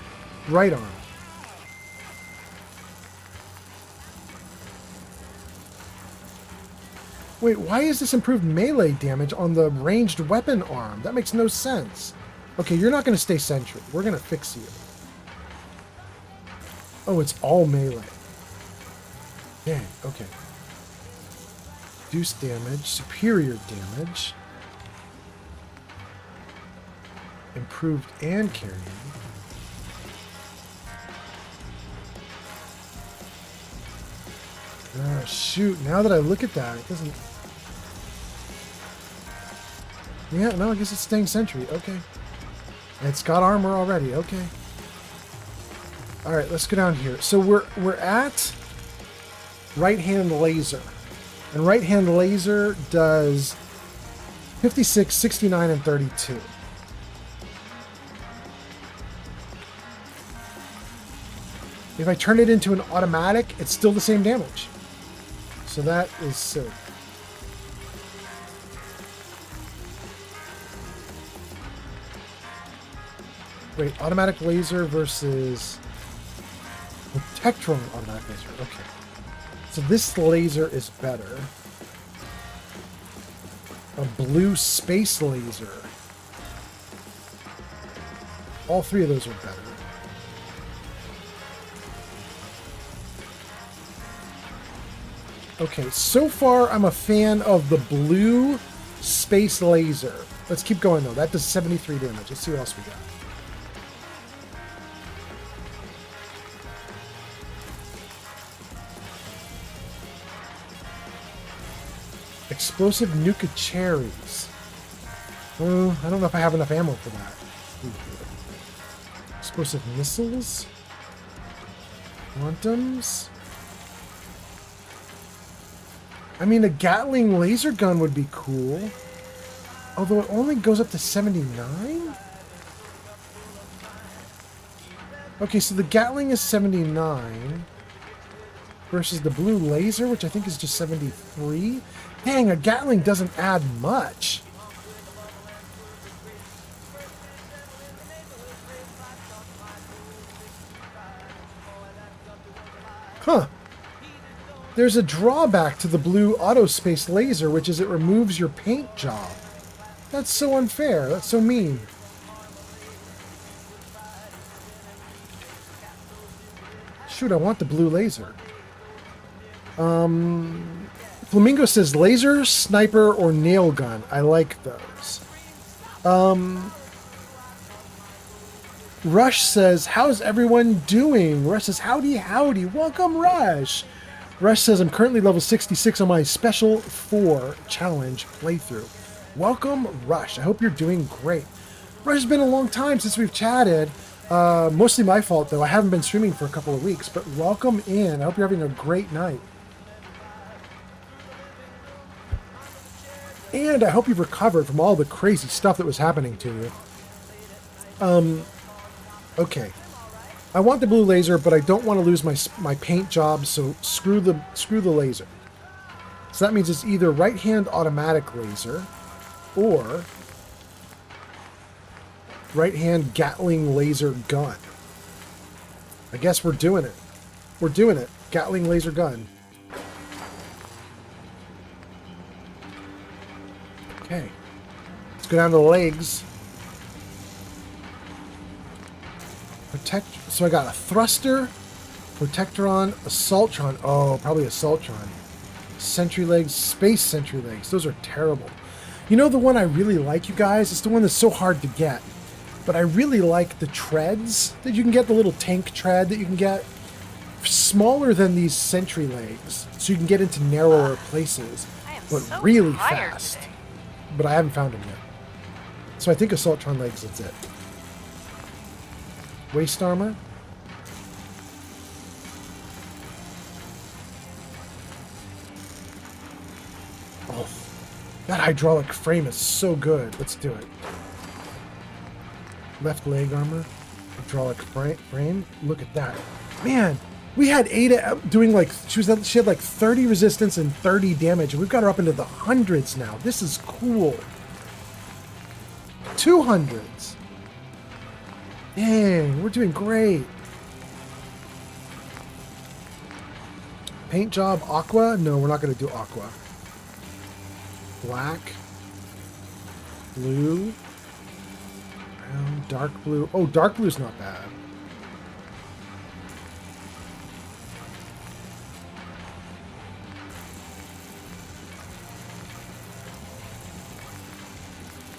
right arm. Wait, why is this improved melee damage on the ranged weapon arm? That makes no sense. Okay, you're not going to stay sentry. We're going to fix you. Oh, it's all melee. Dang, okay. Reduced damage, superior damage. Improved and carrying. Oh, shoot. Now that I look at that, it doesn't... Yeah, no, I guess it's staying sentry. Okay. It's got armor already. Okay. Alright, let's go down here. So we're at right-hand laser. And right-hand laser does 56, 69, and 32. If I turn it into an automatic, it's still the same damage. So that is silly. Wait, automatic laser versus Protectron automatic laser. Okay. So this laser is better. A blue space laser. All three of those are better. Okay, so far I'm a fan of the blue space laser. Let's keep going though. That does 73 damage. Let's see what else we got. Explosive Nuka Cherries. I don't know if I have enough ammo for that. Explosive Missiles. Quantums. I mean, a Gatling laser gun would be cool. Although it only goes up to 79? Okay, so the Gatling is 79. Versus the blue laser, which I think is just 73. Dang, a Gatling doesn't add much. Huh. There's a drawback to the blue autospace laser, which is it removes your paint job. That's so unfair. That's so mean. Shoot, I want the blue laser. Flamingo says laser, sniper, or nail gun. I like those. Rush says, how's everyone doing? Rush says, howdy, howdy. Welcome, Rush. Rush says, I'm currently level 66 on my Special 4 challenge playthrough. Welcome, Rush. I hope you're doing great. Rush, has been a long time since we've chatted. Mostly my fault, though. I haven't been streaming for a couple of weeks, but welcome in. I hope you're having a great night. And I hope you've recovered from all the crazy stuff that was happening to you. Okay. I want the blue laser, but I don't want to lose my paint job, so screw the laser. So that means it's either right-hand automatic laser or right-hand Gatling laser gun. I guess we're doing it. We're doing it. Gatling laser gun. Okay. Let's go down to the legs. So I got a thruster, Protectron, Assaultron. Oh, probably Assaultron. Sentry legs, space sentry legs. Those are terrible. You know the one I really like, you guys? It's the one that's so hard to get. But I really like the treads that you can get, the little tank tread that you can get. Smaller than these sentry legs, so you can get into narrower places. but so really tired fast. today. But I haven't found him yet. So I think Assaultron legs, that's it. Waist armor. Oh, that hydraulic frame is so good. Let's do it. Left leg armor. Hydraulic frame. Look at that. Man, we had Ada doing like, she had like 30 resistance and 30 damage, and we've got her up into the hundreds now. This is cool. 200s. Dang, we're doing great. Paint job, aqua? No, we're not going to do aqua. Black. Blue. Brown, dark blue. Oh, dark blue's not bad.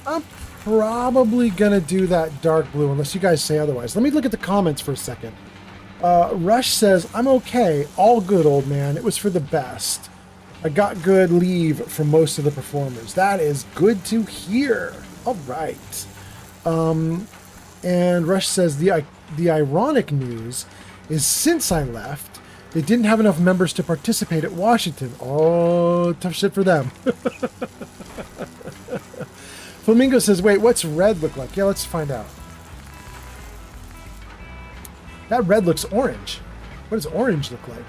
I'm probably gonna do that dark blue unless you guys say otherwise. Let me look at the comments for a second. Rush says, I'm okay. All good, old man. It was for the best. I got good leave from most of the performers. That is good to hear. All right. And Rush says, the ironic news is since I left, they didn't have enough members to participate at Washington. Oh, tough shit for them. Flamingo says, wait, what's red look like? Yeah, let's find out. That red looks orange. What does orange look like?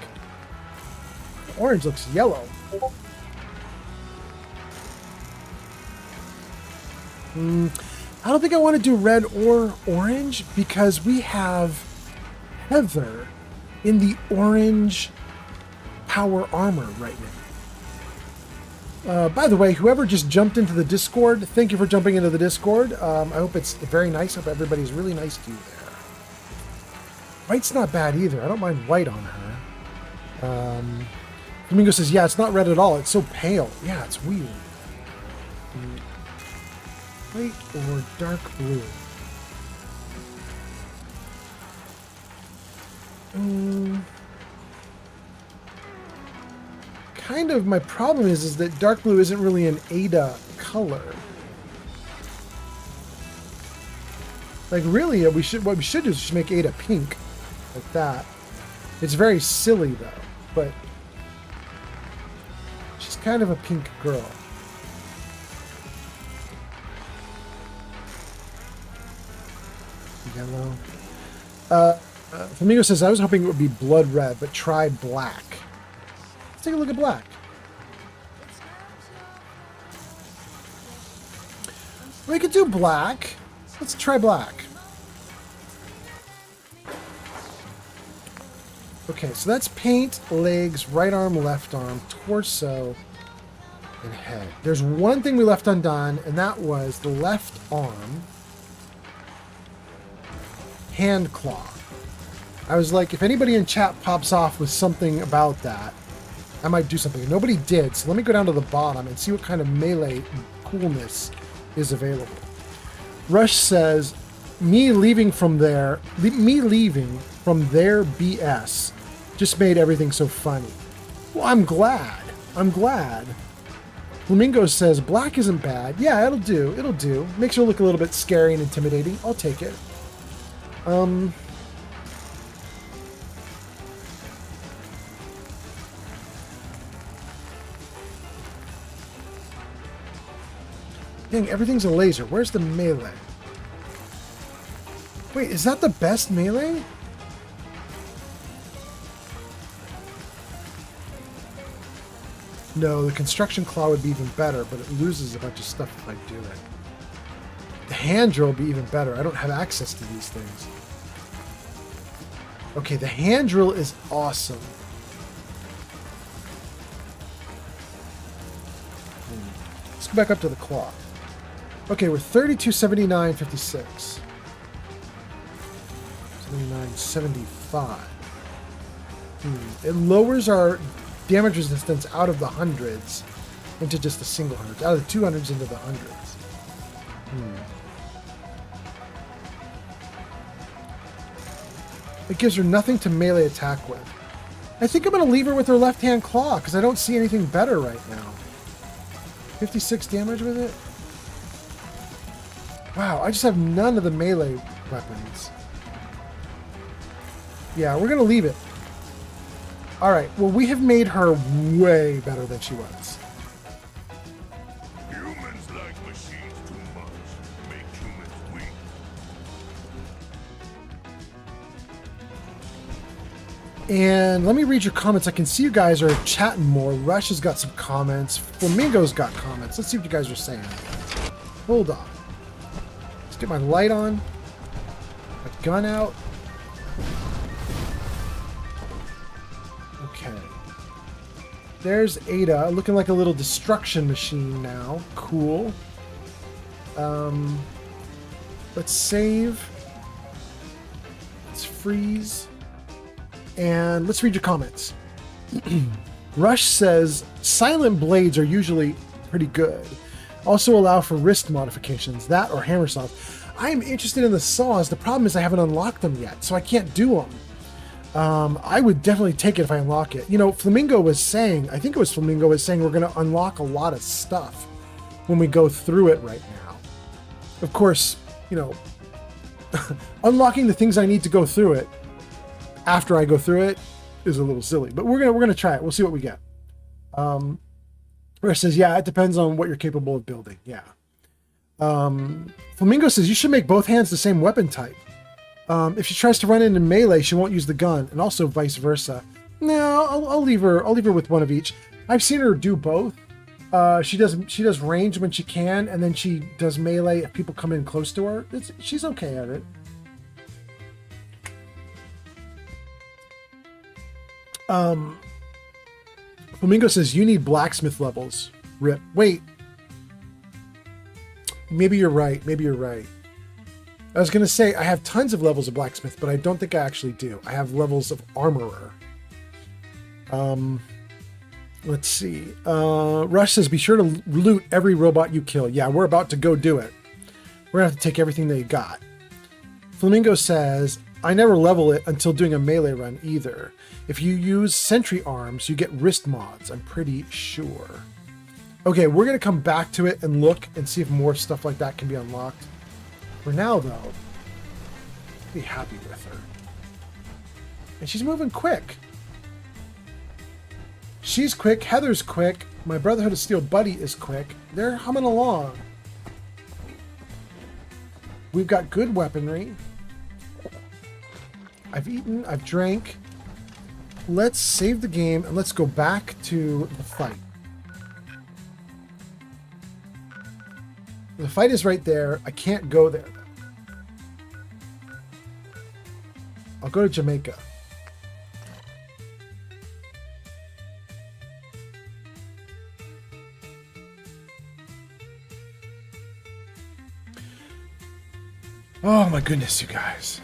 Orange looks yellow. I don't think I want to do red or orange because we have Heather in the orange power armor right now. By the way, whoever just jumped into the Discord, thank you for jumping into the Discord. I hope it's very nice. I hope everybody's really nice to you there. White's not bad either. I don't mind white on her. Flamingo says, yeah, it's not red at all. It's so pale. Yeah, it's weird. White or dark blue? Kind of my problem is that dark blue isn't really an Ada color. Like really, what we should do is just make Ada pink, like that. It's very silly though, but she's kind of a pink girl. Yellow. Flamingo says, I was hoping it would be blood red, but try black. Let's take a look at black. We could do black. Let's try black. Okay, so that's paint, legs, right arm, left arm, torso, and head. There's one thing we left undone, and that was the left arm hand claw. I was like, if anybody in chat pops off with something about that, I might do something. Nobody did, so let me go down to the bottom and see what kind of melee coolness is available. Rush says, me leaving from their BS just made everything so funny. Well, I'm glad. Flamingo says, black isn't bad. Yeah, it'll do. Makes her look a little bit scary and intimidating. I'll take it. Dang, everything's a laser. Where's the melee? Wait, is that the best melee? No, the construction claw would be even better, but it loses a bunch of stuff if I do it. The hand drill would be even better. I don't have access to these things. Okay, the hand drill is awesome. Let's go back up to the claw. Okay, we're 32, 79, 56. 79, 75. It lowers our damage resistance out of the hundreds into just the single hundreds. Out of the 200s into the hundreds. It gives her nothing to melee attack with. I think I'm going to leave her with her left-hand claw because I don't see anything better right now. 56 damage with it? Wow, I just have none of the melee weapons. Yeah, we're going to leave it. Alright, well, we have made her way better than she was. Humans like machines too much. Make humans weak. And let me read your comments. I can see you guys are chatting more. Rush has got some comments. Flamingo's got comments. Let's see what you guys are saying. Hold on. Let's get my light on. My gun out. Okay. There's Ada, looking like a little destruction machine now. Cool. Let's save. Let's freeze. And let's read your comments. Rush says, silent blades are usually pretty good. Also allow for wrist modifications, that or hammer saws. I am interested in the saws. The problem is I haven't unlocked them yet, so I can't do them. I would definitely take it if I unlock it. You know, Flamingo was saying, I think it was Flamingo was saying we're going to unlock a lot of stuff when we go through it right now. Of course, you know, unlocking the things I need to go through it after I go through it is a little silly, but we're gonna try it. We'll see what we get. Rush says, yeah, it depends on what you're capable of building. Yeah. Flamingo says you should make both hands the same weapon type. If she tries to run into melee, she won't use the gun, and also vice versa. No, I'll leave her with one of each. I've seen her do both. She does range when she can, and then she does melee if people come in close to her. She's okay at it. Flamingo says you need blacksmith levels. Rip. Wait. Maybe you're right. I was gonna say I have tons of levels of blacksmith, but I don't think I actually do. I have levels of armorer. Let's see. Rush says be sure to loot every robot you kill. Yeah, we're about to go do it. We're gonna have to take everything they got. Flamingo says I never level it until doing a melee run either. If you use sentry arms, you get wrist mods, I'm pretty sure. Okay, we're going to come back to it and look and see if more stuff like that can be unlocked. For now, though, be happy with her. And she's moving quick. She's quick, Heather's quick, my Brotherhood of Steel buddy is quick. They're humming along. We've got good weaponry. I've eaten, I've drank. Let's save the game and let's go back to the fight. The fight is right there. I can't go there. I'll go to Jamaica. Oh my goodness, you guys.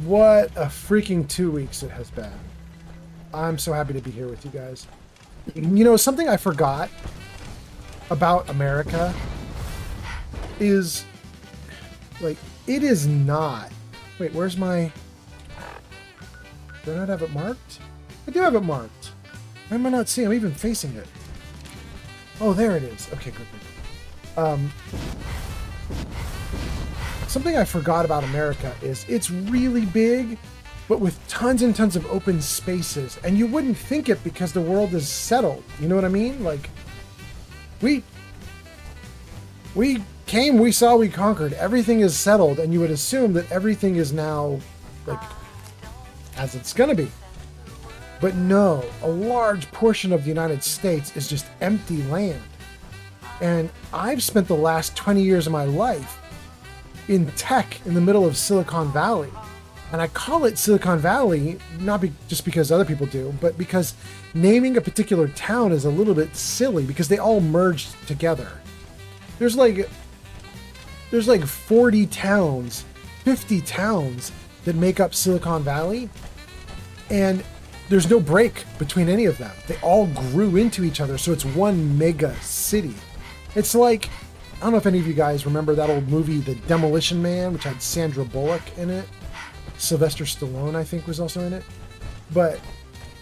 What a freaking 2 weeks it has been. I'm so happy to be here with you guys. You know, something I forgot about America is, like, it is not... Wait, where's my... Do I not have it marked? I do have it marked. Why am I not seeing? I'm even facing it. Oh, there it is. Okay, good. Something I forgot about America is it's really big, but with tons and tons of open spaces. And you wouldn't think it because the world is settled. You know what I mean? Like, we came, we saw, we conquered. Everything is settled, and you would assume that everything is now, like, as it's gonna be. But no, a large portion of the United States is just empty land. And I've spent the last 20 years of my life in tech in the middle of Silicon Valley. And I call it Silicon Valley, not just because other people do, but because naming a particular town is a little bit silly because they all merged together. There's like 40 towns, 50 towns that make up Silicon Valley, and there's no break between any of them. They all grew into each other, so it's one mega city. It's like, I don't know if any of you guys remember that old movie, The Demolition Man, which had Sandra Bullock in it. Sylvester Stallone, I think, was also in it. But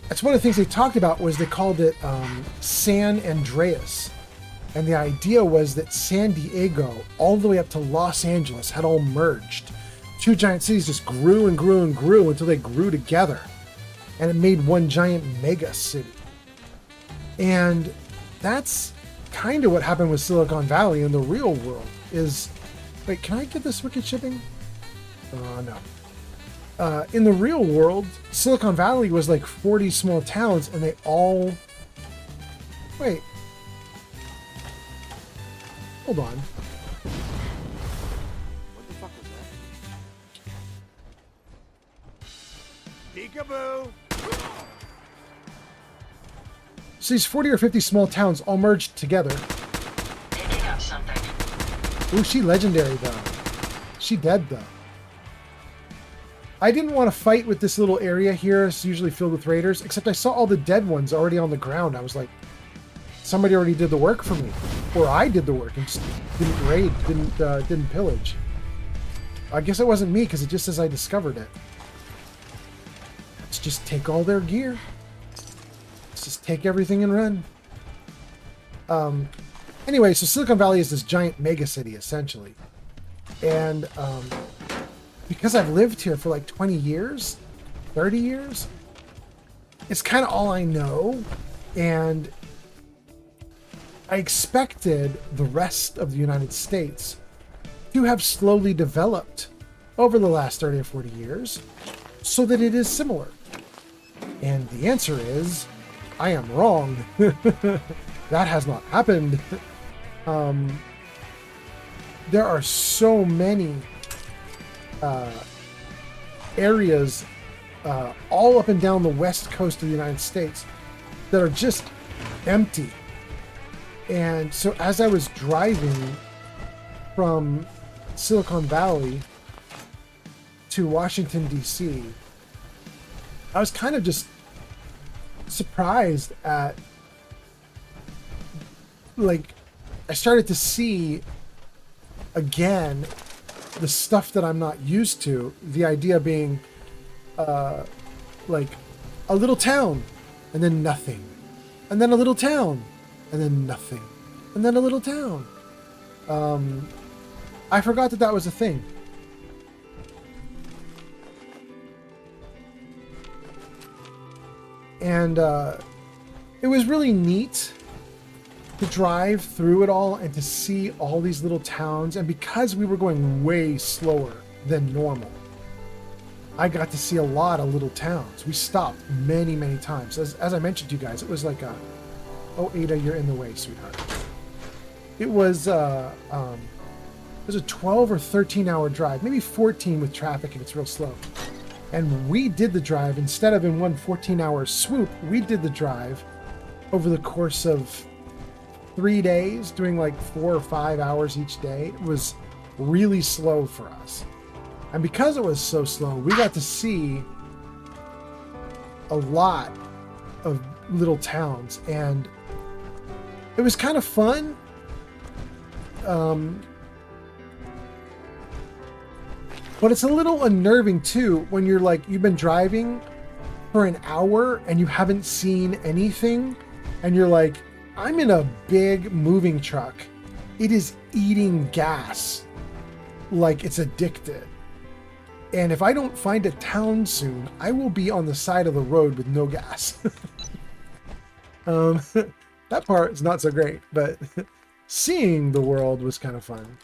that's one of the things they talked about was they called it San Andreas. And the idea was that San Diego, all the way up to Los Angeles, had all merged. Two giant cities just grew and grew and grew until they grew together. And it made one giant mega city. And that's kind of what happened with Silicon Valley in the real world is... Wait, can I get this wicked shipping? No. In the real world, Silicon Valley was like 40 small towns and they all... Wait. Hold on. What the fuck was that? Peekaboo! So these 40 or 50 small towns all merged together. Picking up something. Ooh, she legendary though. She dead though. I didn't want to fight with this little area here. It's usually filled with raiders, except I saw all the dead ones already on the ground. I was like, somebody already did the work for me. Or I did the work and just didn't raid, didn't pillage. I guess it wasn't me because it just says I discovered it. Let's just take all their gear. Let's just take everything and run. Anyway, so Silicon Valley is this giant mega city, essentially. And because I've lived here for like 20 years, 30 years, it's kind of all I know. And I expected the rest of the United States to have slowly developed over the last 30 or 40 years so that it is similar. And the answer is, I am wrong. That has not happened. There are so many areas all up and down the west coast of the United States that are just empty. And so as I was driving from Silicon Valley to Washington, D.C., I was kind of just surprised at, like, I started to see again the stuff that I'm not used to. The idea being like a little town and then nothing, and then a little town and then nothing, and then a little town. I forgot that that was a thing. And it was really neat to drive through it all and to see all these little towns. And because we were going way slower than normal, I got to see a lot of little towns. We stopped many, many times. As I mentioned to you guys, it was like a... Oh, Ada, you're in the way, sweetheart. It was a 12 or 13 hour drive, maybe 14 with traffic if it's real slow. And we did the drive, instead of in one 14-hour swoop, we did the drive over the course of 3 days, doing like 4 or 5 hours each day. It was really slow for us. And because it was so slow, we got to see a lot of little towns, and it was kind of fun. But it's a little unnerving too when you're like, you've been driving for an hour and you haven't seen anything, and you're like, I'm in a big moving truck. It is eating gas like it's addicted. And if I don't find a town soon, I will be on the side of the road with no gas. That part is not so great, but seeing the world was kind of fun.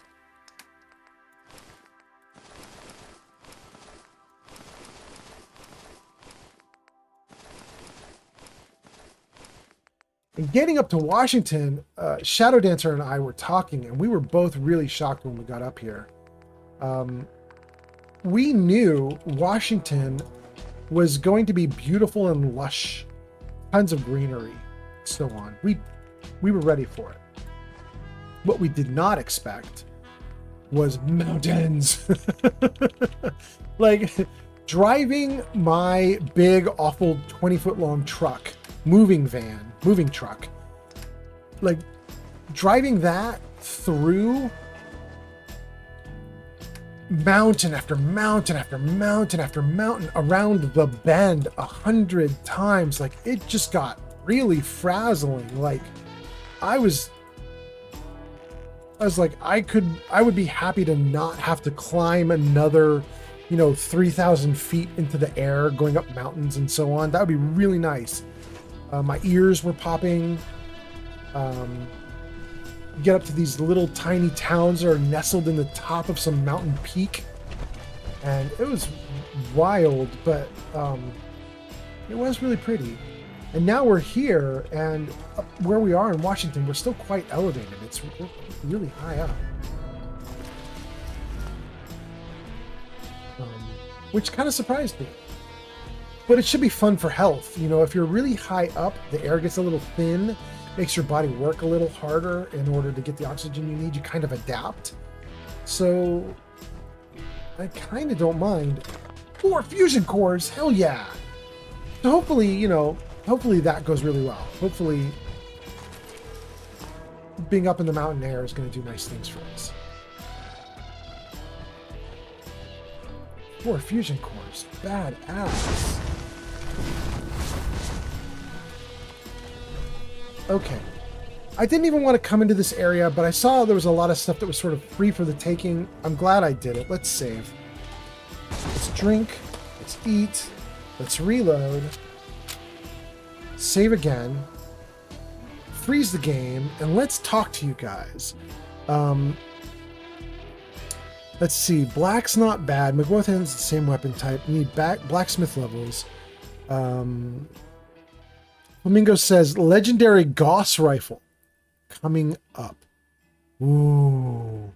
And getting up to Washington, Shadow Dancer and I were talking, and we were both really shocked when we got up here. We knew Washington was going to be beautiful and lush, tons of greenery, so on. We were ready for it. What we did not expect was mountains. Like, driving my big, awful 20-foot long truck, moving truck, like driving that through mountain after mountain after mountain after mountain around the bend 100 times. Like, it just got really frazzling. Like, I was like, I would be happy to not have to climb another, 3,000 feet into the air, going up mountains and so on. That would be really nice. My ears were popping. Get up to these little tiny towns that are nestled in the top of some mountain peak. And it was wild, but it was really pretty. And now we're here, and where we are in Washington, we're still quite elevated. It's really high up. Which kind of surprised me. But it should be fun for health. If you're really high up, the air gets a little thin, makes your body work a little harder in order to get the oxygen you need. You kind of adapt. So I kind of don't mind. 4 fusion cores, hell yeah. So hopefully that goes really well. Hopefully being up in the mountain air is going to do nice things for us. 4 fusion cores, badass. Okay. I didn't even want to come into this area, but I saw there was a lot of stuff that was sort of free for the taking. I'm glad I did it. Let's save. Let's drink. Let's eat. Let's reload. Save again. Freeze the game. And let's talk to you guys. Let's see. Black's not bad. McGuire has the same weapon type. We need blacksmith levels. Flamingo says legendary Gauss rifle coming up. Ooh.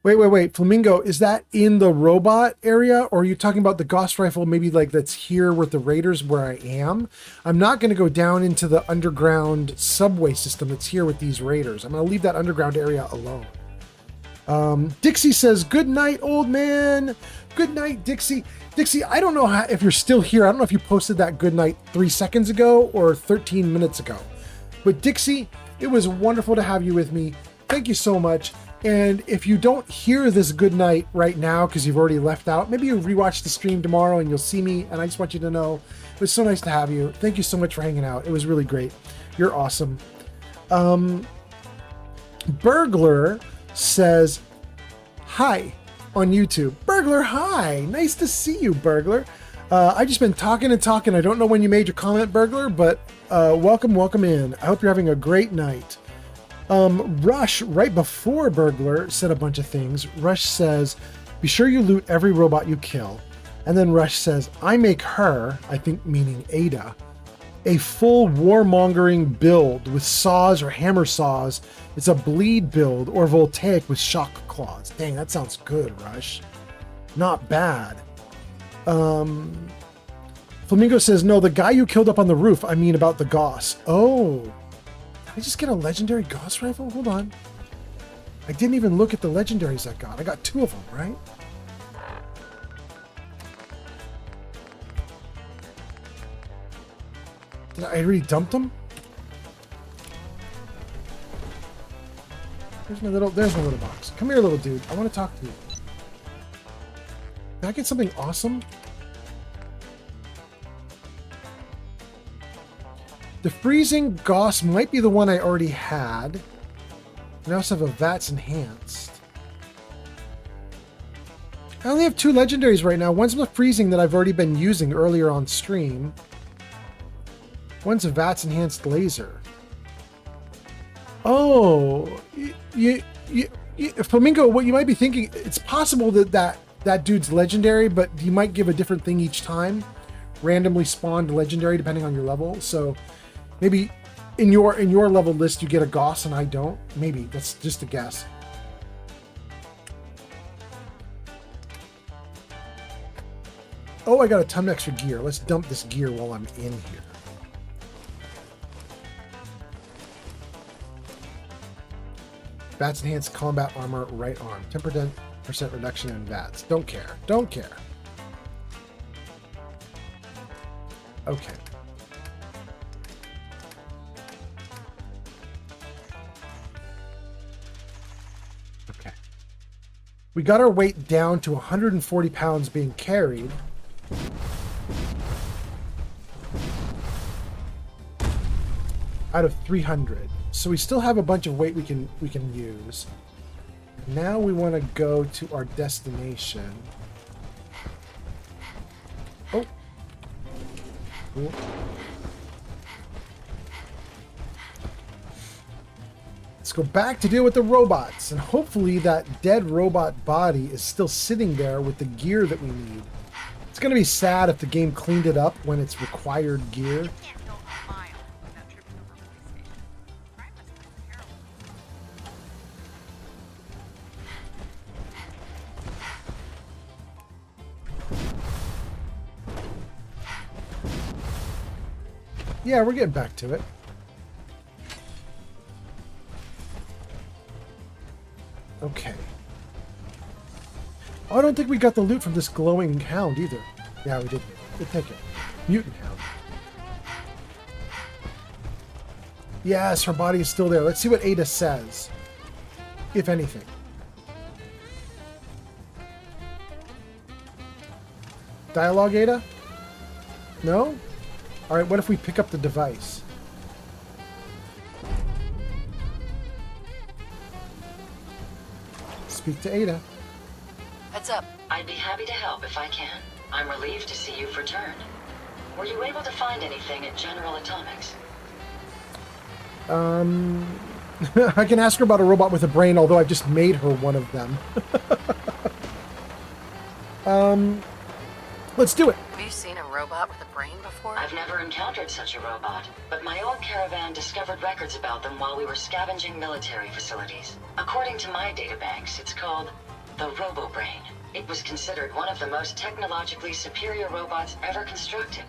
Wait. Flamingo, is that in the robot area, or are you talking about the Gauss rifle maybe like that's here with the Raiders where I am? I'm not going to go down into the underground subway system that's here with these Raiders. I'm going to leave that underground area alone. Dixie says, good night, old man. Good night, Dixie. Dixie, I don't know if you're still here. I don't know if you posted that good night 3 seconds ago or 13 minutes ago. But Dixie, it was wonderful to have you with me. Thank you so much. And if you don't hear this good night right now because you've already left out, maybe you rewatch the stream tomorrow and you'll see me. And I just want you to know it was so nice to have you. Thank you so much for hanging out. It was really great. You're awesome. Burglar says, hi on YouTube. Burglar, hi. Nice to see you, Burglar. I just been talking and talking. I don't know when you made your comment, Burglar, but welcome in. I hope you're having a great night. Rush, right before Burglar, said a bunch of things. Rush says, be sure you loot every robot you kill. And then Rush says, I make her, I think meaning Ada, a full warmongering build with saws or hammer saws. It's a bleed build or voltaic with shock claws. Dang, that sounds good, Rush. Not bad. Flamingo says, no, the guy you killed up on the roof, I mean about the Gauss. Oh, did I just get a legendary Gauss rifle? Hold on. I didn't even look at the legendaries I got. I got 2 of them, right? Did I already dumped them? There's my little box. Come here, little dude. I want to talk to you. Did I get something awesome? The freezing Gauss might be the one I already had. And I also have a VATS enhanced. I only have 2 legendaries right now. One's the freezing that I've already been using earlier on stream. One's a VATS enhanced laser. Oh, Flamingo, what you might be thinking, it's possible that dude's legendary, but you might give a different thing each time. Randomly spawned legendary depending on your level. So maybe in your level list you get a Gauss and I don't. Maybe that's just a guess. Oh, I got a ton of extra gear. Let's dump this gear while I'm in here. VATS enhanced combat armor, right arm. 10% reduction in VATS. Don't care. Don't care. Okay. Okay. We got our weight down to 140 pounds being carried. Out of 300. So we still have a bunch of weight we can use. Now we want to go to our destination. Oh. Cool. Let's go back to deal with the robots, and hopefully that dead robot body is still sitting there with the gear that we need. It's going to be sad if the game cleaned it up when it's required gear. Yeah, we're getting back to it. Okay. Oh, I don't think we got the loot from this glowing hound either. Yeah, we did. We'll take it. Mutant hound. Yes, her body is still there. Let's see what Ada says. If anything. Dialogue, Ada? No? Alright, what if we pick up the device? Speak to Ada. Heads up. I'd be happy to help if I can. I'm relieved to see you've returned. Were you able to find anything at General Atomics? I can ask her about a robot with a brain, although I've just made her one of them. Let's do it. Have you seen a robot with a brain before? I've never encountered such a robot, but my old caravan discovered records about them while we were scavenging military facilities. According to my databanks, it's called the Robo-Brain. It was considered one of the most technologically superior robots ever constructed,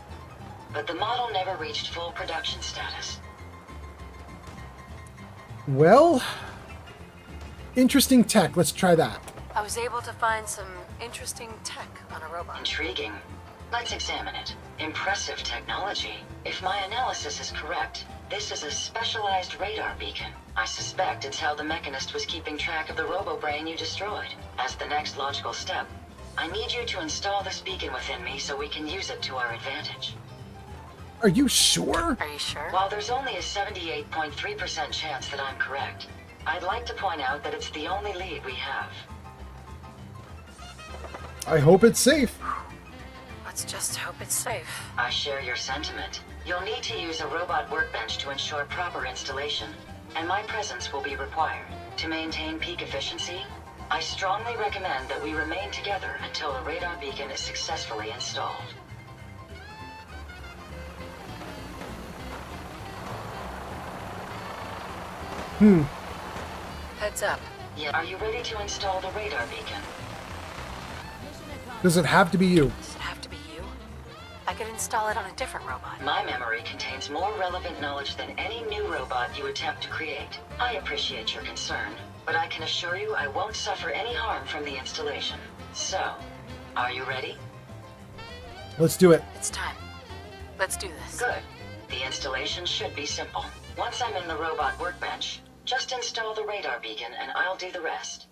but the model never reached full production status. Well, interesting tech. Let's try that. I was able to find some interesting tech on a robot. Intriguing. Let's examine it. Impressive technology. If my analysis is correct, this is a specialized radar beacon. I suspect it's how the Mechanist was keeping track of the Robo-Brain you destroyed. As the next logical step, I need you to install this beacon within me so we can use it to our advantage. Are you sure? Are you sure? While there's only a 78.3% chance that I'm correct, I'd like to point out that it's the only lead we have. I hope it's safe. Let's just hope it's safe. I share your sentiment. You'll need to use a robot workbench to ensure proper installation, and my presence will be required. To maintain peak efficiency, I strongly recommend that we remain together until the radar beacon is successfully installed. Heads up. Yeah, are you ready to install the radar beacon? Does it have to be you? Does it have to be you? I could install it on a different robot. My memory contains more relevant knowledge than any new robot you attempt to create. I appreciate your concern, but I can assure you I won't suffer any harm from the installation. So, are you ready? Let's do it. It's time. Let's do this. Good. The installation should be simple. Once I'm in the robot workbench, just install the radar beacon and I'll do the rest.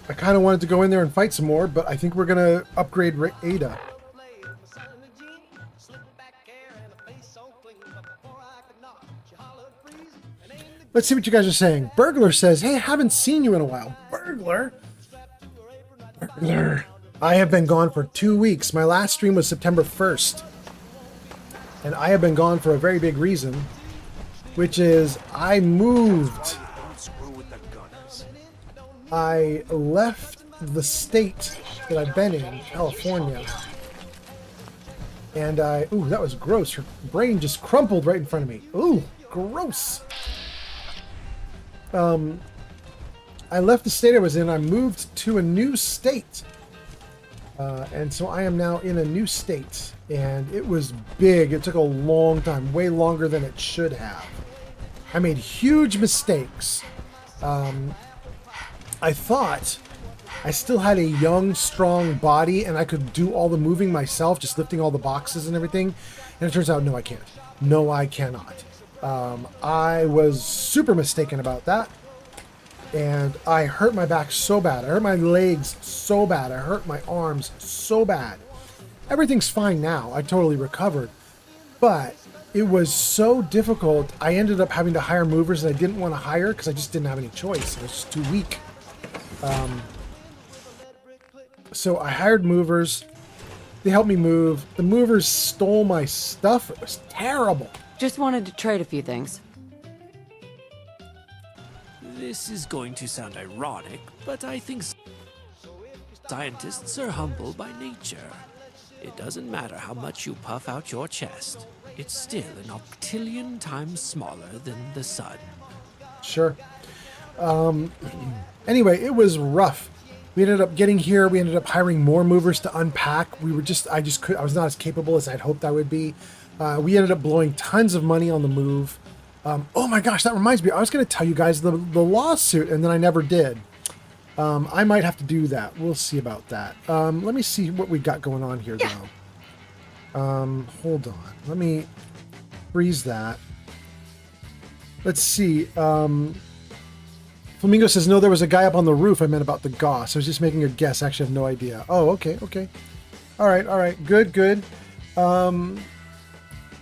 I kind of wanted to go in there and fight some more, but I think we're going to upgrade Ada. Let's see what you guys are saying. Burglar says, hey, haven't seen you in a while. Burglar? Burglar. I have been gone for 2 weeks. My last stream was September 1st. And I have been gone for a very big reason, which is I moved. I left the state that I've been in, California. And ooh, that was gross. Her brain just crumpled right in front of me. Ooh, gross. I left the state I was in. I moved to a new state. And so I am now in a new state. And it was big. It took a long time, way longer than it should have. I made huge mistakes. I thought I still had a young, strong body and I could do all the moving myself, just lifting all the boxes and everything. And it turns out, no, I can't. No, I cannot. I was super mistaken about that. and I hurt my back so bad. I hurt my legs so bad. I hurt my arms so bad. Everything's fine now. I totally recovered. But it was so difficult. I ended up having to hire movers that I didn't want to hire because I just didn't have any choice. I was just too weak. So I hired movers. They helped me move. The movers stole my stuff. It was terrible. Just wanted to trade a few things. This is going to sound ironic, but I think scientists are humble by nature. It doesn't matter how much you puff out your chest. It's still an octillion times smaller than the sun. Sure. Anyway, it was rough. We ended up getting here. We ended up hiring more movers to unpack. I was not as capable as I'd hoped I would be. We ended up blowing tons of money on the move. Oh my gosh, that reminds me. I was going to tell you guys the lawsuit, and then I never did. I might have to do that. We'll see about that. Let me see what we got going on here, though. Hold on. Let me freeze that. Let's see. Flamingo says, no, there was a guy up on the roof. I meant about the goss. I was just making a guess. Actually, I have no idea. Oh, okay. All right. Good.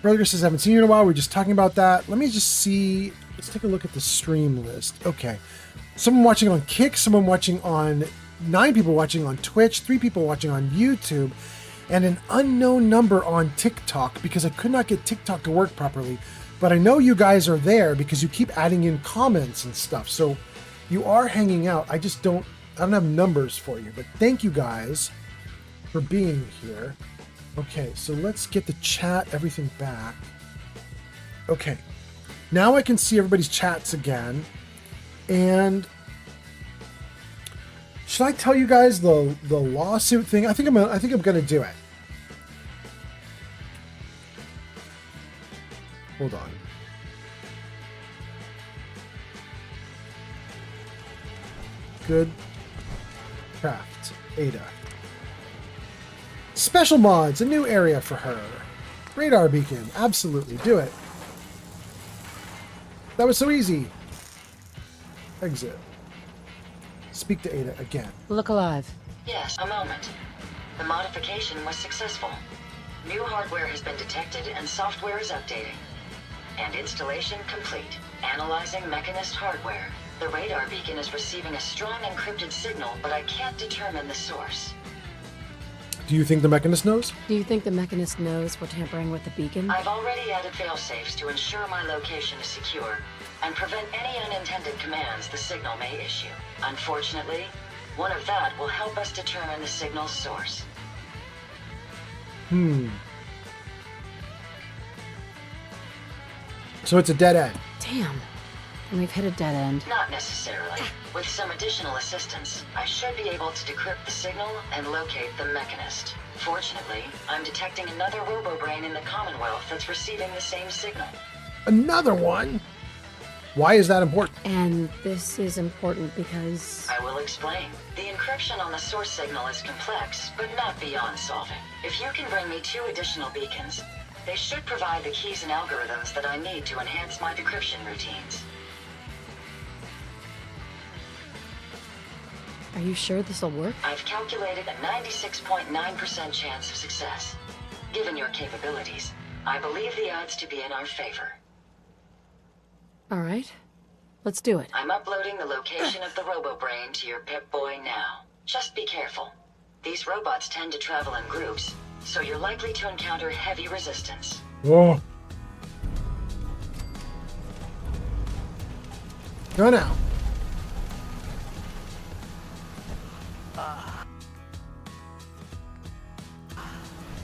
Brother says, I haven't seen you in a while. We're just talking about that. Let me just see. Let's take a look at the stream list. Okay. Someone watching on Kick, 9 people watching on Twitch, 3 people watching on YouTube, and an unknown number on TikTok because I could not get TikTok to work properly. But I know you guys are there because you keep adding in comments and stuff. So you are hanging out. I don't have numbers for you, but thank you guys for being here. Okay, so let's get the chat, everything back. Okay, now I can see everybody's chats again. And should I tell you guys the lawsuit thing? I think I'm gonna do it. Hold on. Good craft, Ada. Special mods, a new area for her. Radar beacon, absolutely, do it. That was so easy. Exit. Speak to Ada again. Look alive. Yes, a moment. The modification was successful. New hardware has been detected and software is updating. And installation complete. Analyzing Mechanist hardware. The radar beacon is receiving a strong encrypted signal, but I can't determine the source. Do you think the Mechanist knows? Do you think the Mechanist knows we're tampering with the beacon? I've already added failsafes to ensure my location is secure and prevent any unintended commands the signal may issue. Unfortunately, one of that will help us determine the signal's source. So it's a dead end. Damn. And we've hit a dead end. Not necessarily. With some additional assistance, I should be able to decrypt the signal and locate the Mechanist. Fortunately, I'm detecting another robo-brain in the Commonwealth that's receiving the same signal. Another one? Why is that important? And this is important because... I will explain. The encryption on the source signal is complex, but not beyond solving. If you can bring me 2 additional beacons, they should provide the keys and algorithms that I need to enhance my decryption routines. Are you sure this'll work? I've calculated a 96.9% chance of success. Given your capabilities, I believe the odds to be in our favor. All right. Let's do it. I'm uploading the location of the robo-brain to your Pip-Boy now. Just be careful. These robots tend to travel in groups, so you're likely to encounter heavy resistance. Whoa. Go now.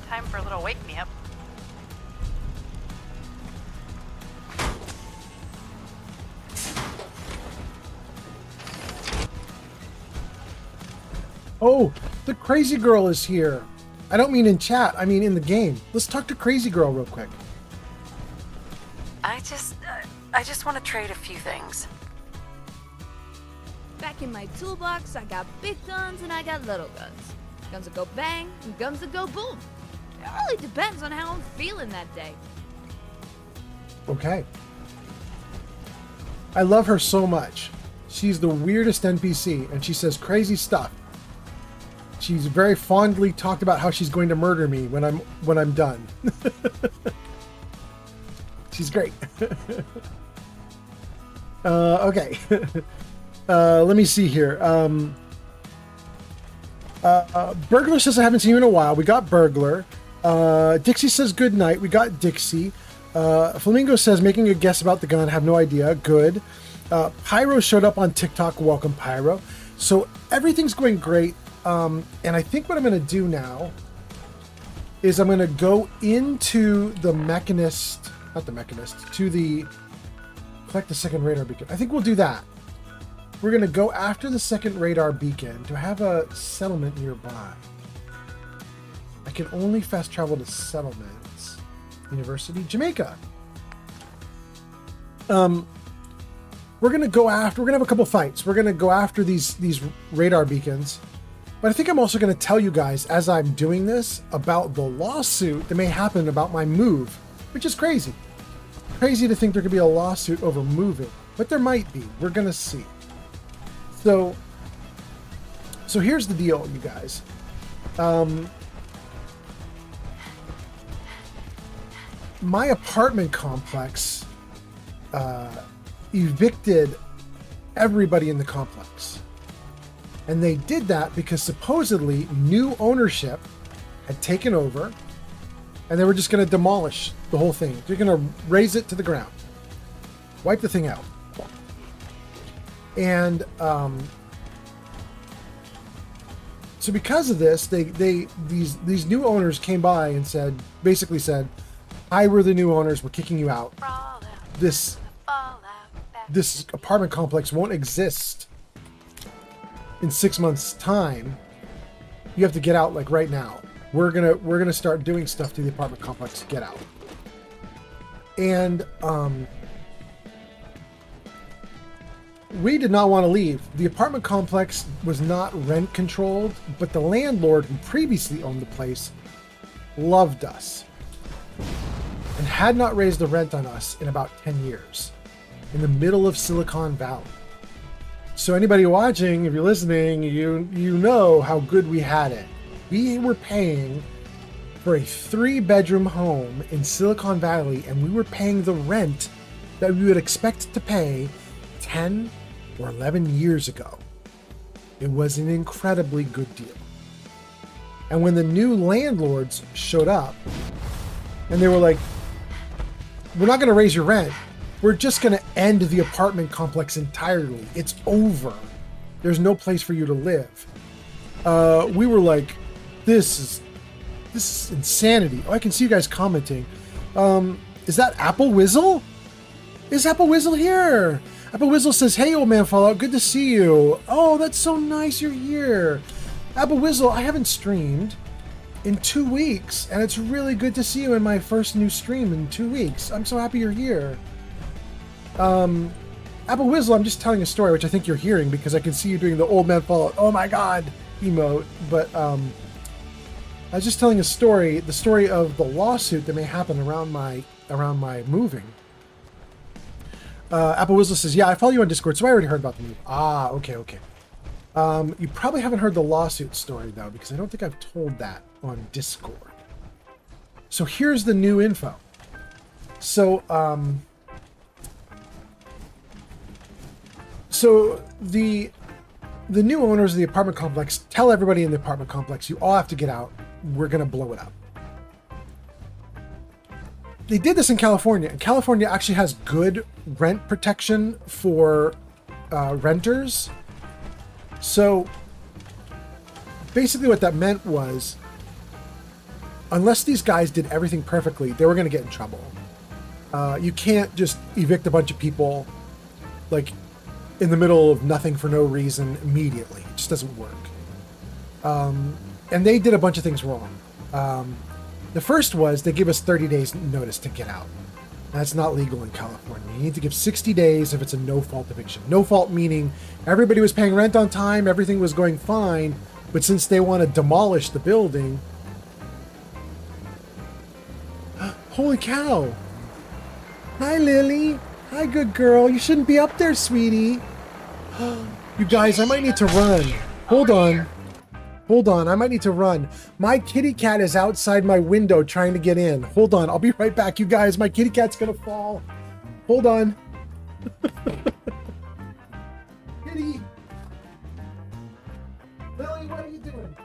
Time for a little wake-me-up. Oh, the crazy girl is here. I don't mean in chat, I mean in the game. Let's talk to Crazy Girl real quick. I just want to trade a few things. Back in my toolbox, I got big guns and I got little guns. Guns that go bang and guns that go boom. It really depends on how I'm feeling that day. Okay. I love her so much. She's the weirdest NPC, and she says crazy stuff. She's very fondly talked about how she's going to murder me when I'm done. She's great. Okay. Let me see here. Burglar says I haven't seen you in a while. We got Burglar. Dixie says good night. We got Dixie. Flamingo says making a guess about the gun. Have no idea. Good. Pyro showed up on TikTok. Welcome, Pyro. So everything's going great. And I think what I'm going to do now is I'm going to go into the Mechanist, not the Mechanist, to the collect the second radar beacon. I think we'll do that. We're going to go after the second radar beacon to have a settlement nearby. I can only fast travel to settlements. University, Jamaica. We're going to go after, we're going to have a couple fights. We're going to go after these radar beacons. But I think I'm also going to tell you guys as I'm doing this about the lawsuit that may happen about my move, which is crazy. Crazy to think there could be a lawsuit over moving, but there might be. We're going to see. So here's the deal, you guys. My apartment complex evicted everybody in the complex. And they did that because supposedly new ownership had taken over and they were just going to demolish the whole thing. They're going to raze it to the ground. Wipe the thing out. And so because of this, these new owners came by and basically said, "Hi, we're the new owners. We're kicking you out. This apartment complex won't exist in 6 months' time. You have to get out like right now. We're gonna start doing stuff to the apartment complex to get out." And we did not want to leave. The apartment complex was not rent controlled, but the landlord who previously owned the place loved us and had not raised the rent on us in about 10 years in the middle of Silicon Valley. So anybody watching, if you're listening, you know how good we had it. We were paying for a 3-bedroom home in Silicon Valley, and we were paying the rent that we would expect to pay 10 or 11 years ago. It was an incredibly good deal. And when the new landlords showed up and they were like, "We're not going to raise your rent. We're just going to end the apartment complex entirely. It's over. There's no place for you to live." We were like, this is insanity. Oh, I can see you guys commenting. Is that Apple Whizzle? Is Apple Whizzle here? Apple Whizzle says, "Hey, old man Fallout, good to see you." Oh, that's so nice you're here. Apple Whizzle, I haven't streamed in 2 weeks, and it's really good to see you in my first new stream in 2 weeks. I'm so happy you're here. Apple Whizzle, I'm just telling a story, which I think you're hearing because I can see you doing the old man Fallout, "Oh my god," emote. But I was just telling a story, the story of the lawsuit that may happen around my moving. Apple Whizzle says, "Yeah, I follow you on Discord, so I already heard about the move." Ah, okay. You probably haven't heard the lawsuit story, though, because I don't think I've told that on Discord. So here's the new info. So the new owners of the apartment complex tell everybody in the apartment complex, "You all have to get out. We're going to blow it up." They did this in California, and California actually has good rent protection for renters. So basically what that meant was, unless these guys did everything perfectly, they were going to get in trouble. You can't just evict a bunch of people like in the middle of nothing for no reason immediately. It just doesn't work. And they did a bunch of things wrong. The first was they give us 30 days notice to get out. That's not legal in California. You need to give 60 days if it's a no-fault eviction. No fault meaning everybody was paying rent on time, everything was going fine, but since they want to demolish the building... Holy cow! Hi, Lily! Hi, good girl. You shouldn't be up there, sweetie. You guys, I might need to run. Hold on. Hold on, I might need to run. My kitty cat is outside my window trying to get in. Hold on, I'll be right back, you guys. My kitty cat's gonna fall. Hold on. Kitty! Lily, what are you doing?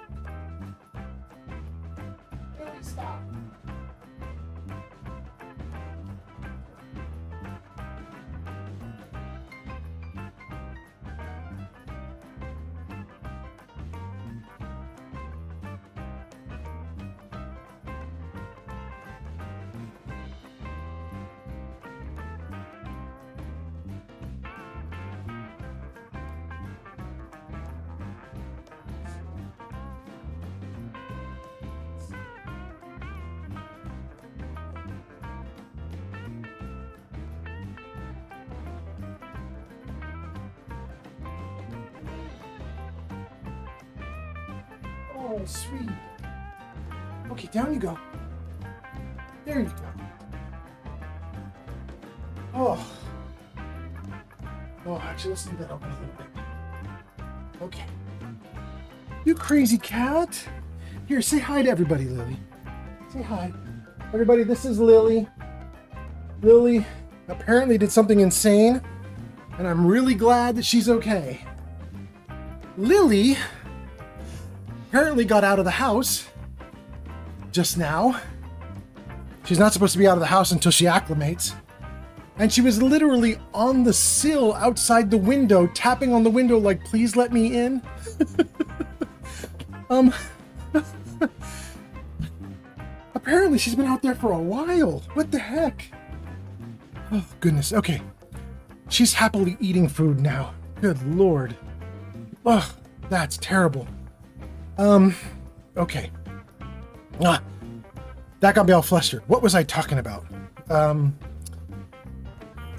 Lily, stop. Oh, sweet. Okay, down you go. There you go. Oh. Oh, actually, let's leave that open a little bit. Okay. You crazy cat. Here, say hi to everybody, Lily. Say hi. Everybody, this is Lily. Lily apparently did something insane, and I'm really glad that she's okay. Lily apparently got out of the house just now. She's not supposed to be out of the house until she acclimates. And she was literally on the sill outside the window, tapping on the window like, please let me in. Apparently she's been out there for a while. What the heck? Oh, goodness. Okay. She's happily eating food now. Good Lord. Ugh, that's terrible. Okay. That got me all flustered. What was I talking about?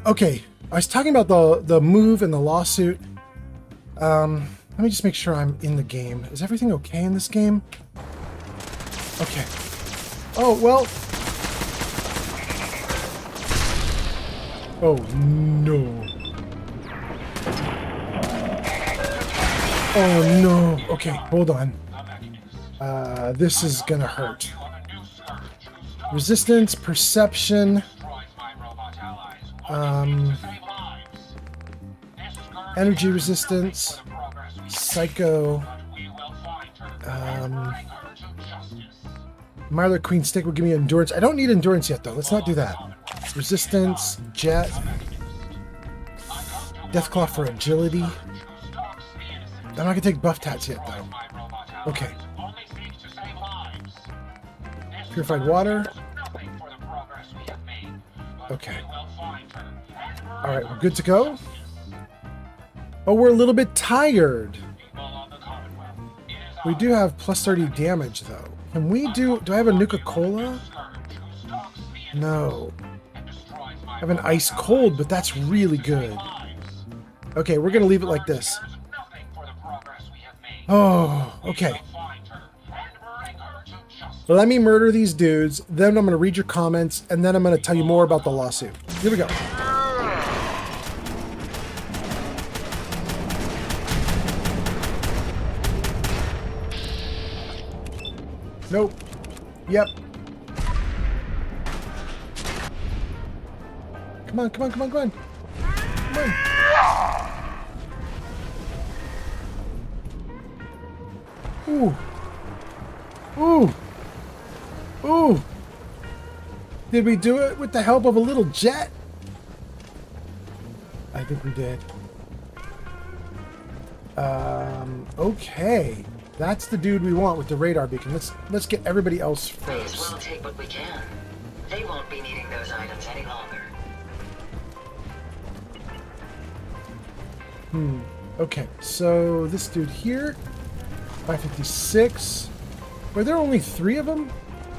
Okay. I was talking about the move and the lawsuit. Let me just make sure I'm in the game. Is everything okay in this game? Okay. Oh, well. Oh, no. Oh, no. Okay, hold on. This is gonna hurt. Resistance, perception, energy resistance, psycho, Myler Queen Stick will give me endurance. I don't need endurance yet, though. Let's not do that. Resistance, jet, Deathclaw for agility. I'm not gonna take buff tats yet, though. Okay. Purified water. Okay. Alright, we're good to go. Oh, we're a little bit tired. We do have plus 30 damage, though. Can we do I have a Nuka-Cola? No. I have an ice cold, but that's really good. Okay, we're gonna leave it like this. Oh, okay. Let me murder these dudes, then I'm gonna read your comments, and then I'm gonna tell you more about the lawsuit. Here we go. Nope. Yep. Come on, come on, come on, come on. Come on. Ooh. Ooh. Ooh. Did we do it with the help of a little jet? I think we did. Okay. That's the dude we want with the radar beacon. Let's get everybody else first. May as well take what we can. They won't be needing those items any longer. Okay, so this dude here, 556. Were there only 3 of them?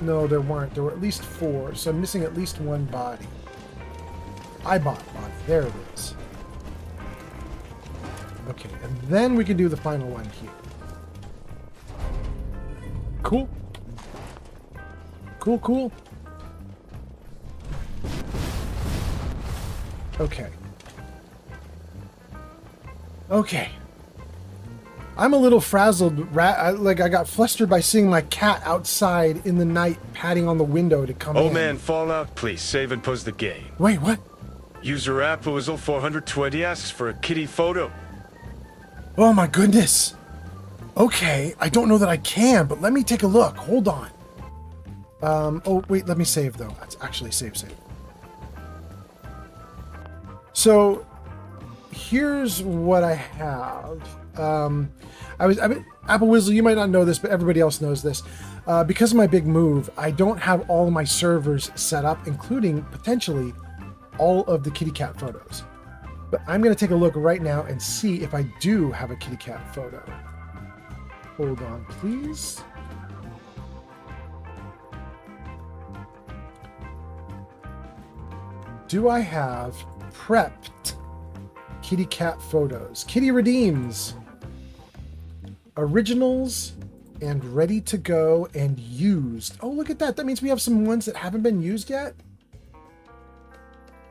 No, there weren't. There were at least 4, so I'm missing at least 1 body. I bought body. There it is. Okay, and then we can do the final one here. Cool. Cool, cool. Okay. Okay. I'm a little frazzled. Like I got flustered by seeing my cat outside in the night patting on the window to come in. Oh man, Fallout, please save and pause the game. Wait, what? User AppleWhistle420 asks for a kitty photo. Oh my goodness. Okay, I don't know that I can, but let me take a look. Hold on. Oh wait, let me save though. Let's actually save. So here's what I have. Apple Whistle, you might not know this, but everybody else knows this. Because of my big move, I don't have all of my servers set up, including potentially all of the kitty cat photos. But I'm going to take a look right now and see if I do have a kitty cat photo. Hold on, please. Do I have prepped kitty cat photos? Kitty redeems. Originals and ready to go and used. Oh, look at that. That means we have some ones that haven't been used yet.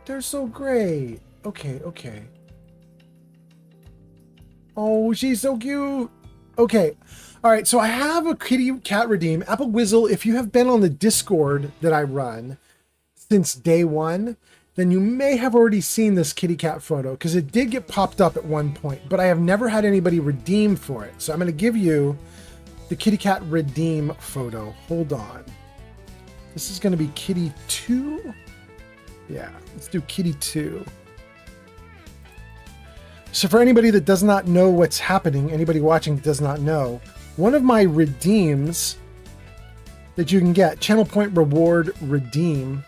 They're so great. Okay, okay. Oh, she's so cute. Okay. All right, so I have a kitty cat redeem. Apple Whistle, if you have been on the Discord that I run since day one, then you may have already seen this kitty cat photo because it did get popped up at one point, but I have never had anybody redeem for it. So I'm going to give you the kitty cat redeem photo. Hold on. This is going to be kitty 2. Yeah, let's do kitty 2. So for anybody that does not know what's happening, anybody watching does not know, one of my redeems that you can get, channel point reward redeem,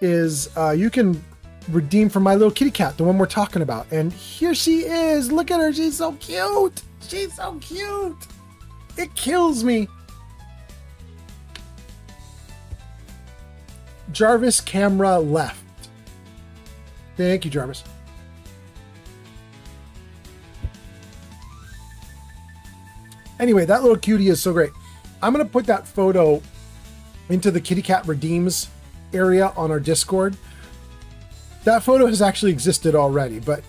is you can redeem for my little kitty cat, the one we're talking about. And here she is. Look at her. She's so cute. She's so cute. It kills me. Jarvis, camera left. Thank you, Jarvis. Anyway, that little cutie is so great. I'm going to put that photo into the kitty cat redeems area on our Discord. That photo has actually existed already, but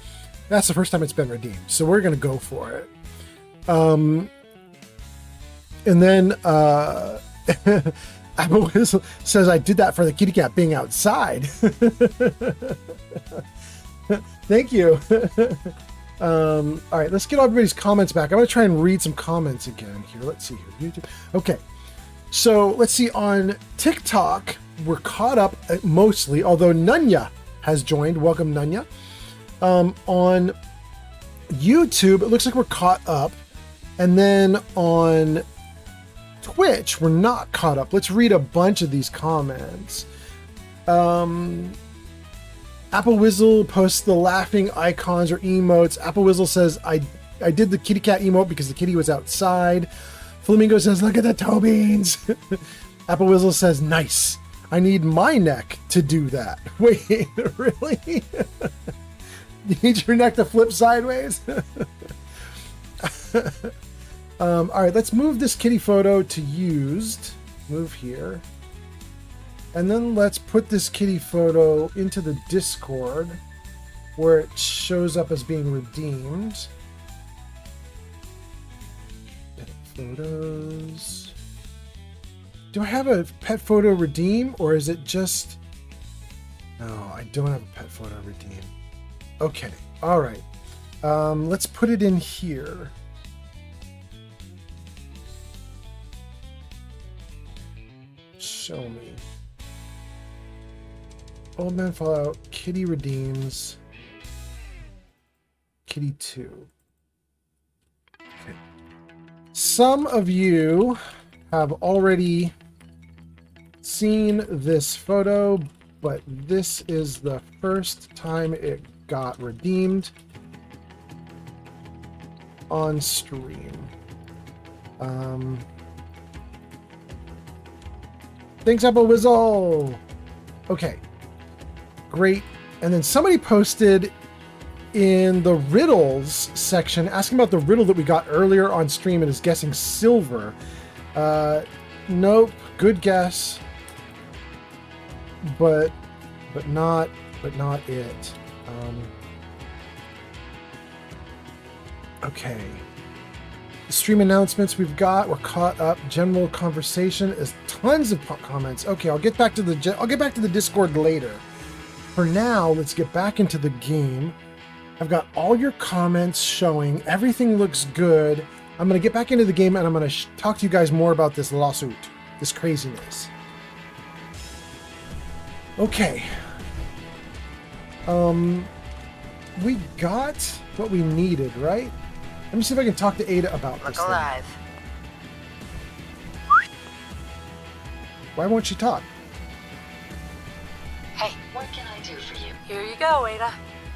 that's the first time it's been redeemed. So we're going to go for it. And then Apple Whistle says I did that for the kitty cat being outside. Thank you. All right, let's get everybody's comments back. I'm going to try and read some comments again here. Let's see here. YouTube. Okay. So let's see, on TikTok, we're caught up mostly, although Nunya has joined. Welcome, Nunya. On YouTube, it looks like we're caught up. And then on Twitch, we're not caught up. Let's read a bunch of these comments. Apple Whistle posts the laughing icons or emotes. Apple Whistle says, I did the kitty cat emote because the kitty was outside. Flamingo says, look at the toe beans. Apple Whistle says, nice. I need my neck to do that. Wait, really? You need your neck to flip sideways? All right, let's move this kitty photo to used. Move here. And then let's put this kitty photo into the Discord where it shows up as being redeemed. Photos. Do I have a pet photo redeem, or is it just... No, I don't have a pet photo redeem. Okay, all right. Let's put it in here. Show me. Old Man Fallout, kitty redeems, kitty 2. Okay. Some of you have already seen this photo, but this is the first time it got redeemed on stream. Thanks, Apple Whistle. Okay. Great. And then somebody posted in the riddles section asking about the riddle that we got earlier on stream and is guessing silver. Nope. Good guess. But not it. Okay. The stream announcements we've got. We're caught up. General conversation is tons of comments. Okay, I'll get back to the Discord later. For now, let's get back into the game. I've got all your comments showing. Everything looks good. I'm going to get back into the game and I'm going to talk to you guys more about this lawsuit, this craziness. Okay. We got what we needed, right? Let me see if I can talk to Ada about this. Look alive. Why won't she talk? Hey, what can I do for you? Here you go, Ada.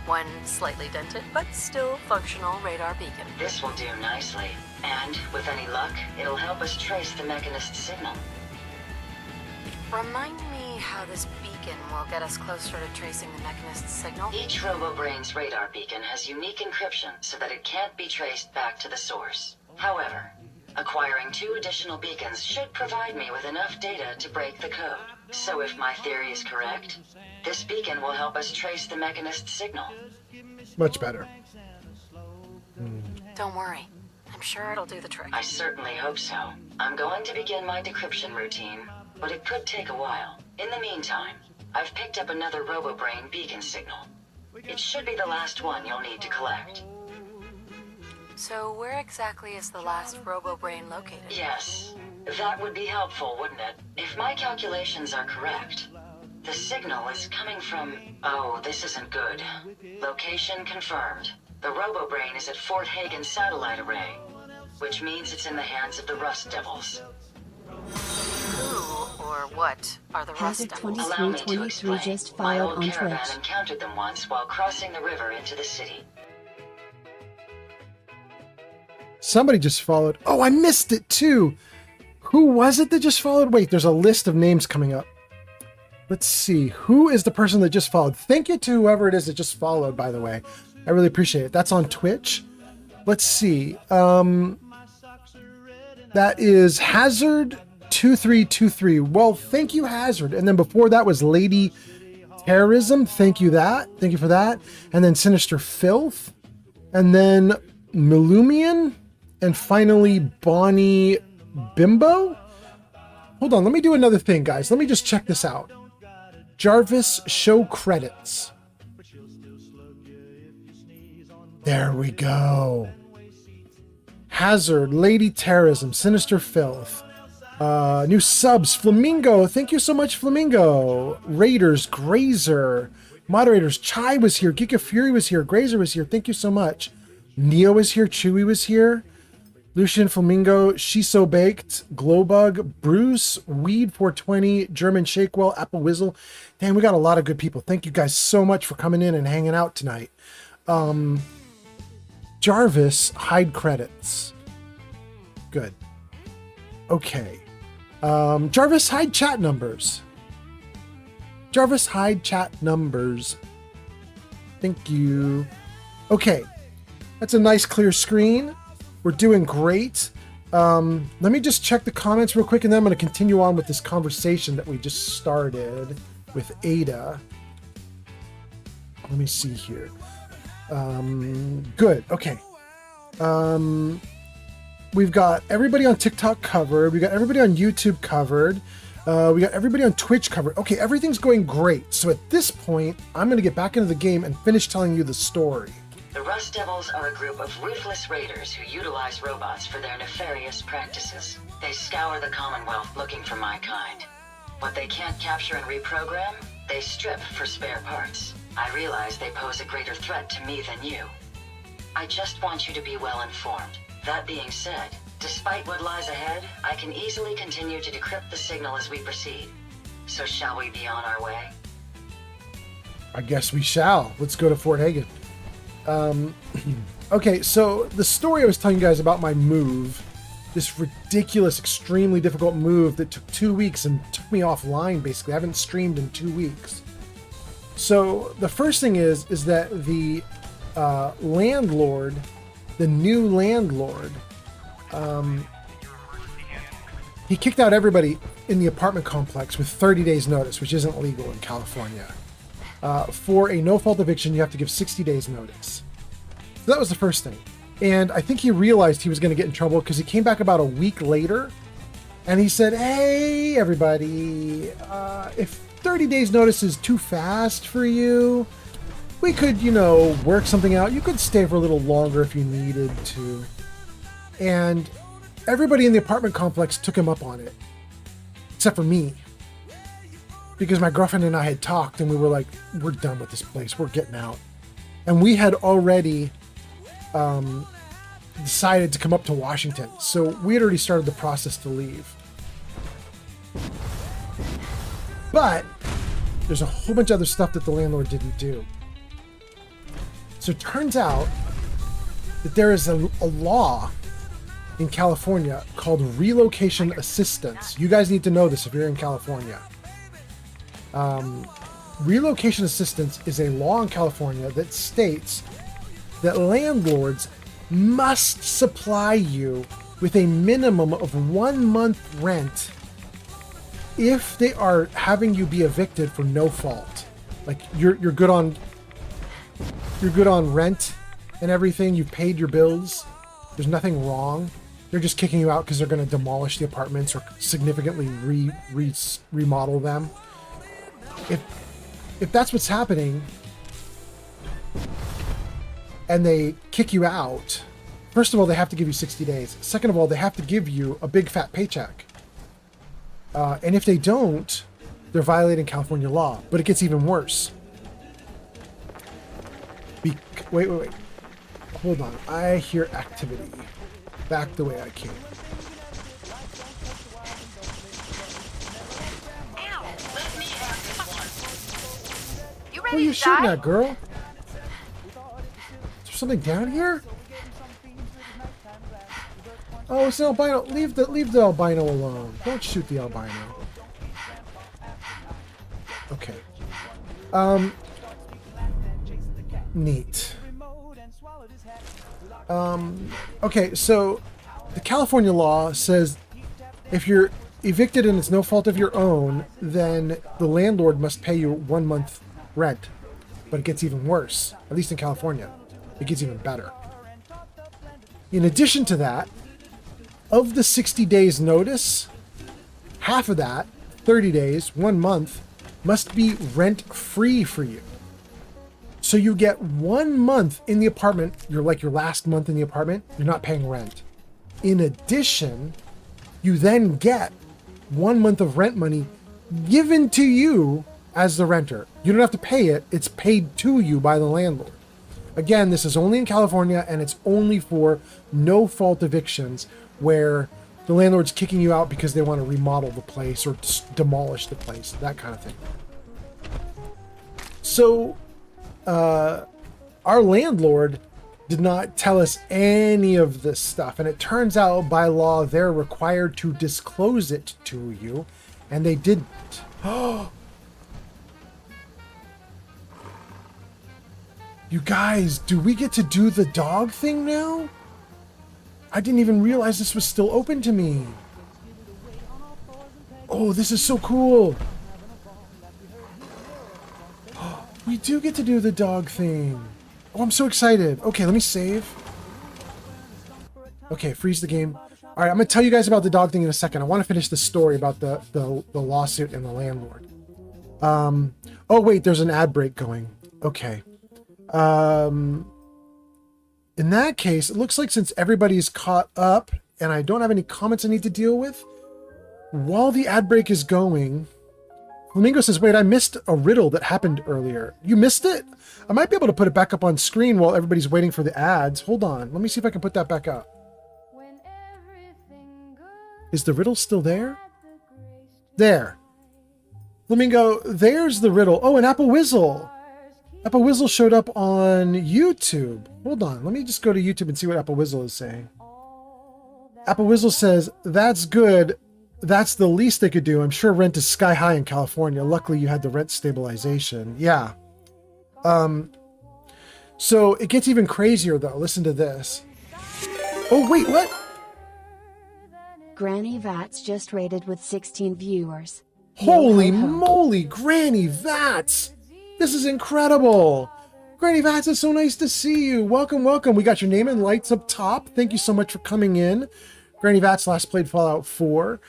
One slightly dented, but still functional radar beacon. This will do nicely. And, with any luck, it'll help us trace the Mechanist signal. Remind me how this beacon will get us closer to tracing the Mechanist signal? Each RoboBrain's radar beacon has unique encryption so that it can't be traced back to the source. However, acquiring 2 additional beacons should provide me with enough data to break the code. So if my theory is correct, this beacon will help us trace the Mechanist signal. Much better. Don't worry. I'm sure it'll do the trick. I certainly hope so. I'm going to begin my decryption routine, but it could take a while. In the meantime, I've picked up another RoboBrain beacon signal. It should be the last one you'll need to collect. So where exactly is the last RoboBrain located? Yes, that would be helpful, wouldn't it? If my calculations are correct, the signal is coming from... Oh, this isn't good. Location confirmed. The RoboBrain is at Fort Hagen Satellite Array, which means it's in the hands of the Rust Devils. Who or what are the Rust Devils? Allow me to explain. Just My followed old on caravan Twitch. encountered them once while crossing the river into the city. Somebody just followed. Oh, I missed it too. Who was it that just followed? Wait, there's a list of names coming up. Let's see. Who is the person that just followed? Thank you to whoever it is that just followed, by the way. I really appreciate it. That's on Twitch. Let's see. That is Hazard2323. Well, thank you, Hazard. And then before that was Lady Terrorism. Thank you for that. And then Sinister Filth. And then Milumian. And finally, Bonnie Bimbo. Hold on. Let me do another thing, guys. Let me just check this out. Jarvis show credits. There we go. Hazard, Lady Terrorism, Sinister Filth. New subs, Flamingo. Thank you so much, Flamingo. Raiders, Grazer. Moderators, Chai was here. Geek of Fury was here. Grazer was here. Thank you so much. Neo was here. Chewy was here. Lucian, Flamingo, Shiso Baked, Glowbug, Bruce, Weed 420, German Shakewell, Apple Whizzle. Damn, we got a lot of good people. Thank you guys so much for coming in and hanging out tonight. Jarvis, hide credits. Good. Okay. Jarvis, hide chat numbers. Jarvis, hide chat numbers. Thank you. Okay. That's a nice clear screen. We're doing great. Let me just check the comments real quick, and then I'm going to continue on with this conversation that we just started with Ada. Let me see here. Good. Okay. We've got everybody on TikTok covered. We got everybody on YouTube covered. We got everybody on Twitch covered. Okay, everything's going great. So at this point, I'm going to get back into the game and finish telling you the story. The Rust Devils are a group of ruthless raiders who utilize robots for their nefarious practices. They scour the Commonwealth looking for my kind. What they can't capture and reprogram, they strip for spare parts. I realize they pose a greater threat to me than you. I just want you to be well informed. That being said, despite what lies ahead, I can easily continue to decrypt the signal as we proceed. So shall we be on our way? I guess we shall. Let's go to Fort Hagen. Okay, so the story I was telling you guys about my move, this ridiculous, extremely difficult move that took 2 weeks and took me offline, basically. I haven't streamed in 2 weeks. So the first thing is that the landlord, the new landlord, he kicked out everybody in the apartment complex with 30 days notice, which isn't legal in California. For a no-fault eviction, you have to give 60 days notice. So that was the first thing. And I think he realized he was going to get in trouble because he came back about a week later and he said, hey, everybody, if 30 days notice is too fast for you, we could, work something out. You could stay for a little longer if you needed to. And everybody in the apartment complex took him up on it, except for me. Because my girlfriend and I had talked and we were like, we're done with this place. We're getting out. And we had already decided to come up to Washington. So we had already started the process to leave. But there's a whole bunch of other stuff that the landlord didn't do. So it turns out that there is a law in California called relocation assistance. You guys need to know this if you're in California. Relocation assistance is a law in California that states that landlords must supply you with a minimum of 1 month rent if they are having you be evicted for no fault. Like you're good on rent and everything. You've paid your bills. There's nothing wrong. They're just kicking you out because they're going to demolish the apartments or significantly remodel them. If that's what's happening and they kick you out, first of all, they have to give you 60 days. Second of all, they have to give you a big fat paycheck. And if they don't, they're violating California law. But it gets even worse. Wait. Hold on. I hear activity. Back the way I came. What are you shooting at, girl? Is there something down here? Oh, it's an albino. Leave the albino alone. Don't shoot the albino. Okay. Neat. Okay, so the California law says if you're evicted and it's no fault of your own, then the landlord must pay you 1 month rent. But it gets even worse, at least in California. It gets even better. In addition to that, of the 60 days notice, half of that, 30 days, 1 month, must be rent-free for you. So you get 1 month in the apartment, your last month in the apartment, you're not paying rent. In addition, you then get 1 month of rent money given to you as the renter. You don't have to pay it, it's paid to you by the landlord. Again, this is only in California and it's only for no-fault evictions where the landlord's kicking you out because they want to remodel the place or demolish the place, that kind of thing. So, our landlord did not tell us any of this stuff. And it turns out by law, they're required to disclose it to you. And they didn't. You guys, do we get to do the dog thing now? I didn't even realize this was still open to me. Oh, this is so cool. We do get to do the dog thing. Oh, I'm so excited. Okay, let me save. Okay, freeze the game. All right, I'm going to tell you guys about the dog thing in a second. I want to finish the story about the lawsuit and the landlord. Oh, wait, there's an ad break going. Okay. In that case, it looks like since everybody's caught up and I don't have any comments I need to deal with, while the ad break is going, Flamingo says, wait, I missed a riddle that happened earlier. You missed it? I might be able to put it back up on screen while everybody's waiting for the ads. Hold on. Let me see if I can put that back up. Is the riddle still there? There. Flamingo, there's the riddle. Oh, and Apple Whizzle. Apple Whizzle showed up on YouTube. Hold on. Let me just go to YouTube and see what Apple Whizzle is saying. Apple Whizzle says, that's good. That's the least they could do. I'm sure rent is sky high in California. Luckily, you had the rent stabilization. Yeah. So it gets even crazier, though. Listen to this. Oh, wait, what? Granny Vats just rated with 16 viewers. Holy moly, Granny Vats! This is incredible! Granny Vats, it's so nice to see you. Welcome, welcome. We got your name and lights up top. Thank you so much for coming in. Granny Vats last played Fallout 4.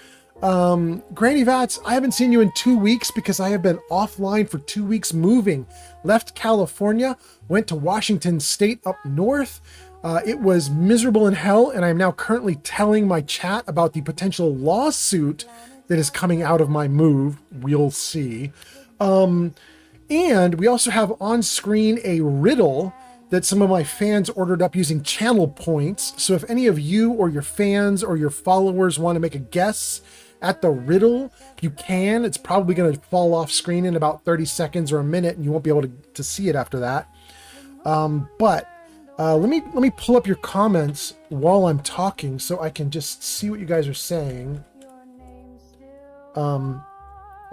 Granny Vats, I haven't seen you in 2 weeks because I have been offline for 2 weeks moving. Left California, went to Washington State up north. It was miserable in hell, and I'm now currently telling my chat about the potential lawsuit that is coming out of my move. We'll see. And we also have on screen a riddle that some of my fans ordered up using channel points. So if any of you or your fans or your followers want to make a guess at the riddle, you can. It's probably going to fall off screen in about 30 seconds or a minute, and you won't be able to see it after that. But let me pull up your comments while I'm talking so I can just see what you guys are saying.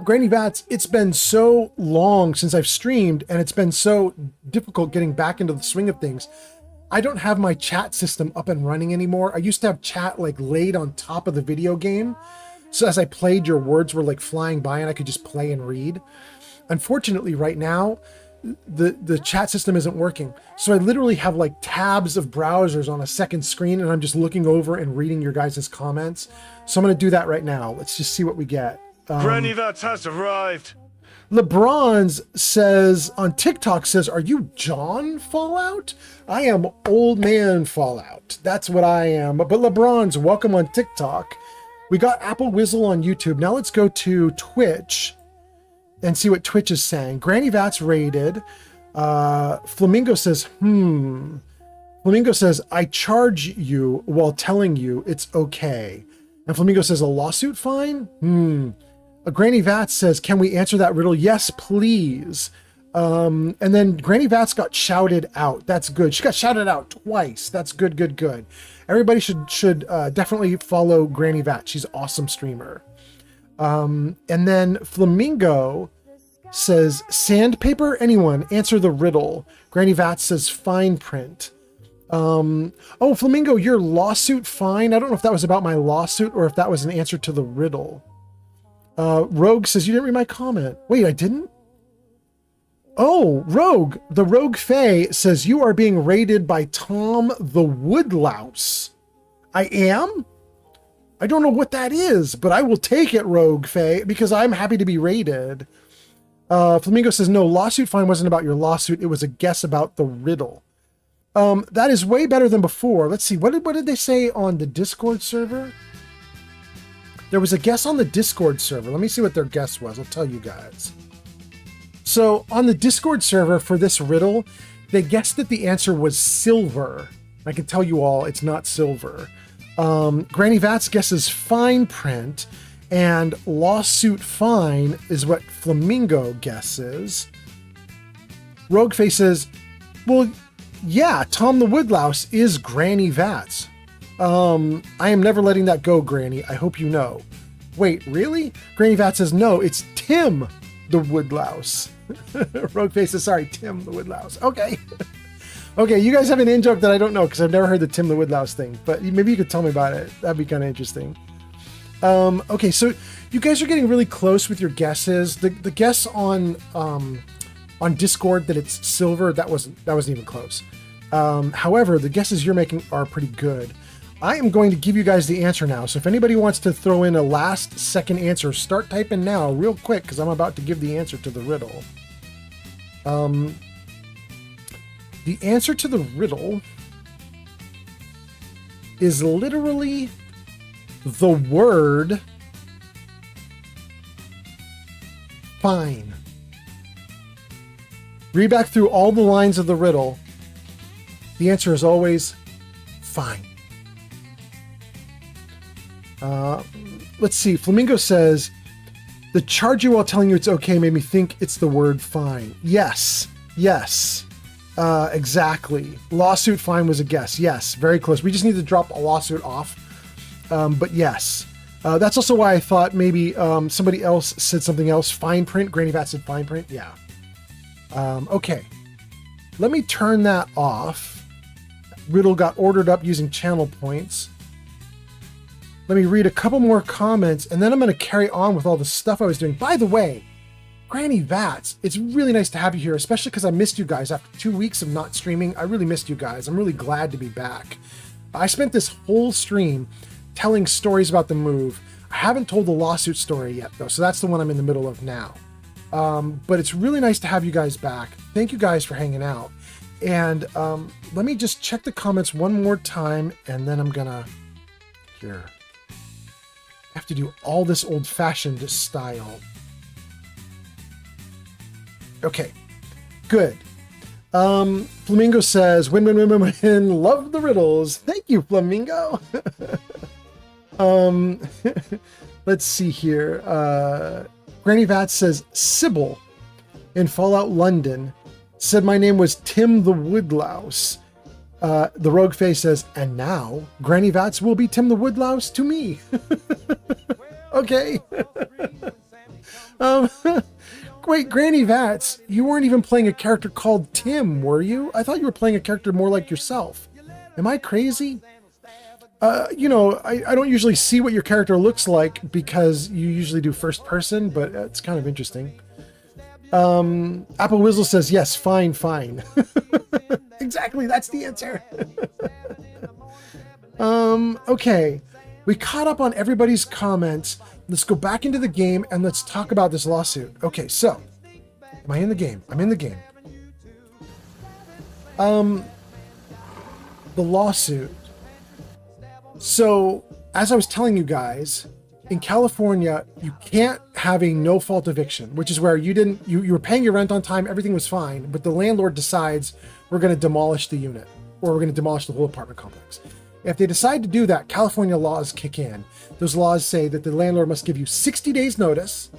Granny Vats, it's been so long since I've streamed, and it's been so difficult getting back into the swing of things. I don't have my chat system up and running anymore. I used to have chat like laid on top of the video game. So as I played, your words were like flying by and I could just play and read. Unfortunately, right now, the chat system isn't working. So I literally have like tabs of browsers on a second screen, and I'm just looking over and reading your guys' comments. So I'm going to do that right now. Let's just see what we get. Granny Vats has arrived. LeBron's says on TikTok says, "Are you John Fallout?" I am old man Fallout. That's what I am. But LeBron's, welcome on TikTok. We got Apple Whizzle on YouTube. Now let's go to Twitch and see what Twitch is saying. Granny Vats rated. Flamingo says, Flamingo says, "I charge you while telling you it's okay." And Flamingo says, "A lawsuit fine?" Granny Vats says, "Can we answer that riddle?" Yes, please. And then Granny Vats got shouted out. That's good. She got shouted out twice. That's good, good, good. Everybody should definitely follow Granny Vats. She's an awesome streamer. And then Flamingo says, "Sandpaper? Anyone? Answer the riddle." Granny Vats says, "Fine print." Oh, Flamingo, your lawsuit fine? I don't know if that was about my lawsuit or if that was an answer to the riddle. Rogue says, "You didn't read my comment." Wait, I didn't? Oh, Rogue. The Rogue Fae says, "You are being raided by Tom the Woodlouse." I am? I don't know what that is, but I will take it, Rogue Fae, because I'm happy to be raided. Flamingo says, "No, lawsuit fine wasn't about your lawsuit. It was a guess about the riddle." That is way better than before. Let's see. What did they say on the Discord server? There was a guess on the Discord server. Let me see what their guess was. I'll tell you guys. So on the Discord server for this riddle, they guessed that the answer was silver. I can tell you all it's not silver. Granny Vats guesses fine print, and lawsuit fine is what Flamingo guesses. Rogueface says, "Well, yeah, Tom the Woodlouse is Granny Vats." I am never letting that go, Granny. I hope you know. Wait, really? Granny Vats says, "No, it's Tim the Woodlouse." Rogueface says, "Sorry, Tim the Woodlouse." Okay. Okay, you guys have an in-joke that I don't know because I've never heard the Tim the Woodlouse thing, but maybe you could tell me about it. That'd be kind of interesting. Okay, so you guys are getting really close with your guesses. The guess on Discord that it's silver, that wasn't even close. However, the guesses you're making are pretty good. I am going to give you guys the answer now. So if anybody wants to throw in a last second answer, start typing now real quick because I'm about to give the answer to the riddle. The answer to the riddle is literally the word fine. Read back through all the lines of the riddle. The answer is always fine. Let's see. Flamingo says, "The charge you while telling you it's okay made me think it's the word fine." Yes. Yes. Exactly. Lawsuit fine was a guess. Yes. Very close. We just need to drop a lawsuit off. But yes. That's also why I thought maybe somebody else said something else. Fine print. Granny Vats said fine print. Yeah. Okay. Let me turn that off. Riddle got ordered up using channel points. Let me read a couple more comments, and then I'm going to carry on with all the stuff I was doing. By the way, Granny Vats, it's really nice to have you here, especially because I missed you guys after 2 weeks of not streaming. I really missed you guys. I'm really glad to be back. I spent this whole stream telling stories about the move. I haven't told the lawsuit story yet, though, so that's the one I'm in the middle of now. But it's really nice to have you guys back. Thank you guys for hanging out. And let me just check the comments one more time, and then I'm gonna... Here. I have to do all this old-fashioned style. Okay, good. Flamingo says, win, win, win, win, win. Love the riddles. Thank you, Flamingo. Let's see here. Granny Vats says, Sybil in Fallout London said my name was Tim the Woodlouse. The Rogue Face says, and now Granny Vats will be Tim the Woodlouse to me. Okay. Wait, Granny Vats, you weren't even playing a character called Tim, were you? I thought you were playing a character more like yourself. Am I crazy? You know, I don't usually see what your character looks like because you usually do first person, but it's kind of interesting. Apple Whizzle says, yes, fine, fine. Exactly, that's the answer. Okay, we caught up on everybody's comments. Let's go back into the game and let's talk about this lawsuit. Okay, so, am I in the game? I'm in the game. The lawsuit. So, as I was telling you guys, in California, you can't have a no-fault eviction, which is where you were paying your rent on time, everything was fine, but the landlord decides we're going to demolish the unit, or we're going to demolish the whole apartment complex. If they decide to do that, California laws kick in. Those laws say that the landlord must give you 60 days notice,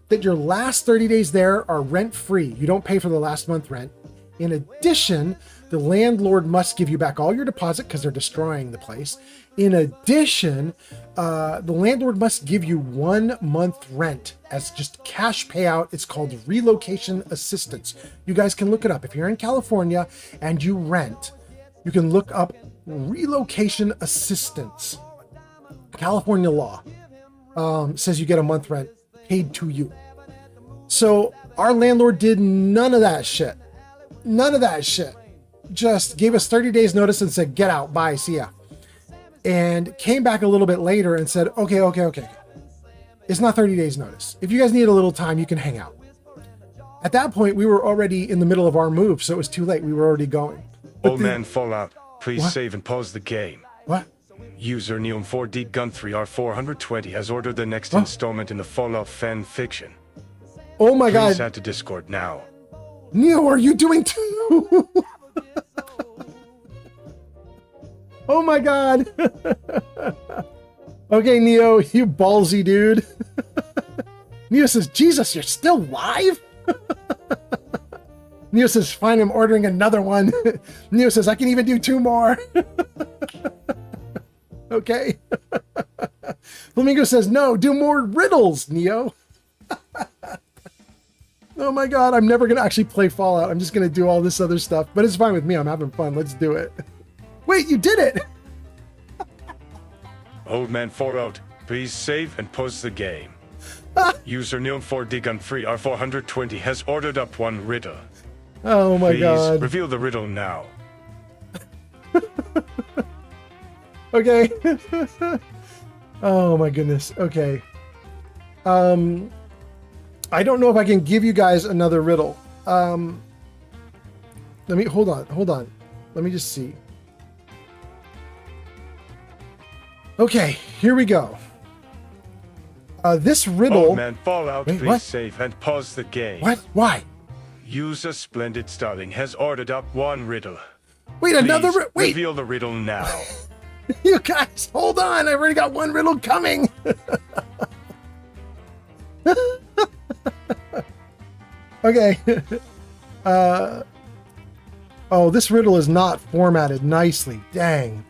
that your last 30 days there are rent-free. You don't pay for the last month rent. In addition, the landlord must give you back all your deposit because they're destroying the place. In addition, the landlord must give you 1 month rent as just cash payout. It's called relocation assistance. You guys can look it up. If you're in California and you rent, you can look up relocation assistance. California law says you get a month rent paid to you. So our landlord did none of that shit. None of that shit. Just gave us 30 days notice and said, get out, bye, see ya. And came back a little bit later and said, okay. It's not 30 days notice. If you guys need a little time, you can hang out. At that point, we were already in the middle of our move, so it was too late. We were already going. Old man Fallout, please What? save and pause the game. What? User Neom4D Gun 3R420 has ordered the next installment in the Fallout fan fiction. Oh my God. Please add to Discord now. Neo, are you doing too? Oh my God. Okay, Neo, you ballsy dude. Neo says, Jesus, you're still live? Neo says, fine, I'm ordering another one. Neo says, I can even do 2 more. Okay. Flamingo says, no, do more riddles, Neo. Oh my God, I'm never going to actually play Fallout. I'm just going to do all this other stuff, but it's fine with me. I'm having fun. Let's do it. Wait, you did it. Old man Fallout, please save and pause the game. User Neom4D Gun 3R420 has ordered up 1 riddle. Oh my Please God. reveal the riddle now. Okay. Oh my goodness. Okay. I don't know if I can give you guys another riddle. Let me hold on. Let me just see. Okay, here we go. This riddle. Old man Fallout, Wait, please what? save and pause the game. What? Why? User Splendid Starling has ordered up 1 riddle. Wait, Please another wait. reveal the riddle now. You guys, hold on. I've already got 1 riddle coming. Okay. Oh, this riddle is not formatted nicely. Dang.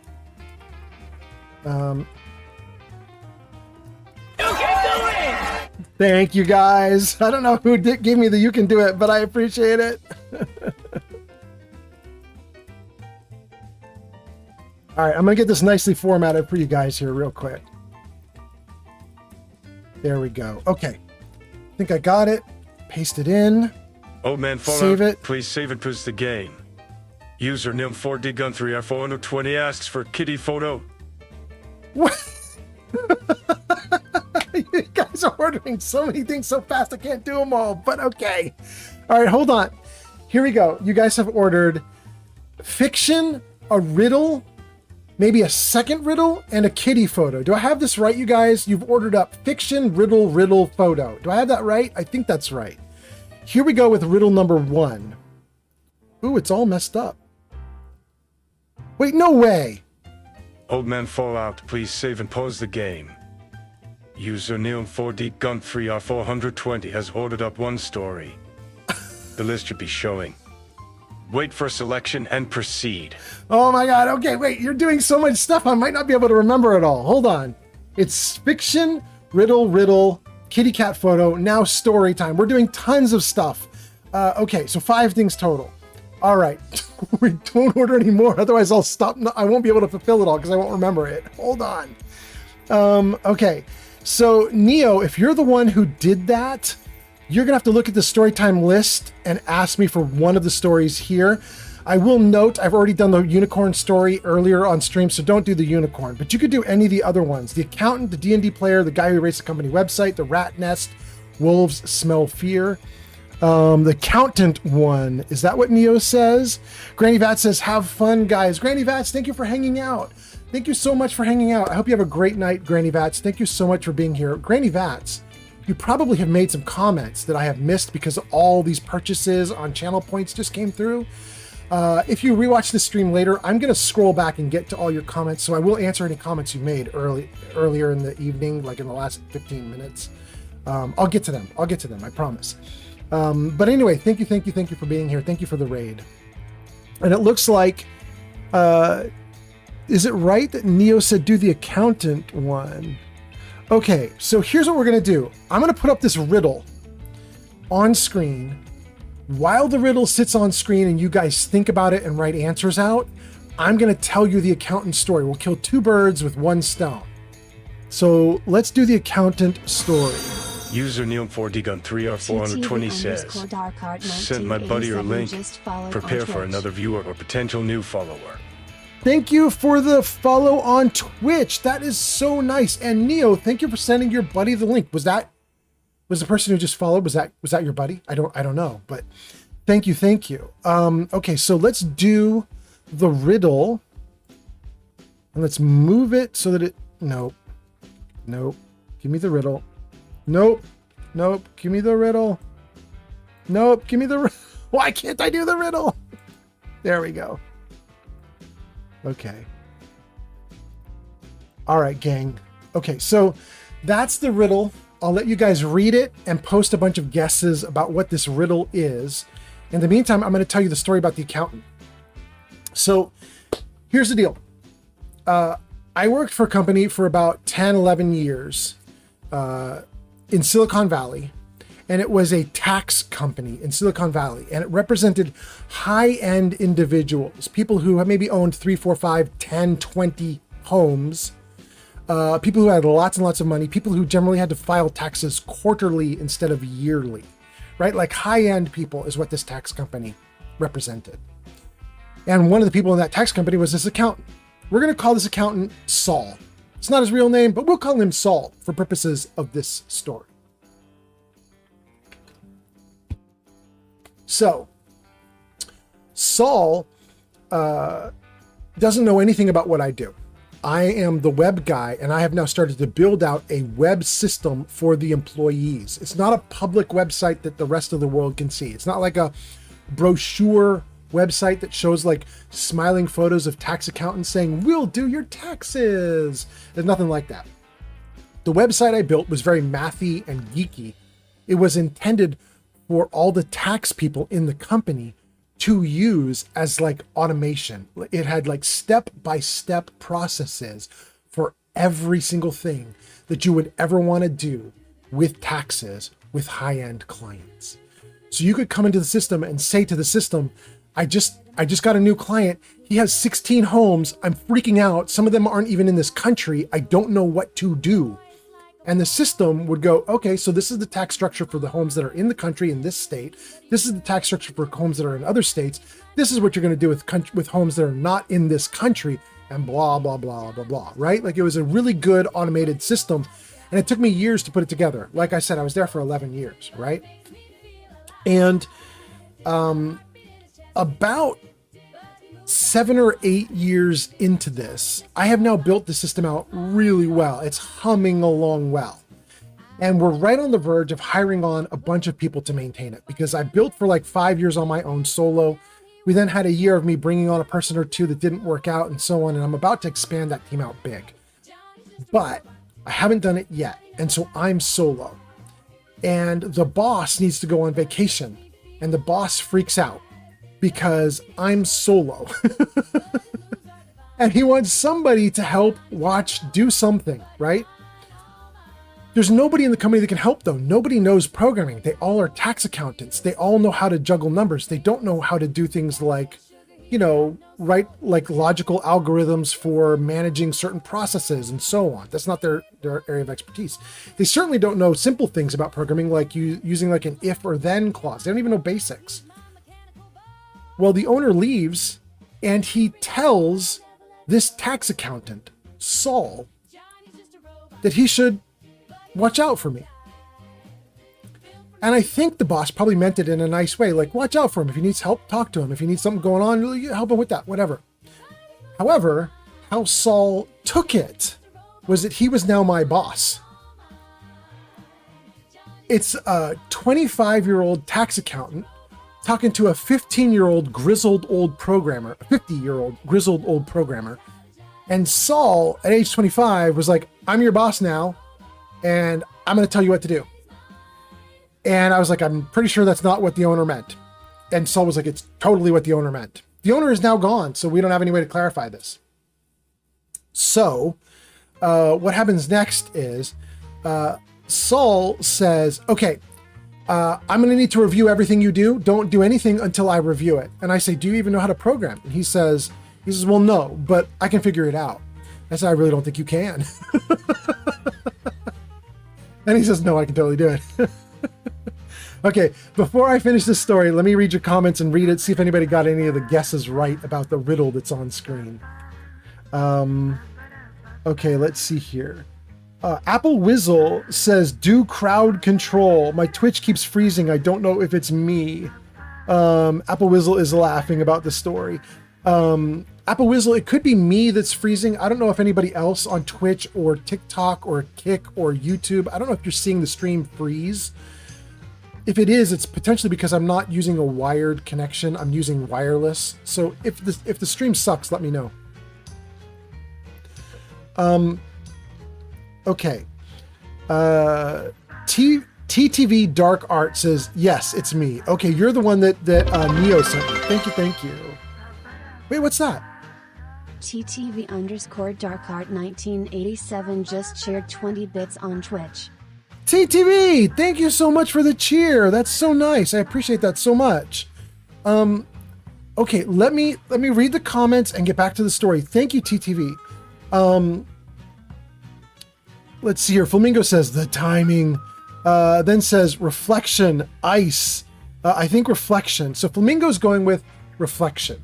Thank you guys. I don't know who gave me the you can do it, but I appreciate it. All right, I'm gonna get this nicely formatted for you guys here real quick. There we go. Okay, I think I got it. Paste it in. Old man Fallout, Save it. please save and post the game. Username 4DGun3R420 asks for kitty photo. What? You guys are ordering so many things so fast I can't do them all, but okay. All right, hold on. Here we go. You guys have ordered fiction, a riddle, maybe a second riddle, and a kitty photo. Do I have this right, you guys? You've ordered up fiction, riddle, photo. Do I have that right? I think that's right. Here we go with riddle number 1. Ooh, it's all messed up. Wait, no way. Old man Fallout, please save and pause the game. Username 4DGun3R420 has ordered up one story. The list should be showing. Wait for selection and proceed. Oh my god, okay, wait, you're doing so much stuff I might not be able to remember it all. Hold on. It's fiction, riddle, kitty cat photo, now story time. We're doing tons of stuff. Okay, so 5 things total. All right, we don't order any more, otherwise I'll stop. I won't be able to fulfill it all because I won't remember it. Hold on. Okay, so Neo, if you're the one who did that, you're gonna have to look at the story time list and ask me for one of the stories here. I will note, I've already done the unicorn story earlier on stream, so don't do the unicorn, but you could do any of the other ones. The accountant, the D&D player, the guy who erased the company website, the rat nest, wolves smell fear. The accountant one, is that what Neo says? Granny Vat says, have fun, guys. Granny Vats, thank you for hanging out. Thank you so much for hanging out. I hope you have a great night, Granny Vats. Thank you so much for being here. Granny Vats, you probably have made some comments that I have missed because all these purchases on channel points just came through. If you rewatch the stream later, I'm going to scroll back and get to all your comments, so I will answer any comments you made earlier in the evening, like in the last 15 minutes. I'll get to them. I promise. But anyway, thank you for being here. Thank you for the raid. And it looks like, is it right that Neo said do the accountant one? Okay, so here's what we're going to do. I'm going to put up this riddle on screen. While the riddle sits on screen and you guys think about it and write answers out, I'm going to tell you the accountant story. We'll kill 2 birds with 1 stone. So let's do the accountant story. Username 4DGun3R420 says, send my buddy your link. Prepare for another viewer or potential new follower. Thank you for the follow on Twitch. That is so nice. And Neo, thank you for sending your buddy the link. Was the person who just followed, was that your buddy? I don't know, but thank you. Okay, so let's do the riddle. And let's move it so that nope. Give me the riddle. Nope. Give me the riddle. Nope. Give me the riddle. Why can't I do the riddle? There we go. Okay. All right, gang. Okay, so that's the riddle. I'll let you guys read it and post a bunch of guesses about what this riddle is. In the meantime, I'm going to tell you the story about the accountant. So here's the deal. I worked for a company for about 10, 11 years in Silicon Valley, and it was a tax company in Silicon Valley, and it represented high-end individuals, people who maybe owned 3, 4, 5, 10, 20 homes, people who had lots and lots of money, people who generally had to file taxes quarterly instead of yearly, right? Like high-end people is what this tax company represented. And one of the people in that tax company was this accountant. We're going to call this accountant Saul. It's not his real name, but we'll call him Saul for purposes of this story. So, Saul doesn't know anything about what I do. I am the web guy, and I have now started to build out a web system for the employees. It's not a public website that the rest of the world can see. It's not like a brochure website that shows like smiling photos of tax accountants saying, we'll do your taxes. There's nothing like that. The website I built was very mathy and geeky. It was intended for all the tax people in the company to use as like automation. It had like step-by-step processes for every single thing that you would ever want to do with taxes with high-end clients. So you could come into the system and say to the system, I just got a new client. He has 16 homes. I'm freaking out. Some of them aren't even in this country. I don't know what to do. And the system would go, okay, so this is the tax structure for the homes that are in the country in this state. This is the tax structure for homes that are in other states. This is what you're going to do with homes that are not in this country, and blah, blah, blah, blah, blah, right? Like, it was a really good automated system. And it took me years to put it together. Like I said, I was there for 11 years, right? And about 7 or 8 years into this, I have now built the system out really well. It's humming along well. And we're right on the verge of hiring on a bunch of people to maintain it, because I built for like 5 years on my own solo. We then had a year of me bringing on a person or two that didn't work out and so on. And I'm about to expand that team out big. But I haven't done it yet. And so I'm solo. And the boss needs to go on vacation. And the boss freaks out because I'm solo. And he wants somebody to help do something, right? There's nobody in the company that can help, though. Nobody knows programming. They all are tax accountants. They all know how to juggle numbers. They don't know how to do things like, write like logical algorithms for managing certain processes and so on. That's not their area of expertise. They certainly don't know simple things about programming, like using like an if or then clause. They don't even know basics. Well, the owner leaves, and he tells this tax accountant, Saul, that he should watch out for me. And I think the boss probably meant it in a nice way, like, watch out for him. If he needs help, talk to him. If he needs something going on, really help him with that, whatever. However, how Saul took it was that he was now my boss. It's a 25-year-old tax accountant talking to a 15-year-old grizzled old programmer, a 50-year-old grizzled old programmer. And Saul, at age 25, was like, I'm your boss now, and I'm going to tell you what to do. And I was like, I'm pretty sure that's not what the owner meant. And Saul was like, it's totally what the owner meant. The owner is now gone, so we don't have any way to clarify this. So what happens next is Saul says, okay, I'm going to need to review everything you do. Don't do anything until I review it. And I say, do you even know how to program? And he says, well, no, but I can figure it out. I said, I really don't think you can. And he says, no, I can totally do it. Okay, before I finish this story, let me read your comments and read it, see if anybody got any of the guesses right about the riddle that's on screen. Okay, let's see here. Apple Whizzle says, do crowd control. My Twitch keeps freezing. I don't know if it's me. Apple Whizzle is laughing about the story. Apple Whizzle, it could be me that's freezing. I don't know if anybody else on Twitch or TikTok or Kick or YouTube, I don't know if you're seeing the stream freeze. If it is, it's potentially because I'm not using a wired connection. I'm using wireless. So if the stream sucks, let me know. Okay. TTV Dark Art says, yes, it's me. Okay, you're the one that Neo sent me. Thank you. Wait, what's that? TTV_DarkArt 1987 just shared 20 bits on Twitch. TTV, thank you so much for the cheer. That's so nice. I appreciate that so much. Okay, let me read the comments and get back to the story. Thank you, TTV. Let's see here. Flamingo says the timing. Then says reflection, ice. I think reflection. So Flamingo's going with reflection.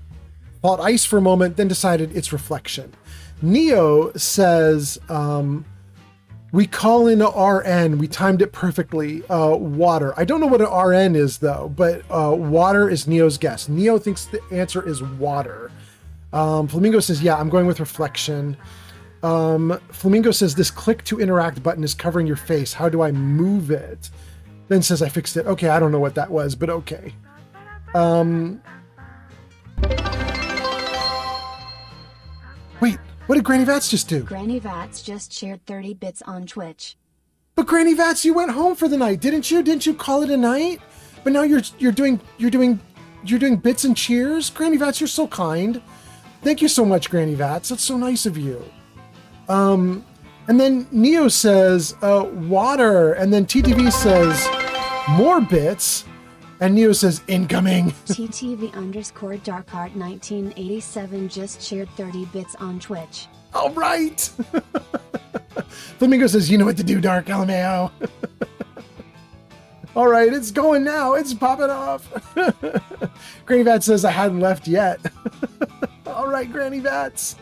Thought ice for a moment, then decided it's reflection. Neo says, we call in a RN. We timed it perfectly. Water. I don't know what an RN is, though, but water is Neo's guess. Neo thinks the answer is water. Flamingo says, yeah, I'm going with reflection. Flamingo says, this click to interact button is covering your face. How do I move it? Then says, I fixed it. Okay, I don't know what that was, but okay. Wait, what did Granny Vats just do? Granny Vats just shared 30 bits on Twitch. But Granny Vats, you went home for the night, didn't you? Didn't you call it a night? But now you're doing bits and cheers? Granny Vats, you're so kind. Thank you so much, Granny Vats. That's so nice of you. And then Neo says, water. And then TTV says, more bits. And Neo says, incoming. TTV_DarkArt 1987 just shared 30 bits on Twitch. All right. Flamingo says, you know what to do, Dark, LMAO. All right, it's going now. It's popping off. Granny Vats says, I hadn't left yet. All right, Granny Vats.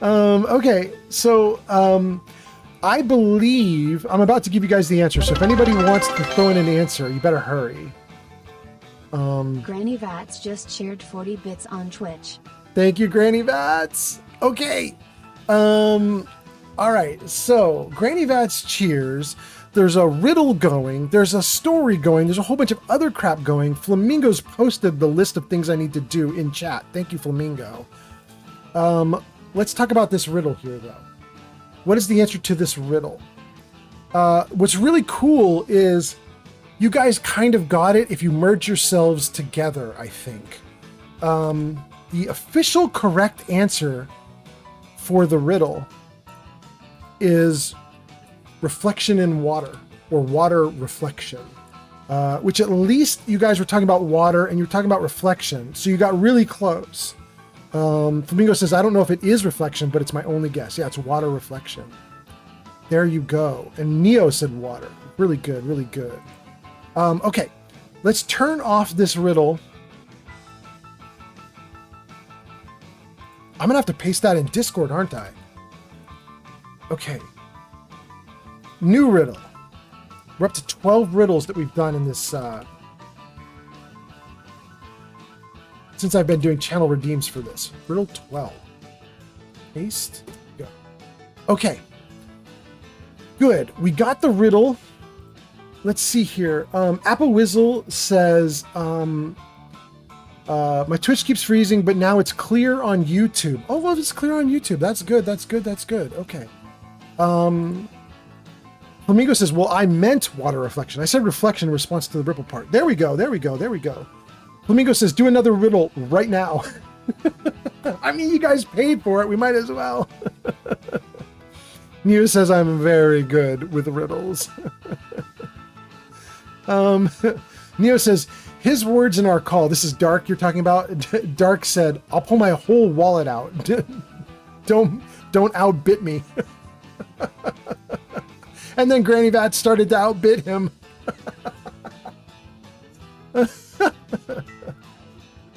Okay, so I believe I'm about to give you guys the answer. So if anybody wants to throw in an answer, you better hurry. Granny Vats just shared 40 bits on Twitch. Thank you, Granny Vats. Okay. All right, so Granny Vats cheers. There's a riddle going. There's a story going. There's a whole bunch of other crap going. Flamingo's posted the list of things I need to do in chat. Thank you, Flamingo. Let's talk about this riddle here, though. What is the answer to this riddle? What's really cool is you guys kind of got it if you merge yourselves together, I think. The official correct answer for the riddle is reflection in water, or water reflection, which at least you guys were talking about water and you were talking about reflection, so you got really close. Flamingo says, I don't know if it is reflection, but it's my only guess. Yeah, it's water reflection. There you go. And Neo said water. Really good, really good. Okay, let's turn off this riddle. I'm gonna have to paste that in Discord, aren't I? Okay. New riddle. We're up to 12 riddles that we've done in this, since I've been doing channel redeems for this. Riddle 12. Paste. Go. Okay. Good. We got the riddle. Let's see here. Apple Whizzle says, my Twitch keeps freezing, but now it's clear on YouTube. Oh, well, it's clear on YouTube. That's good. That's good. That's good. Okay. Flamingo says, well, I meant water reflection. I said reflection in response to the ripple part. There we go. There we go. There we go. Flamingo says, do another riddle right now. I mean, you guys paid for it. We might as well. Neo says, I'm very good with riddles. Neo says, his words in our call. This is Dark you're talking about. Dark said, I'll pull my whole wallet out. Don't outbid me. And then Granny Vat started to outbid him.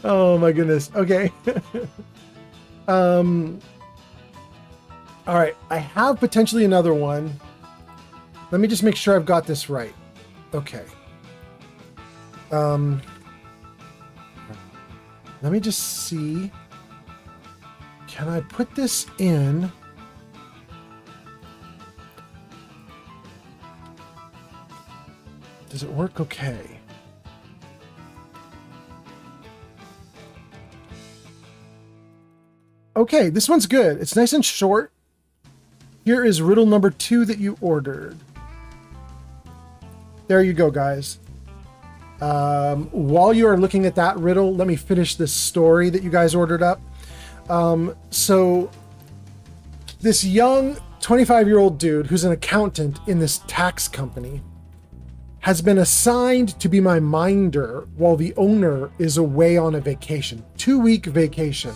Oh my goodness. Okay. All right. I have potentially another one. Let me just make sure I've got this right. Okay. Let me just see. Can I put this in? Does it work okay? Okay, this one's good. It's nice and short. Here is riddle number 2 that you ordered. There you go, guys. While you are looking at that riddle, let me finish this story that you guys ordered up. So this young 25-year-old dude who's an accountant in this tax company has been assigned to be my minder while the owner is away on a vacation, 2-week vacation.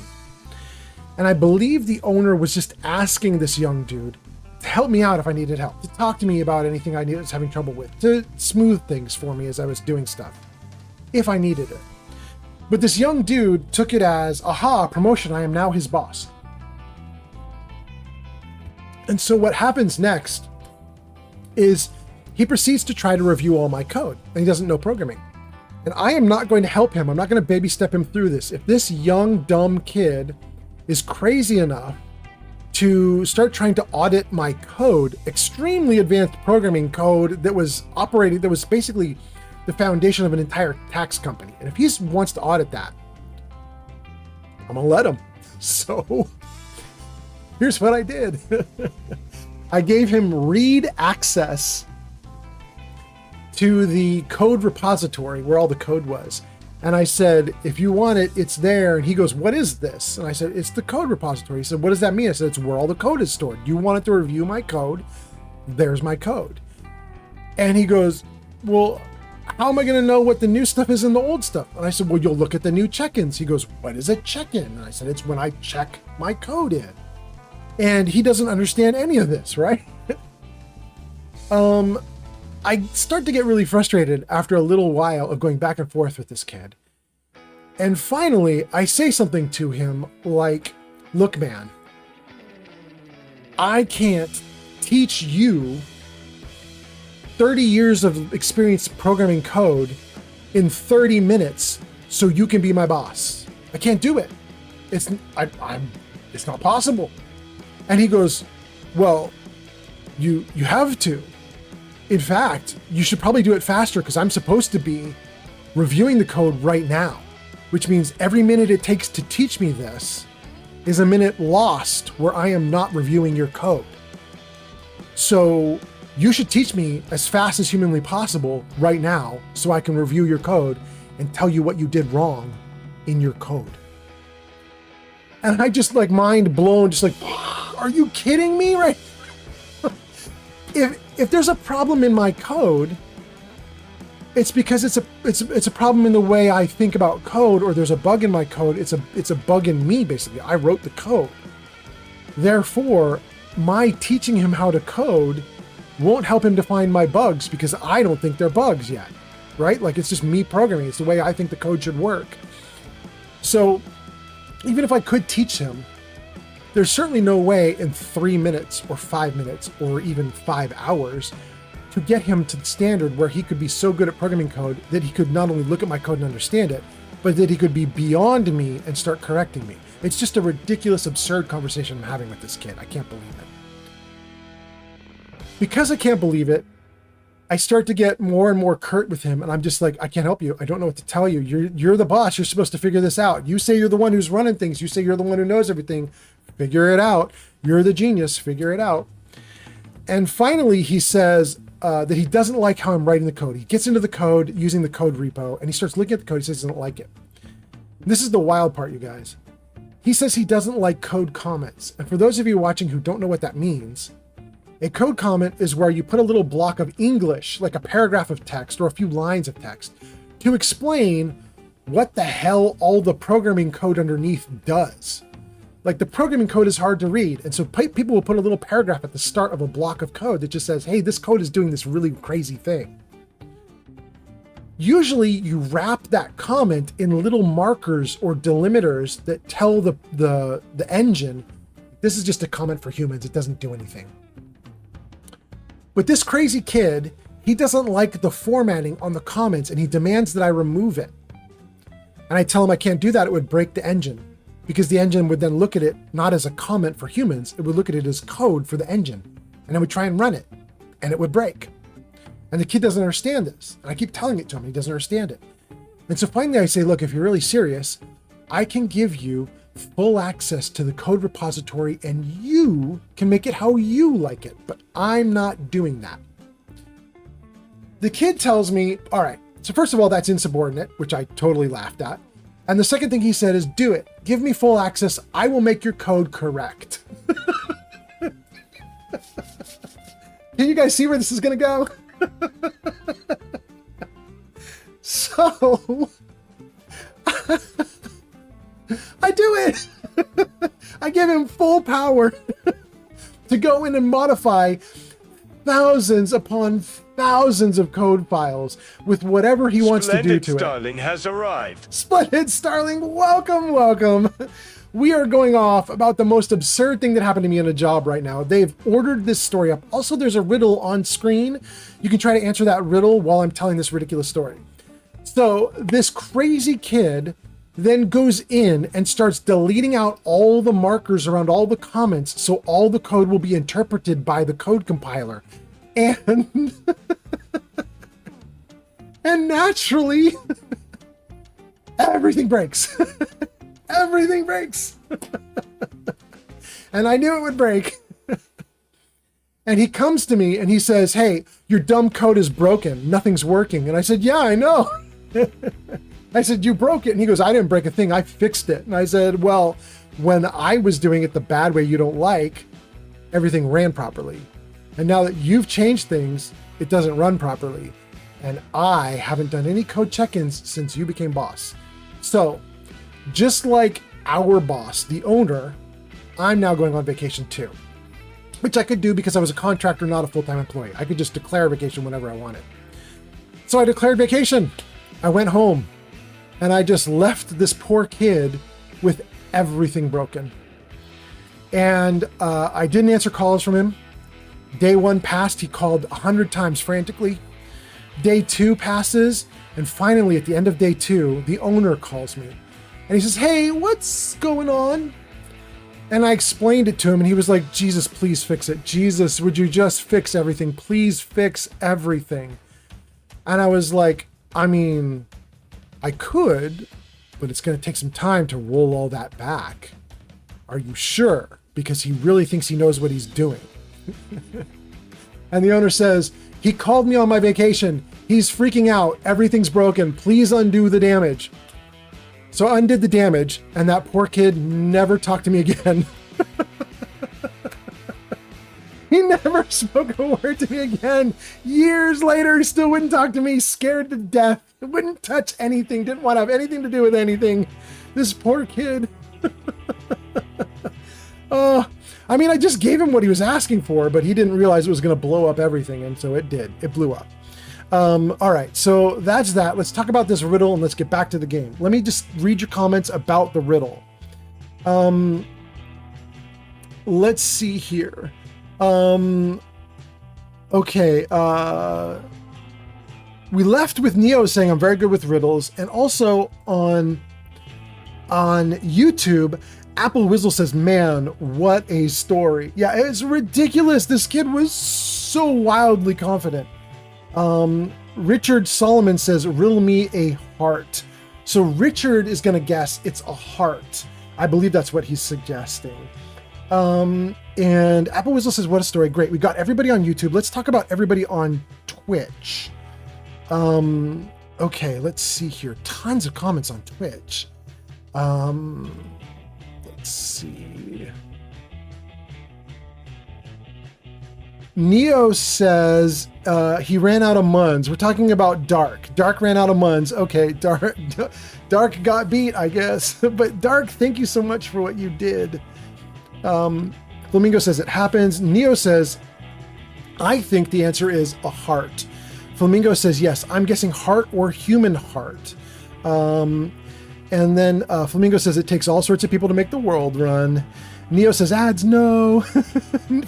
And I believe the owner was just asking this young dude to help me out if I needed help, to talk to me about anything I was having trouble with, to smooth things for me as I was doing stuff, if I needed it. But this young dude took it as, aha, promotion, I am now his boss. And so what happens next is he proceeds to try to review all my code, and he doesn't know programming. And I am not going to help him. I'm not going to baby step him through this. If this young, dumb kid is crazy enough to start trying to audit my code, extremely advanced programming code that was operating, that was basically the foundation of an entire tax company. And if he wants to audit that, I'm gonna let him. So here's what I did. I gave him read access to the code repository where all the code was. And I said, if you want it, it's there. And he goes, what is this? And I said, it's the code repository. He said, what does that mean? I said, it's where all the code is stored. You want it to review my code? There's my code. And he goes, well, how am I going to know what the new stuff is and the old stuff? And I said, well, you'll look at the new check-ins. He goes, what is a check-in? And I said, it's when I check my code in. And he doesn't understand any of this, right? I start to get really frustrated after a little while of going back and forth with this kid. And finally, I say something to him like, look, man, I can't teach you 30 years of experience programming code in 30 minutes so you can be my boss. I can't do it. It's not possible. And he goes, well, you have to. In fact, you should probably do it faster because I'm supposed to be reviewing the code right now, which means every minute it takes to teach me this is a minute lost where I am not reviewing your code. So you should teach me as fast as humanly possible right now so I can review your code and tell you what you did wrong in your code. And I just like mind blown, just like, are you kidding me? Right? If there's a problem in my code, it's because it's a problem in the way I think about code, or there's a bug in my code. It's a bug in me, basically. I wrote the code. Therefore, my teaching him how to code won't help him to find my bugs because I don't think they're bugs yet, right? Like, it's just me programming. It's the way I think the code should work. So even if I could teach him, there's certainly no way in 3 minutes or 5 minutes or even 5 hours to get him to the standard where he could be so good at programming code that he could not only look at my code and understand it, but that he could be beyond me and start correcting me. It's just a ridiculous, absurd conversation I'm having with this kid. I can't believe it. Because I can't believe it, I start to get more and more curt with him, and I'm just like, I can't help you. I don't know what to tell you. You're the boss. You're supposed to figure this out. You say you're the one who's running things. You say you're the one who knows everything. Figure it out. You're the genius. Figure it out. And finally, he says that he doesn't like how I'm writing the code. He gets into the code using the code repo, and he starts looking at the code. He says he doesn't like it. This is the wild part, you guys. He says he doesn't like code comments. And for those of you watching who don't know what that means, a code comment is where you put a little block of English, like a paragraph of text or a few lines of text, to explain what the hell all the programming code underneath does. Like, the programming code is hard to read, and so people will put a little paragraph at the start of a block of code that just says, hey, this code is doing this really crazy thing. Usually you wrap that comment in little markers or delimiters that tell the engine, this is just a comment for humans, it doesn't do anything. But this crazy kid, he doesn't like the formatting on the comments, and he demands that I remove it. And I tell him I can't do that, it would break the engine. Because the engine would then look at it not as a comment for humans, it would look at it as code for the engine. And I would try and run it, and it would break. And the kid doesn't understand this. And I keep telling it to him, he doesn't understand it. And so finally I say, look, if you're really serious, I can give you full access to the code repository and you can make it how you like it, but I'm not doing that. The kid tells me, all right, so first of all, that's insubordinate, which I totally laughed at. And the second thing he said is, do it. Give me full access. I will make your code correct. Can you guys see where this is going to go? So I do it. I give him full power to go in and modify thousands upon thousands of code files with whatever he wants to do to it. Splendid Starling has arrived. Splendid Starling, welcome, welcome. We are going off about the most absurd thing that happened to me in a job right now. They've ordered this story up. Also, there's a riddle on screen. You can try to answer that riddle while I'm telling this ridiculous story. So this crazy kid then goes in and starts deleting out all the markers around all the comments so all the code will be interpreted by the code compiler. And and naturally everything breaks. Everything breaks. And I knew it would break. And he comes to me and he says, hey, your dumb code is broken. Nothing's working. And I said, yeah, I know. I said, you broke it. And he goes, I didn't break a thing. I fixed it. And I said, well, when I was doing it the bad way you don't like, everything ran properly. And now that you've changed things, it doesn't run properly. And I haven't done any code check-ins since you became boss. So just like our boss, the owner, I'm now going on vacation too, which I could do because I was a contractor, not a full-time employee. I could just declare vacation whenever I wanted. So I declared vacation. I went home and I just left this poor kid with everything broken. And I didn't answer calls from him. Day 1 passed, he called 100 times frantically. Day 2 passes, and finally at the end of day 2, the owner calls me. And he says, hey, what's going on? And I explained it to him, and he was like, Jesus, please fix it. Jesus, would you just fix everything? Please fix everything. And I was like, I mean, I could, but it's going to take some time to roll all that back. Are you sure? Because he really thinks he knows what he's doing. And the owner says, he called me on my vacation. He's freaking out. Everything's broken. Please undo the damage. So I undid the damage, and that poor kid never talked to me again. He never spoke a word to me again. Years later, he still wouldn't talk to me, scared to death. Wouldn't touch anything, didn't want to have anything to do with anything. This poor kid. I mean, I just gave him what he was asking for, but he didn't realize it was going to blow up everything, and so it did. It blew up. All right, so that's that. Let's talk about this riddle, and let's get back to the game. Let me just read your comments about the riddle. Let's see here. Okay, we left with Neo saying I'm very good with riddles, and also on YouTube, Apple Whizzle says, man, what a story. Yeah, it's ridiculous. This kid was so wildly confident. Richard Solomon says, riddle me a heart. So Richard is going to guess it's a heart. I believe that's what he's suggesting. And Apple Whizzle says, what a story. Great. We got everybody on YouTube. Let's talk about everybody on Twitch. Okay, let's see here. Tons of comments on Twitch. Let's see. Neo says he ran out of muns. We're talking about Dark. Dark ran out of muns. Okay, Dark got beat, I guess. But Dark, thank you so much for what you did. Flamingo says it happens. Neo says, I think the answer is a heart. Flamingo says, yes, I'm guessing heart or human heart. And then Flamingo says it takes all sorts of people to make the world run. Neo says ads, no.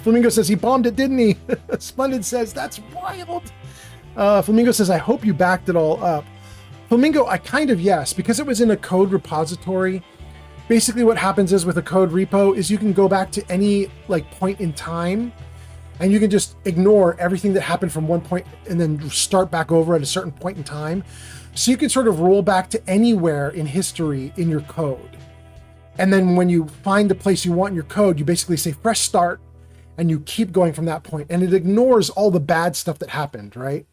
Flamingo says he bombed it, didn't he? Splendid says that's wild. Flamingo says I hope you backed it all up. Flamingo, I kind of yes, because it was in a code repository. Basically what happens is with a code repo is you can go back to any like point in time and you can just ignore everything that happened from one point and then start back over at a certain point in time. So you can sort of roll back to anywhere in history in your code. And then when you find the place you want in your code, you basically say fresh start and you keep going from that point. And it ignores all the bad stuff that happened, right?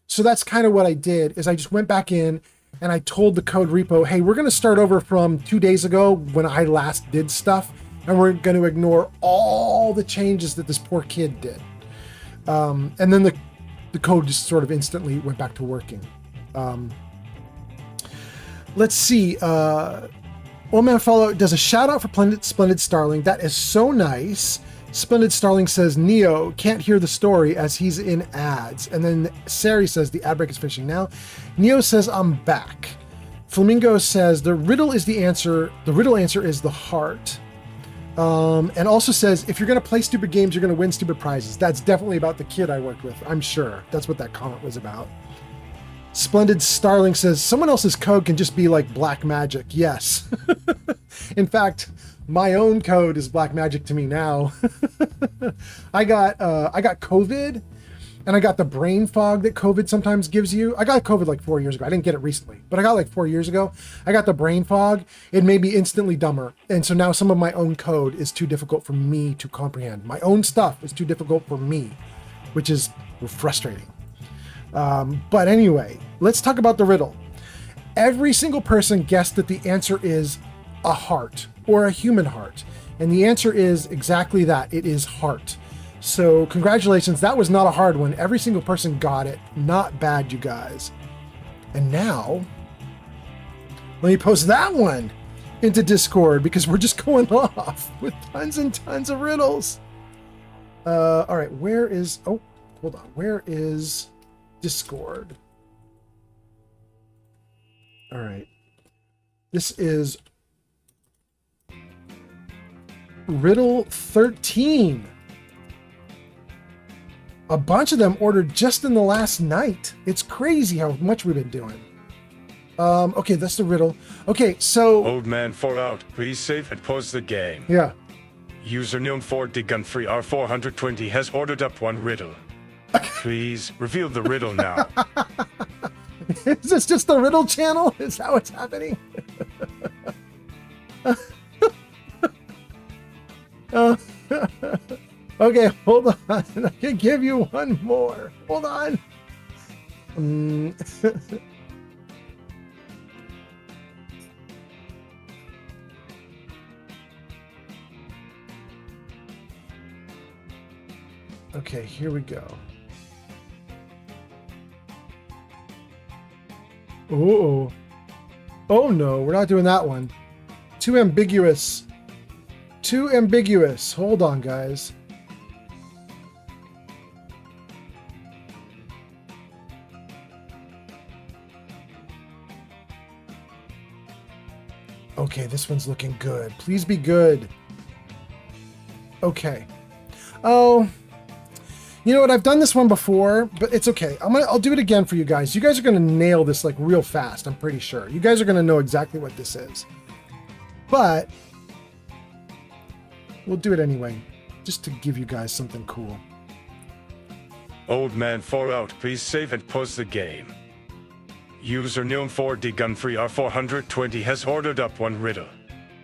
So that's kind of what I did is I just went back in and I told the code repo, hey, we're going to start over from 2 days ago when I last did stuff. And we're going to ignore all the changes that this poor kid did. And then the code just sort of instantly went back to working. Let's see. Old Man Follow does a shout out for Splendid Starling. That is so nice. Splendid Starling says, Neo can't hear the story as he's in ads. And then Sari says, the ad break is finishing now. Neo says, I'm back. Flamingo says, the riddle is the answer. The riddle answer is the heart. And also says, if you're going to play stupid games, you're going to win stupid prizes. That's definitely about the kid I worked with. I'm sure that's what that comment was about. Splendid Starling says, someone else's code can just be like black magic. Yes. In fact, my own code is black magic to me now. I got COVID and I got the brain fog that COVID sometimes gives you. I got COVID like 4 years ago. I didn't get it recently, but I got like 4 years ago. I got the brain fog. It made me instantly dumber. And so now some of my own code is too difficult for me to comprehend. My own stuff is too difficult for me, which is frustrating. But anyway, let's talk about the riddle. Every single person guessed that the answer is a heart or a human heart. And the answer is exactly that. It is heart. So congratulations. That was not a hard one. Every single person got it. Not bad, you guys. And now, let me post that one. into Discord because we're just going off with tons and tons of riddles. All right, where is... Oh, hold on. Where is Discord? All right. This is Riddle 13. A bunch of them ordered just in the last night. It's crazy how much we've been doing. Okay, that's the riddle. Okay, so... Old man Fallout, please save and pause the game. Yeah. User known for the gun-free R420 has ordered up one riddle. Please reveal the riddle now. Is this just the riddle channel? Is that what's happening? Okay, hold on. I can give you one more. Hold on. Okay, here we go. Oh, oh no, we're not doing that one. Too ambiguous. Too ambiguous. Hold on, guys. Okay, this one's looking good. Please be good. Okay. Oh, you know what? I've done this one before, but it's okay. I'll do it again for you guys. You guys are gonna nail this like real fast. I'm pretty sure. You guys are gonna know exactly what this is. But we'll do it anyway, just to give you guys something cool. Old man Fallout, please save and pause the game. User known for the gun-free R420 has ordered up one riddle.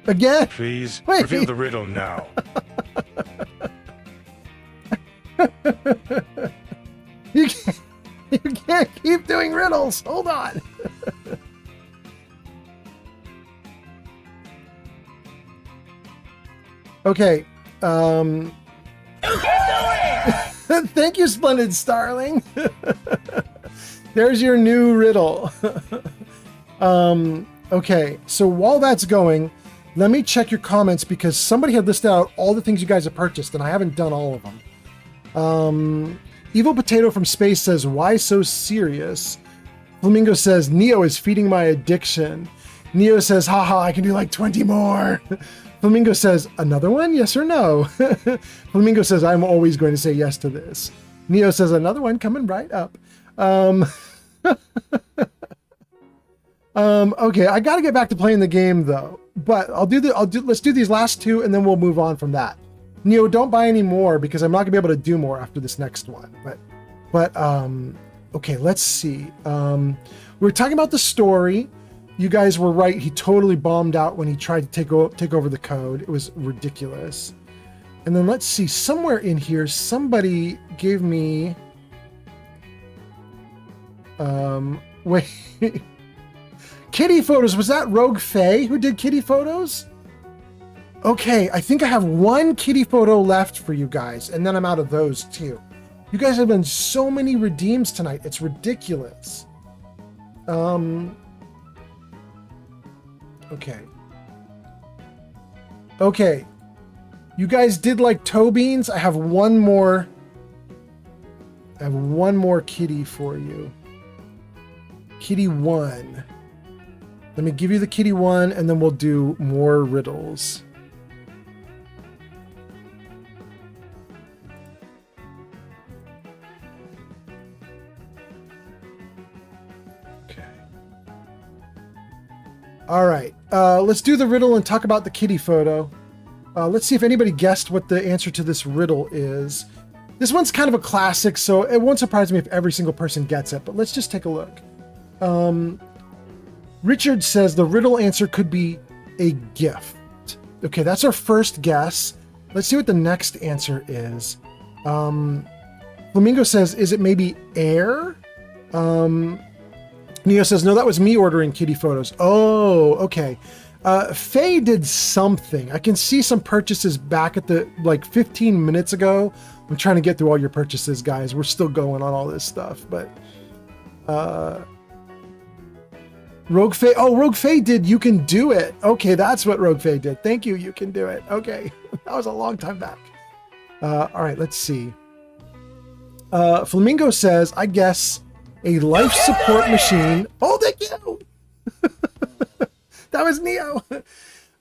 Again? Please Wait. reveal the riddle now. You can't keep doing riddles. Hold on. Okay. Thank you, Splendid Starling. There's your new riddle. Okay, so while that's going, let me check your comments because somebody had listed out all the things you guys have purchased and I haven't done all of them. Evil Potato from Space says, why so serious? Flamingo says, Neo is feeding my addiction. Neo says, haha, I can do like 20 more. Flamingo says, another one? Yes or no? Flamingo says, I'm always going to say yes to this. Neo says, another one coming right up. Okay, I got to get back to playing the game though. But let's do these last two and then we'll move on from that. Neo, don't buy any more because I'm not gonna be able to do more after this next one. But okay, let's see. We were talking about the story. You guys were right. He totally bombed out when he tried to take over the code. It was ridiculous. And then let's see. Somewhere in here, somebody gave me. Wait. Kitty photos. Was that Rogue Faye who did kitty photos? Okay, I think I have one kitty photo left for you guys, and then I'm out of those too. You guys have done so many redeems tonight. It's ridiculous. Okay. Okay. You guys did like toe beans. I have one more. I have one more kitty for you. Kitty 1. Let me give you the kitty 1, and then we'll do more riddles. All right, let's do the riddle and talk about the kitty photo. Let's see if anybody guessed what the answer to this riddle is. This one's kind of a classic, so it won't surprise me if every single person gets it, but let's just take a look. Richard says the riddle answer could be a gift. Okay, that's our first guess. Let's see what the next answer is. Flamingo says, is it maybe air? Neo says, no, that was me ordering kitty photos. Oh, okay. Faye did something. I can see some purchases back at the, like 15 minutes ago. I'm trying to get through all your purchases, guys. We're still going on all this stuff, but, Rogue Faye. Oh, Rogue Faye did You Can Do It. Okay, that's what Rogue Faye did. Thank you. You Can Do It. Okay. That was a long time back. All right, let's see. Flamingo says, I guess a life support machine. Oh, thank you. That was Neo.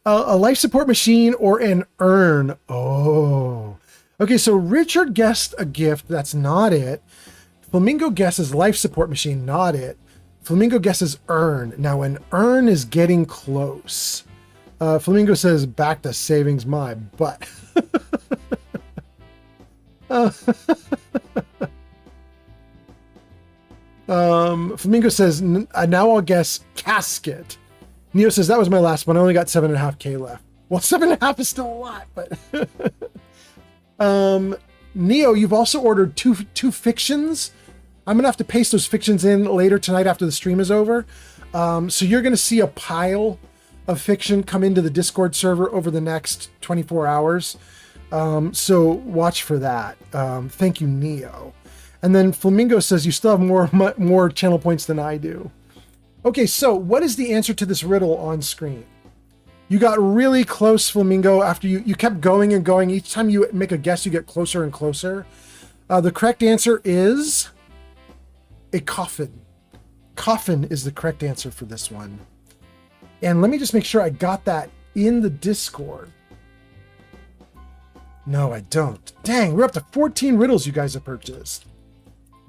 A life support machine or an urn. Oh. Okay, so Richard guessed a gift. That's not it. Flamingo guesses life support machine. Not it. Flamingo guesses urn. Now, an urn is getting close. Flamingo says, back to savings my butt. Flamingo says, now I'll guess casket. Neo says, that was my last one. I only got 7.5K left. Well, 7.5 is still a lot, but... Neo, you've also ordered two fictions. I'm going to have to paste those fictions in later tonight after the stream is over. So you're going to see a pile of fiction come into the Discord server over the next 24 hours. So watch for that. Thank you, Neo. And then Flamingo says you still have more channel points than I do. Okay, so what is the answer to this riddle on screen? You got really close, Flamingo, after you kept going and going. Each time you make a guess, you get closer and closer. The correct answer is a coffin. Coffin is the correct answer for this one. And let me just make sure I got that in the Discord. No, I don't. Dang, we're up to 14 riddles you guys have purchased.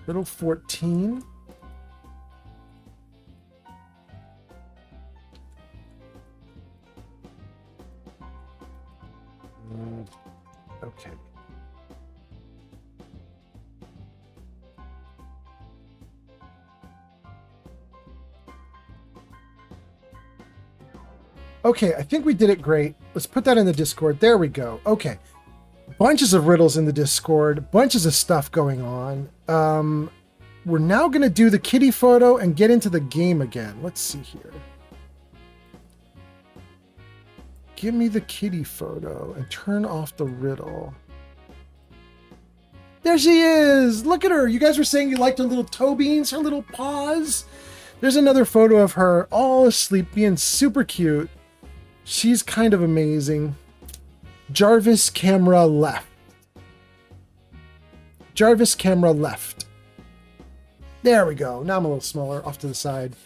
Riddle 14. Okay. Okay, I think we did it great. Let's put that in the Discord. There we go. Okay. Bunches of riddles in the Discord. Bunches of stuff going on. We're now going to do the kitty photo and get into the game again. Let's see here. Give me the kitty photo and turn off the riddle. There she is. Look at her. You guys were saying you liked her little toe beans, her little paws. There's another photo of her all asleep, being super cute. She's kind of amazing. Jarvis camera left. Jarvis camera left. There we go. Now I'm a little smaller off to the side.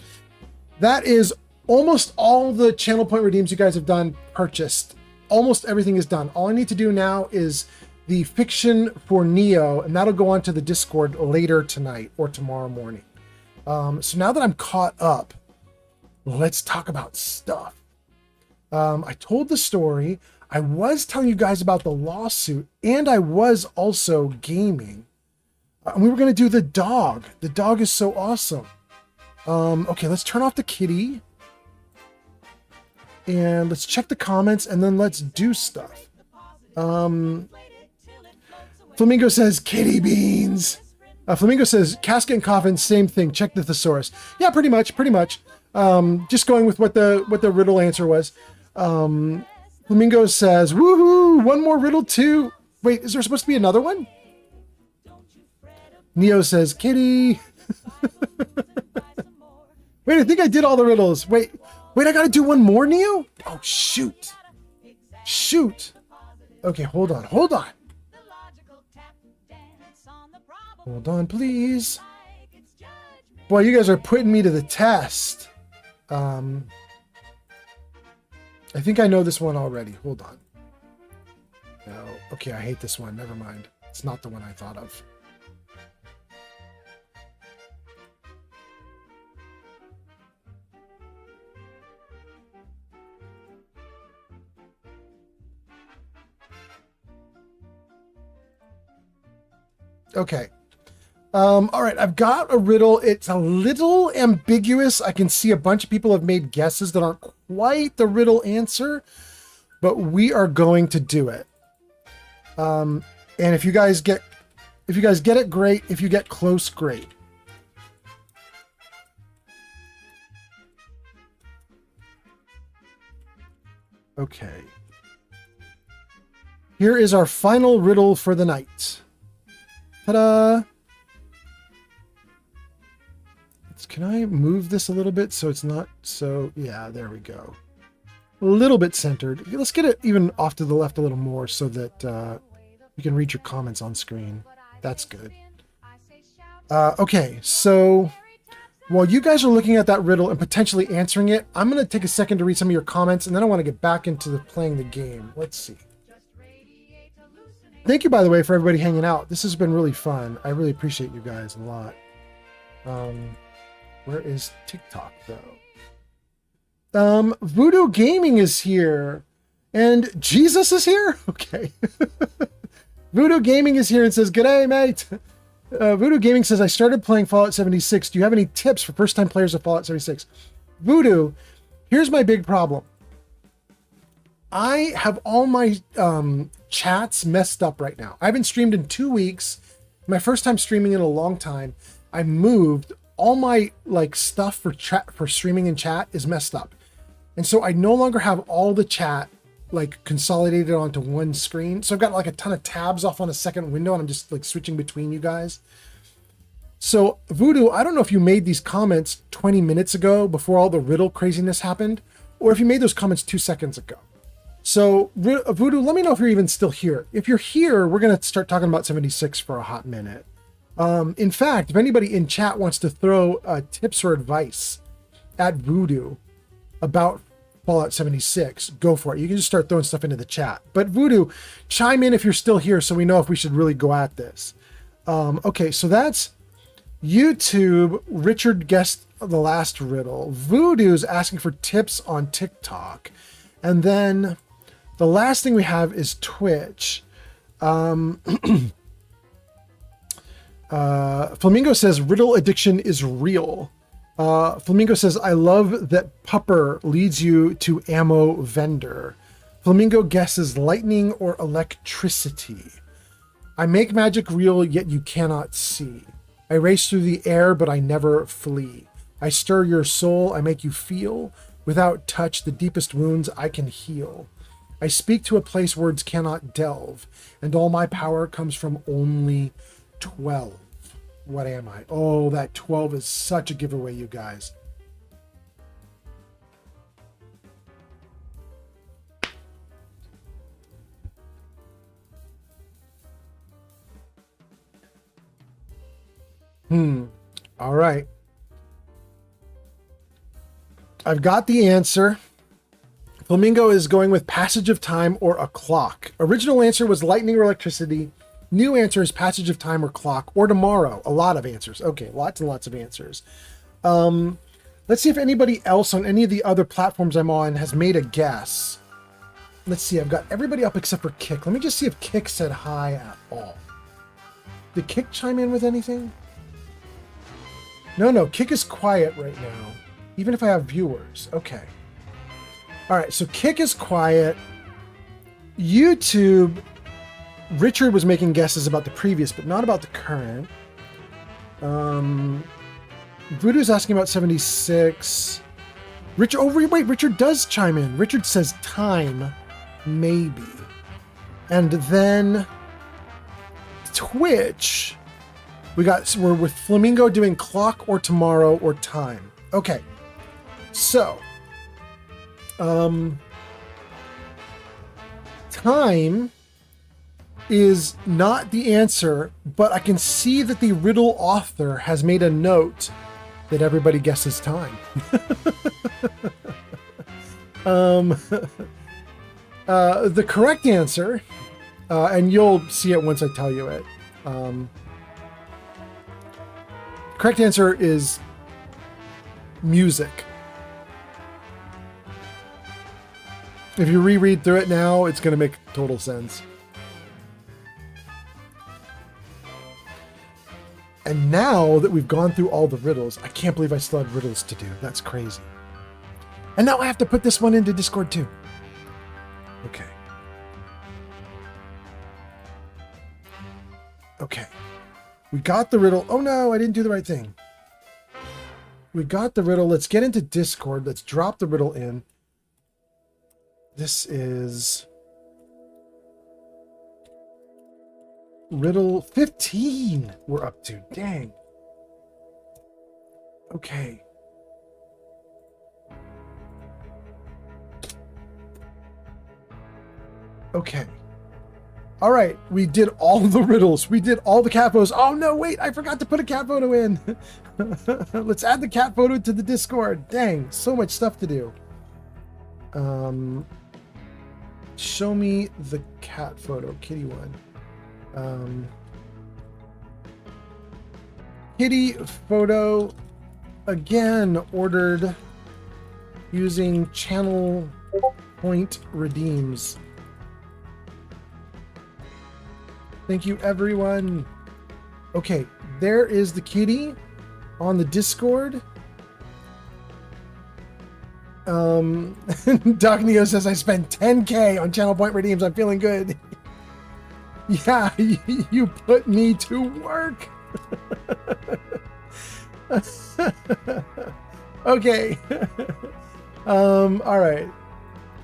That is almost all the channel point redeems you guys have done purchased. Almost everything is done. All I need to do now is the fiction for Neo, and that'll go onto the Discord later tonight or tomorrow morning. So now that I'm caught up, let's talk about stuff. I told the story. I was telling you guys about the lawsuit, and I was also gaming. We were going to do the dog. The dog is so awesome. Okay, let's turn off the kitty. And let's check the comments, and then let's do stuff. Flamingo says, kitty beans. Flamingo says, casket and coffin, same thing. Check the thesaurus. Yeah, pretty much. Just going with what the riddle answer was. Flamingo says, woohoo, one more riddle too. Wait, is there supposed to be another one? Neo says, kitty. Wait, I think I did all the riddles. Wait, I gotta do one more, Neo? Oh, shoot. Okay, hold on. Hold on, please. Boy, you guys are putting me to the test. I think I know this one already. Hold on. No. Okay, I hate this one. Never mind. It's not the one I thought of. Okay. All right, I've got a riddle. It's a little ambiguous. I can see a bunch of people have made guesses that aren't quite the riddle answer, but we are going to do it. And if you guys get it, great. If you get close, great. Okay. Here is our final riddle for the night. Ta-da! Can I move this a little bit so it's not so... Yeah, there we go. A little bit centered. Let's get it even off to the left a little more so that you can read your comments on screen. That's good. Okay, so while you guys are looking at that riddle and potentially answering it, I'm going to take a second to read some of your comments, and then I want to get back into playing the game. Let's see. Thank you, by the way, for everybody hanging out. This has been really fun. I really appreciate you guys a lot. Where is TikTok, though? Voodoo Gaming is here. And Jesus is here? Okay. Voodoo Gaming is here and says, "G'day, mate." Voodoo Gaming says, "I started playing Fallout 76. Do you have any tips for first-time players of Fallout 76? Voodoo, here's my big problem. I have all my chats messed up right now. I haven't streamed in 2 weeks. My first time streaming in a long time. I moved. All my stuff for streaming and chat is messed up. And so I no longer have all the chat consolidated onto one screen. So I've got a ton of tabs off on a second window, and I'm just switching between you guys. So Voodoo, I don't know if you made these comments 20 minutes ago before all the riddle craziness happened, or if you made those comments 2 seconds ago. So Voodoo, let me know if you're even still here. If you're here, we're going to start talking about 76 for a hot minute. In fact, if anybody in chat wants to throw tips or advice at Voodoo about Fallout 76, go for it. You can just start throwing stuff into the chat. But Voodoo, chime in if you're still here so we know if we should really go at this. Okay, so that's YouTube. Richard guessed the last riddle. Voodoo's asking for tips on TikTok. And then the last thing we have is Twitch. Flamingo says riddle addiction is real. Flamingo says, "I love that Pupper leads you to ammo vendor." Flamingo guesses lightning or electricity. "I make magic real, yet you cannot see. I race through the air, but I never flee. I stir your soul, I make you feel. Without touch, the deepest wounds I can heal. I speak to a place words cannot delve, and all my power comes from only 12. What am I? Oh, that 12 is such a giveaway, you guys. All right. I've got the answer. Flamingo is going with passage of time or a clock. Original answer was lightning or electricity. New answer is passage of time or clock or tomorrow. A lot of answers. Okay, lots and lots of answers. Let's see if anybody else on any of the other platforms I'm on has made a guess. Let's see. I've got everybody up except for Kick. Let me just see if Kick said hi at all. Did Kick chime in with anything? No, Kick is quiet right now. Even if I have viewers. Okay. All right, so Kick is quiet. YouTube, Richard was making guesses about the previous, but not about the current. Voodoo's asking about 76. Richard, wait, Richard does chime in. Richard says time, maybe. And then Twitch, we're with Flamingo doing clock or tomorrow or time. Okay, so time is not the answer, but I can see that the riddle author has made a note that everybody guesses time. The correct answer, and you'll see it once I tell you it. Correct answer is music. If you reread through it now, it's going to make total sense. And now that we've gone through all the riddles, I can't believe I still had riddles to do. That's crazy. And now I have to put this one into Discord too. Okay. Okay. We got the riddle. Oh no, I didn't do the right thing. We got the riddle. Let's get into Discord. Let's drop the riddle in. This is riddle 15 we're up to. Dang. Okay. Okay. All right, we did all the riddles. We did all the cat photos. Oh no, wait, I forgot to put a cat photo in. Let's add the cat photo to the Discord. Dang, so much stuff to do. Show me the cat photo, kitty one. Kitty photo, again, ordered using channel point redeems. Thank you, everyone. Okay, there is the kitty on the Discord. Doc Neo says, I spent 10K on channel point redeems. I'm feeling good. Yeah, you put me to work. Okay. All right.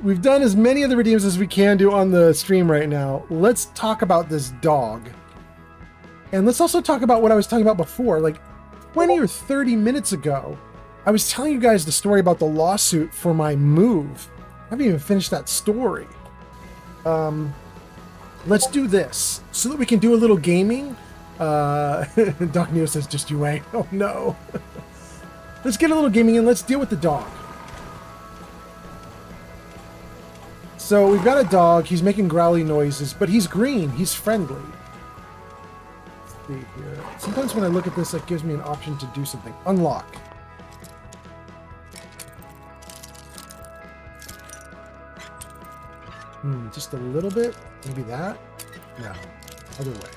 We've done as many of the redeems as we can do on the stream right now. Let's talk about this dog. And let's also talk about what I was talking about before. Like 20 or 30 minutes ago, I was telling you guys the story about the lawsuit for my move. I haven't even finished that story. Let's do this so that we can do a little gaming. Doc Neo says, just you wait. Oh no. Let's get a little gaming and let's deal with the dog. So we've got a dog. He's making growly noises, but he's green. He's friendly. Let's see here. Sometimes when I look at this, it gives me an option to do something. Unlock. Just a little bit. Maybe that. No. Other way.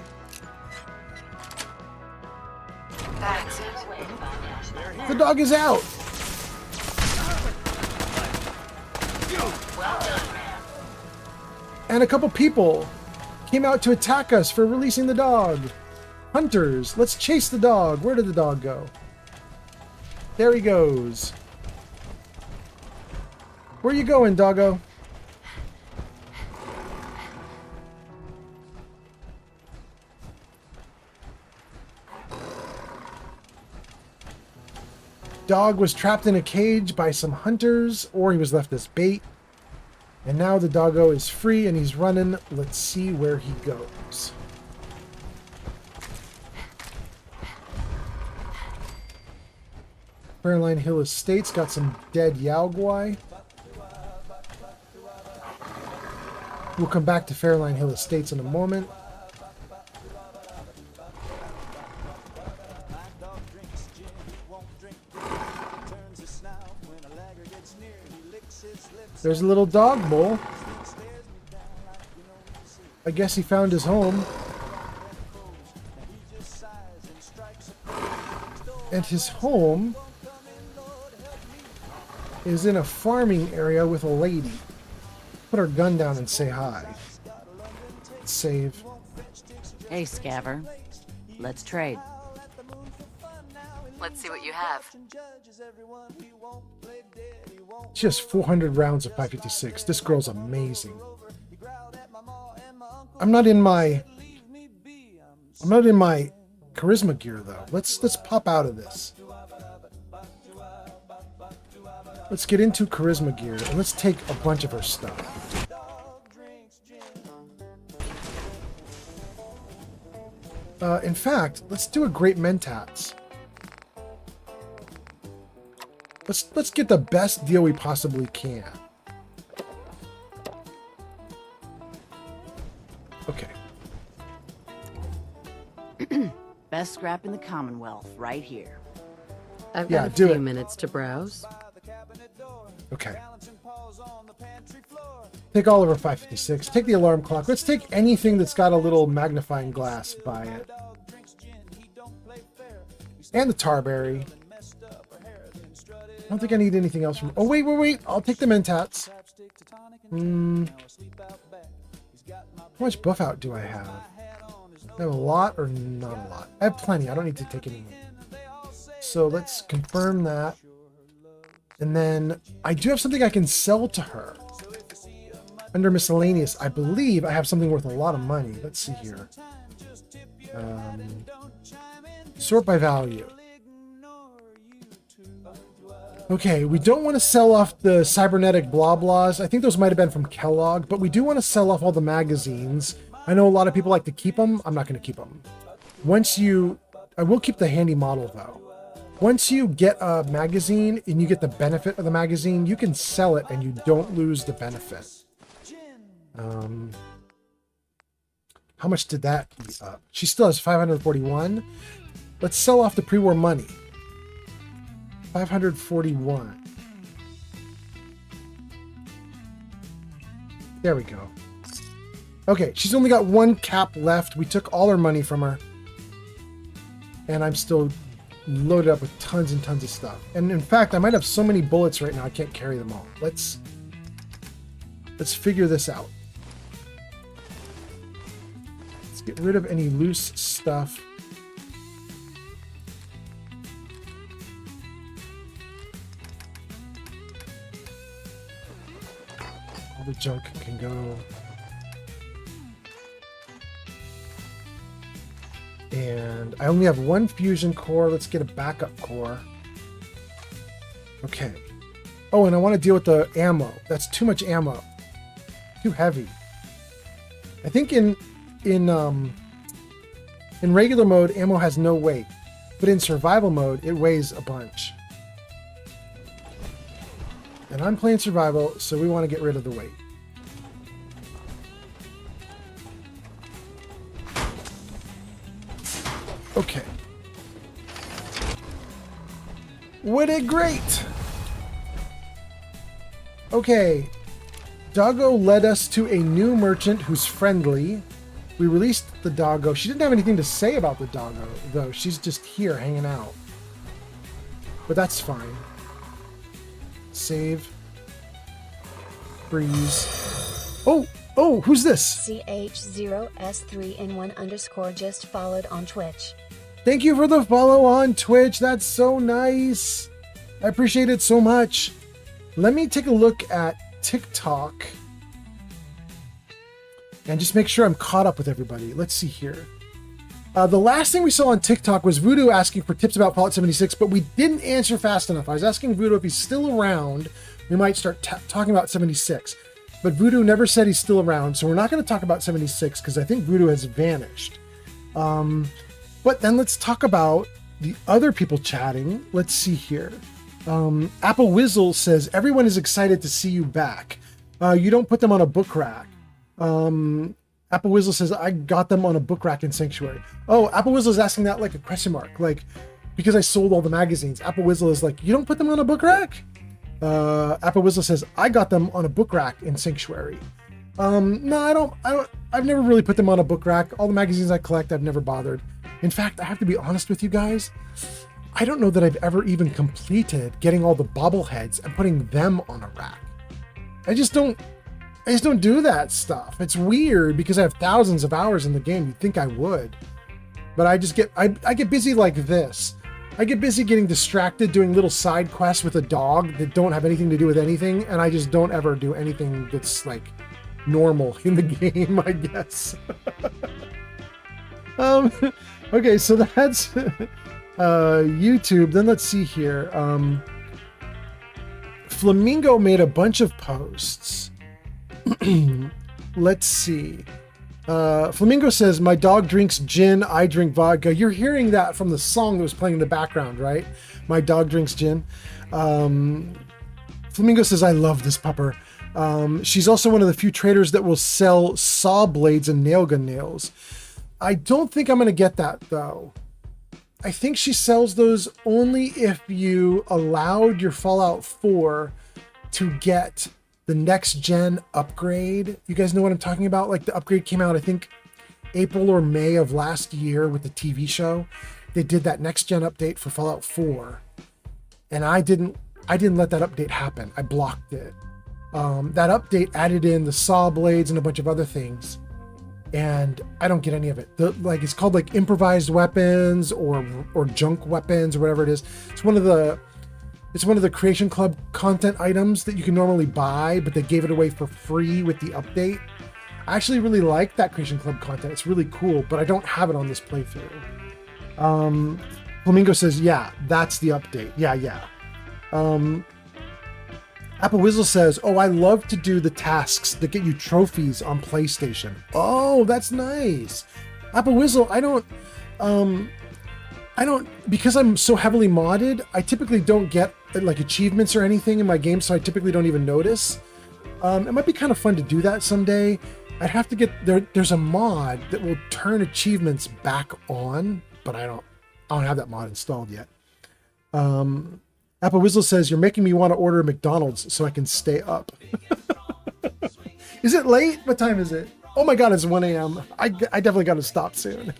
That's it. The dog is out. Well done, man. And a couple people came out to attack us for releasing the dog. Hunters, let's chase the dog. Where did the dog go? There he goes. Where you going, doggo? Dog was trapped in a cage by some hunters, or he was left as bait. And now the doggo is free and he's running. Let's see where he goes. Fairline Hill Estates got some dead Yaoguai. We'll come back to Fairline Hill Estates in a moment. There's a little dog bowl. I guess he found his home. And his home is in a farming area with a lady. Put our gun down and say hi. Save. Hey, Scaver. Let's trade. Let's see what you have. Just 400 rounds of 556. This girl's amazing. I'm not in my charisma gear though. Let's pop out of this. Let's get into charisma gear and let's take a bunch of her stuff. In fact, let's do a great mentats. Let's get the best deal we possibly can. Okay. Best scrap in the Commonwealth, right here. I've Yeah, got a do few it. minutes to browse. Okay. Take all of our 556. Take the alarm clock. Let's take anything that's got a little magnifying glass by it. And the tarberry. I don't think I need anything else from... Oh, wait. I'll take the mentats. How much buff out do I have? I have a lot or not a lot? I have plenty. I don't need to take any more. So let's confirm that. And then I do have something I can sell to her. Under miscellaneous, I believe I have something worth a lot of money. Let's see here. Sort by value. Okay, we don't want to sell off the cybernetic blah blahs. I think those might have been from Kellogg, but we do want to sell off all the magazines. I know a lot of people like to keep them. I'm not going to keep them. I will keep the handy model though. Once you get a magazine and you get the benefit of the magazine, you can sell it and you don't lose the benefit. How much did that eat up? She still has 541. Let's sell off the pre-war money. 541. There we go. Okay, she's only got one cap left. We took all her money from her. And I'm still loaded up with tons and tons of stuff. And in fact, I might have so many bullets right now I can't carry them all. Let's figure this out. Let's get rid of any loose stuff. All the junk can go. And I only have one fusion core. Let's get a backup core. Okay. Oh, and I want to deal with the ammo. That's too much ammo. Too heavy. I think in regular mode, ammo has no weight. But in survival mode, it weighs a bunch. And I'm playing survival, so we want to get rid of the weight. Okay. We did great. Okay. Doggo led us to a new merchant who's friendly. We released the doggo. She didn't have anything to say about the doggo, though. She's just here hanging out. But that's fine. Save. Freeze. Oh, who's this? CH0S3N1_ just followed on Twitch. Thank you for the follow on Twitch. That's so nice. I appreciate it so much. Let me take a look at TikTok and just make sure I'm caught up with everybody. Let's see here. The last thing we saw on TikTok was Voodoo asking for tips about Fallout 76, but we didn't answer fast enough. I was asking Voodoo if he's still around. We might start talking about 76. But Voodoo never said he's still around, so we're not going to talk about 76 because I think Voodoo has vanished. But then let's talk about the other people chatting. Let's see here. Apple Whizzle says, everyone is excited to see you back. You don't put them on a book rack. Apple Whizzle says, I got them on a book rack in Sanctuary. Oh, Apple Whizzle is asking that like a question mark. Like, because I sold all the magazines. Apple Whizzle is like, you don't put them on a book rack? Apple Whizzle says, I got them on a book rack in Sanctuary. No, I don't. I've never really put them on a book rack. All the magazines I collect, I've never bothered. In fact, I have to be honest with you guys. I don't know that I've ever even completed getting all the bobbleheads and putting them on a rack. I just don't do that stuff. It's weird because I have thousands of hours in the game. You'd think I would, but I get busy like this. I get busy getting distracted doing little side quests with a dog that don't have anything to do with anything, and I just don't ever do anything that's like normal in the game, I guess. Okay, so that's YouTube. Then let's see here. Flamingo made a bunch of posts. Let's see. Flamingo says, my dog drinks gin, I drink vodka. You're hearing that from the song that was playing in the background, right? My dog drinks gin. Flamingo says, I love this pupper. She's also one of the few traders that will sell saw blades and nail gun nails. I don't think I'm going to get that, though. I think she sells those only if you allowed your Fallout 4 to get the next gen upgrade. You guys know what I'm talking about? Like the upgrade came out, I think April or May of last year with the TV show. They did that next gen update for Fallout 4. And I didn't let that update happen. I blocked it. That update added in the saw blades and a bunch of other things. And I don't get any of it. It's called like improvised weapons or junk weapons or whatever it is. It's one of the Creation Club content items that you can normally buy, but they gave it away for free with the update. I actually really like that Creation Club content. It's really cool, but I don't have it on this playthrough. Flamingo says, yeah, that's the update. Yeah. Apple Whizzle says, "Oh, I love to do the tasks that get you trophies on PlayStation." Oh, that's nice. Apple Whizzle, I don't, because I'm so heavily modded, I typically don't get like achievements or anything in my game, so I typically don't even notice. It might be kind of fun to do that someday. I'd have to get there's a mod that will turn achievements back on, but I don't have that mod installed yet. Apple Whizzle says, "You're making me want to order McDonald's so I can stay up." Is it late? What time is it? Oh my god, it's 1 a.m. I definitely got to stop soon.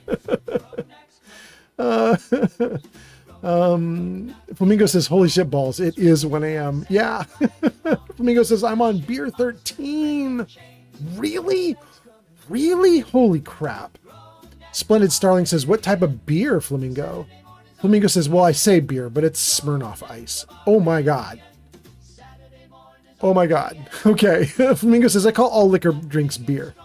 Flamingo says, "Holy shit balls, it is 1 a.m. Yeah. Flamingo says, "I'm on beer 13. Really? Really? Holy crap." Splendid Starling says, "What type of beer, Flamingo?" Flamingo says, "Well, I say beer, but it's Smirnoff Ice." Oh my god. Oh my god. Okay. Flamingo says, "I call all liquor drinks beer."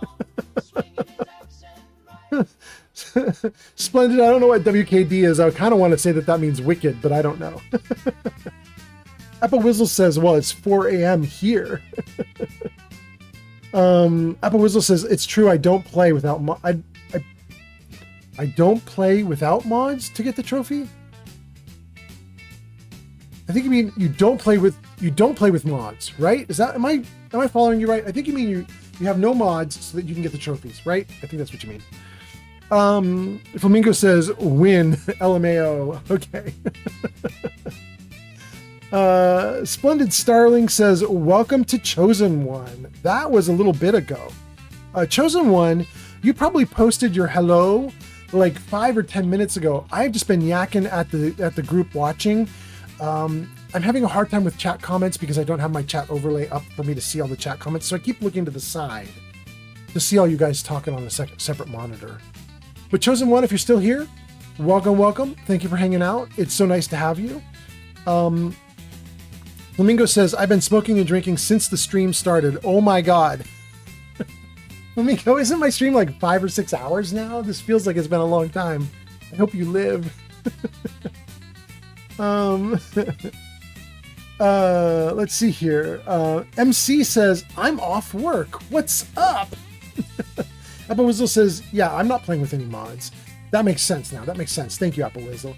Splendid. I don't know what WKD is. I kind of want to say that means wicked, but I don't know. Apple Whizzle says, "Well, it's 4 a.m. here." Apple Whizzle says, "It's true. I don't play without I don't play without mods to get the trophy." I think you mean you don't play with mods, right? Am I following you right? I think you mean you have no mods so that you can get the trophies, right? I think that's what you mean. Flamingo says, "Win." LMAO. Okay. Splendid Starling says, "Welcome to Chosen One." That was a little bit ago. Chosen One, you probably posted your hello like 5 or 10 minutes ago. I've just been yakking at the group watching. I'm having a hard time with chat comments because I don't have my chat overlay up for me to see all the chat comments. So I keep looking to the side to see all you guys talking on a separate monitor. But Chosen One, if you're still here, welcome, welcome. Thank you for hanging out. It's so nice to have you. Flamingo says, "I've been smoking and drinking since the stream started." Oh my god. Flamingo, isn't my stream like 5 or 6 hours now? This feels like it's been a long time. I hope you live. Let's see here. MC says, "I'm off work. What's up?" Apple Whizzle says, "Yeah, I'm not playing with any mods." That makes sense now. That makes sense. Thank you, Apple Whizzle.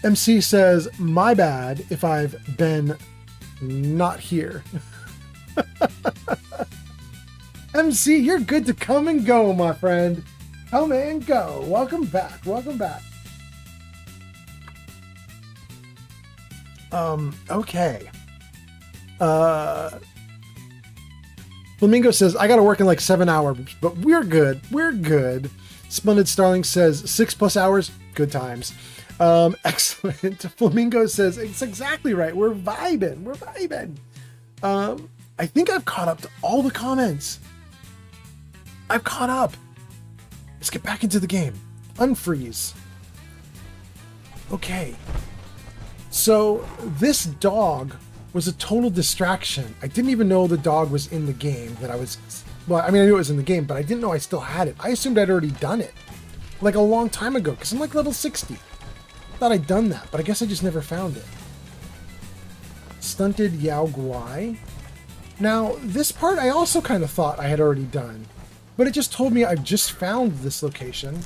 MC says, "My bad if I've been not here." MC, you're good to come and go, my friend. Come and go. Welcome back. Welcome back. Okay. Flamingo says, "I gotta work in like 7 hours, but we're good. We're good." Splendid Starling says, 6+ hours, good times. Excellent. Flamingo says, "It's exactly right. We're vibing. We're vibing." I think I've caught up to all the comments. I've caught up. Let's get back into the game. Unfreeze. Okay. So this dog was a total distraction. I didn't even know the dog was in the game I knew it was in the game, but I didn't know I still had it. I assumed I'd already done it like a long time ago because I'm like level 60. Thought I'd done that, but I guess I just never found it. Stunted Yao Guai. Now, this part I also kind of thought I had already done, but it just told me I've just found this location,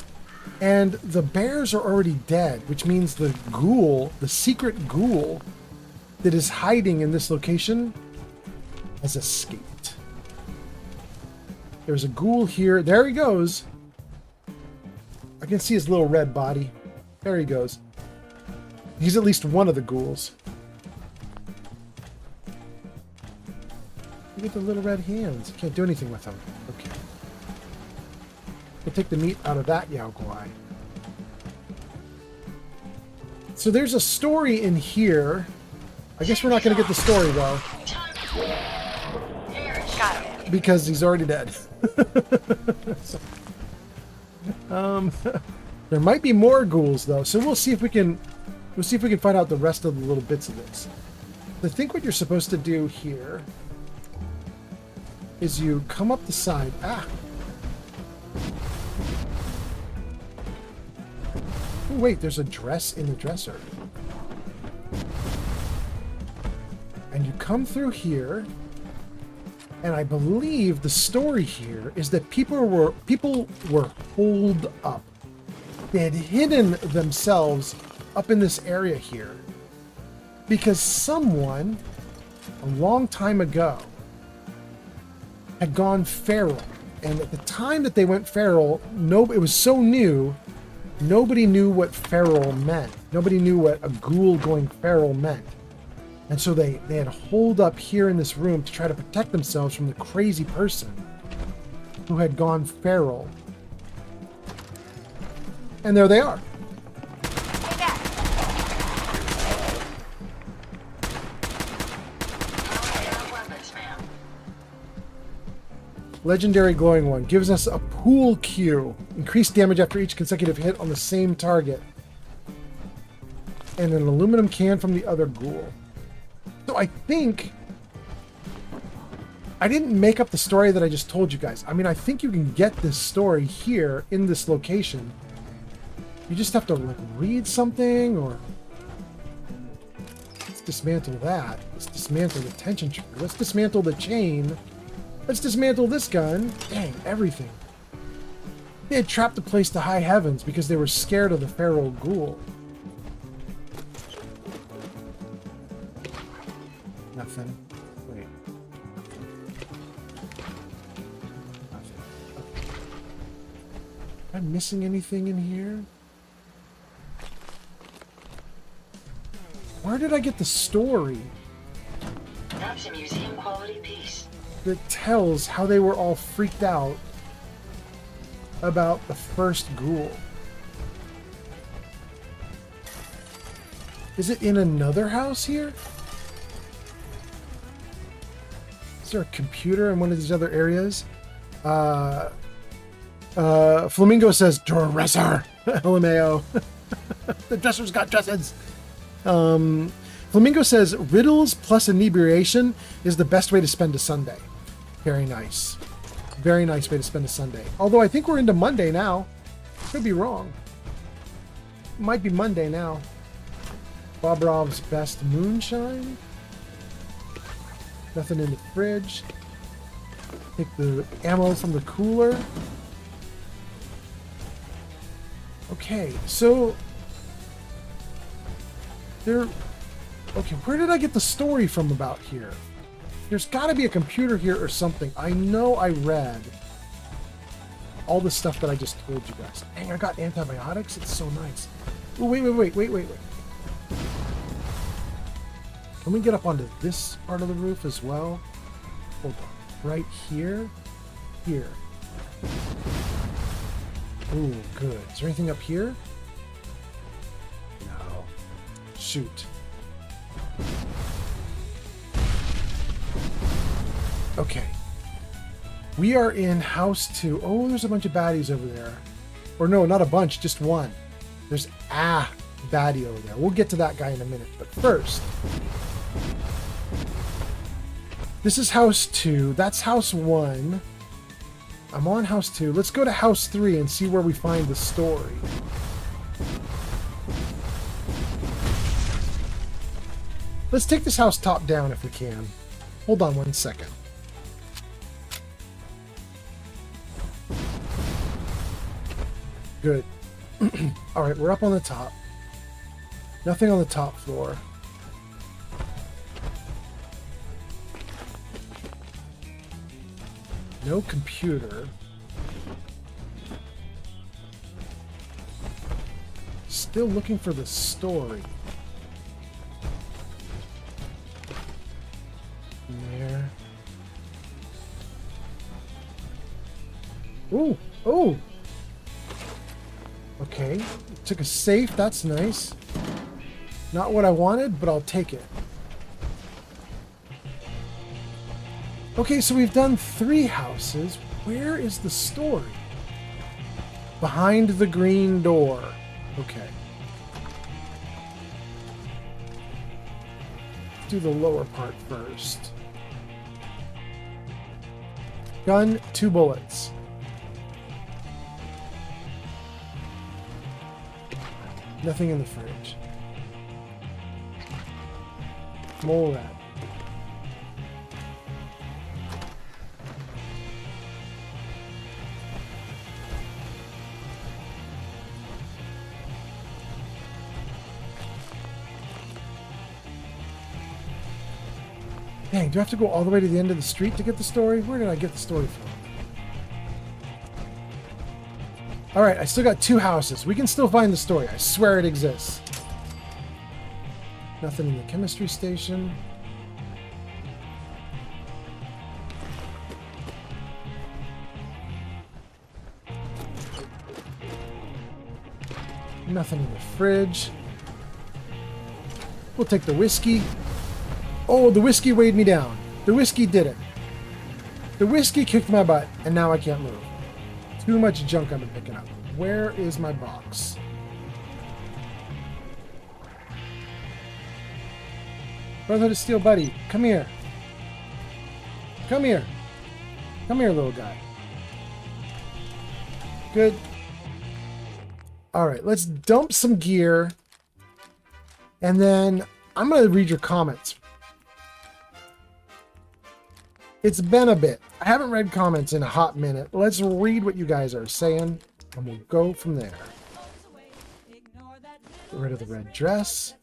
and the bears are already dead, which means the ghoul, the secret ghoul that is hiding in this location has escaped. There's a ghoul here. There he goes. I can see his little red body. There he goes. He's at least one of the ghouls. Look at the little red hands. Can't do anything with them. Okay. We'll take the meat out of that Yao Guai. So there's a story in here. I guess we're not going to get the story, though. Got it. Because he's already dead. There might be more ghouls, though. So we'll see if we can find out the rest of the little bits of this. I think what you're supposed to do here is you come up the side. Ah! Oh, wait, there's a dress in the dresser. And you come through here, and I believe the story here is that people were holed up. They had hidden themselves up in this area here because someone a long time ago had gone feral. And at the time that they went feral, it was so new, nobody knew what feral meant. Nobody knew what a ghoul going feral meant. And so they had holed up here in this room to try to protect themselves from the crazy person who had gone feral. And there they are. Legendary glowing one gives us a pool cue. Increased damage after each consecutive hit on the same target. And an aluminum can from the other ghoul. So I think I didn't make up the story that I just told you guys. I mean, I think you can get this story here in this location. You just have to like read something, or let's dismantle that. Let's dismantle the tension trigger. Let's dismantle the chain. Let's dismantle this gun. Dang, everything. They had trapped the place to high heavens because they were scared of the feral ghoul. Nothing. Wait. Nothing. Okay. Am I missing anything in here? Where did I get the story? That's a museum quality piece. That tells how they were all freaked out about the first ghoul. Is it in another house here? Is there a computer in one of these other areas? Flamingo says, dresser! LMAO. The dresser's got dresses! Flamingo says, riddles plus inebriation is the best way to spend a Sunday. Very nice. Very nice way to spend a Sunday. Although I think we're into Monday now. Could be wrong. Might be Monday now. Bobrov's best moonshine. Nothing in the fridge. Take the ammo from the cooler. Okay, so okay, where did I get the story from about here? There's got to be a computer here or something. I know I read all the stuff that I just told you guys. Dang, I got antibiotics. It's so nice. Oh, wait. Can we get up onto this part of the roof as well? Hold on. Right here? Here. Ooh, good. Is there anything up here? No. Shoot. Okay. We are in house 2. Oh, there's a bunch of baddies over there. Or no, not a bunch, just one. There's baddie over there. We'll get to that guy in a minute. But first, this is house 2. That's house 1. I'm on house 2. Let's go to house 3 and see where we find the story. Let's take this house top down if we can. Hold on 1 second. Good. All right, we're up on the top. Nothing on the top floor. No computer. Still looking for the story. There. Ooh, oh. Okay, took a safe. That's nice. Not what I wanted, but I'll take it. Okay, so we've done 3 houses. Where is the story? Behind the green door. Okay. Let's do the lower part first. Gun, 2 bullets. Nothing in the fridge. Mole rat. Dang, do I have to go all the way to the end of the street to get the story? Where did I get the story from? All right, I still got 2 houses. We can still find the story. I swear it exists. Nothing in the chemistry station. Nothing in the fridge. We'll take the whiskey. Oh, the whiskey weighed me down. The whiskey did it. The whiskey kicked my butt, and now I can't move. Too much junk I've been picking up. Where is my box? Brotherhood of Steel buddy, come here. Come here. Come here, little guy. Good. All right, let's dump some gear. And then I'm going to read your comments. It's been a bit. I haven't read comments in a hot minute. Let's read what you guys are saying, and we'll go from there. Get rid of the red dress.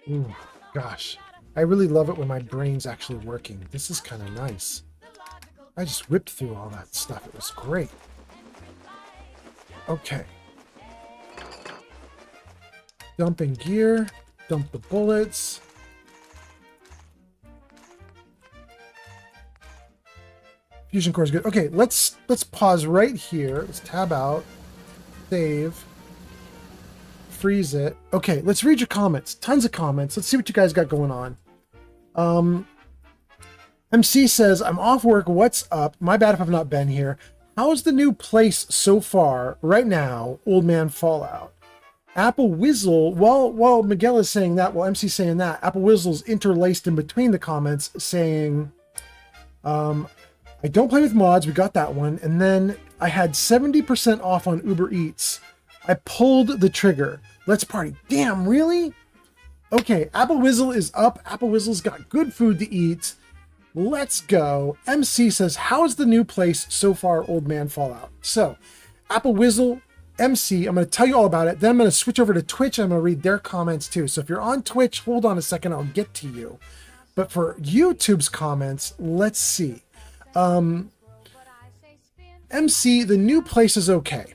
Ooh, gosh, I really love it when my brain's actually working. This is kind of nice. I just whipped through all that stuff. It was great. Okay. Dumping gear. Dump the bullets. Fusion core is good. Okay, let's pause right here. Let's tab out. Save. Freeze it. Okay, let's read your comments. Tons of comments. Let's see what you guys got going on. MC says, I'm off work. What's up? My bad if I've not been here. How's the new place so far right now? Old Man Fallout. Apple Whizzle, while Miguel is saying that, while MC's saying that, Apple Whizzle's interlaced in between the comments saying, I don't play with mods. We got that one. And then I had 70% off on Uber Eats. I pulled the trigger. Let's party. Damn, really? Okay, Apple Whizzle is up. Apple Whizzle's got good food to eat. Let's go. MC says, how is the new place so far, Old Man Fallout? So, Apple Whizzle, MC, I'm going to tell you all about it. Then I'm going to switch over to Twitch. And I'm going to read their comments too. So if you're on Twitch, hold on a second. I'll get to you. But for YouTube's comments, let's see. MC, the new place is okay.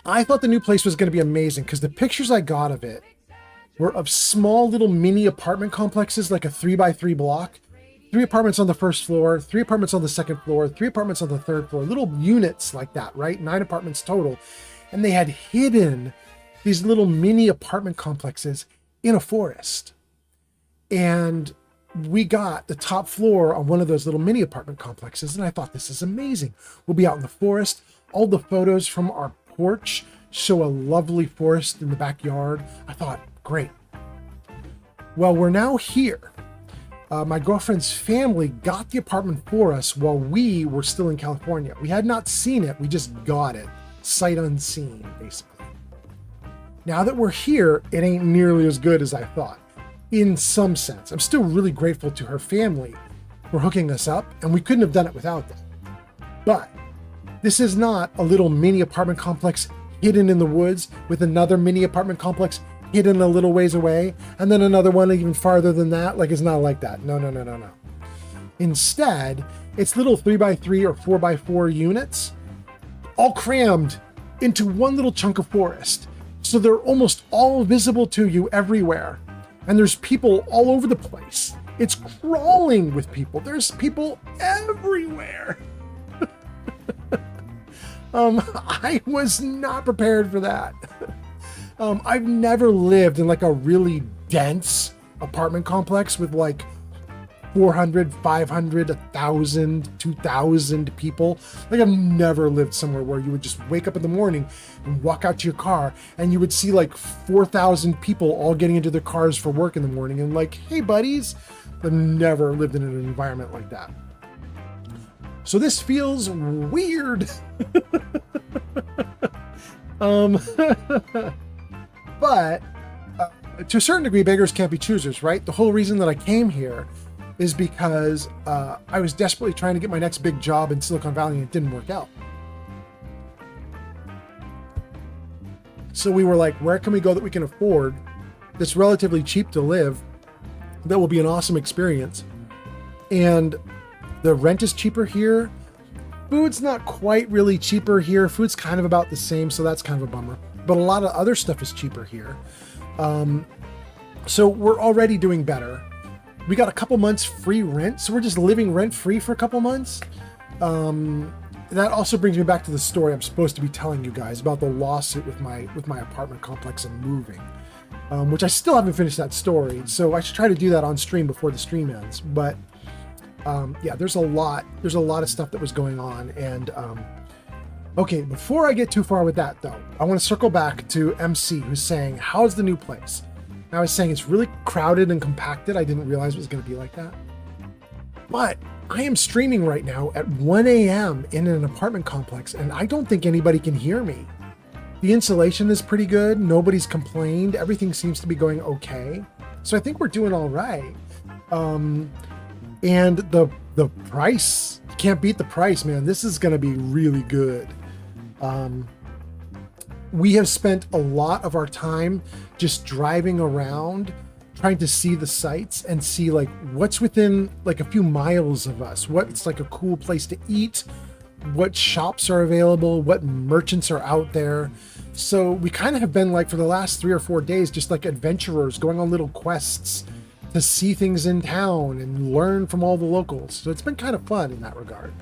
I thought the new place was going to be amazing because the pictures I got of it were of small little mini apartment complexes, like a 3x3 block. 3 apartments on the first floor, 3 apartments on the second floor, 3 apartments on the third floor, little units like that, right? 9 apartments total. And they had hidden these little mini apartment complexes in a forest. And we got the top floor on one of those little mini apartment complexes. And I thought, this is amazing. We'll be out in the forest. All the photos from our porch show a lovely forest in the backyard. I thought, great. Well, we're now here. My girlfriend's family got the apartment for us while we were still in California. We had not seen it. We just got it. Sight unseen, basically. Now that we're here, it ain't nearly as good as I thought. In some sense. I'm still really grateful to her family for hooking us up, and we couldn't have done it without them. But this is not a little mini apartment complex hidden in the woods with another mini apartment complex hidden a little ways away, and then another one even farther than that. Like, it's not like that. No. Instead, it's little 3x3 or 4x4 units, all crammed into one little chunk of forest. So they're almost all visible to you everywhere. And there's people all over the place. It's crawling with people. There's people everywhere. I was not prepared for that. I've never lived in like a really dense apartment complex with like 400, 500, 1,000, 2,000 people. Like, I've never lived somewhere where you would just wake up in the morning and walk out to your car and you would see like 4,000 people all getting into their cars for work in the morning and like, hey buddies. I've never lived in an environment like that. So this feels weird. But to a certain degree, beggars can't be choosers, right? The whole reason that I came here is because I was desperately trying to get my next big job in Silicon Valley and it didn't work out. So we were like, where can we go that we can afford that's relatively cheap to live, that will be an awesome experience? And the rent is cheaper here. Food's not quite really cheaper here. Food's kind of about the same, so that's kind of a bummer. But a lot of other stuff is cheaper here. So we're already doing better. We got a couple months free rent, so we're just living rent-free for a couple months. That also brings me back to the story I'm supposed to be telling you guys about the lawsuit with my apartment complex and moving, which I still haven't finished that story. So I should try to do that on stream before the stream ends. But yeah, there's a lot of stuff that was going on. And okay, before I get too far with that though, I want to circle back to MC, who's saying, how's the new place? And I was saying it's really crowded and compacted. I didn't realize it was going to be like that. But I am streaming right now at 1 a.m. in an apartment complex, and I don't think anybody can hear me. The insulation is pretty good. Nobody's complained. Everything seems to be going okay. So I think we're doing all right. And the price, you can't beat the price, man. This is going to be really good. We have spent a lot of our time just driving around, trying to see the sights and see like what's within like a few miles of us, what's like a cool place to eat, what shops are available, what merchants are out there. So we kind of have been like for the last 3 or 4 days, just like adventurers going on little quests to see things in town and learn from all the locals. So it's been kind of fun in that regard.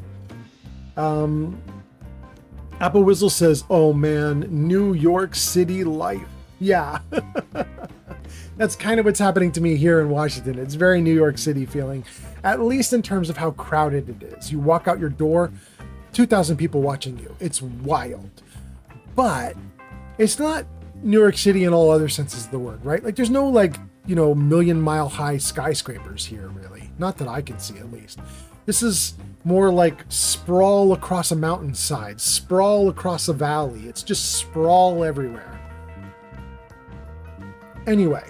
Apple Whizzle says, oh man, New York City life. Yeah. That's kind of what's happening to me here in Washington. It's very New York City feeling, at least in terms of how crowded it is. You walk out your door, 2,000 people watching you. It's wild. But it's not New York City in all other senses of the word, right? Like there's no like, you know, million-mile high skyscrapers here, really. Not that I can see, at least. This is more like sprawl across a mountainside, sprawl across a valley. It's just sprawl everywhere. Anyway,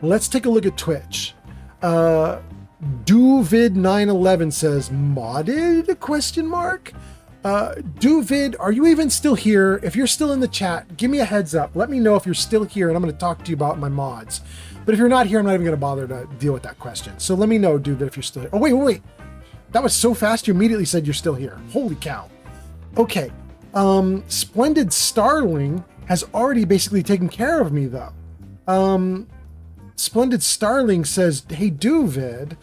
let's take a look at Twitch. Duvid911 says, modded? Question mark? Duvid, are you even still here? If you're still in the chat, give me a heads up. Let me know if you're still here, and I'm going to talk to you about my mods. But if you're not here, I'm not even going to bother to deal with that question. So let me know, Duvid, if you're still here. Oh, wait. That was so fast, you immediately said you're still here. Holy cow. Okay. Splendid Starling has already basically taken care of me, though. Splendid Starling says, hey, Duvid,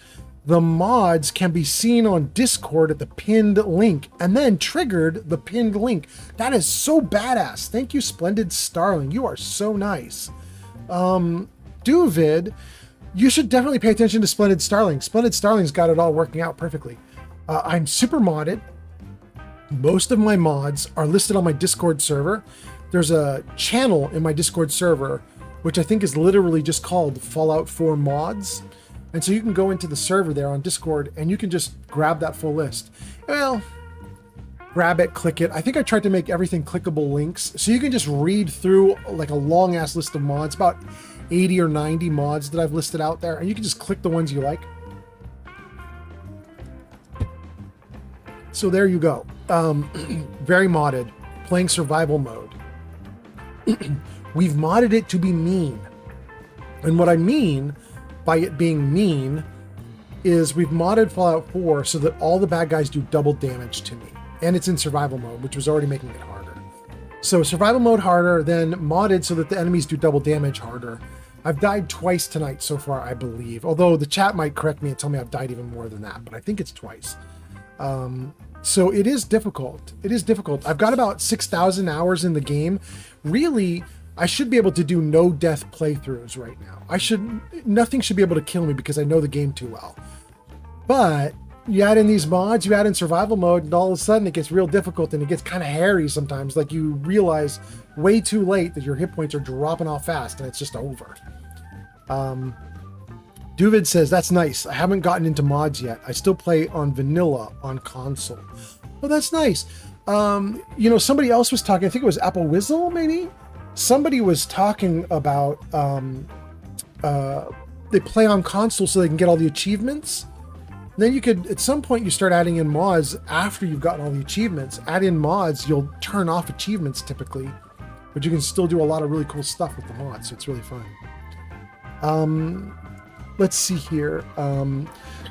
the mods can be seen on Discord at the pinned link, and then triggered the pinned link. That is so badass. Thank you, Splendid Starling. You are so nice. Duvid, you should definitely pay attention to Splendid Starling. Splendid Starling's got it all working out perfectly. I'm super modded. Most of my mods are listed on my Discord server. There's a channel in my Discord server, which I think is literally just called Fallout 4 Mods. And so you can go into the server there on Discord and you can just grab that full list. Well, grab it, click it. I think I tried to make everything clickable links. So you can just read through like a long ass list of mods, about 80 or 90 mods that I've listed out there. And you can just click the ones you like. So there you go. Very modded, playing survival mode. We've modded it to be mean. And what I mean by it being mean is we've modded Fallout 4 so that all the bad guys do double damage to me. And it's in survival mode, which was already making it harder. So survival mode harder, then modded so that the enemies do double damage harder. I've died twice tonight so far, I believe. Although the chat might correct me and tell me I've died even more than that, but I think it's twice. So it is difficult. It is difficult. I've got about 6,000 hours in the game. Really, I should be able to do no death playthroughs right now. Nothing should be able to kill me because I know the game too well. But you add in these mods, you add in survival mode, and all of a sudden it gets real difficult and it gets kind of hairy sometimes. Like you realize way too late that your hit points are dropping off fast and it's just over. Duvid says, that's nice. I haven't gotten into mods yet. I still play on vanilla on console. Well, that's nice. You know, somebody else was talking, I think it was Apple Whizzle, maybe? somebody was talking about they play on console so they can get all the achievements. Then you could, at some point, you start adding in mods after you've gotten all the achievements. Add in mods, you'll turn off achievements typically, but you can still do a lot of really cool stuff with the mods, so it's really fun. Let's see here.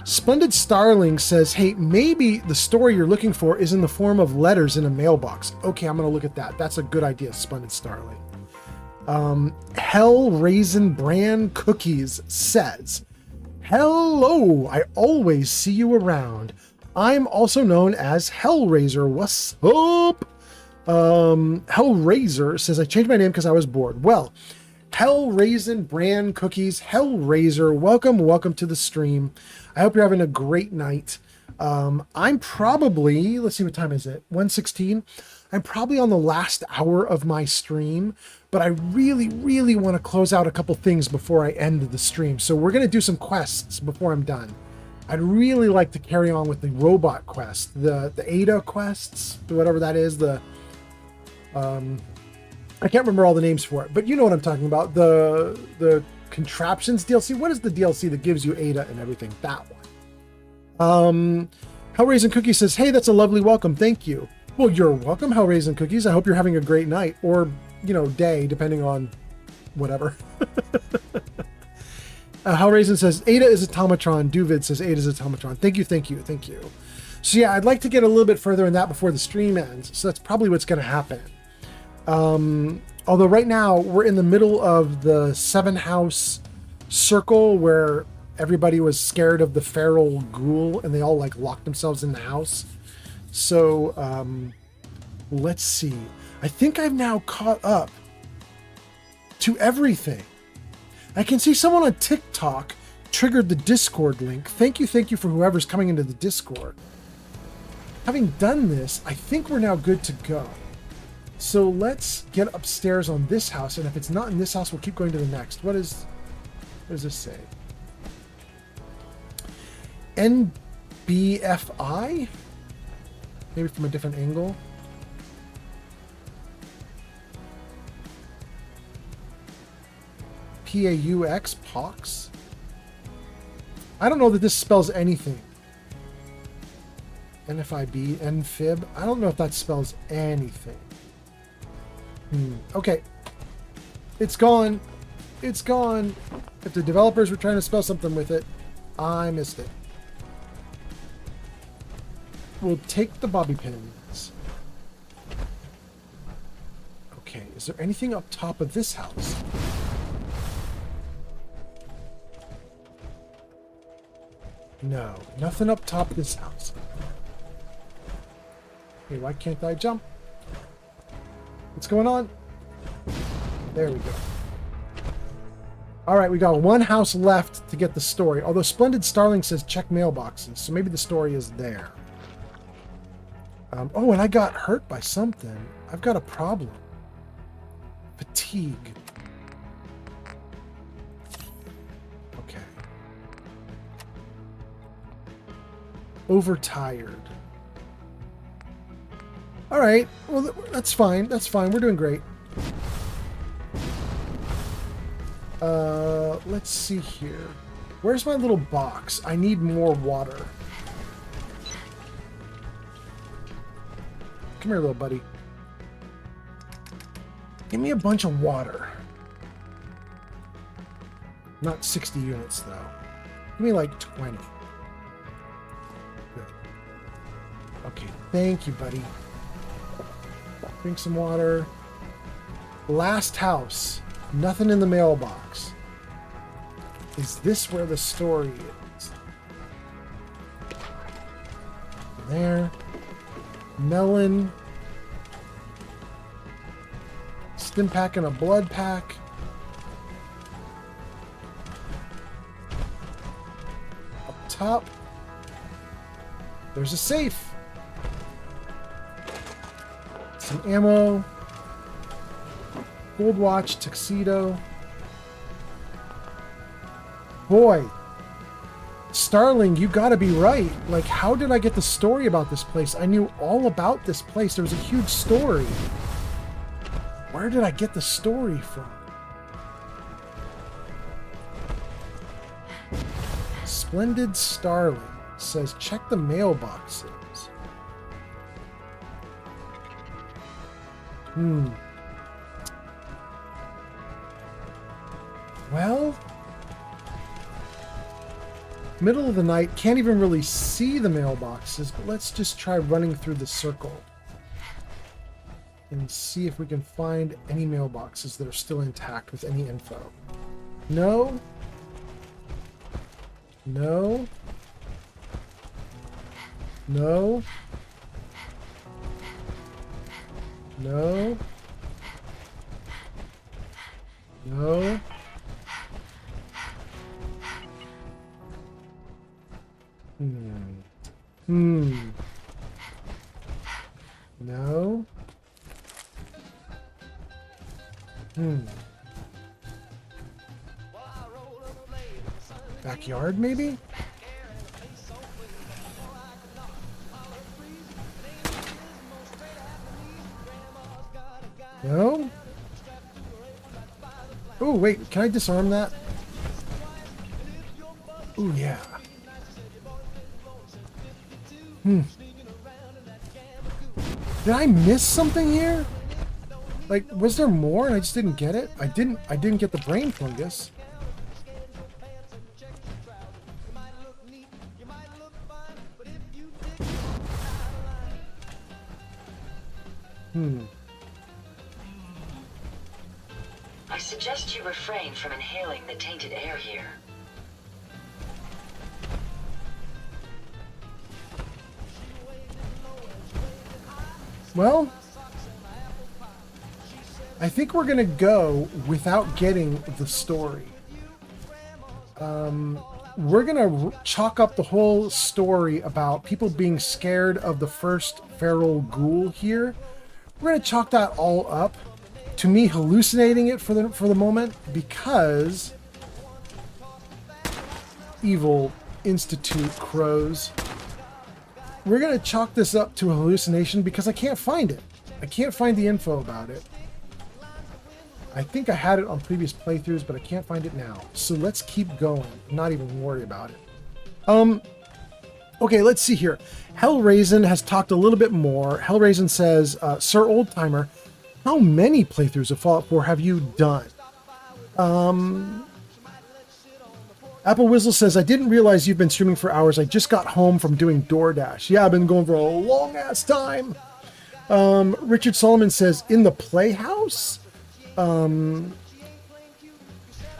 Splendid Starling says, hey, maybe the story you're looking for is in the form of letters in a mailbox. Okay, I'm going to look at that. That's a good idea, Splendid Starling. Hell Raisin Bran Cookies says, hello, I always see you around. I'm also known as Hellraiser. What's up? Hellraiser says, I changed my name because I was bored. Well, Hell Raisin Bran Cookies, Hellraiser, welcome to the stream. I hope you're having a great night. I'm probably, let's see, what time is it? 1:16. I'm probably on the last hour of my stream, but I really want to close out a couple things before I end the stream. So we're going to do some quests before I'm done. I'd really like to carry on with the robot quest, the Ada quests, whatever that is, I can't remember all the names for it, but you know what I'm talking about. The Contraptions DLC. What is the DLC that gives you Ada and everything? That one. Hellraisin Cookie says, hey, that's a lovely welcome. Thank you. Well, you're welcome, Hellraisin Cookies. I hope you're having a great night or, day, depending on whatever. Hellraisin says, Ada is Automatron. Duvid says, Ada is Automatron. Thank you. So yeah, I'd like to get a little bit further in that before the stream ends. So that's probably what's going to happen. Although right now we're in the middle of the 7 house circle where everybody was scared of the feral ghoul and they all like locked themselves in the house. So, let's see. I think I've now caught up to everything. I can see someone on TikTok triggered the Discord link. Thank you for whoever's coming into the Discord. Having done this, I think we're now good to go. So let's get upstairs on this house, and if it's not in this house, we'll keep going to the next. What does this say? NBFI? Maybe from a different angle. PAUX, POX? I don't know that this spells anything. NFIB, NFib? I don't know if that spells anything. Okay. It's gone. It's gone. If the developers were trying to spell something with it, I missed it. We'll take the bobby pins. Okay, is there anything up top of this house? No, nothing up top of this house. Hey, why can't I jump? What's going on? There we go. All right, we got one house left to get the story. Although Splendid Starling says check mailboxes, so maybe the story is there. Oh, and I got hurt by something. I've got a problem. Fatigue. Okay. Overtired. All right. Well, that's fine. That's fine. We're doing great. Let's see here. Where's my little box? I need more water. Come here, little buddy. Give me a bunch of water. Not 60 units, though. Give me like 20. Good. Okay, thank you, buddy. Drink some water. Last house. Nothing in the mailbox. Is this where the story is? There. Melon. Stim pack and a blood pack. Up top. There's a safe. Some ammo. Gold watch, tuxedo. Boy. Starling, you gotta be right. Like, how did I get the story about this place? I knew all about this place. There was a huge story. Where did I get the story from? Splendid Starling says, check the mailboxes. Well, middle of the night, can't even really see the mailboxes, but let's just try running through the circle and see if we can find any mailboxes that are still intact with any info. No. No. No. No. No. No. Backyard, maybe? No? Oh, wait, can I disarm that? Oh, yeah. Did I miss something here? Like, was there more and I just didn't get it? I didn't get the brain fungus. I suggest you refrain from inhaling the tainted air here. Well, I think we're gonna go without getting the story. We're gonna chalk up the whole story about people being scared of the first feral ghoul here. We're gonna chalk that all up to me hallucinating it for the moment, because Evil Institute crows. We're gonna chalk this up to a hallucination because I can't find it. I can't find the info about it. I think I had it on previous playthroughs, but I can't find it now. So let's keep going. Not even worry about it. Okay, let's see here. Hellraisin has talked a little bit more. Hellraisin says, Sir Oldtimer, how many playthroughs of Fallout 4 have you done? Apple Whizzle says, I didn't realize you've been streaming for hours. I just got home from doing DoorDash. Yeah, I've been going for a long ass time. Richard Solomon says, in the Playhouse?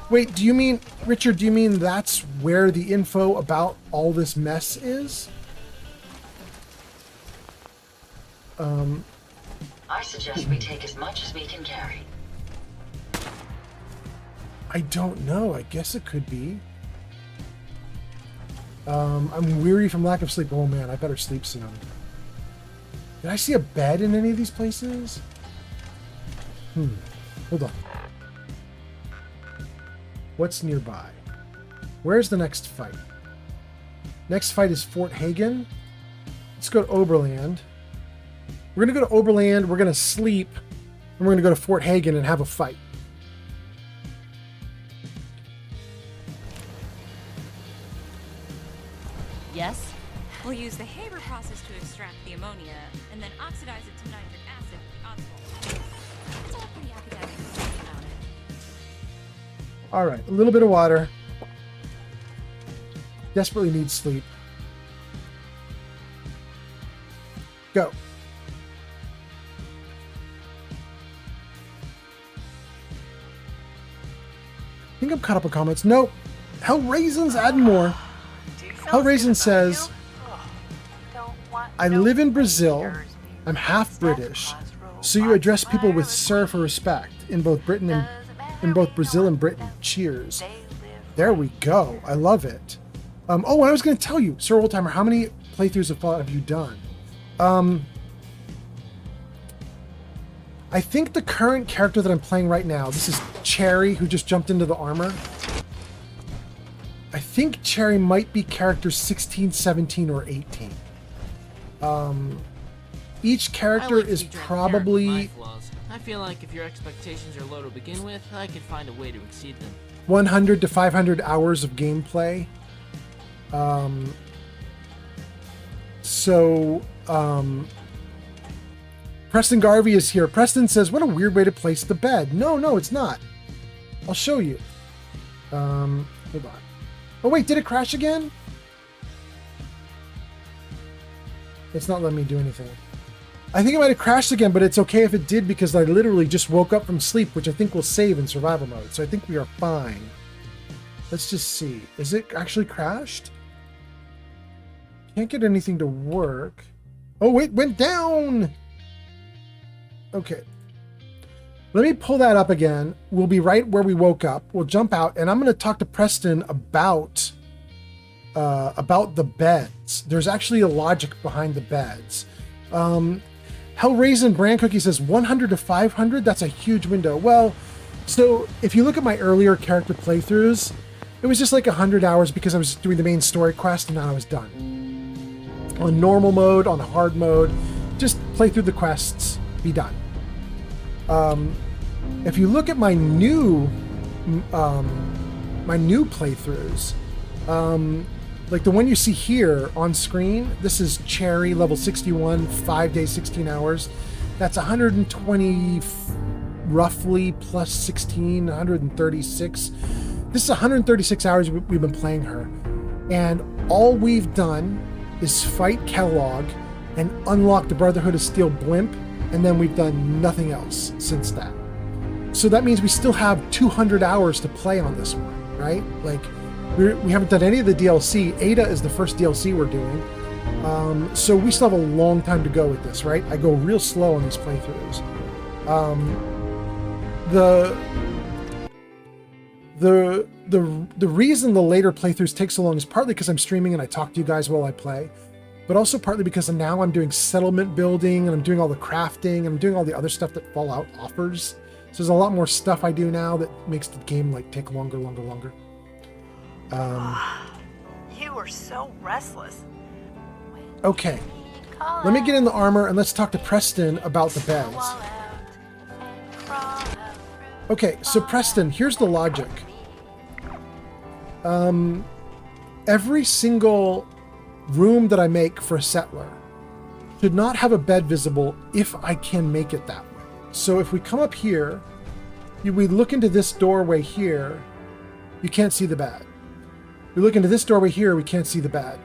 Wait, do you mean, Richard, do you mean that's where the info about all this mess is? I suggest we take as much as we can carry. I don't know. I guess it could be. I'm weary from lack of sleep. Oh man, I better sleep soon. Did I see a bed in any of these places? Hold on. What's nearby? Where's the next fight? Next fight is Fort Hagen. Let's go to Oberland. We're going to go to Oberland, we're going to sleep, and we're going to go to Fort Hagen and have a fight. Yes? We'll use the Haber process to extract the ammonia and then oxidize it to nitric acid with the oswald. It's all pretty academic about it. All right, a little bit of water. Desperately need sleep. Go. I think I'm caught up with comments. Nope. Hellraisin's adding more. Hellraisin says, I live in Brazil. I'm half British. So you address people with sir for respect in both Britain and in both Brazil and Britain. Cheers. There we go. I love it. Oh, and I was going to tell you, Sir Oldtimer, how many playthroughs of Fallout have you done? I think the current character that I'm playing right now, this is Cherry, who just jumped into the armor. I think Cherry might be character 16, 17, or 18. Each character is probably I feel like if your expectations are low to begin with, I could find a way to exceed them. 100 to 500 hours of gameplay. Preston Garvey is here. Preston says, what a weird way to place the bed. No, it's not. I'll show you. Hold on. Oh, wait, did it crash again? It's not letting me do anything. I think it might have crashed again, but it's okay if it did because I literally just woke up from sleep, which I think will save in survival mode. So I think we are fine. Let's just see. Is it actually crashed? Can't get anything to work. Oh, it went down! Okay. Let me pull that up again. We'll be right where we woke up. We'll jump out, and I'm going to talk to Preston about the beds. There's actually a logic behind the beds. Hellraisin Brand Cookie says 100 to 500. That's a huge window. Well, so if you look at my earlier character playthroughs, it was just like 100 hours because I was doing the main story quest, and then I was done. On normal mode, on hard mode, just play through the quests, be done. If you look at my new playthroughs, like the one you see here on screen, this is Cherry level 61, 5 days, 16 hours. That's 120 roughly plus 16, 136. This is 136 hours we've been playing her. And all we've done is fight Kellogg and unlock the Brotherhood of Steel blimp, and then we've done nothing else since that. So that means we still have 200 hours to play on this one, right? Like, we haven't done any of the DLC. Ada is the first DLC we're doing. So we still have a long time to go with this, right? I go real slow on these playthroughs. The reason the later playthroughs take so long is partly because I'm streaming and I talk to you guys while I play, but also partly because now I'm doing settlement building and I'm doing all the crafting and I'm doing all the other stuff that Fallout offers. So there's a lot more stuff I do now that makes the game like take longer. You were so restless. Okay, let me get in the armor and let's talk to Preston about the beds. Okay, so Preston, here's the logic. Every single room that I make for a settler should not have a bed visible if I can make it that way. So if we come up here, we look into this doorway here, you can't see the bed. We look into this doorway here, we can't see the bed.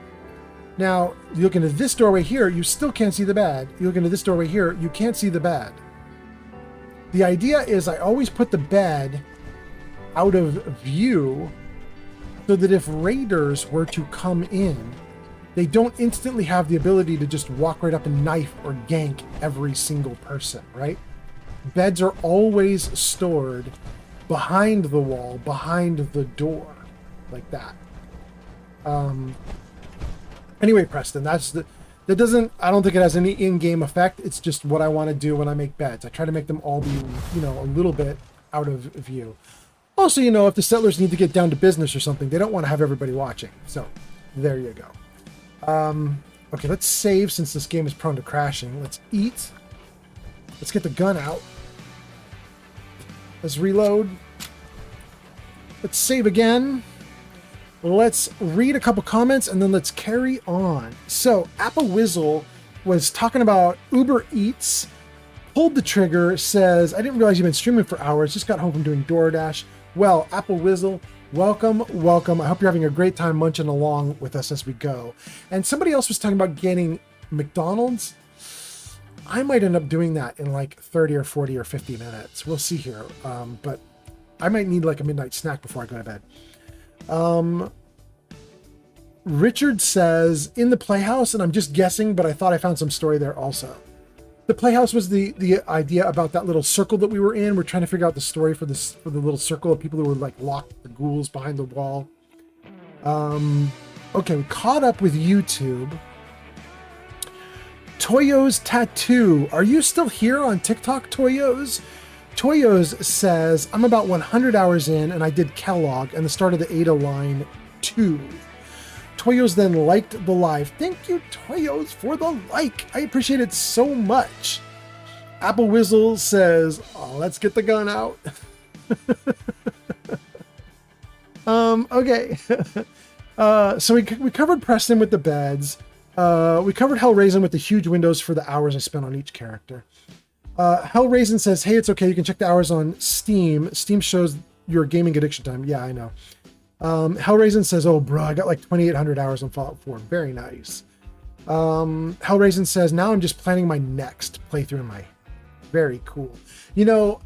Now, you look into this doorway here, you still can't see the bed. You look into this doorway here, you can't see the bed. The idea is I always put the bed out of view so that if raiders were to come in, they don't instantly have the ability to just walk right up and knife or gank every single person, right? Beds are always stored behind the wall, behind the door, like that. Anyway, Preston, I don't think it has any in-game effect. It's just what I want to do when I make beds. I try to make them all be, a little bit out of view. Also, if the settlers need to get down to business or something, they don't want to have everybody watching. So, there you go. Okay, let's save since this game is prone to crashing. Let's eat. Let's get the gun out. Let's reload. Let's save again. Let's read a couple comments and then let's carry on. So, Apple Whizzle was talking about Uber Eats, pulled the trigger, says, I didn't realize you've been streaming for hours, just got home from doing DoorDash. Well, Apple Whizzle, welcome. I hope you're having a great time munching along with us as we go. And somebody else was talking about getting McDonald's. I might end up doing that in like 30 or 40 or 50 minutes. We'll see here. But I might need like a midnight snack before I go to bed. Richard says, in the Playhouse, and I'm just guessing, but I thought I found some story there also. The Playhouse was the idea about that little circle that we were in. We're trying to figure out the story for the little circle of people who were like locked, the ghouls behind the wall. Okay, we caught up with YouTube. Toyo's Tattoo. Are you still here on TikTok, Toyos? Toyos says, I'm about 100 hours in and I did Kellogg and the start of the Ada line 2. Toyos then liked the live. Thank you, Toyos, for the like. I appreciate it so much. Apple Whizzle says, oh, let's get the gun out. Okay. So we covered Preston with the beds. We covered Hellraisin with the huge windows for the hours I spent on each character. Hellraisin says, hey, it's okay. You can check the hours on Steam. Steam shows your gaming addiction time. Yeah, I know. Hellraisin says, oh, bro, I got like 2,800 hours on Fallout 4. Very nice. Hellraisin says, now I'm just planning my next playthrough in my... Very cool. You know,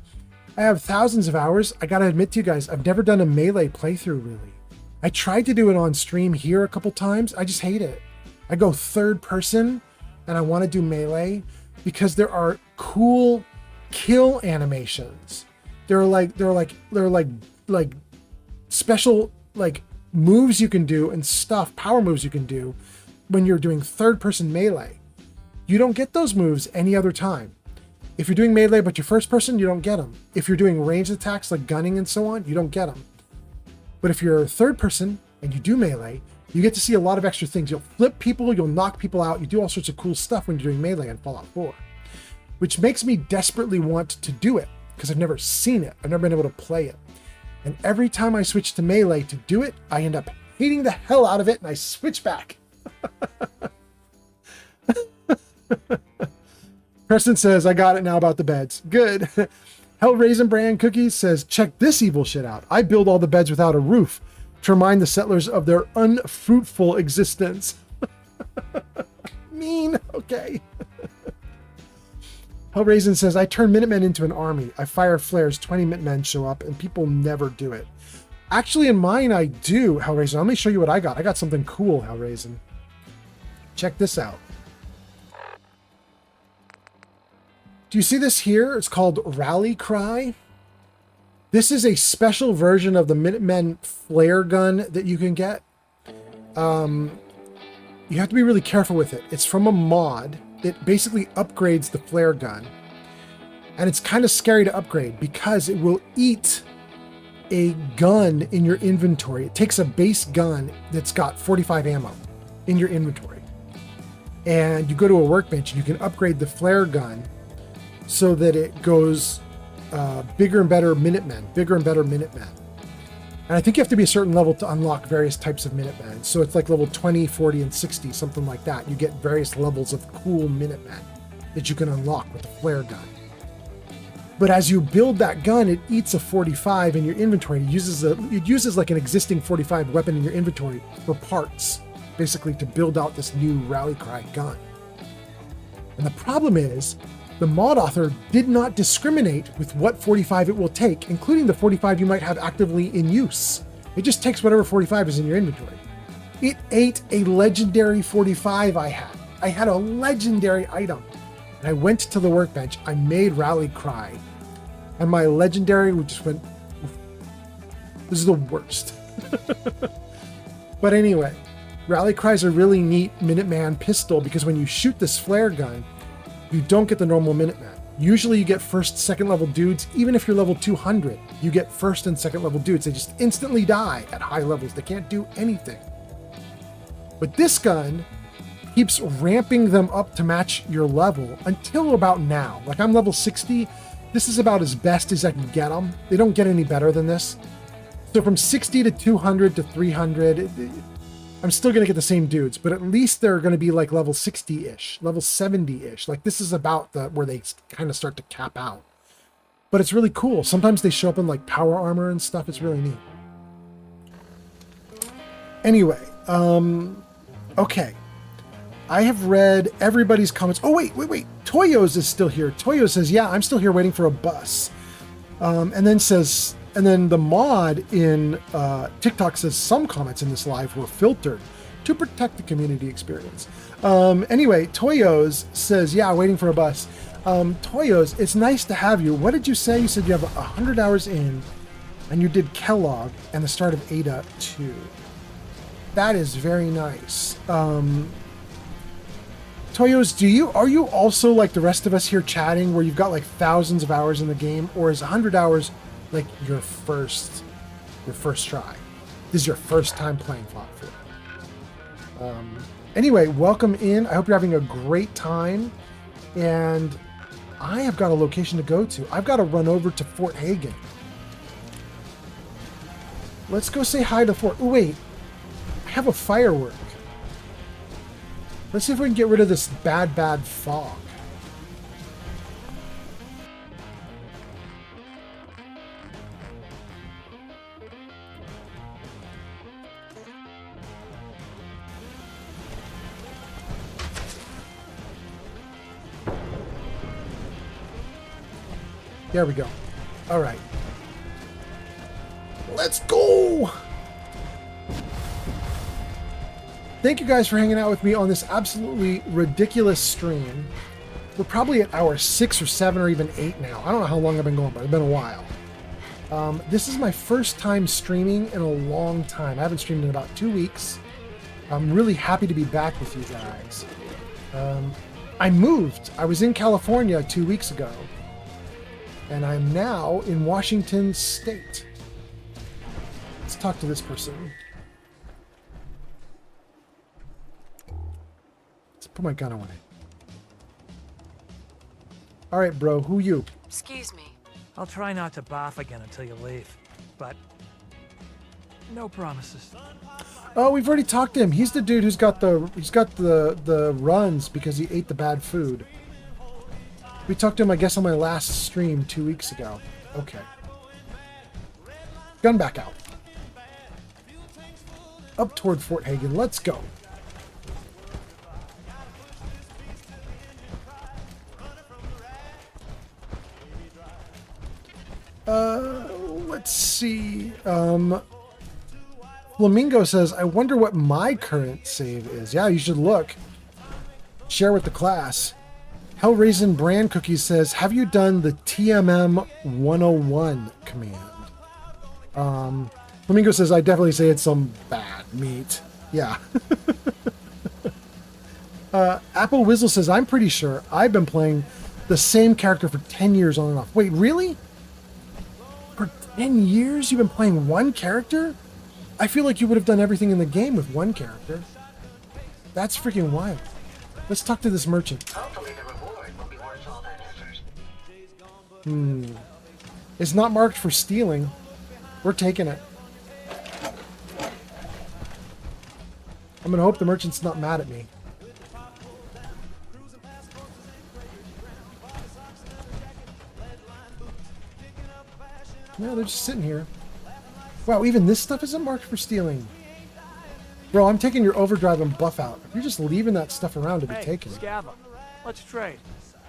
I have thousands of hours. I gotta admit to you guys, I've never done a Melee playthrough, really. I tried to do it on stream here a couple times. I just hate it. I go third person, and I want to do Melee because there are cool kill animations. There are like special like moves you can do and stuff, power moves you can do when you're doing third person Melee. You don't get those moves any other time. If you're doing Melee but you're first person, you don't get them. If you're doing ranged attacks like gunning and so on, you don't get them. But if you're third person and you do Melee, you get to see a lot of extra things. You'll flip people, you'll knock people out, you do all sorts of cool stuff when you're doing Melee in Fallout 4. Which makes me desperately want to do it, because I've never seen it. I've never been able to play it. And every time I switch to Melee to do it, I end up hating the hell out of it, and I switch back. Preston says, I got it now about the beds. Good. Hellraisin Brand Cookies says, check this evil shit out. I build all the beds without a roof to remind the settlers of their unfruitful existence. Mean. Okay. Hellraisin says, I turn Minutemen into an army. I fire flares, 20 Minutemen show up, and people never do it. Actually, in mine, I do, Hellraisin. Let me show you what I got. I got something cool, Hellraisin. Check this out. Do you see this here? It's called Rally Cry. This is a special version of the Minutemen flare gun that you can get. You have to be really careful with it. It's from a mod. It basically upgrades the flare gun. And it's kind of scary to upgrade because it will eat a gun in your inventory. It takes a base gun that's got 45 ammo in your inventory. And you go to a workbench and you can upgrade the flare gun so that it goes bigger and better Minutemen. And I think you have to be a certain level to unlock various types of Minutemen. So it's like level 20, 40, and 60, something like that. You get various levels of cool Minutemen that you can unlock with the flare gun. But as you build that gun, it eats a 45 in your inventory. It uses like an existing 45 weapon in your inventory for parts, basically to build out this new Rally Cry gun. And the problem is, the mod author did not discriminate with what 45 it will take, including the 45 you might have actively in use. It just takes whatever 45 is in your inventory. It ate a legendary 45 I had. I had a legendary item. And I went to the workbench, I made Rally Cry, and my legendary just went, this is the worst. But anyway, Rally Cry is a really neat Minuteman pistol because when you shoot this flare gun, you don't get the normal Minuteman. Usually you get first, second level dudes. Even if you're level 200, you get first and second level dudes. They just instantly die at high levels. They can't do anything. But this gun keeps ramping them up to match your level until about now. Like I'm level 60. This is about as best as I can get them. They don't get any better than this. So from 60 to 200 to 300, I'm still going to get the same dudes, but at least they're going to be like level 60-ish, level 70-ish. Like this is about where they kind of start to cap out. But it's really cool. Sometimes they show up in like power armor and stuff. It's really neat. Anyway, okay. I have read everybody's comments. Oh, wait. Toyos is still here. Toyo says, yeah, I'm still here waiting for a bus. And then the mod in TikTok says some comments in this live were filtered to protect the community experience. Anyway, Toyos says, yeah, waiting for a bus. Toyos, it's nice to have you. What did you say? You said you have 100 hours in and you did Kellogg and the start of Ada 2. That is very nice. Toyos, are you also like the rest of us here chatting where you've got like thousands of hours in the game, or is 100 hours like your first try? This is your first time playing Fallout 4. Anyway, welcome in. I hope you're having a great time. And I have got a location to go to. I've got to run over to Fort Hagen. Let's go say hi to Fort... Oh, wait. I have a firework. Let's see if we can get rid of this bad fog. There we go. All right. Let's go! Thank you guys for hanging out with me on this absolutely ridiculous stream. We're probably at hour 6 or 7 or even 8 now. I don't know how long I've been going, but it's been a while. This is my first time streaming in a long time. I haven't streamed in about 2 weeks. I'm really happy to be back with you guys. I moved. I was in California 2 weeks ago. And I'm now in Washington State. Let's talk to this person. Let's put my gun away. All right, bro, who you? Excuse me. I'll try not to barf again until you leave, but no promises. Oh, we've already talked to him. He's the dude who's got the runs because he ate the bad food. We talked to him, I guess, on my last stream 2 weeks ago. Okay. Gun back out. Up toward Fort Hagen. Let's go. Let's see. Flamingo says, I wonder what my current save is. Yeah, you should look. Share with the class. Hellraisin Brand Cookies says, have you done the TMM 101 command? Flamingo says, I definitely say it's some bad meat. Yeah. Apple Whizzle says, I'm pretty sure I've been playing the same character for 10 years on and off. Wait, really? For 10 years you've been playing one character? I feel like you would have done everything in the game with one character. That's freaking wild. Let's talk to this merchant. Hopefully the reward will be worth all that effort. It's not marked for stealing. We're taking it. I'm gonna hope the merchant's not mad at me. No, they're just sitting here. Wow, even this stuff isn't marked for stealing. Bro, I'm taking your overdrive and buff out. You're just leaving that stuff around to be taken. Scava, let's trade.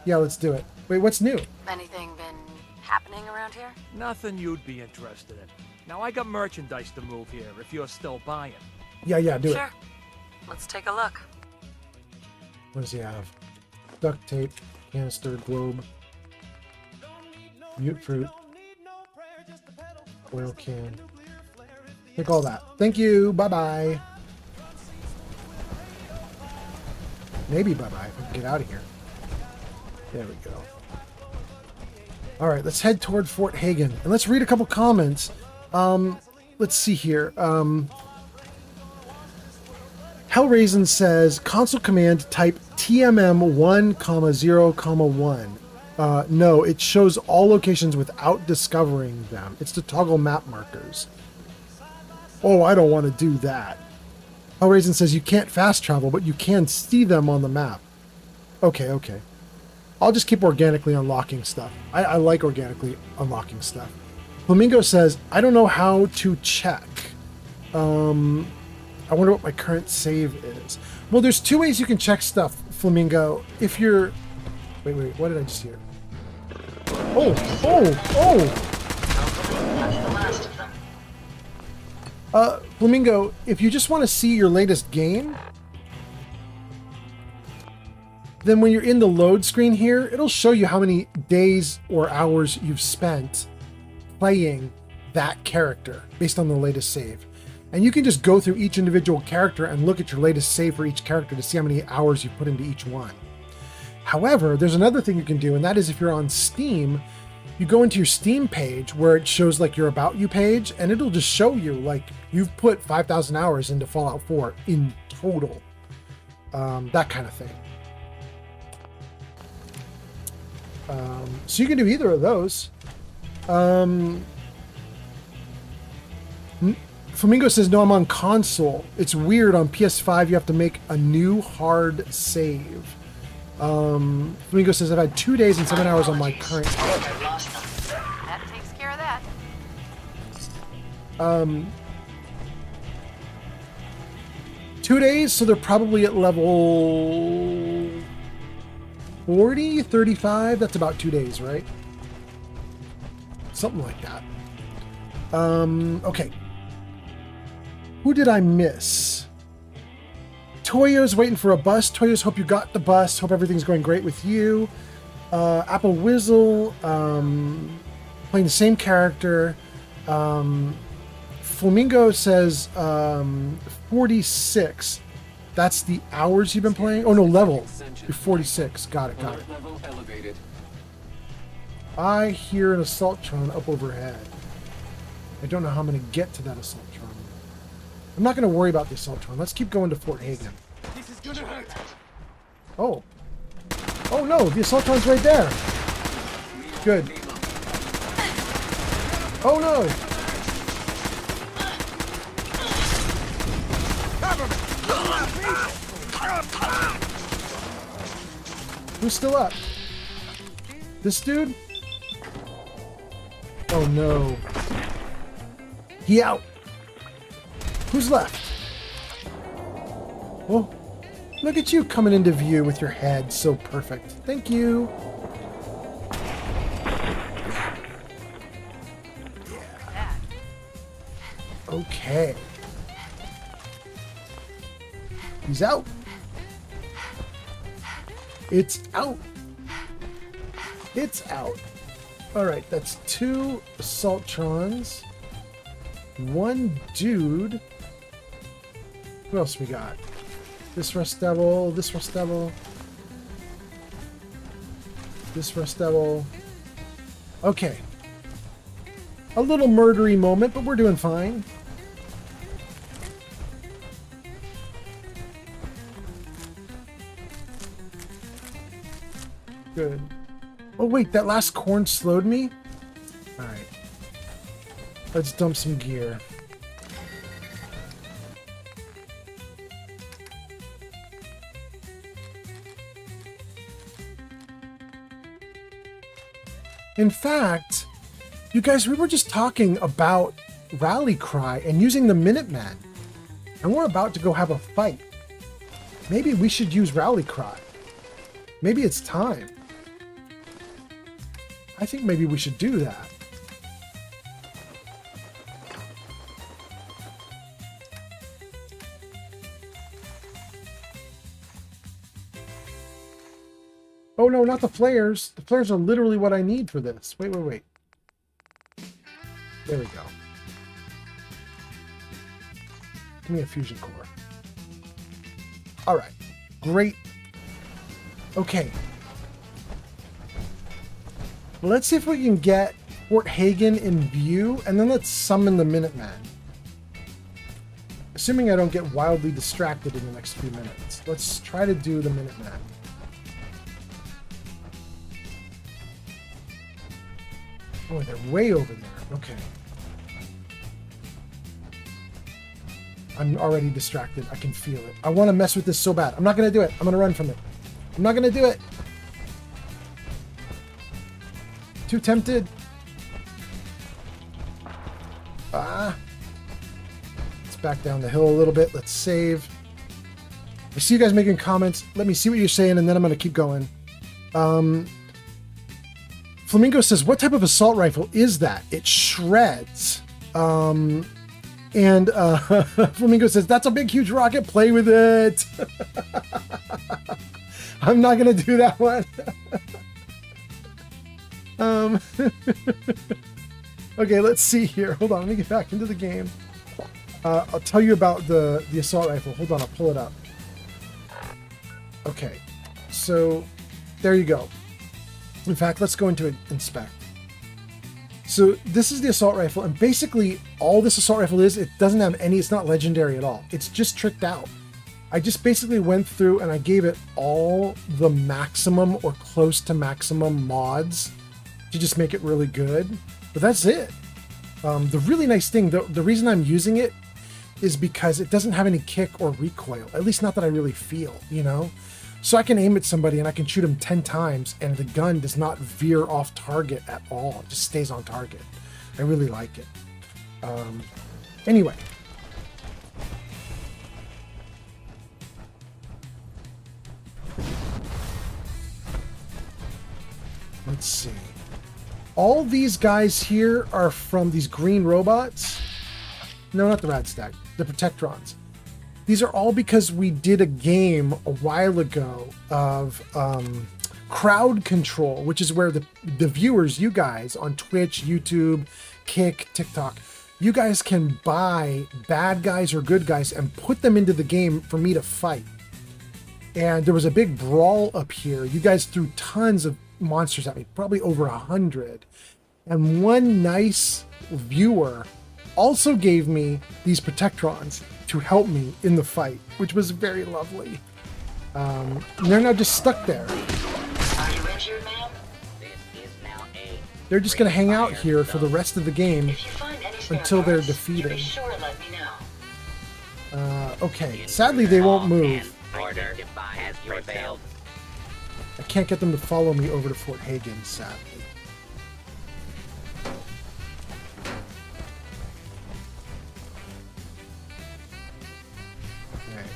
Yeah, let's do it. Wait, what's new? Anything been happening around here? Nothing you'd be interested in. Now I got merchandise to move here if you're still buying. Yeah, do it. Sure. Let's take a look. What does he have? Duct tape, canister, globe, mute fruit, oil can. Take all that. Thank you. Bye-bye. Maybe bye-bye if we can get out of here. There we go. All right, let's head toward Fort Hagen. And let's read a couple comments. Let's see here. Hellraisin says, console command type TMM1,0,1. No, it shows all locations without discovering them. It's to toggle map markers. Oh, I don't want to do that. Hellraisin says you can't fast travel, but you can see them on the map. Okay. I'll just keep organically unlocking stuff. I like organically unlocking stuff. Flamingo says, I don't know how to check. I wonder what my current save is. Well, there's two ways you can check stuff, Flamingo. If you're... Wait, what did I just hear? Oh! Flamingo, if you just want to see your latest game, then when you're in the load screen here, it'll show you how many days or hours you've spent playing that character based on the latest save. And you can just go through each individual character and look at your latest save for each character to see how many hours you've put into each one. However, there's another thing you can do, and that is if you're on Steam, you go into your Steam page where it shows like your About You page, and it'll just show you like you've put 5,000 hours into Fallout 4 in total. That kind of thing. So you can do either of those. Flamingo says, no, I'm on console. It's weird. On PS5, you have to make a new hard save. Flamingo says, I've had 2 days and 7 hours on my current. That takes care of that. 2 days, so they're probably at level 40, 35. That's about 2 days, right? Something like that. Okay. Who did I miss? Toyo's waiting for a bus. Toyo's, hope you got the bus. Hope everything's going great with you. Apple Whizzle, playing the same character. Flamingo says 46. That's the hours you've been playing? Oh, no, level. You're 46. Got it, got it. I hear an Assaultron up overhead. I don't know how I'm going to get to that Assaultron. I'm not going to worry about the Assaultron. Let's keep going to Fort Hagen. This is gonna hurt. Oh. Oh no, the Assaultron's right there. Good. Oh no. Who's still up? This dude? Oh no. He out. Who's left? Oh, look at you coming into view with your head. So perfect. Thank you. Okay. He's out. It's out. It's out. All right, that's 2 Assaultrons. 1 dude. Who else we got? This Rust Devil, this Rust Devil, this Rust Devil. Okay. A little murdery moment, but we're doing fine. Good. Oh wait, that last corn slowed me? Alright. Let's dump some gear. In fact, you guys, we were just talking about Rally Cry and using the Minutemen. And we're about to go have a fight. Maybe we should use Rally Cry. Maybe it's time. I think maybe we should do that. Oh no, not the flares. The flares are literally what I need for this. Wait, wait, wait. There we go. Give me a fusion core. All right. Great. Okay. Let's see if we can get Fort Hagen in view, and then let's summon the Minuteman. Assuming I don't get wildly distracted in the next few minutes. Let's try to do the Minuteman. Oh, they're way over there. Okay. I'm already distracted. I can feel it. I want to mess with this so bad. I'm not going to do it. I'm going to run from it. I'm not going to do it. Too tempted. Ah. Let's back down the hill a little bit. Let's save. I see you guys making comments. Let me see what you're saying, and then I'm going to keep going. Flamingo says, what type of assault rifle is that? It shreds. And Flamingo says, that's a big, huge rocket. Play with it. I'm not going to do that one. Okay, let's see here. Hold on, let me get back into the game. I'll tell you about the assault rifle. Hold on, I'll pull it up. Okay, so there you go. In fact, let's go into inspect. So this is the assault rifle, and basically all this assault rifle is, it doesn't have any, it's not legendary at all. It's just tricked out. I just basically went through and I gave it all the maximum or close to maximum mods to just make it really good. But that's it. The really nice thing, the reason I'm using it is because it doesn't have any kick or recoil, at least not that I really feel, you know? So I can aim at somebody and I can shoot him 10 times and the gun does not veer off target at all. It just stays on target. I really like it. Anyway. Let's see. All these guys here are from these green robots. No, not the Radstag. The Protectrons. These are all because we did a game a while ago of crowd control, which is where the viewers, you guys on Twitch, YouTube, Kick, TikTok, you guys can buy bad guys or good guys and put them into the game for me to fight. And there was a big brawl up here. You guys threw tons of monsters at me, probably over 100. And one nice viewer also gave me these Protectrons to help me in the fight, which was very lovely. They're now just stuck there. Are you injured, ma'am? They're just going to hang out here for the rest of the game until they're defeated. Be sure to let me know. Okay, sadly they won't move. Order has prevailed. I can't get them to follow me over to Fort Hagen, sadly. Okay.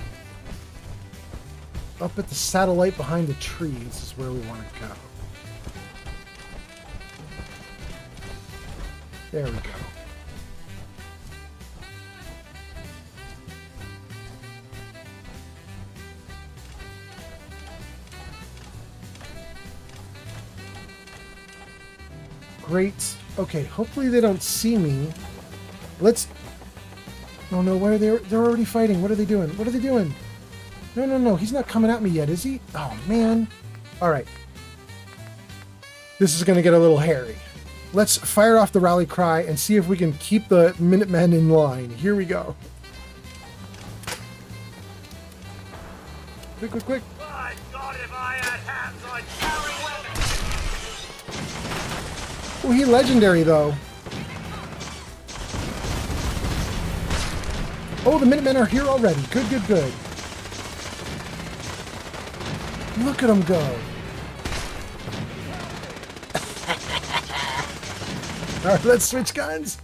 Up at the satellite behind the trees is where we want to go. There we go. Great. Okay, hopefully they don't see me. Let's... Oh no, where are they? They're already fighting. What are they doing? What are they doing? No, no, no. He's not coming at me yet, is he? Oh, man. All right. This is going to get a little hairy. Let's fire off the rally cry and see if we can keep the Minutemen in line. Here we go. Quick, quick, quick. My God, if I had hands, I'd carry weapons. Oh, he's legendary, though. Oh, the Minutemen are here already. Good, good, good. Look at them go. All right, let's switch guns.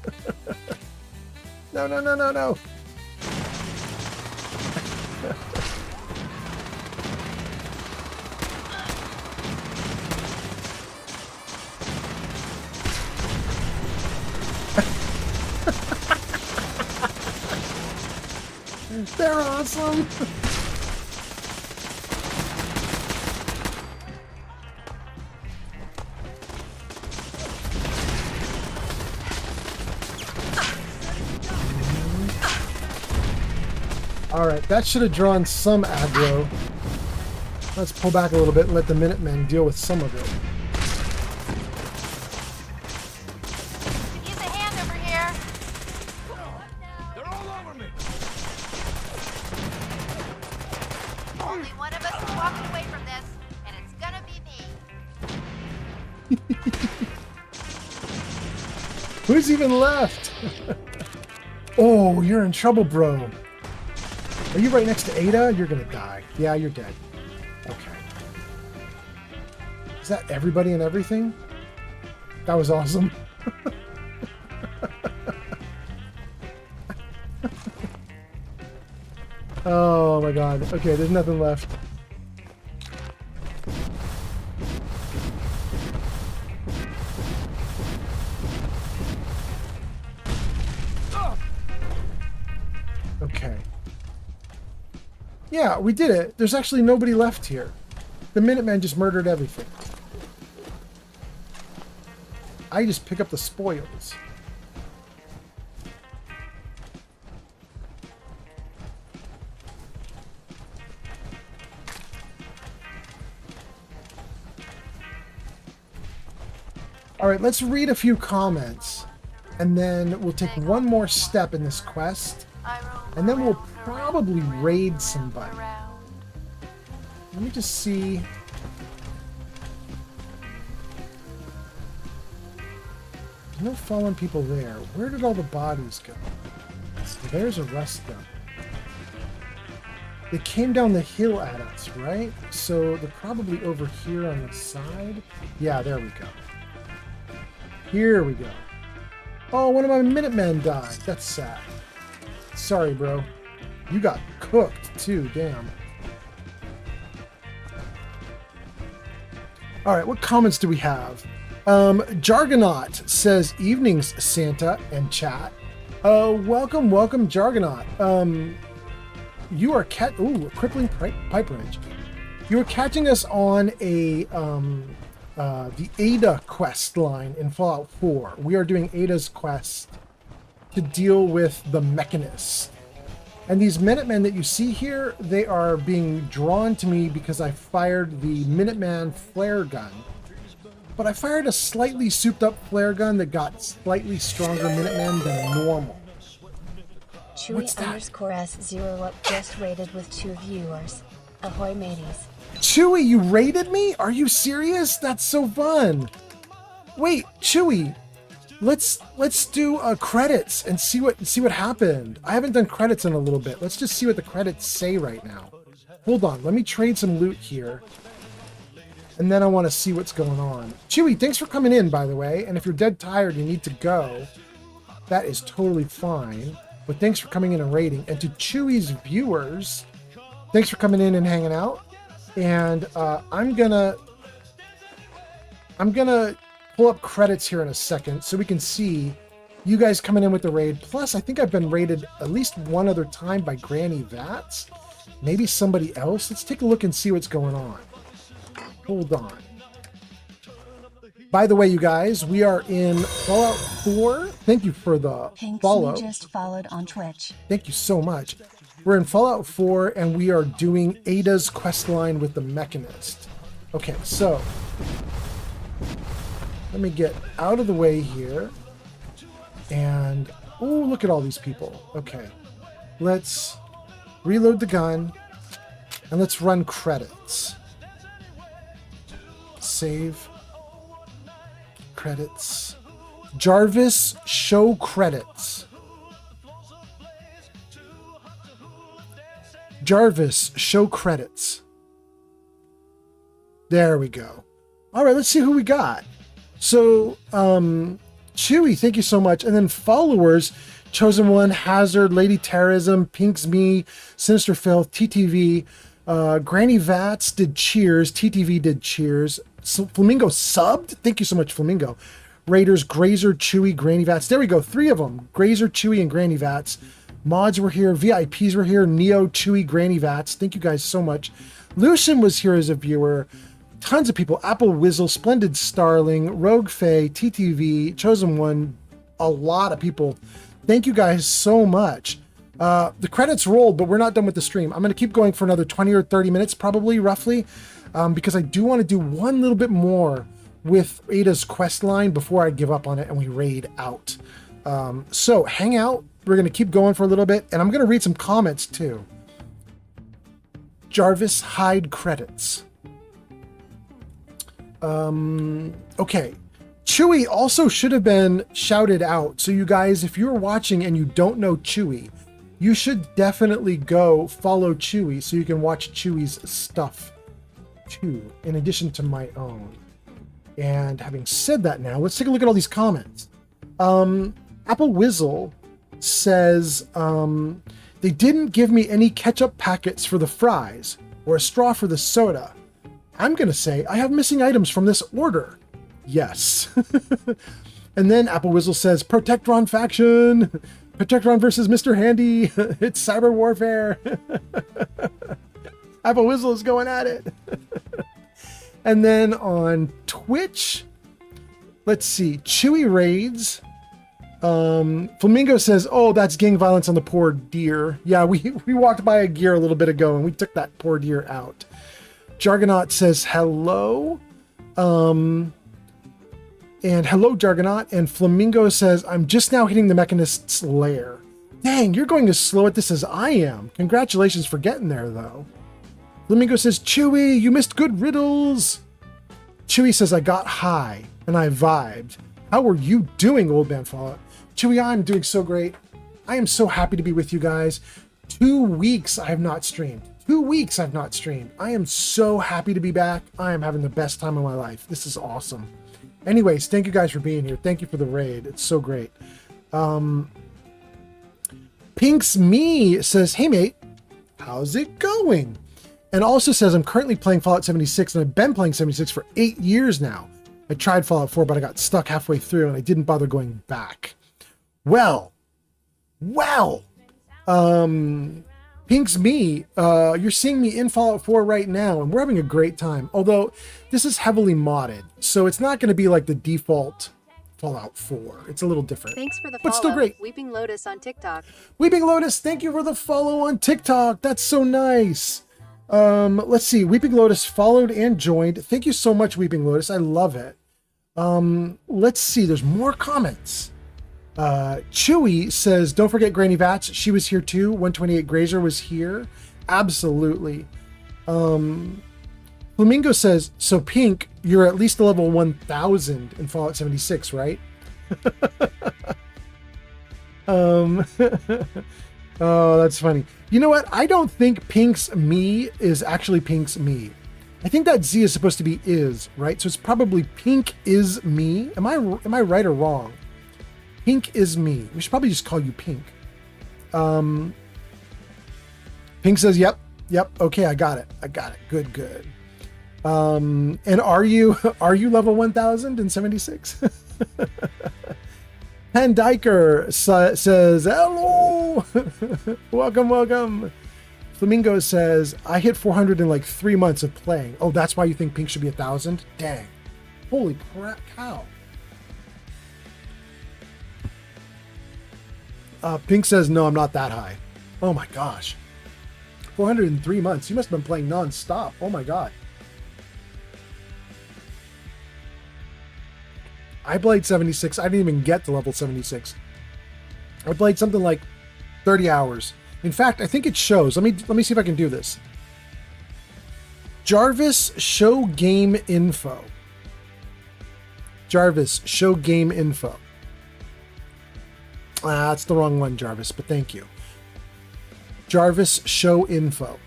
No, no, no, no, no. They're awesome. All right, that should have drawn some aggro. Let's pull back a little bit and let the Minutemen deal with some of it. Use a hand over here. They're all over me. Only one of us is walking away from this, and it's gonna be me. Who's even left? Oh, you're in trouble, bro. Are you right next to Ada? You're gonna die. Yeah, you're dead. Okay. Is that everybody and everything? That was awesome. Oh my god. Okay, there's nothing left. Okay. Yeah, we did it. There's actually nobody left here. The Minutemen just murdered everything. I just pick up the spoils. All right, let's read a few comments, and then we'll take one more step in this quest. I roll and then we'll probably raid somebody. Let me just see. No fallen people there. Where did all the bodies go? There's a rest gun. They came down the hill at us, right? So they're probably over here on the side. Yeah, there we go. Here we go. Oh, one of my Minutemen died. That's sad. Sorry, bro. You got cooked, too. Damn. All right, what comments do we have? Jargonaut says, evenings, Santa and chat. Welcome, Jargonaut. You are a crippling pipe wrench. You are catching us on a the Ada quest line in Fallout 4. We are doing Ada's quest to deal with the Mechanists. And these Minutemen that you see here, they are being drawn to me because I fired the Minuteman flare gun. But I fired a slightly souped up flare gun that got slightly stronger Minutemen than normal. What's that? Chewy_S0 up just rated with 2 viewers. Ahoy mateys. Chewy, you raided me? Are you serious? That's so fun. Wait, Chewy, let's do credits and see what happened. I haven't done credits in a little bit. Let's just see what the credits say right now. Hold on, let me trade some loot here. And then I want to see what's going on. Chewy, thanks for coming in, by the way. And if you're dead tired, you need to go. That is totally fine. But thanks for coming in and raiding. And to Chewy's viewers, thanks for coming in and hanging out. And I'm gonna pull up credits here in a second so we can see you guys coming in with the raid. Plus, I think I've been raided at least one other time by Granny Vats. Maybe somebody else. Let's take a look and see what's going on. Hold on. By the way, you guys, we are in Fallout 4. Thank you for the follow. Just followed on Twitch. Thank you so much. We're in Fallout 4, and we are doing Ada's questline with the Mechanist. Okay, so let me get out of the way here. And, oh, look at all these people. Okay, let's reload the gun, and let's run credits. Save. Credits. Jarvis, show credits. Jarvis, show credits. There we go. All right, let's see who we got. So, Chewy, thank you so much. And then followers, Chosen One, Hazard, Lady Terrorism, Pink's Me, Sinister Filth, TTV, Granny Vats did cheers, TTV did cheers. So Flamingo subbed. Thank you so much, Flamingo. Raiders, Grazer, Chewy, Granny Vats. There we go. 3 of them. Grazer, Chewy, and Granny Vats. Mods were here. VIPs were here. Neo, Chewy, Granny Vats. Thank you guys so much. Lucian was here as a viewer. Tons of people. Apple Whizzle, Splendid Starling, Rogue Faye, TTV, Chosen One. A lot of people. Thank you guys so much. The credits rolled, but we're not done with the stream. I'm going to keep going for another 20 or 30 minutes, probably, roughly. Because I do want to do one little bit more with Ada's quest line before I give up on it and we raid out. So hang out. We're going to keep going for a little bit, and I'm going to read some comments too. Jarvis, hide credits. Okay. Chewy also should have been shouted out. So you guys, if you're watching and you don't know Chewy, you should definitely go follow Chewy so you can watch Chewy's stuff too, in addition to my own. And having said that now, let's take a look at all these comments. Apple Whizzle says, they didn't give me any ketchup packets for the fries or a straw for the soda. I'm going to say I have missing items from this order. Yes. And then Apple Whizzle says, Protectron faction. Protectron versus Mr. Handy. It's cyber warfare. Apple Whizzle is going at it. And then on Twitch, let's see, Chewy raids. Flamingo says, oh, that's gang violence on the poor deer. Yeah, we walked by a gear a little bit ago and we took that poor deer out. Jargonaut says hello. And hello, Jargonaut. And Flamingo says, I'm just now hitting the Mechanist's lair. Dang, you're going as slow at this as I am. Congratulations for getting there, though. Flamingo says, Chewy, you missed good riddles. Chewy says, I got high and I vibed. How are you doing, Old Man Fallout? Chewy, I'm doing so great. I am so happy to be with you guys. 2 weeks I have not streamed. 2 weeks I've not streamed. I am so happy to be back. I am having the best time of my life. This is awesome. Anyways, thank you guys for being here. Thank you for the raid. It's so great. Pinks Me says, hey mate, how's it going? And also says, I'm currently playing Fallout 76 and I've been playing 76 for 8 years now. I tried Fallout 4, but I got stuck halfway through and I didn't bother going back. Well, Pinks Me, you're seeing me in Fallout 4 right now and we're having a great time. Although this is heavily modded, so it's not going to be like the default Fallout 4. It's a little different. Thanks for the follow. But still great. Weeping Lotus on TikTok. Weeping Lotus, thank you for the follow on TikTok. That's so nice. Let's see. Weeping Lotus followed and joined. Thank you so much, Weeping Lotus. I love it. Let's see. There's more comments. Chewy says, don't forget Granny Vats. She was here too. 128 Grazer was here. Absolutely. Flamingo says, so Pink, you're at least a level 1000 in Fallout 76, right? Oh, that's funny. You know what? I don't think Pink's Me is actually Pink's Me. I think that Z is supposed to be is, right? So it's probably Pink is Me. Am I right or wrong? Pink is me. We should probably just call you Pink. Pink says, yep. Okay, I got it. Good. And are you level 1000 in 76? Pandiker says, hello. Welcome. Flamingo says, I hit 400 in like 3 months of playing. Oh, that's why you think Pink should be 1000? Dang. Holy crap, cow. Pink says, no, I'm not that high. Oh my gosh. 403 months. You must have been playing non-stop. Oh my god. I played 76. I didn't even get to level 76. I played something like 30 hours. In fact, I think it shows. Let me see if I can do this. Jarvis, show game info. Jarvis, show game info. That's the wrong one, Jarvis, but thank you. Jarvis, show info.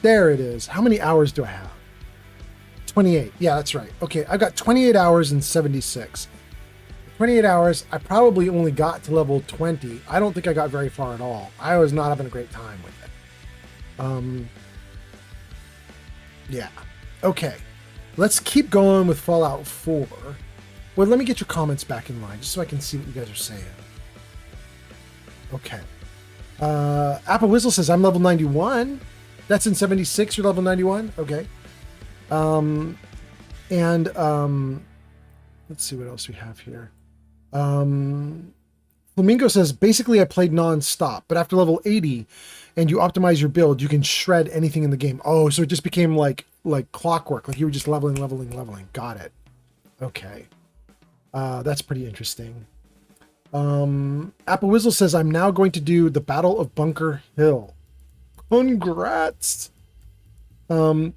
There it is. How many hours do I have? 28. Yeah, that's right. Okay, I've got 28 hours and 76. 28 hours, I probably only got to level 20. I don't think I got very far at all. I was not having a great time with it. Yeah. Okay. Let's keep going with Fallout 4. Well, let me get your comments back in line, just so I can see what you guys are saying. Okay. Apple Whistle says, I'm level 91. That's in 76, you're level 91? Okay. Let's see what else we have here. Flamingo says, basically I played non-stop, but after level 80 and you optimize your build, you can shred anything in the game. Oh, so it just became like clockwork, like you were just leveling. Got it. Okay. That's pretty interesting. Apple Whistle says, I'm now going to do the Battle of Bunker Hill. Congrats. Oh,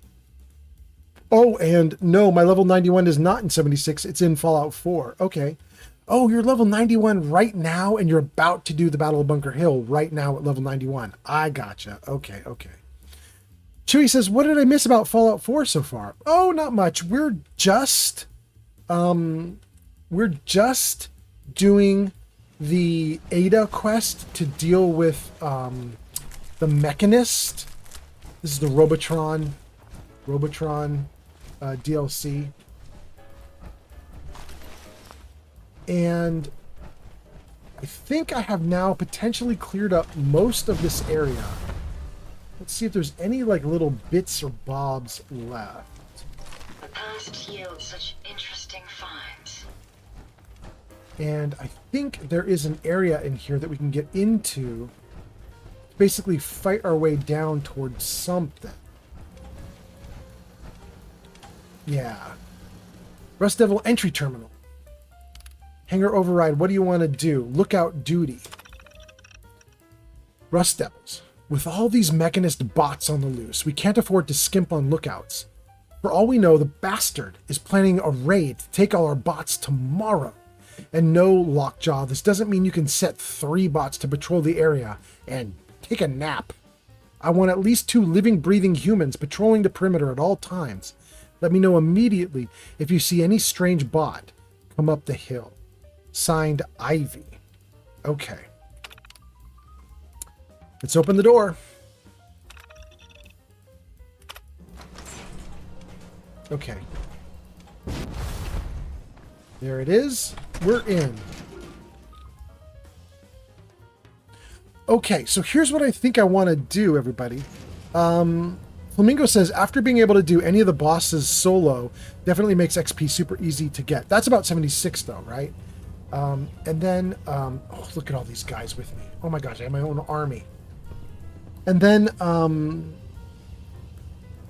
and no, my level 91 is not in 76. It's in Fallout 4. Okay. Oh, you're level 91 right now, and you're about to do the Battle of Bunker Hill right now at level 91. I gotcha. Okay. Chewy says, what did I miss about Fallout 4 so far? Oh, not much. We're just doing the Ada quest to deal with the Mechanist. This is the Robotron DLC. And I think I have now potentially cleared up most of this area. Let's see if there's any like little bits or bobs left. The past yields such interesting finds. And I think there is an area in here that we can get into. Basically fight our way down towards something. Yeah. Rust Devil entry terminal. Hangar override. What do you want to do? Lookout duty. Rust Devils. With all these mechanist bots on the loose, we can't afford to skimp on lookouts. For all we know, the bastard is planning a raid to take all our bots tomorrow. And no, Lockjaw, this doesn't mean you can set 3 bots to patrol the area and take a nap. I want at least 2 living, breathing humans patrolling the perimeter at all times. Let me know immediately if you see any strange bot come up the hill. Signed, Ivy. Okay. Let's open the door. Okay. There it is. We're in. Okay, so here's what I think I want to do, everybody. Flamingo says, after being able to do any of the bosses solo, definitely makes XP super easy to get. That's about 76, though, right? And then, oh, look at all these guys with me. Oh my gosh, I have my own army. And then,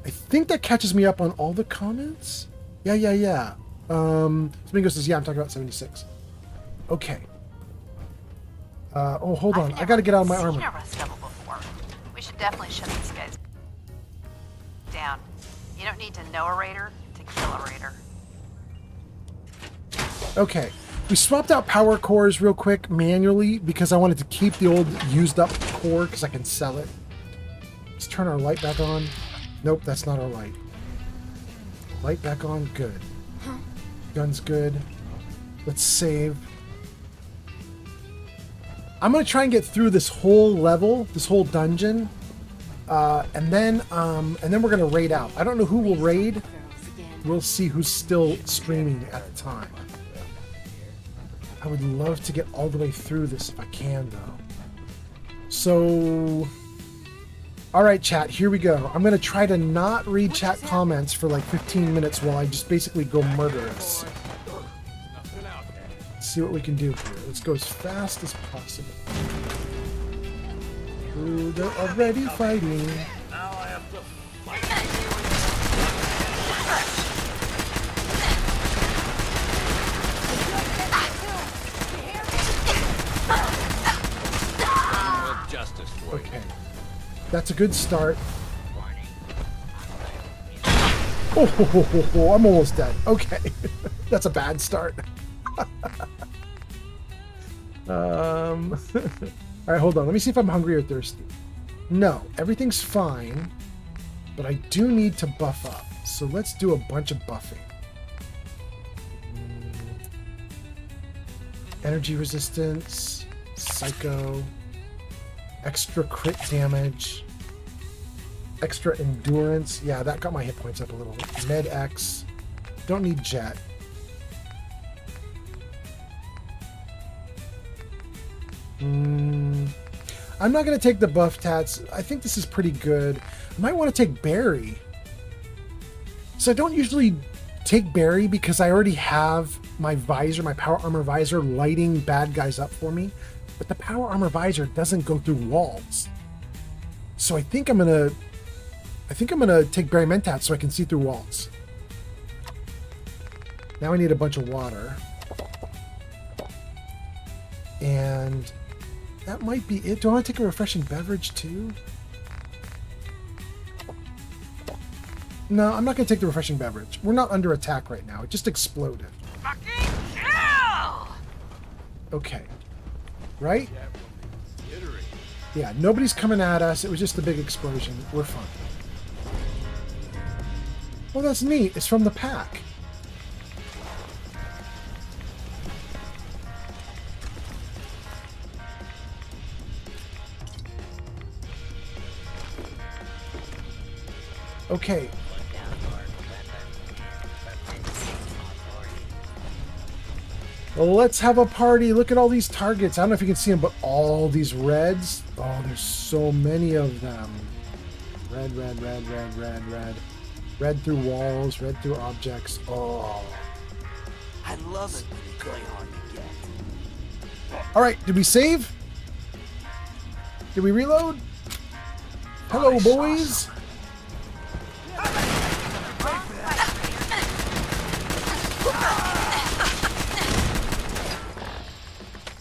I think that catches me up on all the comments. Yeah. Flamingo says, yeah, I'm talking about 76. Okay. Oh, hold on. I gotta get out of my armor. We should definitely shut these guys down. You don't need to know a raider to kill a raider. Okay. We swapped out power cores real quick manually because I wanted to keep the old used up core because I can sell it. Let's turn our light back on. Nope, that's not our light. Light back on. Good. Gun's good. Let's save. I'm gonna try and get through this whole level, this whole dungeon, and then we're gonna raid out. I don't know who will raid. We'll see who's still streaming at the time. I would love to get all the way through this if I can, though. So, all right, chat, here we go. I'm gonna try to not read chat comments for like 15 minutes while I just basically go murderous. Let's see what we can do here. Let's go as fast as possible. Ooh, they're already fighting. Now I have to fight. Justice for you. Okay. That's a good start. Oh, I'm almost dead. Okay. That's a bad start. All right, hold on. Let me see if I'm hungry or thirsty. No, everything's fine, but I do need to buff up. So let's do a bunch of buffing. Energy resistance, psycho, extra crit damage, extra endurance. Yeah, that got my hit points up a little. Med X. Don't need jet. I'm not going to take the buff tats. I think this is pretty good. I might want to take Barry. So I don't usually take Barry because I already have my visor, my power armor visor, lighting bad guys up for me. But the power armor visor doesn't go through walls. So I think I'm gonna take Barry Mentat so I can see through walls. Now I need a bunch of water. And that might be it. Do I want to take a refreshing beverage too? No, I'm not going to take the refreshing beverage. We're not under attack right now. It just exploded. Fucking kill! Okay. Right? Yeah, nobody's coming at us. It was just a big explosion. We're fine. Well, that's neat. It's from the pack. Okay. Well, let's have a party. Look at all these targets. I don't know if you can see them, but all these reds. Oh, there's so many of them. Red, red, red, red, red, red. Red through walls, red through objects. Oh. I love it when it's really hard to get. All right, did we save? Did we reload? Hello, boys.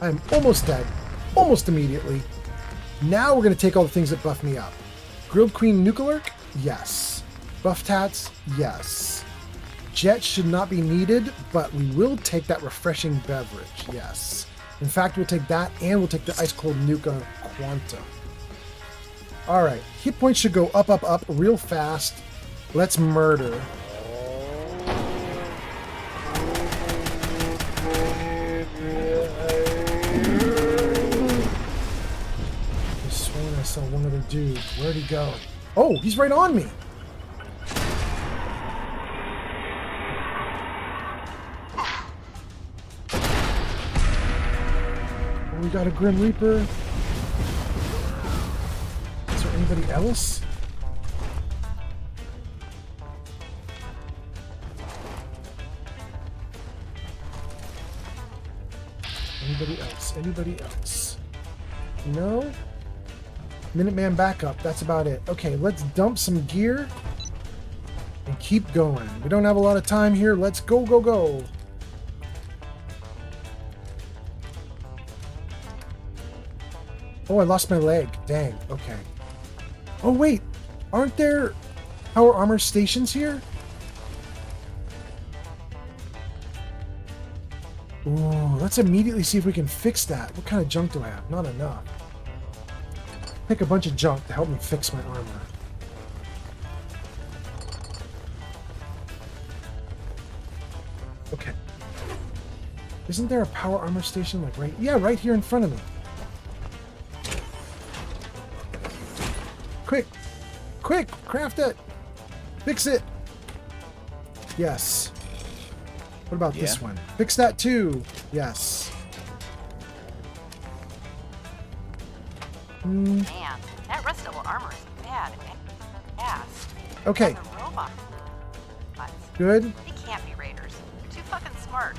I'm almost dead. Almost immediately. Now we're going to take all the things that buff me up. Grilled Queen Nucleark? Yes. Buff Tats? Yes. Jet should not be needed, but we will take that refreshing beverage. Yes. In fact, we'll take that, and we'll take the Ice Cold Nuka Quantum. Alright, hit points should go up, up, up real fast. Let's murder. I sworn I saw one other dude. Where'd he go? Oh, he's right on me! Oh, we got a Grim Reaper. Is there anybody else? Anybody else? Anybody else? No? Minuteman backup. That's about it. Okay, let's dump some gear and keep going. We don't have a lot of time here. Let's go, go, go. Oh, I lost my leg. Dang. Okay. Oh, wait. Aren't there power armor stations here? Ooh, let's immediately see if we can fix that. What kind of junk do I have? Not enough. Pick a bunch of junk to help me fix my armor. Okay. Isn't there a power armor station like right? Yeah, right here in front of me. Quick! Quick! Craft it! Fix it! Yes. What about this one? Fix that too! Yes. Man, that rust level armor is bad and fast. Okay. And the robot. Good. They can't be raiders. They're too fucking smart.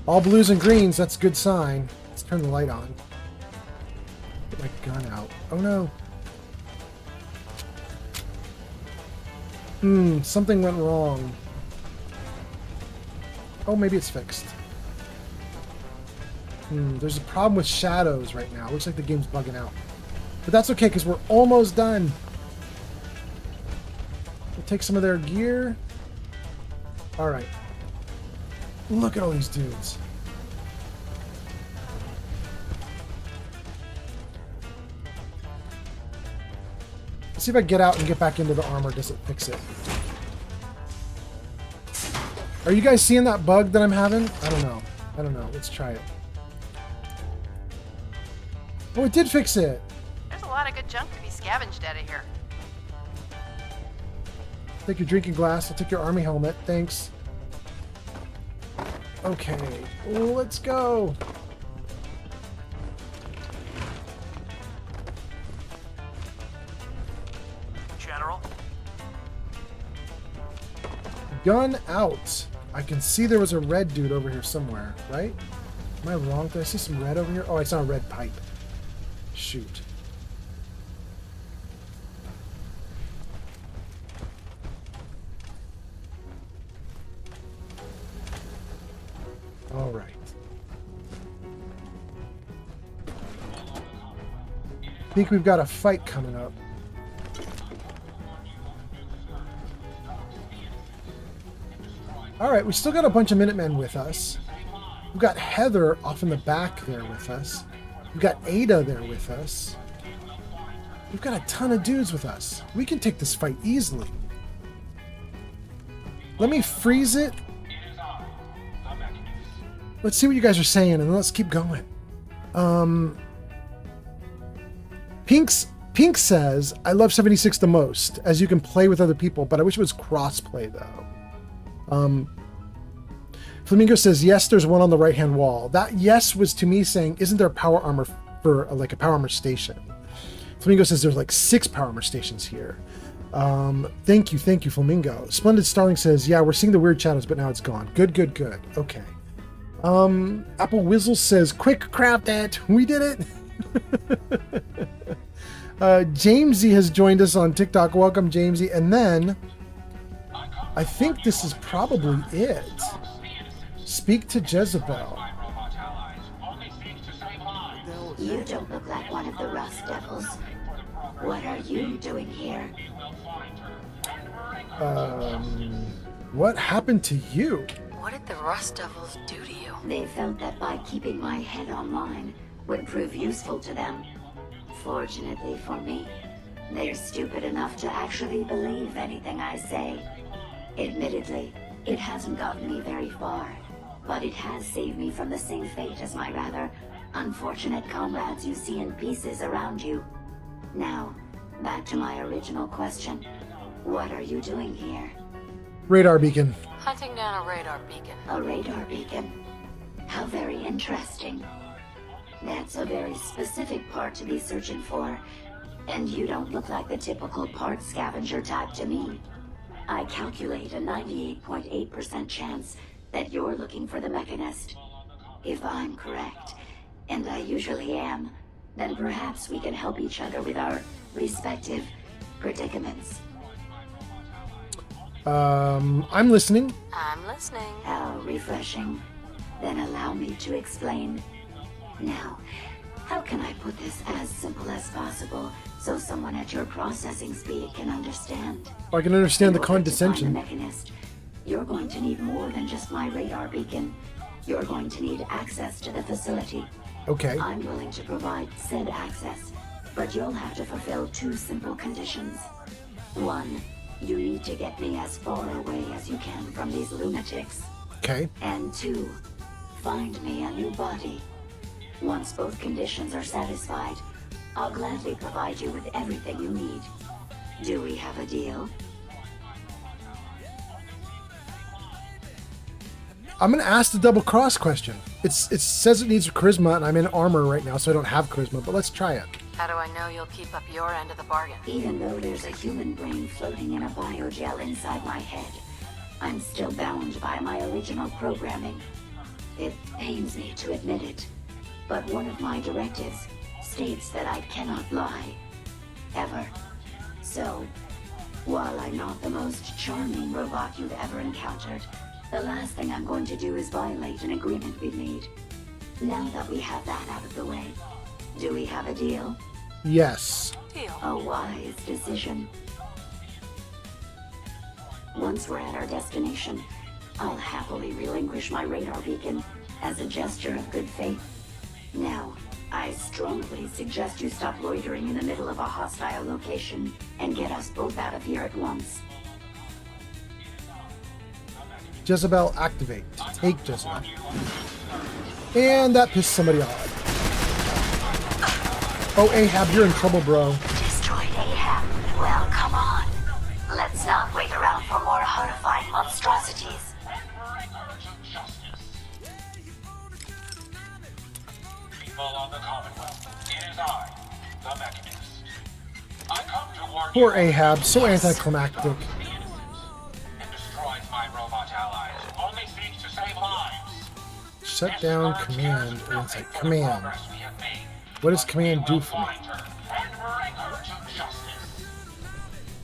All blues and greens, that's a good sign. Let's turn the light on. Get my gun out. Oh no. Something went wrong. Oh, maybe it's fixed. There's a problem with shadows right now. Looks like the game's bugging out. But that's okay, because we're almost done. We'll take some of their gear. Alright. Look at all these dudes. Let's see if I get out and get back into the armor. Does it fix it? Are you guys seeing that bug that I'm having? I don't know. I don't know. Let's try it. Oh, it did fix it. There's a lot of good junk to be scavenged out of here. Take your drinking glass. I'll take your army helmet. Thanks. Okay. Let's go. General? Gun out. I can see there was a red dude over here somewhere, right? Am I wrong? Did I see some red over here? Oh, I saw a red pipe. Shoot. All right. I think we've got a fight coming up. All right, we still got a bunch of Minutemen with us. We've got Heather off in the back there with us. We've got Ada there with us. We've got a ton of dudes with us. We can take this fight easily. Let me freeze it. Let's see what you guys are saying, and then let's keep going. Pink says, I love 76 the most, as you can play with other people, but I wish it was cross-play, though. Flamingo says, yes, there's one on the right-hand wall. That yes was to me saying, isn't there power armor for like a power armor station? Flamingo says there's like 6 power armor stations here. Thank you, Flamingo. Splendid Starling says, yeah, we're seeing the weird shadows, but now it's gone. Good. Okay. Apple Whizzle says, quick, craft it. We did it. Jamesy has joined us on TikTok. Welcome, Jamesy. And then I think this is probably it. Speak to Jezebel. You don't look like one of the Rust Devils. What are you doing here? What happened to you? What did the Rust Devils do to you? They felt that by keeping my head online would prove useful to them. Fortunately for me, they're stupid enough to actually believe anything I say. Admittedly, it hasn't gotten me very far, but it has saved me from the same fate as my rather unfortunate comrades you see in pieces around you. Now, back to my original question. What are you doing here? Radar beacon. Hunting down a radar beacon. A radar beacon? How very interesting. That's a very specific part to be searching for, and you don't look like the typical part scavenger type to me. I calculate a 98.8% chance that you're looking for the Mechanist. If I'm correct, and I usually am, then perhaps we can help each other with our respective predicaments. I'm listening. I'm listening. How refreshing. Then allow me to explain. Now, how can I put this as simple as possible so someone at your processing speed can understand? I can understand the In order to find condescension. the Mechanist, you're going to need more than just my radar beacon. You're going to need access to the facility. Okay. I'm willing to provide said access, but you'll have to fulfill two simple conditions. One, you need to get me as far away as you can from these lunatics. Okay. And two, find me a new body. Once both conditions are satisfied, I'll gladly provide you with everything you need. Do we have a deal? I'm gonna ask the double cross question. It says it needs charisma, and I'm in armor right now, so I don't have charisma. But let's try it. How do I know you'll keep up your end of the bargain? Even though there's a human brain floating in a biogel inside my head, I'm still bound by my original programming. It pains me to admit it, but one of my directives states that I cannot lie. Ever. So, while I'm not the most charming robot you've ever encountered, the last thing I'm going to do is violate an agreement we made. Now that we have that out of the way, do we have a deal? Yes. Deal. A wise decision. Once we're at our destination, I'll happily relinquish my radar beacon as a gesture of good faith. Now, I strongly suggest you stop loitering in the middle of a hostile location and get us both out of here at once. Jezebel activate. Take Jezebel. And that pissed somebody off. Oh, Ahab, you're in trouble, bro. Destroyed Ahab. Well, come on. Let's not wait around for more horrifying monstrosities. People of the Commonwealth, it is I, the Mechanist. I come to warn Poor you Ahab, so anticlimactic. and destroys my robot allies. Only seeks to save lives. Shut down command. Or it's like command. What does command do for me?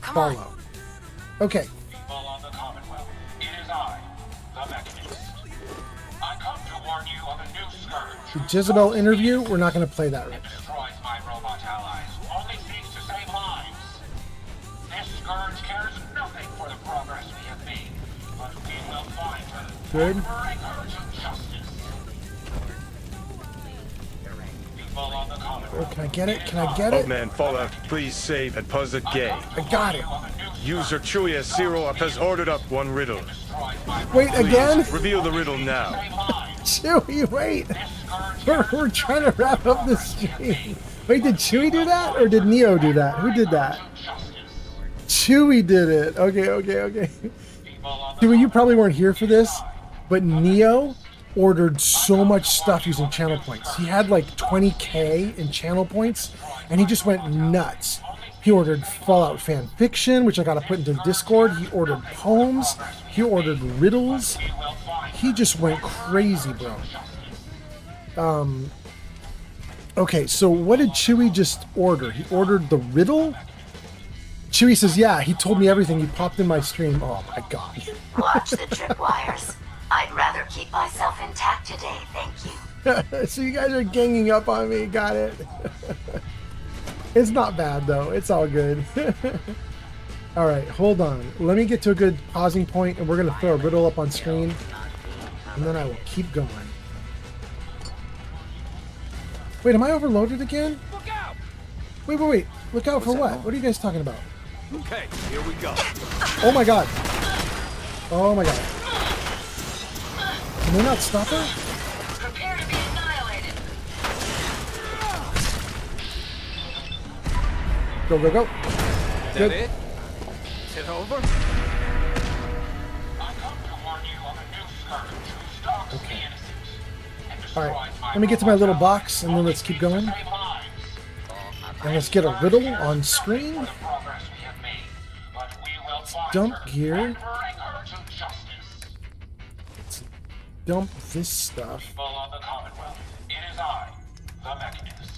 Follow. Okay. People of the Commonwealth, it is I, the Mechanist. I come to warn you of a new scourge. The Jezebel interview, we're not going to play that right now. Destroys my robot allies. Only seeks to save lives. This scourge cares nothing for the progress we have made, but we will find her. Good. And bring her to justice. People of the Commonwealth. Oh, can I get it? Can I get Old it? man Fallout, please save and pause the game. I got it. User Chewy as Zero Up has ordered up one riddle. Wait, Please, again? reveal the riddle now. Chewy, wait. We're trying to wrap up this stream. Wait, did Chewy do that? Or did Neo do that? Who did that? Chewy did it. Okay. Chewy, you probably weren't here for this, but Neo ordered so much stuff using channel points. He had like 20k in channel points, and he just went nuts. He ordered Fallout fan fiction, which I got to put into Discord. He ordered poems. He ordered riddles. He just went crazy, bro. Okay, so what did Chewy just order? He ordered the riddle? Chewy says, yeah, he told me everything. He popped in my stream. Oh my god. Watch the tripwires. I'd rather keep myself intact today, thank you. So you guys are ganging up on me. Got it. It's not bad though. It's all good. All right, hold on. Let me get to a good pausing point, and we're gonna throw a riddle up on screen, and then I will keep going. Wait, am I overloaded again? Look out! Wait. Look out for what? What are you guys talking about? Okay, here we go. Oh my god. Oh my god. Can they not stop her? Prepare to be annihilated. Go. Is that it? Is it over? Okay. Alright, let me get to my little box and then let's keep going. And let's get a riddle on screen. Let's dump gear. Let's dump this stuff.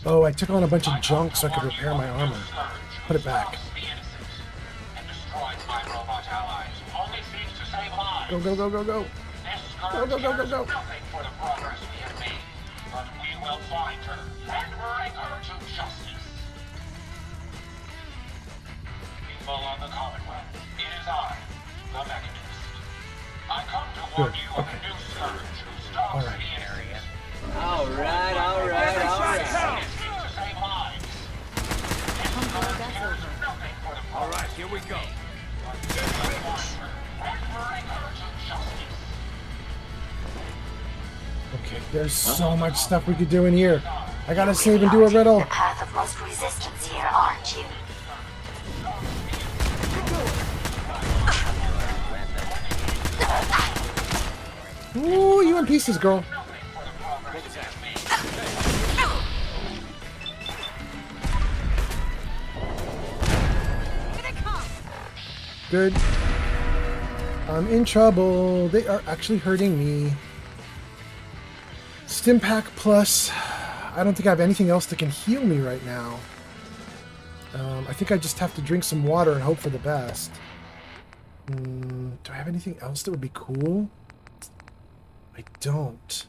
Oh, I took on a bunch of junk so I could repair my armor. Put it back. Go. Go. Good. Okay. All right. All right, here we go. Okay, there's so much stuff we could do in here. I gotta save and do a riddle. The path of most resistance here, aren't you? Ooh, you in pieces, girl. Good. I'm in trouble. They are actually hurting me. Stim pack plus. I don't think I have anything else that can heal me right now. I think I just have to drink some water and hope for the best. Do I have anything else that would be cool? I don't.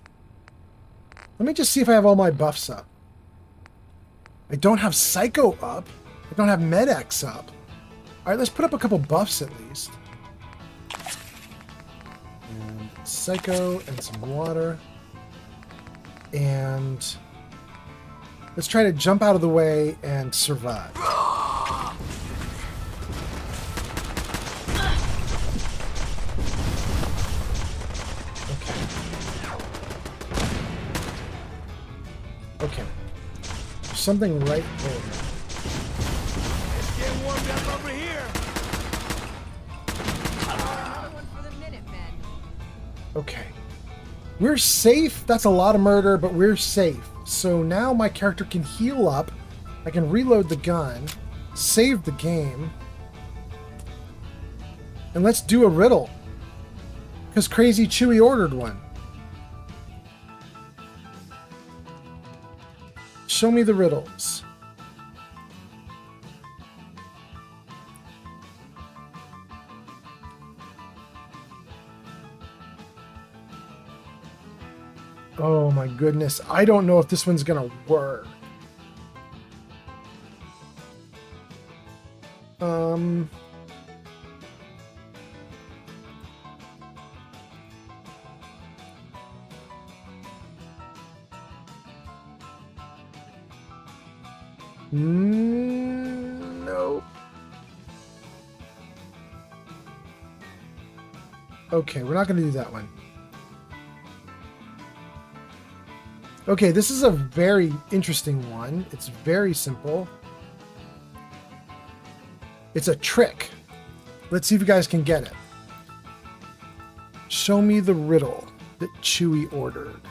Let me just see if I have all my buffs up. I don't have Psycho up. I don't have Med-X up. Alright, let's put up a couple buffs at least. And Psycho and some water. And let's try to jump out of the way and survive. Okay. There's something right there. It's getting warmed up over here. Okay. We're safe. That's a lot of murder, but we're safe. So now my character can heal up. I can reload the gun, save the game, and let's do a riddle. Because Crazy Chewy ordered one. Show me the riddles. Oh my goodness. I don't know if this one's gonna work. Nope. Okay, we're not gonna do that one. Okay, this is a very interesting one. It's very simple. It's a trick. Let's see if you guys can get it. Show me the riddle that Chewy ordered.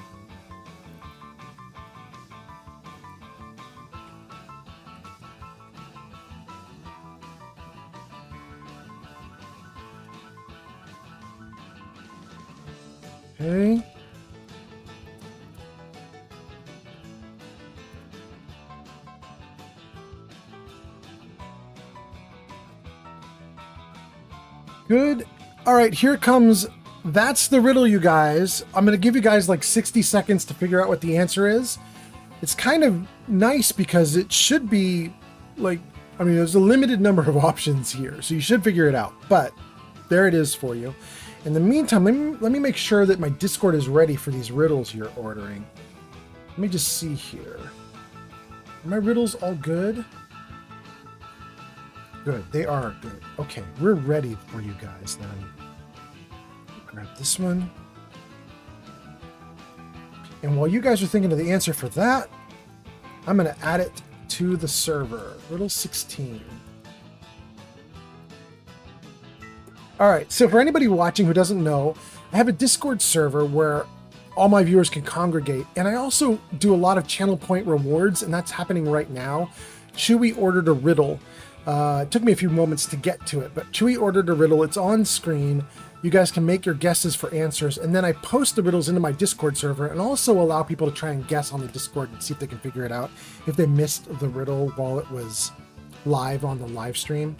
Okay. Good. All right, here comes that's the riddle, you guys. I'm going to give you guys like 60 seconds to figure out what the answer is. It's kind of nice because it should be like, I mean, there's a limited number of options here, so you should figure it out. But there it is for you. In the meantime, let me make sure that my Discord is ready for these riddles you're ordering. Let me just see here. Are my riddles all good? Good, they are good. Okay, we're ready for you guys then. Grab this one. And while you guys are thinking of the answer for that, I'm going to add it to the server. Riddle 16. All right, so for anybody watching who doesn't know, I have a Discord server where all my viewers can congregate, and I also do a lot of channel point rewards, and that's happening right now. Chewy ordered a riddle. It took me a few moments to get to it, but Chewy ordered a riddle. It's on screen. You guys can make your guesses for answers, and then I post the riddles into my Discord server and also allow people to try and guess on the Discord and see if they can figure it out if they missed the riddle while it was live on the live stream.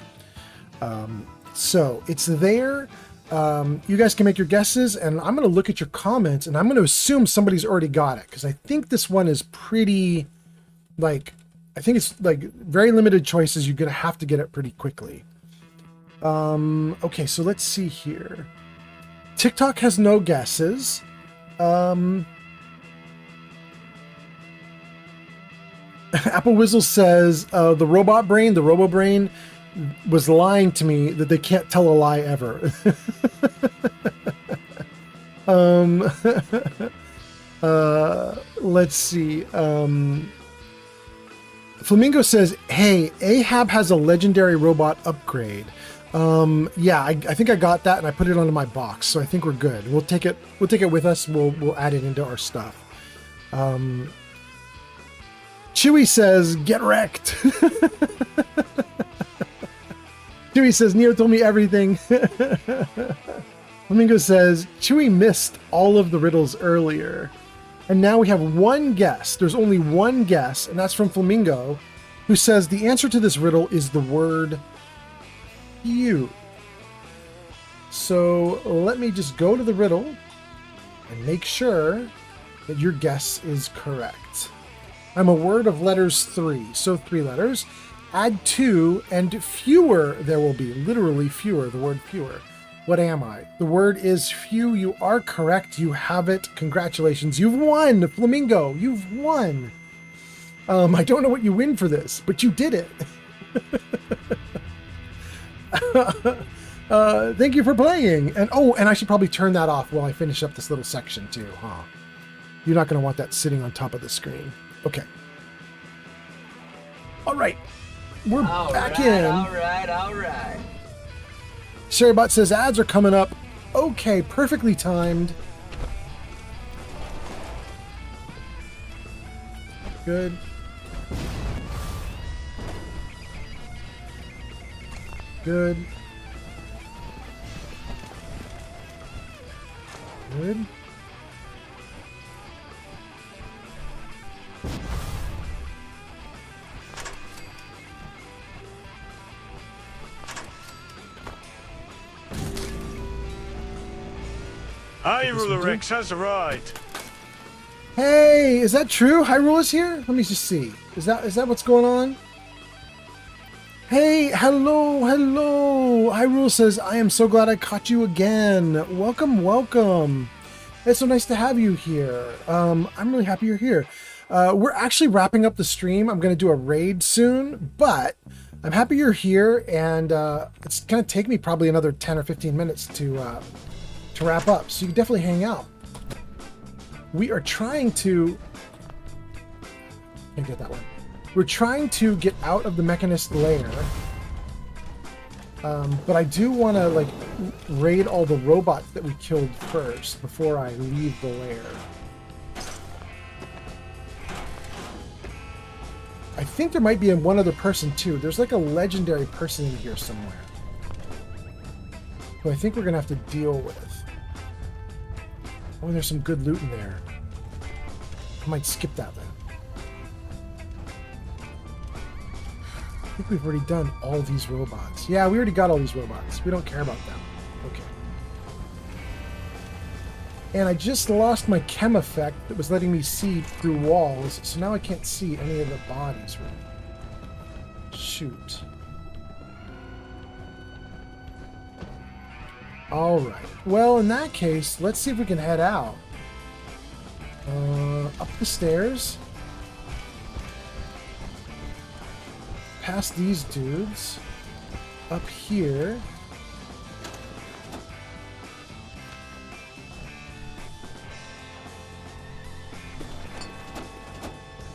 So it's there. You guys can make your guesses, and I'm going to look at your comments, and I'm going to assume somebody's already got it, because I think this one is pretty, like, I think it's like very limited choices. You're going to have to get it pretty quickly. Okay, so let's see here. TikTok has no guesses. Apple Whizzle says the robot brain, the robo brain, was lying to me that they can't tell a lie ever. Let's see. Flamingo says, hey, Ahab has a legendary robot upgrade. Yeah, I think I got that and I put it onto my box, so I think we're good. We'll take it with us. We'll add it into our stuff. Chewy says, get wrecked. Chewy says, Neo told me everything. Flamingo says, Chewy missed all of the riddles earlier. And now we have one guess. There's only one guess, and that's from Flamingo, who says the answer to this riddle is the word you. So let me just go to the riddle and make sure that your guess is correct. I'm a word of letters 3, so 3 letters. Add 2 and fewer there will be, literally fewer, the word fewer. What am I? The word is few. You are correct. You have it. Congratulations. You've won, Flamingo. You've won. I don't know what you win for this, but you did it. Thank you for playing. And I should probably turn that off while I finish up this little section too, huh? You're not going to want that sitting on top of the screen. Okay. All right. We're back in. All right. Sherrybot says ads are coming up. Okay, perfectly timed. Good. Good. Good. Hyrule Rex has arrived. Hey, is that true? Hyrule is here? Let me just see. Is that what's going on? Hey, hello. Hyrule says, I am so glad I caught you again. Welcome. It's so nice to have you here. I'm really happy you're here. We're actually wrapping up the stream. I'm going to do a raid soon, but I'm happy you're here, and it's going to take me probably another 10 or 15 minutes to wrap up, so you can definitely hang out. We are trying to... Can't get that one. We're trying to get out of the Mechanist lair, but I do want to like raid all the robots that we killed first before I leave the lair. I think there might be one other person too. There's like a legendary person in here somewhere who I think we're gonna have to deal with. Oh, there's some good loot in there. I might skip that then. I think we've already done all these robots. Yeah, we already got all these robots. We don't care about them. Okay. And I just lost my chem effect that was letting me see through walls, so now I can't see any of the bodies really. Shoot. Alright. Well, in that case, let's see if we can head out. Up the stairs. Past these dudes. Up here.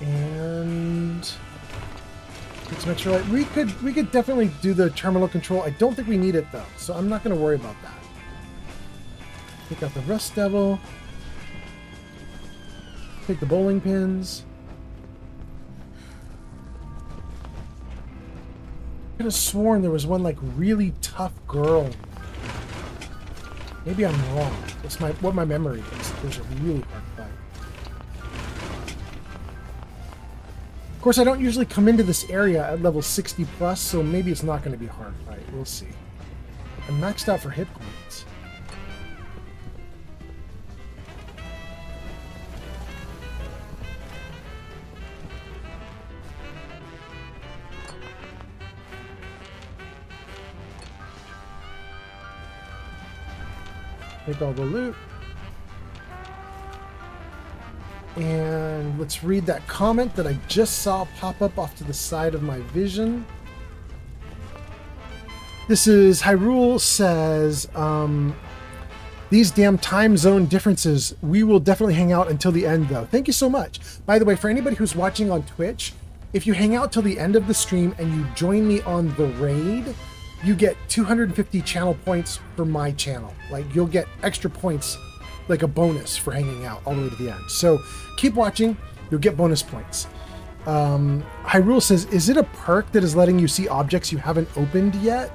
And get some extra light. We could definitely do the terminal control. I don't think we need it though, so I'm not going to worry about that. Take out the Rust Devil. Take the bowling pins. I could have sworn there was one like really tough girl. Maybe I'm wrong. That's what my memory is. There's a really hard fight. Of course, I don't usually come into this area at level 60 plus, so maybe it's not going to be a hard fight. We'll see. I'm maxed out for hit points. Take all the loot. And let's read that comment that I just saw pop up off to the side of my vision. This is Hyrule says, these damn time zone differences. We will definitely hang out until the end though. Thank you so much. By the way, for anybody who's watching on Twitch, if you hang out till the end of the stream and you join me on the raid, you get 250 channel points for my channel. Like, you'll get extra points, like a bonus for hanging out all the way to the end. So keep watching, you'll get bonus points. Hyrule says, is it a perk that is letting you see objects you haven't opened yet?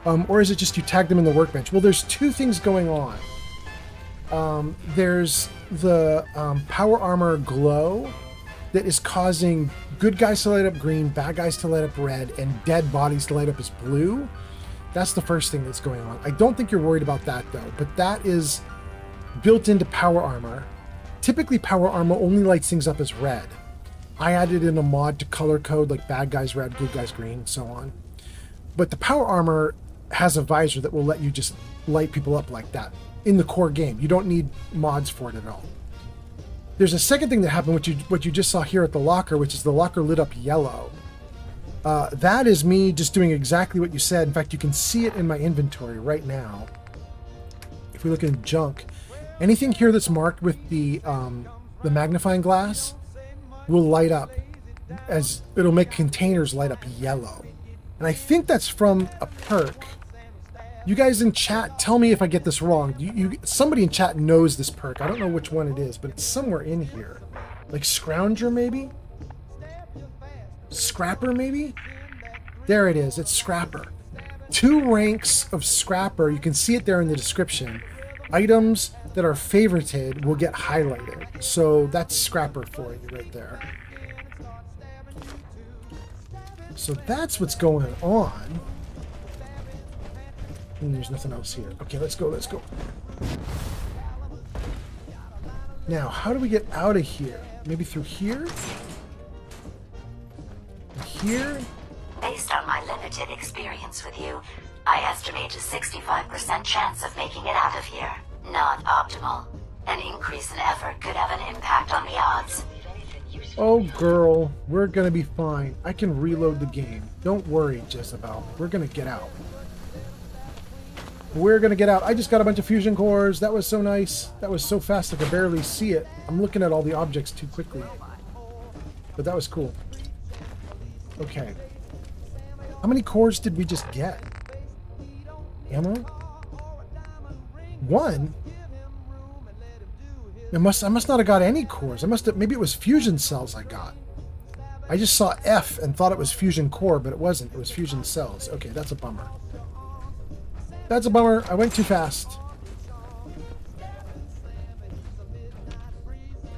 Or is it just you tag them in the workbench? Well, there's two things going on. There's the power armor glow that is causing good guys to light up green, bad guys to light up red, and dead bodies to light up as blue. That's the first thing that's going on. I don't think you're worried about that though, but that is built into power armor. Typically power armor only lights things up as red. I added in a mod to color code like bad guys red, good guys green, and so on. But the power armor has a visor that will let you just light people up like that in the core game. You don't need mods for it at all. There's a second thing that happened, what you just saw here at the locker, which is the locker lit up yellow. That is me just doing exactly what you said. In fact, you can see it in my inventory right now. If we look in junk, anything here that's marked with the magnifying glass will light up, as it'll make containers light up yellow. And I think that's from a perk. You guys in chat, tell me if I get this wrong. Somebody in chat knows this perk. I don't know which one it is, but it's somewhere in here. Like Scrounger, maybe? Scrapper, maybe? There it is. It's Scrapper. 2 ranks of Scrapper. You can see it there in the description. Items that are favorited will get highlighted. So that's Scrapper for you right there. So that's what's going on. And there's nothing else here. Okay, let's go, let's go. Now, how do we get out of here? Maybe through here? Here? Based on my limited experience with you, I estimate a 65% chance of making it out of here. Not optimal. An increase in effort could have an impact on the odds. Oh, girl, we're gonna be fine. I can reload the game. Don't worry, Jezebel. We're gonna get out. We're gonna get out. I just got a bunch of fusion cores. That was so nice. That was so fast I could barely see it. I'm looking at all the objects too quickly. But that was cool. Okay. How many cores did we just get? Ammo? 1? I must not have got any cores. Maybe it was fusion cells I got. I just saw F and thought it was fusion core, but it wasn't. It was fusion cells. Okay, that's a bummer. That's a bummer. I went too fast.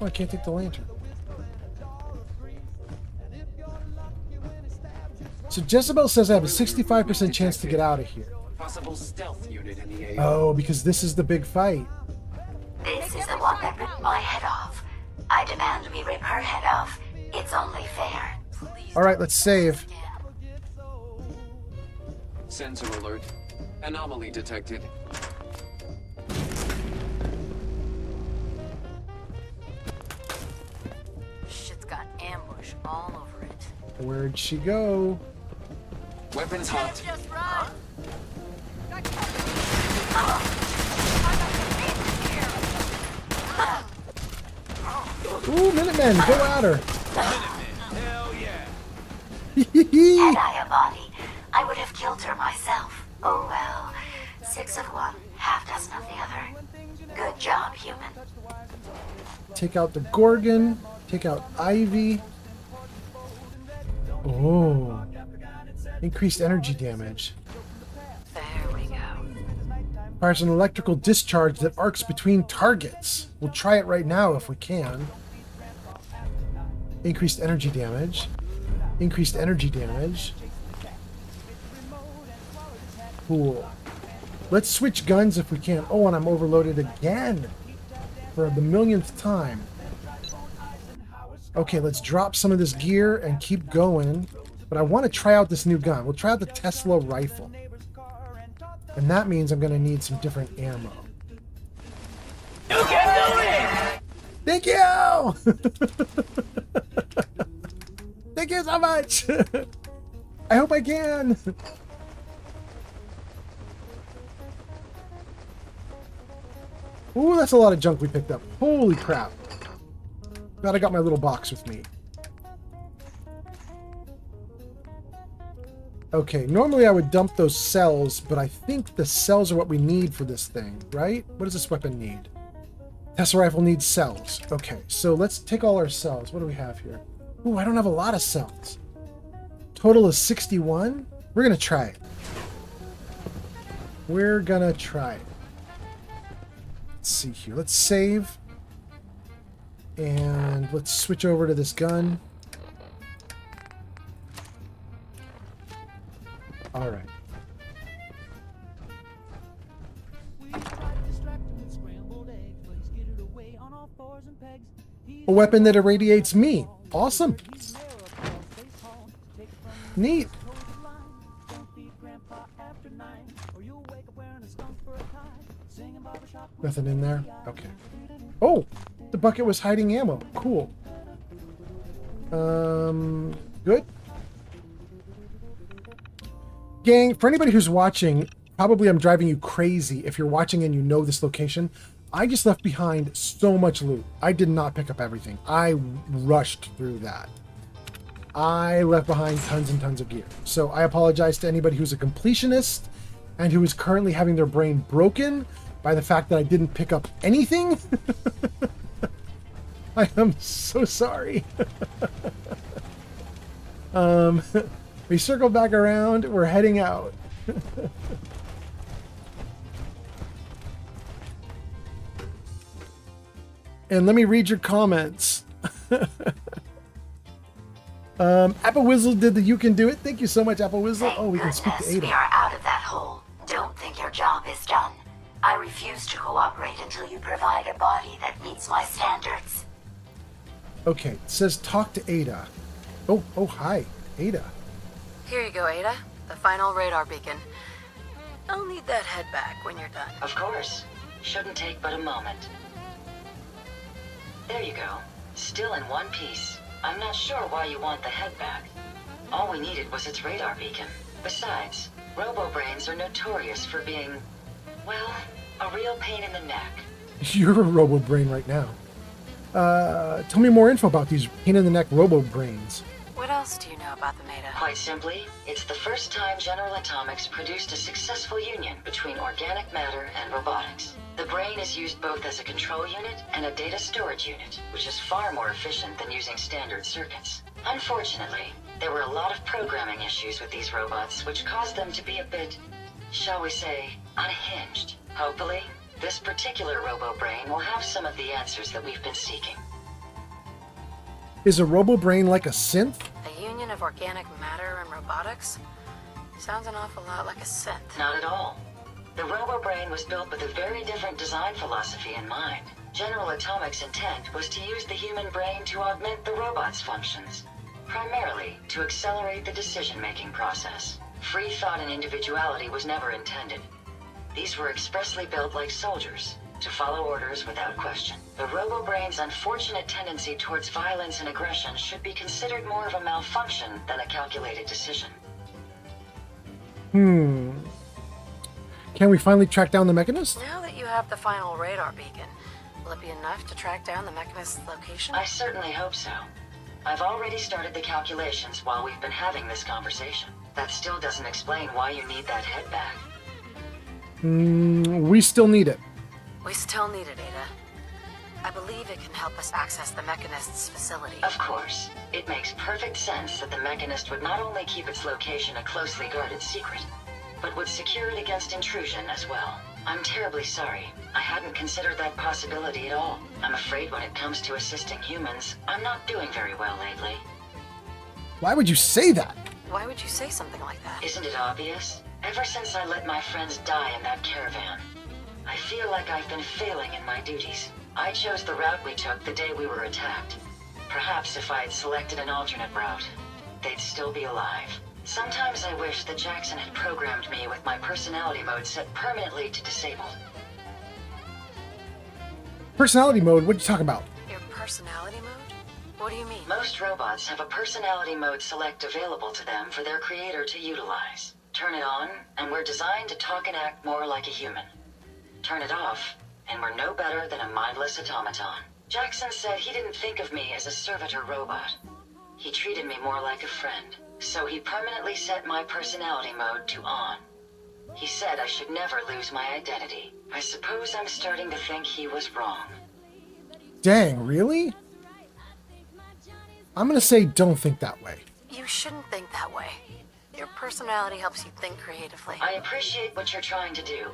Oh, I can't take the lantern. So Jezebel says I have a 65% chance to get out of here. Possible stealth unit in the AO. Oh, because this is the big fight. This is my head off. I demand we rip her head off. It's only fair. All right, let's save. Sensor alert. Anomaly detected. Shit's got ambush all over it. Where'd she go? Weapons hot. Just run! Ooh, Minutemen, go at her. Hell yeah. Had I a body, I would have killed her myself. Oh well. 6 of one, half dozen of the other. Good job, human. Take out the Gorgon. Take out Ivy. Oh. Increased energy damage. There we go. Fires an electrical discharge that arcs between targets. We'll try it right now if we can. Increased energy damage. Increased energy damage. Cool. Let's switch guns if we can. Oh, and I'm overloaded again. For the millionth time. Okay, let's drop some of this gear and keep going. But I want to try out this new gun. We'll try out the Tesla rifle. And that means I'm going to need some different ammo. You can do it! Thank you! Thank you so much! I hope I can! Ooh, that's a lot of junk we picked up. Holy crap. Glad I got my little box with me. Okay, normally I would dump those cells, but I think the cells are what we need for this thing, right? What does this weapon need? Tesla rifle needs cells. Okay, so let's take all our cells. What do we have here? Ooh, I don't have a lot of cells. Total is 61. We're gonna try it. We're gonna try it. Let's see here. Let's save. And let's switch over to this gun. All right. A weapon that irradiates me. Awesome. Neat. Nothing in there? Okay. Oh! The bucket was hiding ammo. Cool. Good. Gang, for anybody who's watching, probably I'm driving you crazy if you're watching and you know this location. I just left behind so much loot. I did not pick up everything. I rushed through that. I left behind tons and tons of gear. So I apologize to anybody who's a completionist and who is currently having their brain broken by the fact that I didn't pick up anything. I am so sorry. We circle back around. We're heading out. And let me read your comments. Apple Whizzle did the you can do it. Thank you so much, Apple Whizzle. Oh, we can speak to Ada. We are out of that hole. Don't think your job is done. I refuse to cooperate until you provide a body that meets my standards. Okay, it says talk to Ada. Oh, hi, Ada. Here you go, Ada. The final radar beacon. I'll need that head back when you're done. Of course. Shouldn't take but a moment. There you go. Still in one piece. I'm not sure why you want the head back. All we needed was its radar beacon. Besides, robo-brains are notorious for being, well, a real pain in the neck. You're a robo-brain right now. Tell me more info about these pain-in-the-neck robo-brains. What else do you know about them, Ada? Quite simply, it's the first time General Atomics produced a successful union between organic matter and robotics. The brain is used both as a control unit and a data storage unit, which is far more efficient than using standard circuits. Unfortunately, there were a lot of programming issues with these robots, which caused them to be a bit, shall we say, unhinged. Hopefully, this particular robo-brain will have some of the answers that we've been seeking. Is a robo-brain like a synth? A union of organic matter and robotics? Sounds an awful lot like a synth. Not at all. The robo-brain was built with a very different design philosophy in mind. General Atomic's intent was to use the human brain to augment the robot's functions, primarily to accelerate the decision-making process. Free thought and individuality was never intended. These were expressly built like soldiers, to follow orders without question. The robo-brain's unfortunate tendency towards violence and aggression should be considered more of a malfunction than a calculated decision. Can we finally track down the Mechanist? Now that you have the final radar beacon, will it be enough to track down the Mechanist's location? I certainly hope so. I've already started the calculations while we've been having this conversation. That still doesn't explain why you need that head back. We still need it. We still need it, Ada. I believe it can help us access the Mechanist's facility. Of course. It makes perfect sense that the Mechanist would not only keep its location a closely guarded secret, but would secure it against intrusion as well. I'm terribly sorry. I hadn't considered that possibility at all. I'm afraid when it comes to assisting humans, I'm not doing very well lately. Why would you say that? Why would you say something like that? Isn't it obvious? Ever since I let my friends die in that caravan, I feel like I've been failing in my duties. I chose the route we took the day we were attacked. Perhaps if I had selected an alternate route, they'd still be alive. Sometimes I wish that Jackson had programmed me with my personality mode set permanently to disabled. Personality mode? What are you talking about? Your personality mode? What do you mean? Most robots have a personality mode select available to them for their creator to utilize. Turn it on, and we're designed to talk and act more like a human. Turn it off, and we're no better than a mindless automaton. Jackson said he didn't think of me as a servitor robot. He treated me more like a friend. So he permanently set my personality mode to on. He said I should never lose my identity. I suppose I'm starting to think he was wrong. Dang, really? I'm gonna say don't think that way. You shouldn't think that way. Your personality helps you think creatively. I appreciate what you're trying to do,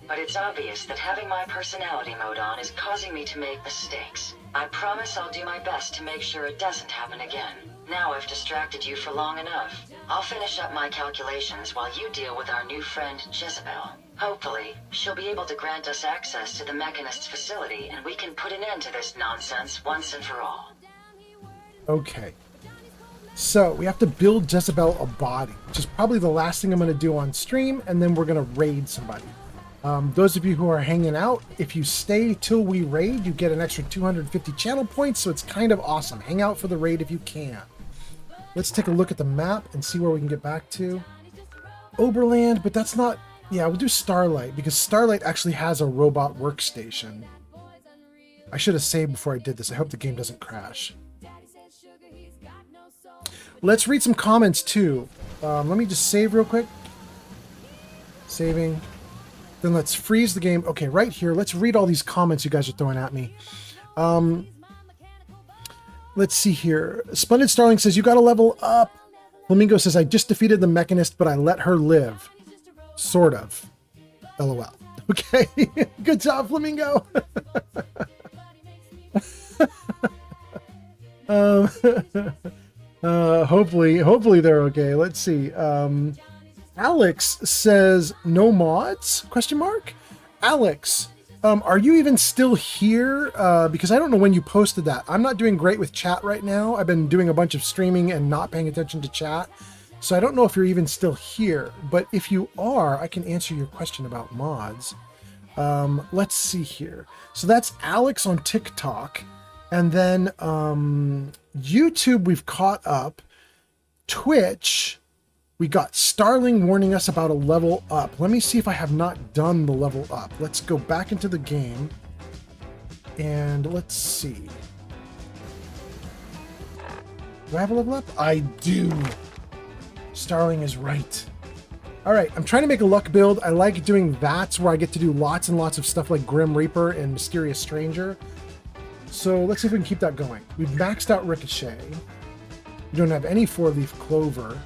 but it's obvious that having my personality mode on is causing me to make mistakes. I promise I'll do my best to make sure it doesn't happen again. Now I've distracted you for long enough. I'll finish up my calculations while you deal with our new friend, Jezebel. Hopefully, she'll be able to grant us access to the Mechanist's facility and we can put an end to this nonsense once and for all. Okay. So, we have to build Jezebel a body, which is probably the last thing I'm going to do on stream, and then we're going to raid somebody. Those of you who are hanging out, if you stay till we raid, you get an extra 250 channel points, so it's kind of awesome. Hang out for the raid if you can. Let's take a look at the map and see where we can get back to. Oberland, but that's not... Yeah, we'll do Starlight, because Starlight actually has a robot workstation. I should have saved before I did this. I hope the game doesn't crash. Let's read some comments, too. Let me just save real quick. Saving. Then let's freeze the game. Okay, right here, let's read all these comments you guys are throwing at me. Let's see here. Splendid Starling says, you gotta level up. Flamingo says, I just defeated the Mechanist, but I let her live. Sort of. LOL. Okay. Good job, Flamingo. Hopefully they're okay. Let's see. Alex says, no mods? Question mark? Alex, are you even still here? Because I don't know when you posted that. I'm not doing great with chat right now. I've been doing a bunch of streaming and not paying attention to chat. So I don't know if you're even still here. But if you are, I can answer your question about mods. Let's see here. So that's Alex on TikTok. And then YouTube, we've caught up. Twitch, we got Starling warning us about a level up. Let me see if I have not done the level up. Let's go back into the game. And let's see. Do I have a level up? I do. Starling is right. All right, I'm trying to make a luck build. I like doing VATs where I get to do lots and lots of stuff like Grim Reaper and Mysterious Stranger. So let's see if we can keep that going. We've maxed out Ricochet. We don't have any 4-leaf clover.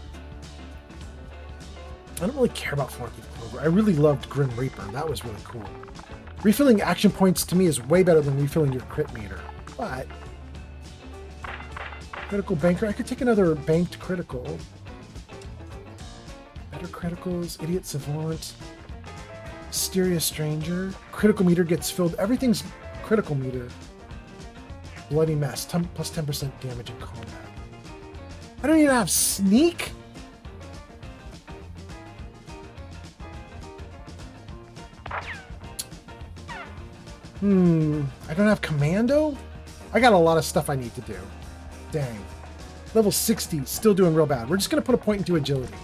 I don't really care about 4-leaf clover. I really loved Grim Reaper. That was really cool. Refilling action points to me is way better than refilling your crit meter. But critical banker, I could take another banked critical. Better criticals, Idiot Savant, Mysterious Stranger. Critical meter gets filled. Everything's critical meter. Bloody mess. Plus 10% damage in combat. I don't even have sneak? I don't have commando? I got a lot of stuff I need to do. Dang. Level 60, still doing real bad. We're just going to put a point into agility.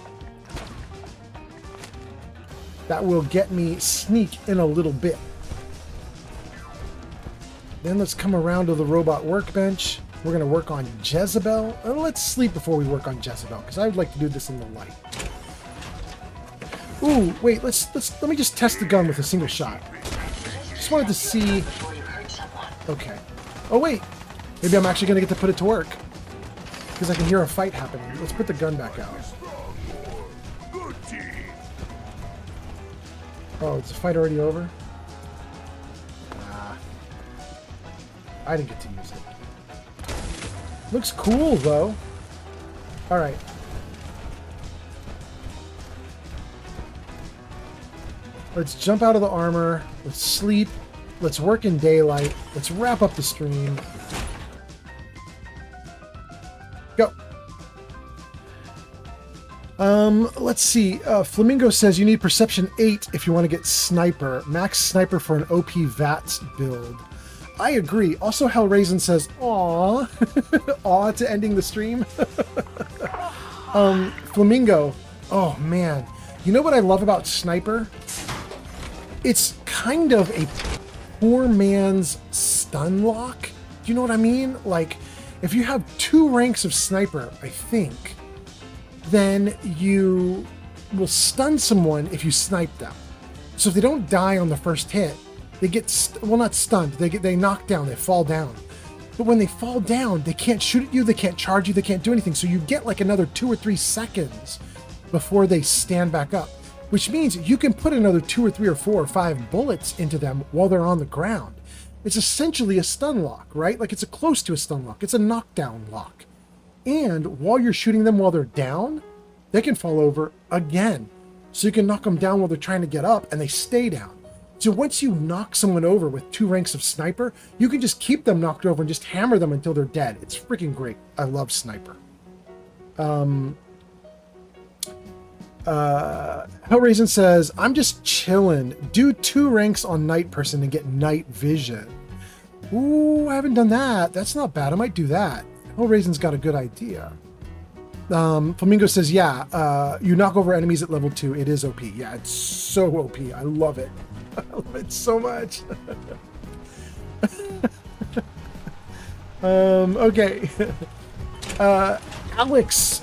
That will get me sneak in a little bit. Then let's come around to the robot workbench. We're going to work on Jezebel. Let's sleep before we work on Jezebel, because I would like to do this in the light. Ooh, wait, let me just test the gun with a single shot. Just wanted to see... Okay. Oh, wait. Maybe I'm actually going to get to put it to work. Because I can hear a fight happening. Let's put the gun back out. Oh, is the fight already over? Ah. I didn't get to use it. Looks cool, though. Alright. Let's jump out of the armor. Let's sleep. Let's work in daylight. Let's wrap up the stream. Go. Let's see. Flamingo says you need Perception 8 if you want to get Sniper. Max Sniper for an OP VATS build. I agree. Also, Hellraisin says, "Aw, aw" to ending the stream. Flamingo. Oh man, you know what I love about Sniper? It's kind of a poor man's stun lock. Do you know what I mean? Like, if you have 2 ranks of Sniper, I think, then you will stun someone if you snipe them. So if they don't die on the first hit, they get, well, not stunned, they knock down, they fall down. But when they fall down, they can't shoot at you, they can't charge you, they can't do anything. So you get like another 2 or 3 seconds before they stand back up, which means you can put another 2 or 3 or 4 or 5 bullets into them while they're on the ground. It's essentially a stun lock, right? Like, it's close to a stun lock. It's a knockdown lock. And while you're shooting them while they're down, they can fall over again. So you can knock them down while they're trying to get up, and they stay down. So once you knock someone over with 2 ranks of Sniper, you can just keep them knocked over and just hammer them until they're dead. It's freaking great. I love Sniper. Hellraisin says, I'm just chilling. Do 2 ranks on Night Person and get night vision. Ooh, I haven't done that. That's not bad. I might do that. Hellraisin's got a good idea. Flamingo says, yeah, you knock over enemies at level 2. It is OP. Yeah, it's so OP. I love it. I love it so much. Okay. Alex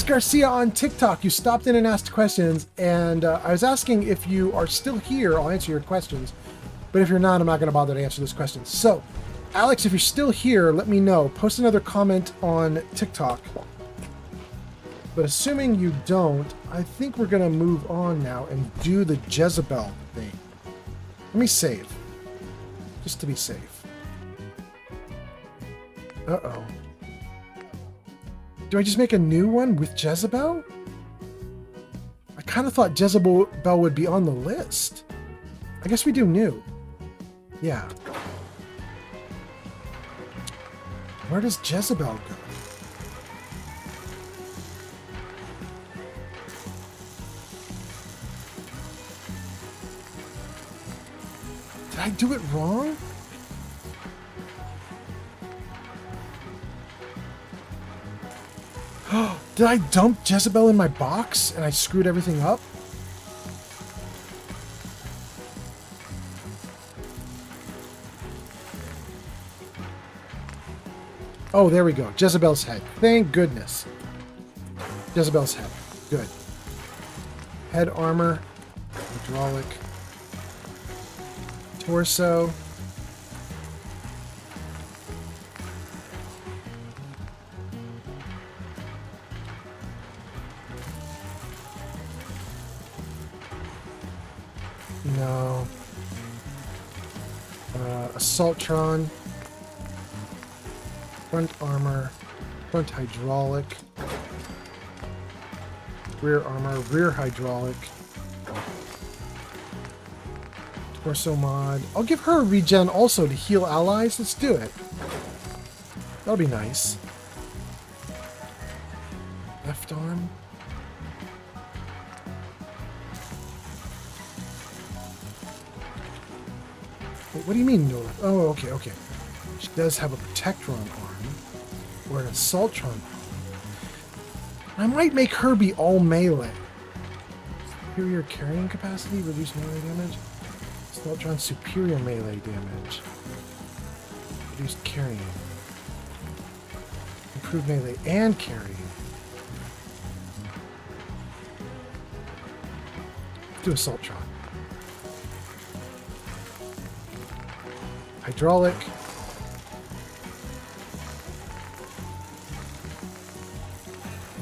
Garcia on TikTok, you stopped in and asked questions, and I was asking if you are still here. I'll answer your questions, but if you're not, I'm not going to bother to answer those questions. So, Alex, if you're still here, let me know. Post another comment on TikTok. But assuming you don't, I think we're going to move on now and do the Jezebel thing. Let me save, just to be safe. Uh-oh. Do I just make a new one with Jezebel? I kind of thought Jezebel would be on the list. I guess we do new. Yeah. Where does Jezebel go? Did I do it wrong? Did I dump Jezebel in my box and I screwed everything up? Oh, there we go. Jezebel's head. Thank goodness. Jezebel's head. Good. Head armor. Hydraulic. Torso. No. Assaultron. Front armor. Front hydraulic. Rear armor. Rear hydraulic. Torso mod. I'll give her a regen also to heal allies. Let's do it. That'll be nice. Left arm. Wait, what do you mean no left? Oh, okay, okay. She does have a Protectron arm. Or an Assaultron arm. I might make her be all melee. Superior carrying capacity, reduce melee damage. Assaultron superior melee damage. Reduced carrying. Improved melee and carrying. Do Assaultron. Hydraulic.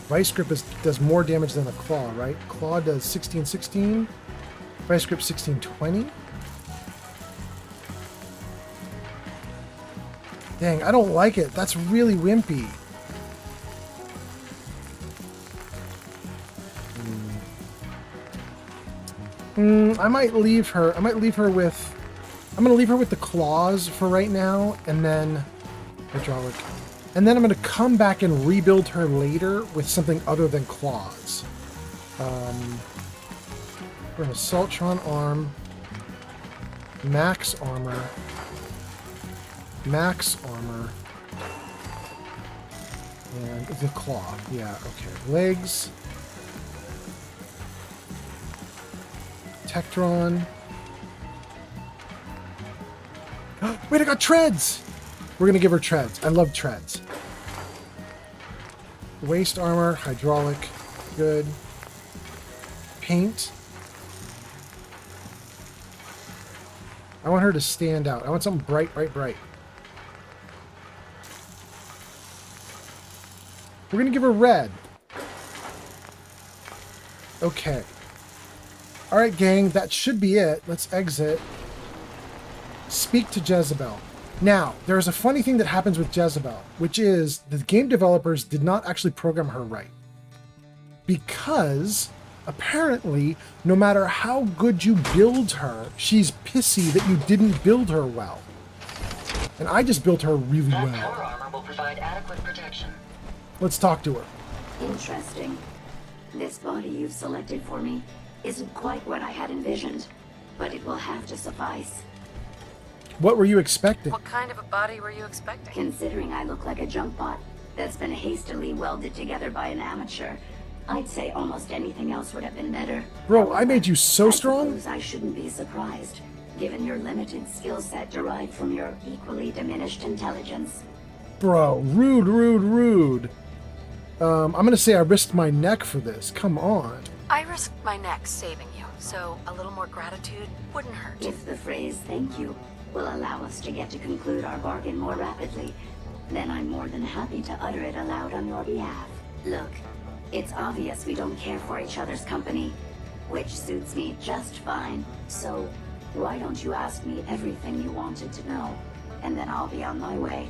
Vice Grip does more damage than a Claw, right? Claw does 16-16. Vice Grip 16-20. Dang, I don't like it. That's really wimpy. I might leave her. I'm gonna leave her with the claws for right now, and then hydraulic. And then I'm gonna come back and rebuild her later with something other than claws. We're an Assaultron arm, max armor, and the claw. Yeah, okay. Legs. Tectron. Wait, I got treads! We're gonna give her treads. I love treads. Waist armor, hydraulic, good. Paint. I want her to stand out. I want something bright, bright, bright. We're gonna give her red. Okay. Alright, gang, that should be it. Let's exit. Speak to Jezebel. Now, there's a funny thing that happens with Jezebel, which is the game developers did not actually program her right. Because, apparently, no matter how good you build her, she's pissy that you didn't build her well. And I just built her really well. That power armor will provide adequate protection. Let's talk to her. Interesting. This body you've selected for me isn't quite what I had envisioned, but it will have to suffice. What were you expecting? What kind of a body were you expecting? Considering I look like a junk bot that's been hastily welded together by an amateur, I'd say almost anything else would have been better. Bro, I made you so strong? I suppose I shouldn't be surprised, given your limited skill set derived from your equally diminished intelligence. Bro, rude, rude, rude. I'm gonna say I risked my neck for this. Come on. I risked my neck saving you, so a little more gratitude wouldn't hurt. If the phrase thank you will allow us to get to conclude our bargain more rapidly, then I'm more than happy to utter it aloud on your behalf. Look, it's obvious we don't care for each other's company, which suits me just fine. So, why don't you ask me everything you wanted to know, and then I'll be on my way.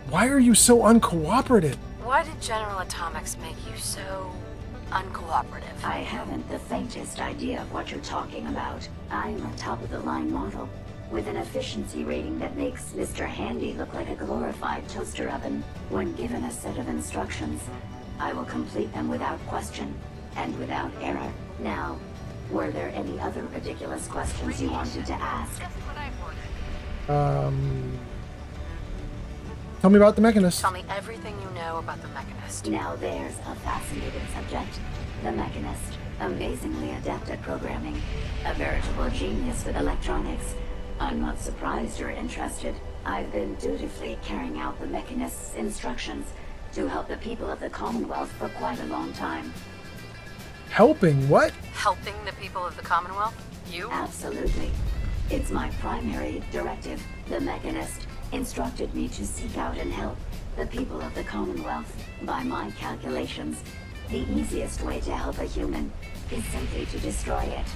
Why are you so uncooperative? Why did General Atomics make you so uncooperative? I haven't the faintest idea of what you're talking about. I'm a top-of-the-line model, with an efficiency rating that makes Mr. Handy look like a glorified toaster oven. When given a set of instructions, I will complete them without question, and without error. Now, were there any other ridiculous questions you wanted to ask? Tell me about the Mechanist. Tell me everything you know about the Mechanist. Now there's a fascinating subject. The Mechanist, amazingly adept at programming, a veritable genius with electronics. I'm not surprised you're interested. I've been dutifully carrying out the Mechanist's instructions to help the people of the Commonwealth for quite a long time. Helping what? Helping the people of the Commonwealth? You? Absolutely. It's my primary directive. The Mechanist instructed me to seek out and help the people of the Commonwealth. By my calculations, the easiest way to help a human is simply to destroy it.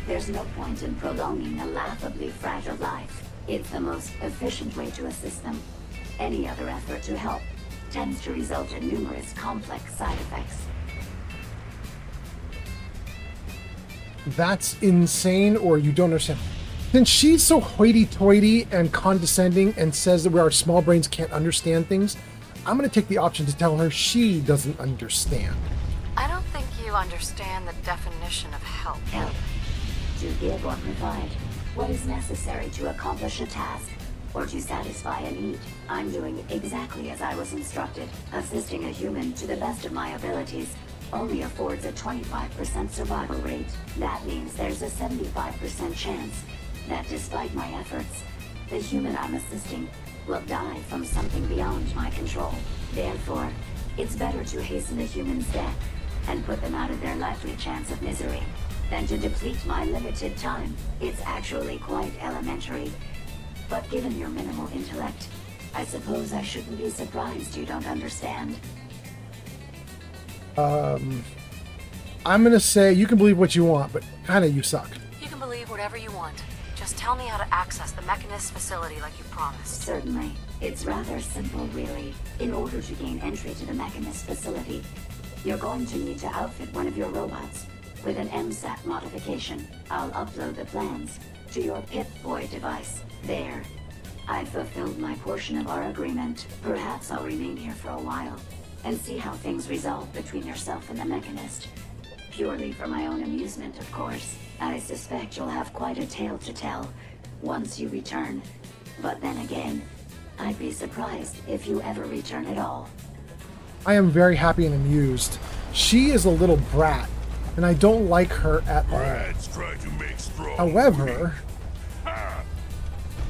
There's no point in prolonging a laughably fragile life. It's the most efficient way to assist them. Any other effort to help tends to result in numerous complex side effects. that's insane or you don't understand. Since she's so hoity-toity and condescending and says that our small brains can't understand things, I'm going to take the option to tell her she doesn't understand. I don't think you understand the definition of help. Help. To give or provide what is necessary to accomplish a task or to satisfy a need. I'm doing exactly as I was instructed. Assisting a human to the best of my abilities only affords a 25% survival rate. That means there's a 75% chance that despite my efforts, the human I'm assisting will die from something beyond my control. Therefore, it's better to hasten the human's death and put them out of their likely chance of misery than to deplete my limited time. It's actually quite elementary. But given your minimal intellect, I suppose I shouldn't be surprised you don't understand. I'm gonna say you can believe what you want, but kinda you suck. You can believe whatever you want. Just tell me how to access the Mechanist facility like you promised. Certainly. It's rather simple, really. In order to gain entry to the Mechanist facility, you're going to need to outfit one of your robots with an MSAT modification. I'll upload the plans to your Pip-Boy device. There. I've fulfilled my portion of our agreement. Perhaps I'll remain here for a while and see how things resolve between yourself and the Mechanist. Purely for my own amusement, of course. I suspect you'll have quite a tale to tell once you return. But then again, I'd be surprised if you ever return at all. I am very happy and amused. She is a little brat, and I don't like her at all. However,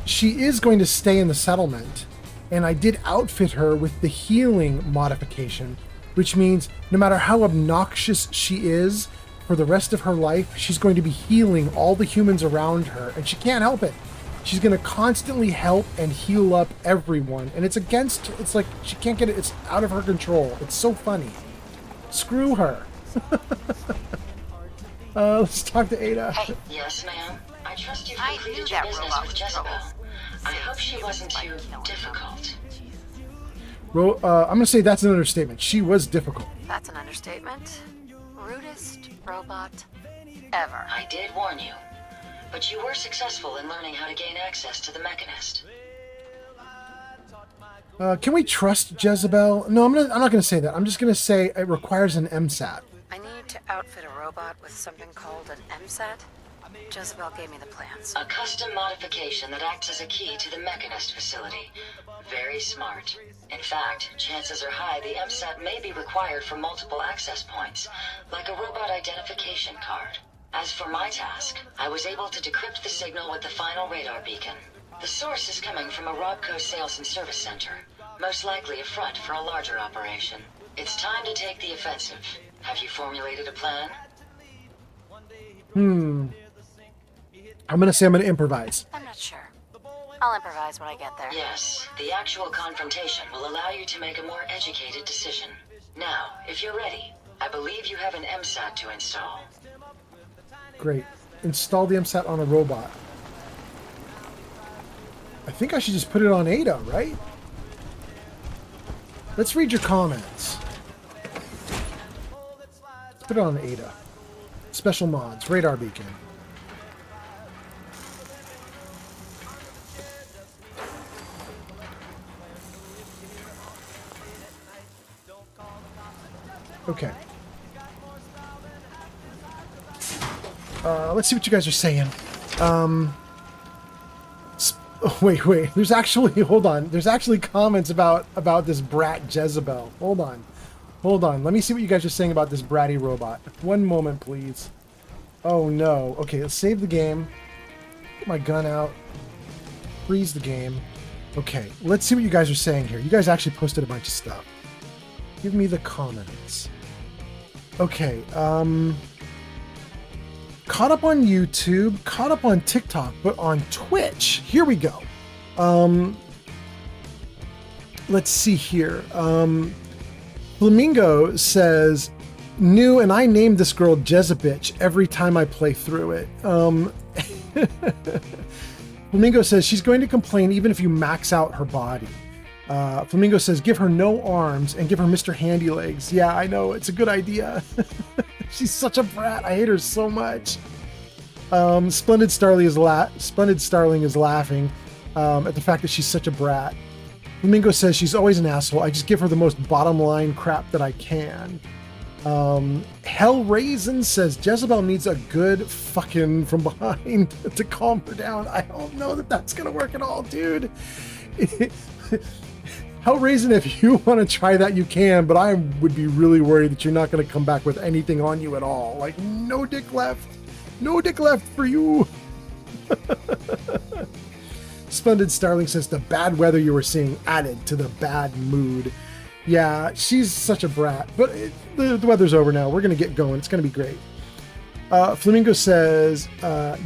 she is going to stay in the settlement, and I did outfit her with the healing modification, which means no matter how obnoxious she is, for the rest of her life, she's going to be healing all the humans around her, and she can't help it. She's going to constantly help and heal up everyone, and it's like she can't get it, it's out of her control. It's so funny. Screw her. Let's talk to Ada. Hey. Yes, ma'am. I trust you've completed your business with Jezebel. I hope she wasn't too difficult. I'm going to say that's an understatement. She was difficult. That's an understatement. Rudest robot ever. I did warn you, but you were successful in learning how to gain access to the Mechanist. Can we trust Jezebel? No, I'm not going to say that. I'm just going to say it requires an MSAT. I need to outfit a robot with something called an MSAT. Jezebel gave me the plans. A custom modification that acts as a key to the Mechanist facility. Very smart. In fact, chances are high the MSAT may be required for multiple access points, like a robot identification card. As for my task, I was able to decrypt the signal with the final radar beacon. The source is coming from a Robco sales and service center, most likely a front for a larger operation. It's time to take the offensive. Have you formulated a plan? I'm going to say I'm going to improvise. I'm not sure. I'll improvise when I get there. Yes, the actual confrontation will allow you to make a more educated decision. Now, if you're ready, I believe you have an MSAT to install. Great. Install the MSAT on a robot. I think I should just put it on Ada, right? Let's read your comments. Let's put it on Ada. Special mods, radar beacon. Okay. Let's see what you guys are saying. Wait. There's actually, hold on. There's actually comments about this brat Jezebel. Hold on. Let me see what you guys are saying about this bratty robot. One moment, please. Oh no. Okay, let's save the game. Get my gun out. Freeze the game. Okay, let's see what you guys are saying here. You guys actually posted a bunch of stuff. Give me the comments. Okay, caught up on YouTube, caught up on TikTok, but on Twitch. Here we go. Let's see here. Flamingo says, new, and I named this girl Jezebitch every time I play through it. Flamingo says she's going to complain even if you max out her body. Flamingo says, give her no arms and give her Mr. Handy Legs. Yeah, I know. It's a good idea. She's such a brat. I hate her so much. Splendid Starling is laughing at the fact that she's such a brat. Flamingo says she's always an asshole. I just give her the most bottom line crap that I can. Hell Raisin says Jezebel needs a good fucking from behind to calm her down. I don't know that that's gonna work at all, dude. Hell Raisin, if you want to try that, you can, but I would be really worried that you're not going to come back with anything on you at all. Like, no dick left. No dick left for you. Splendid Starling says the bad weather you were seeing added to the bad mood. Yeah, she's such a brat, but the weather's over now. We're going to get going. It's going to be great. Flamingo says,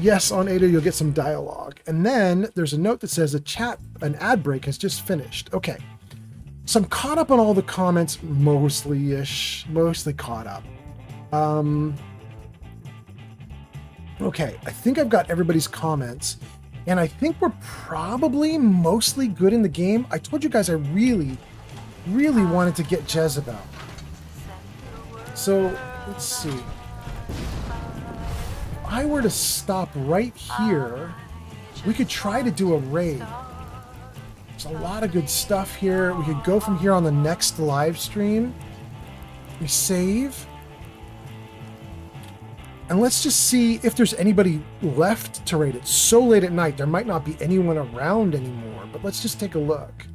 yes, on Ada, you'll get some dialogue. And then there's a note that says an ad break has just finished. Okay. So I'm caught up on all the comments, mostly caught up. Okay, I think I've got everybody's comments, and I think we're probably mostly good in the game. I told you guys I really wanted to get Jezebel. So, let's see. If I were to stop right here, we could try to do a raid. There's a lot of good stuff here. We could go from here on the next live stream. We save. And let's just see if there's anybody left to raid. It's so late at night, there might not be anyone around anymore, but let's just take a look.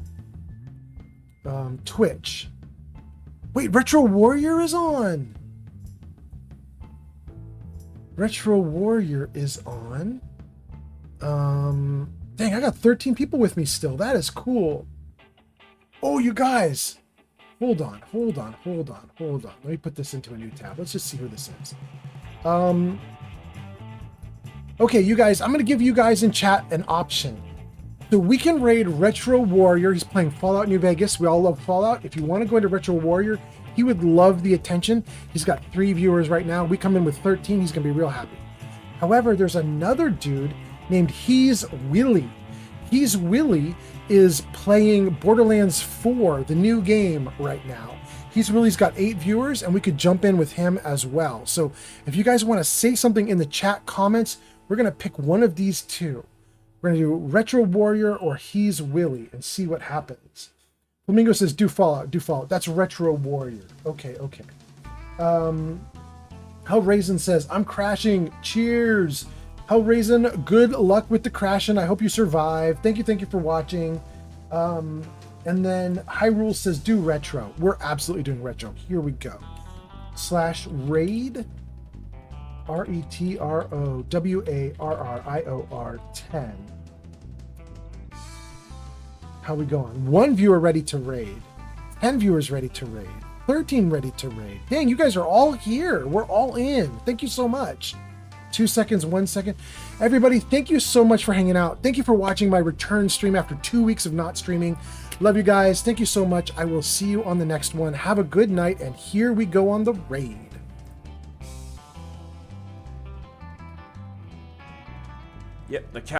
Twitch. Wait, Retro Warrior is on. Retro Warrior is on. Dang, I got 13 people with me still. That is cool. Oh, you guys. Hold on. Let me put this into a new tab. Let's just see who this is. Okay, you guys, I'm going to give you guys in chat an option. So we can raid Retro Warrior. He's playing Fallout New Vegas. We all love Fallout. If you want to go into Retro Warrior, he would love the attention. He's got 3 viewers right now. We come in with 13. He's going to be real happy. However, there's another dude named He's Willy. He's Willy is playing Borderlands 4, the new game right now. He's Willy's got 8 viewers, and we could jump in with him as well. So if you guys want to say something in the chat comments, we're going to pick one of these two. We're going to do Retro Warrior or He's Willy and see what happens. Flamingo says, do Fallout. That's Retro Warrior. Okay. Hellraisin says, I'm crashing. Cheers. Hellraisin, good luck with the crashing. I hope you survive. Thank you for watching. And then Hyrule says, do retro. We're absolutely doing retro. Here we go. /raid, RETROWARRIOR 10. How we going? 1 viewer ready to raid. 10 viewers ready to raid. 13 ready to raid. Dang, you guys are all here. We're all in. Thank you so much. 2 seconds, 1 second. Everybody, thank you so much for hanging out. Thank you for watching my return stream after 2 weeks of not streaming. Love you guys. Thank you so much. I will see you on the next one. Have a good night, and here we go on the raid. Yep, the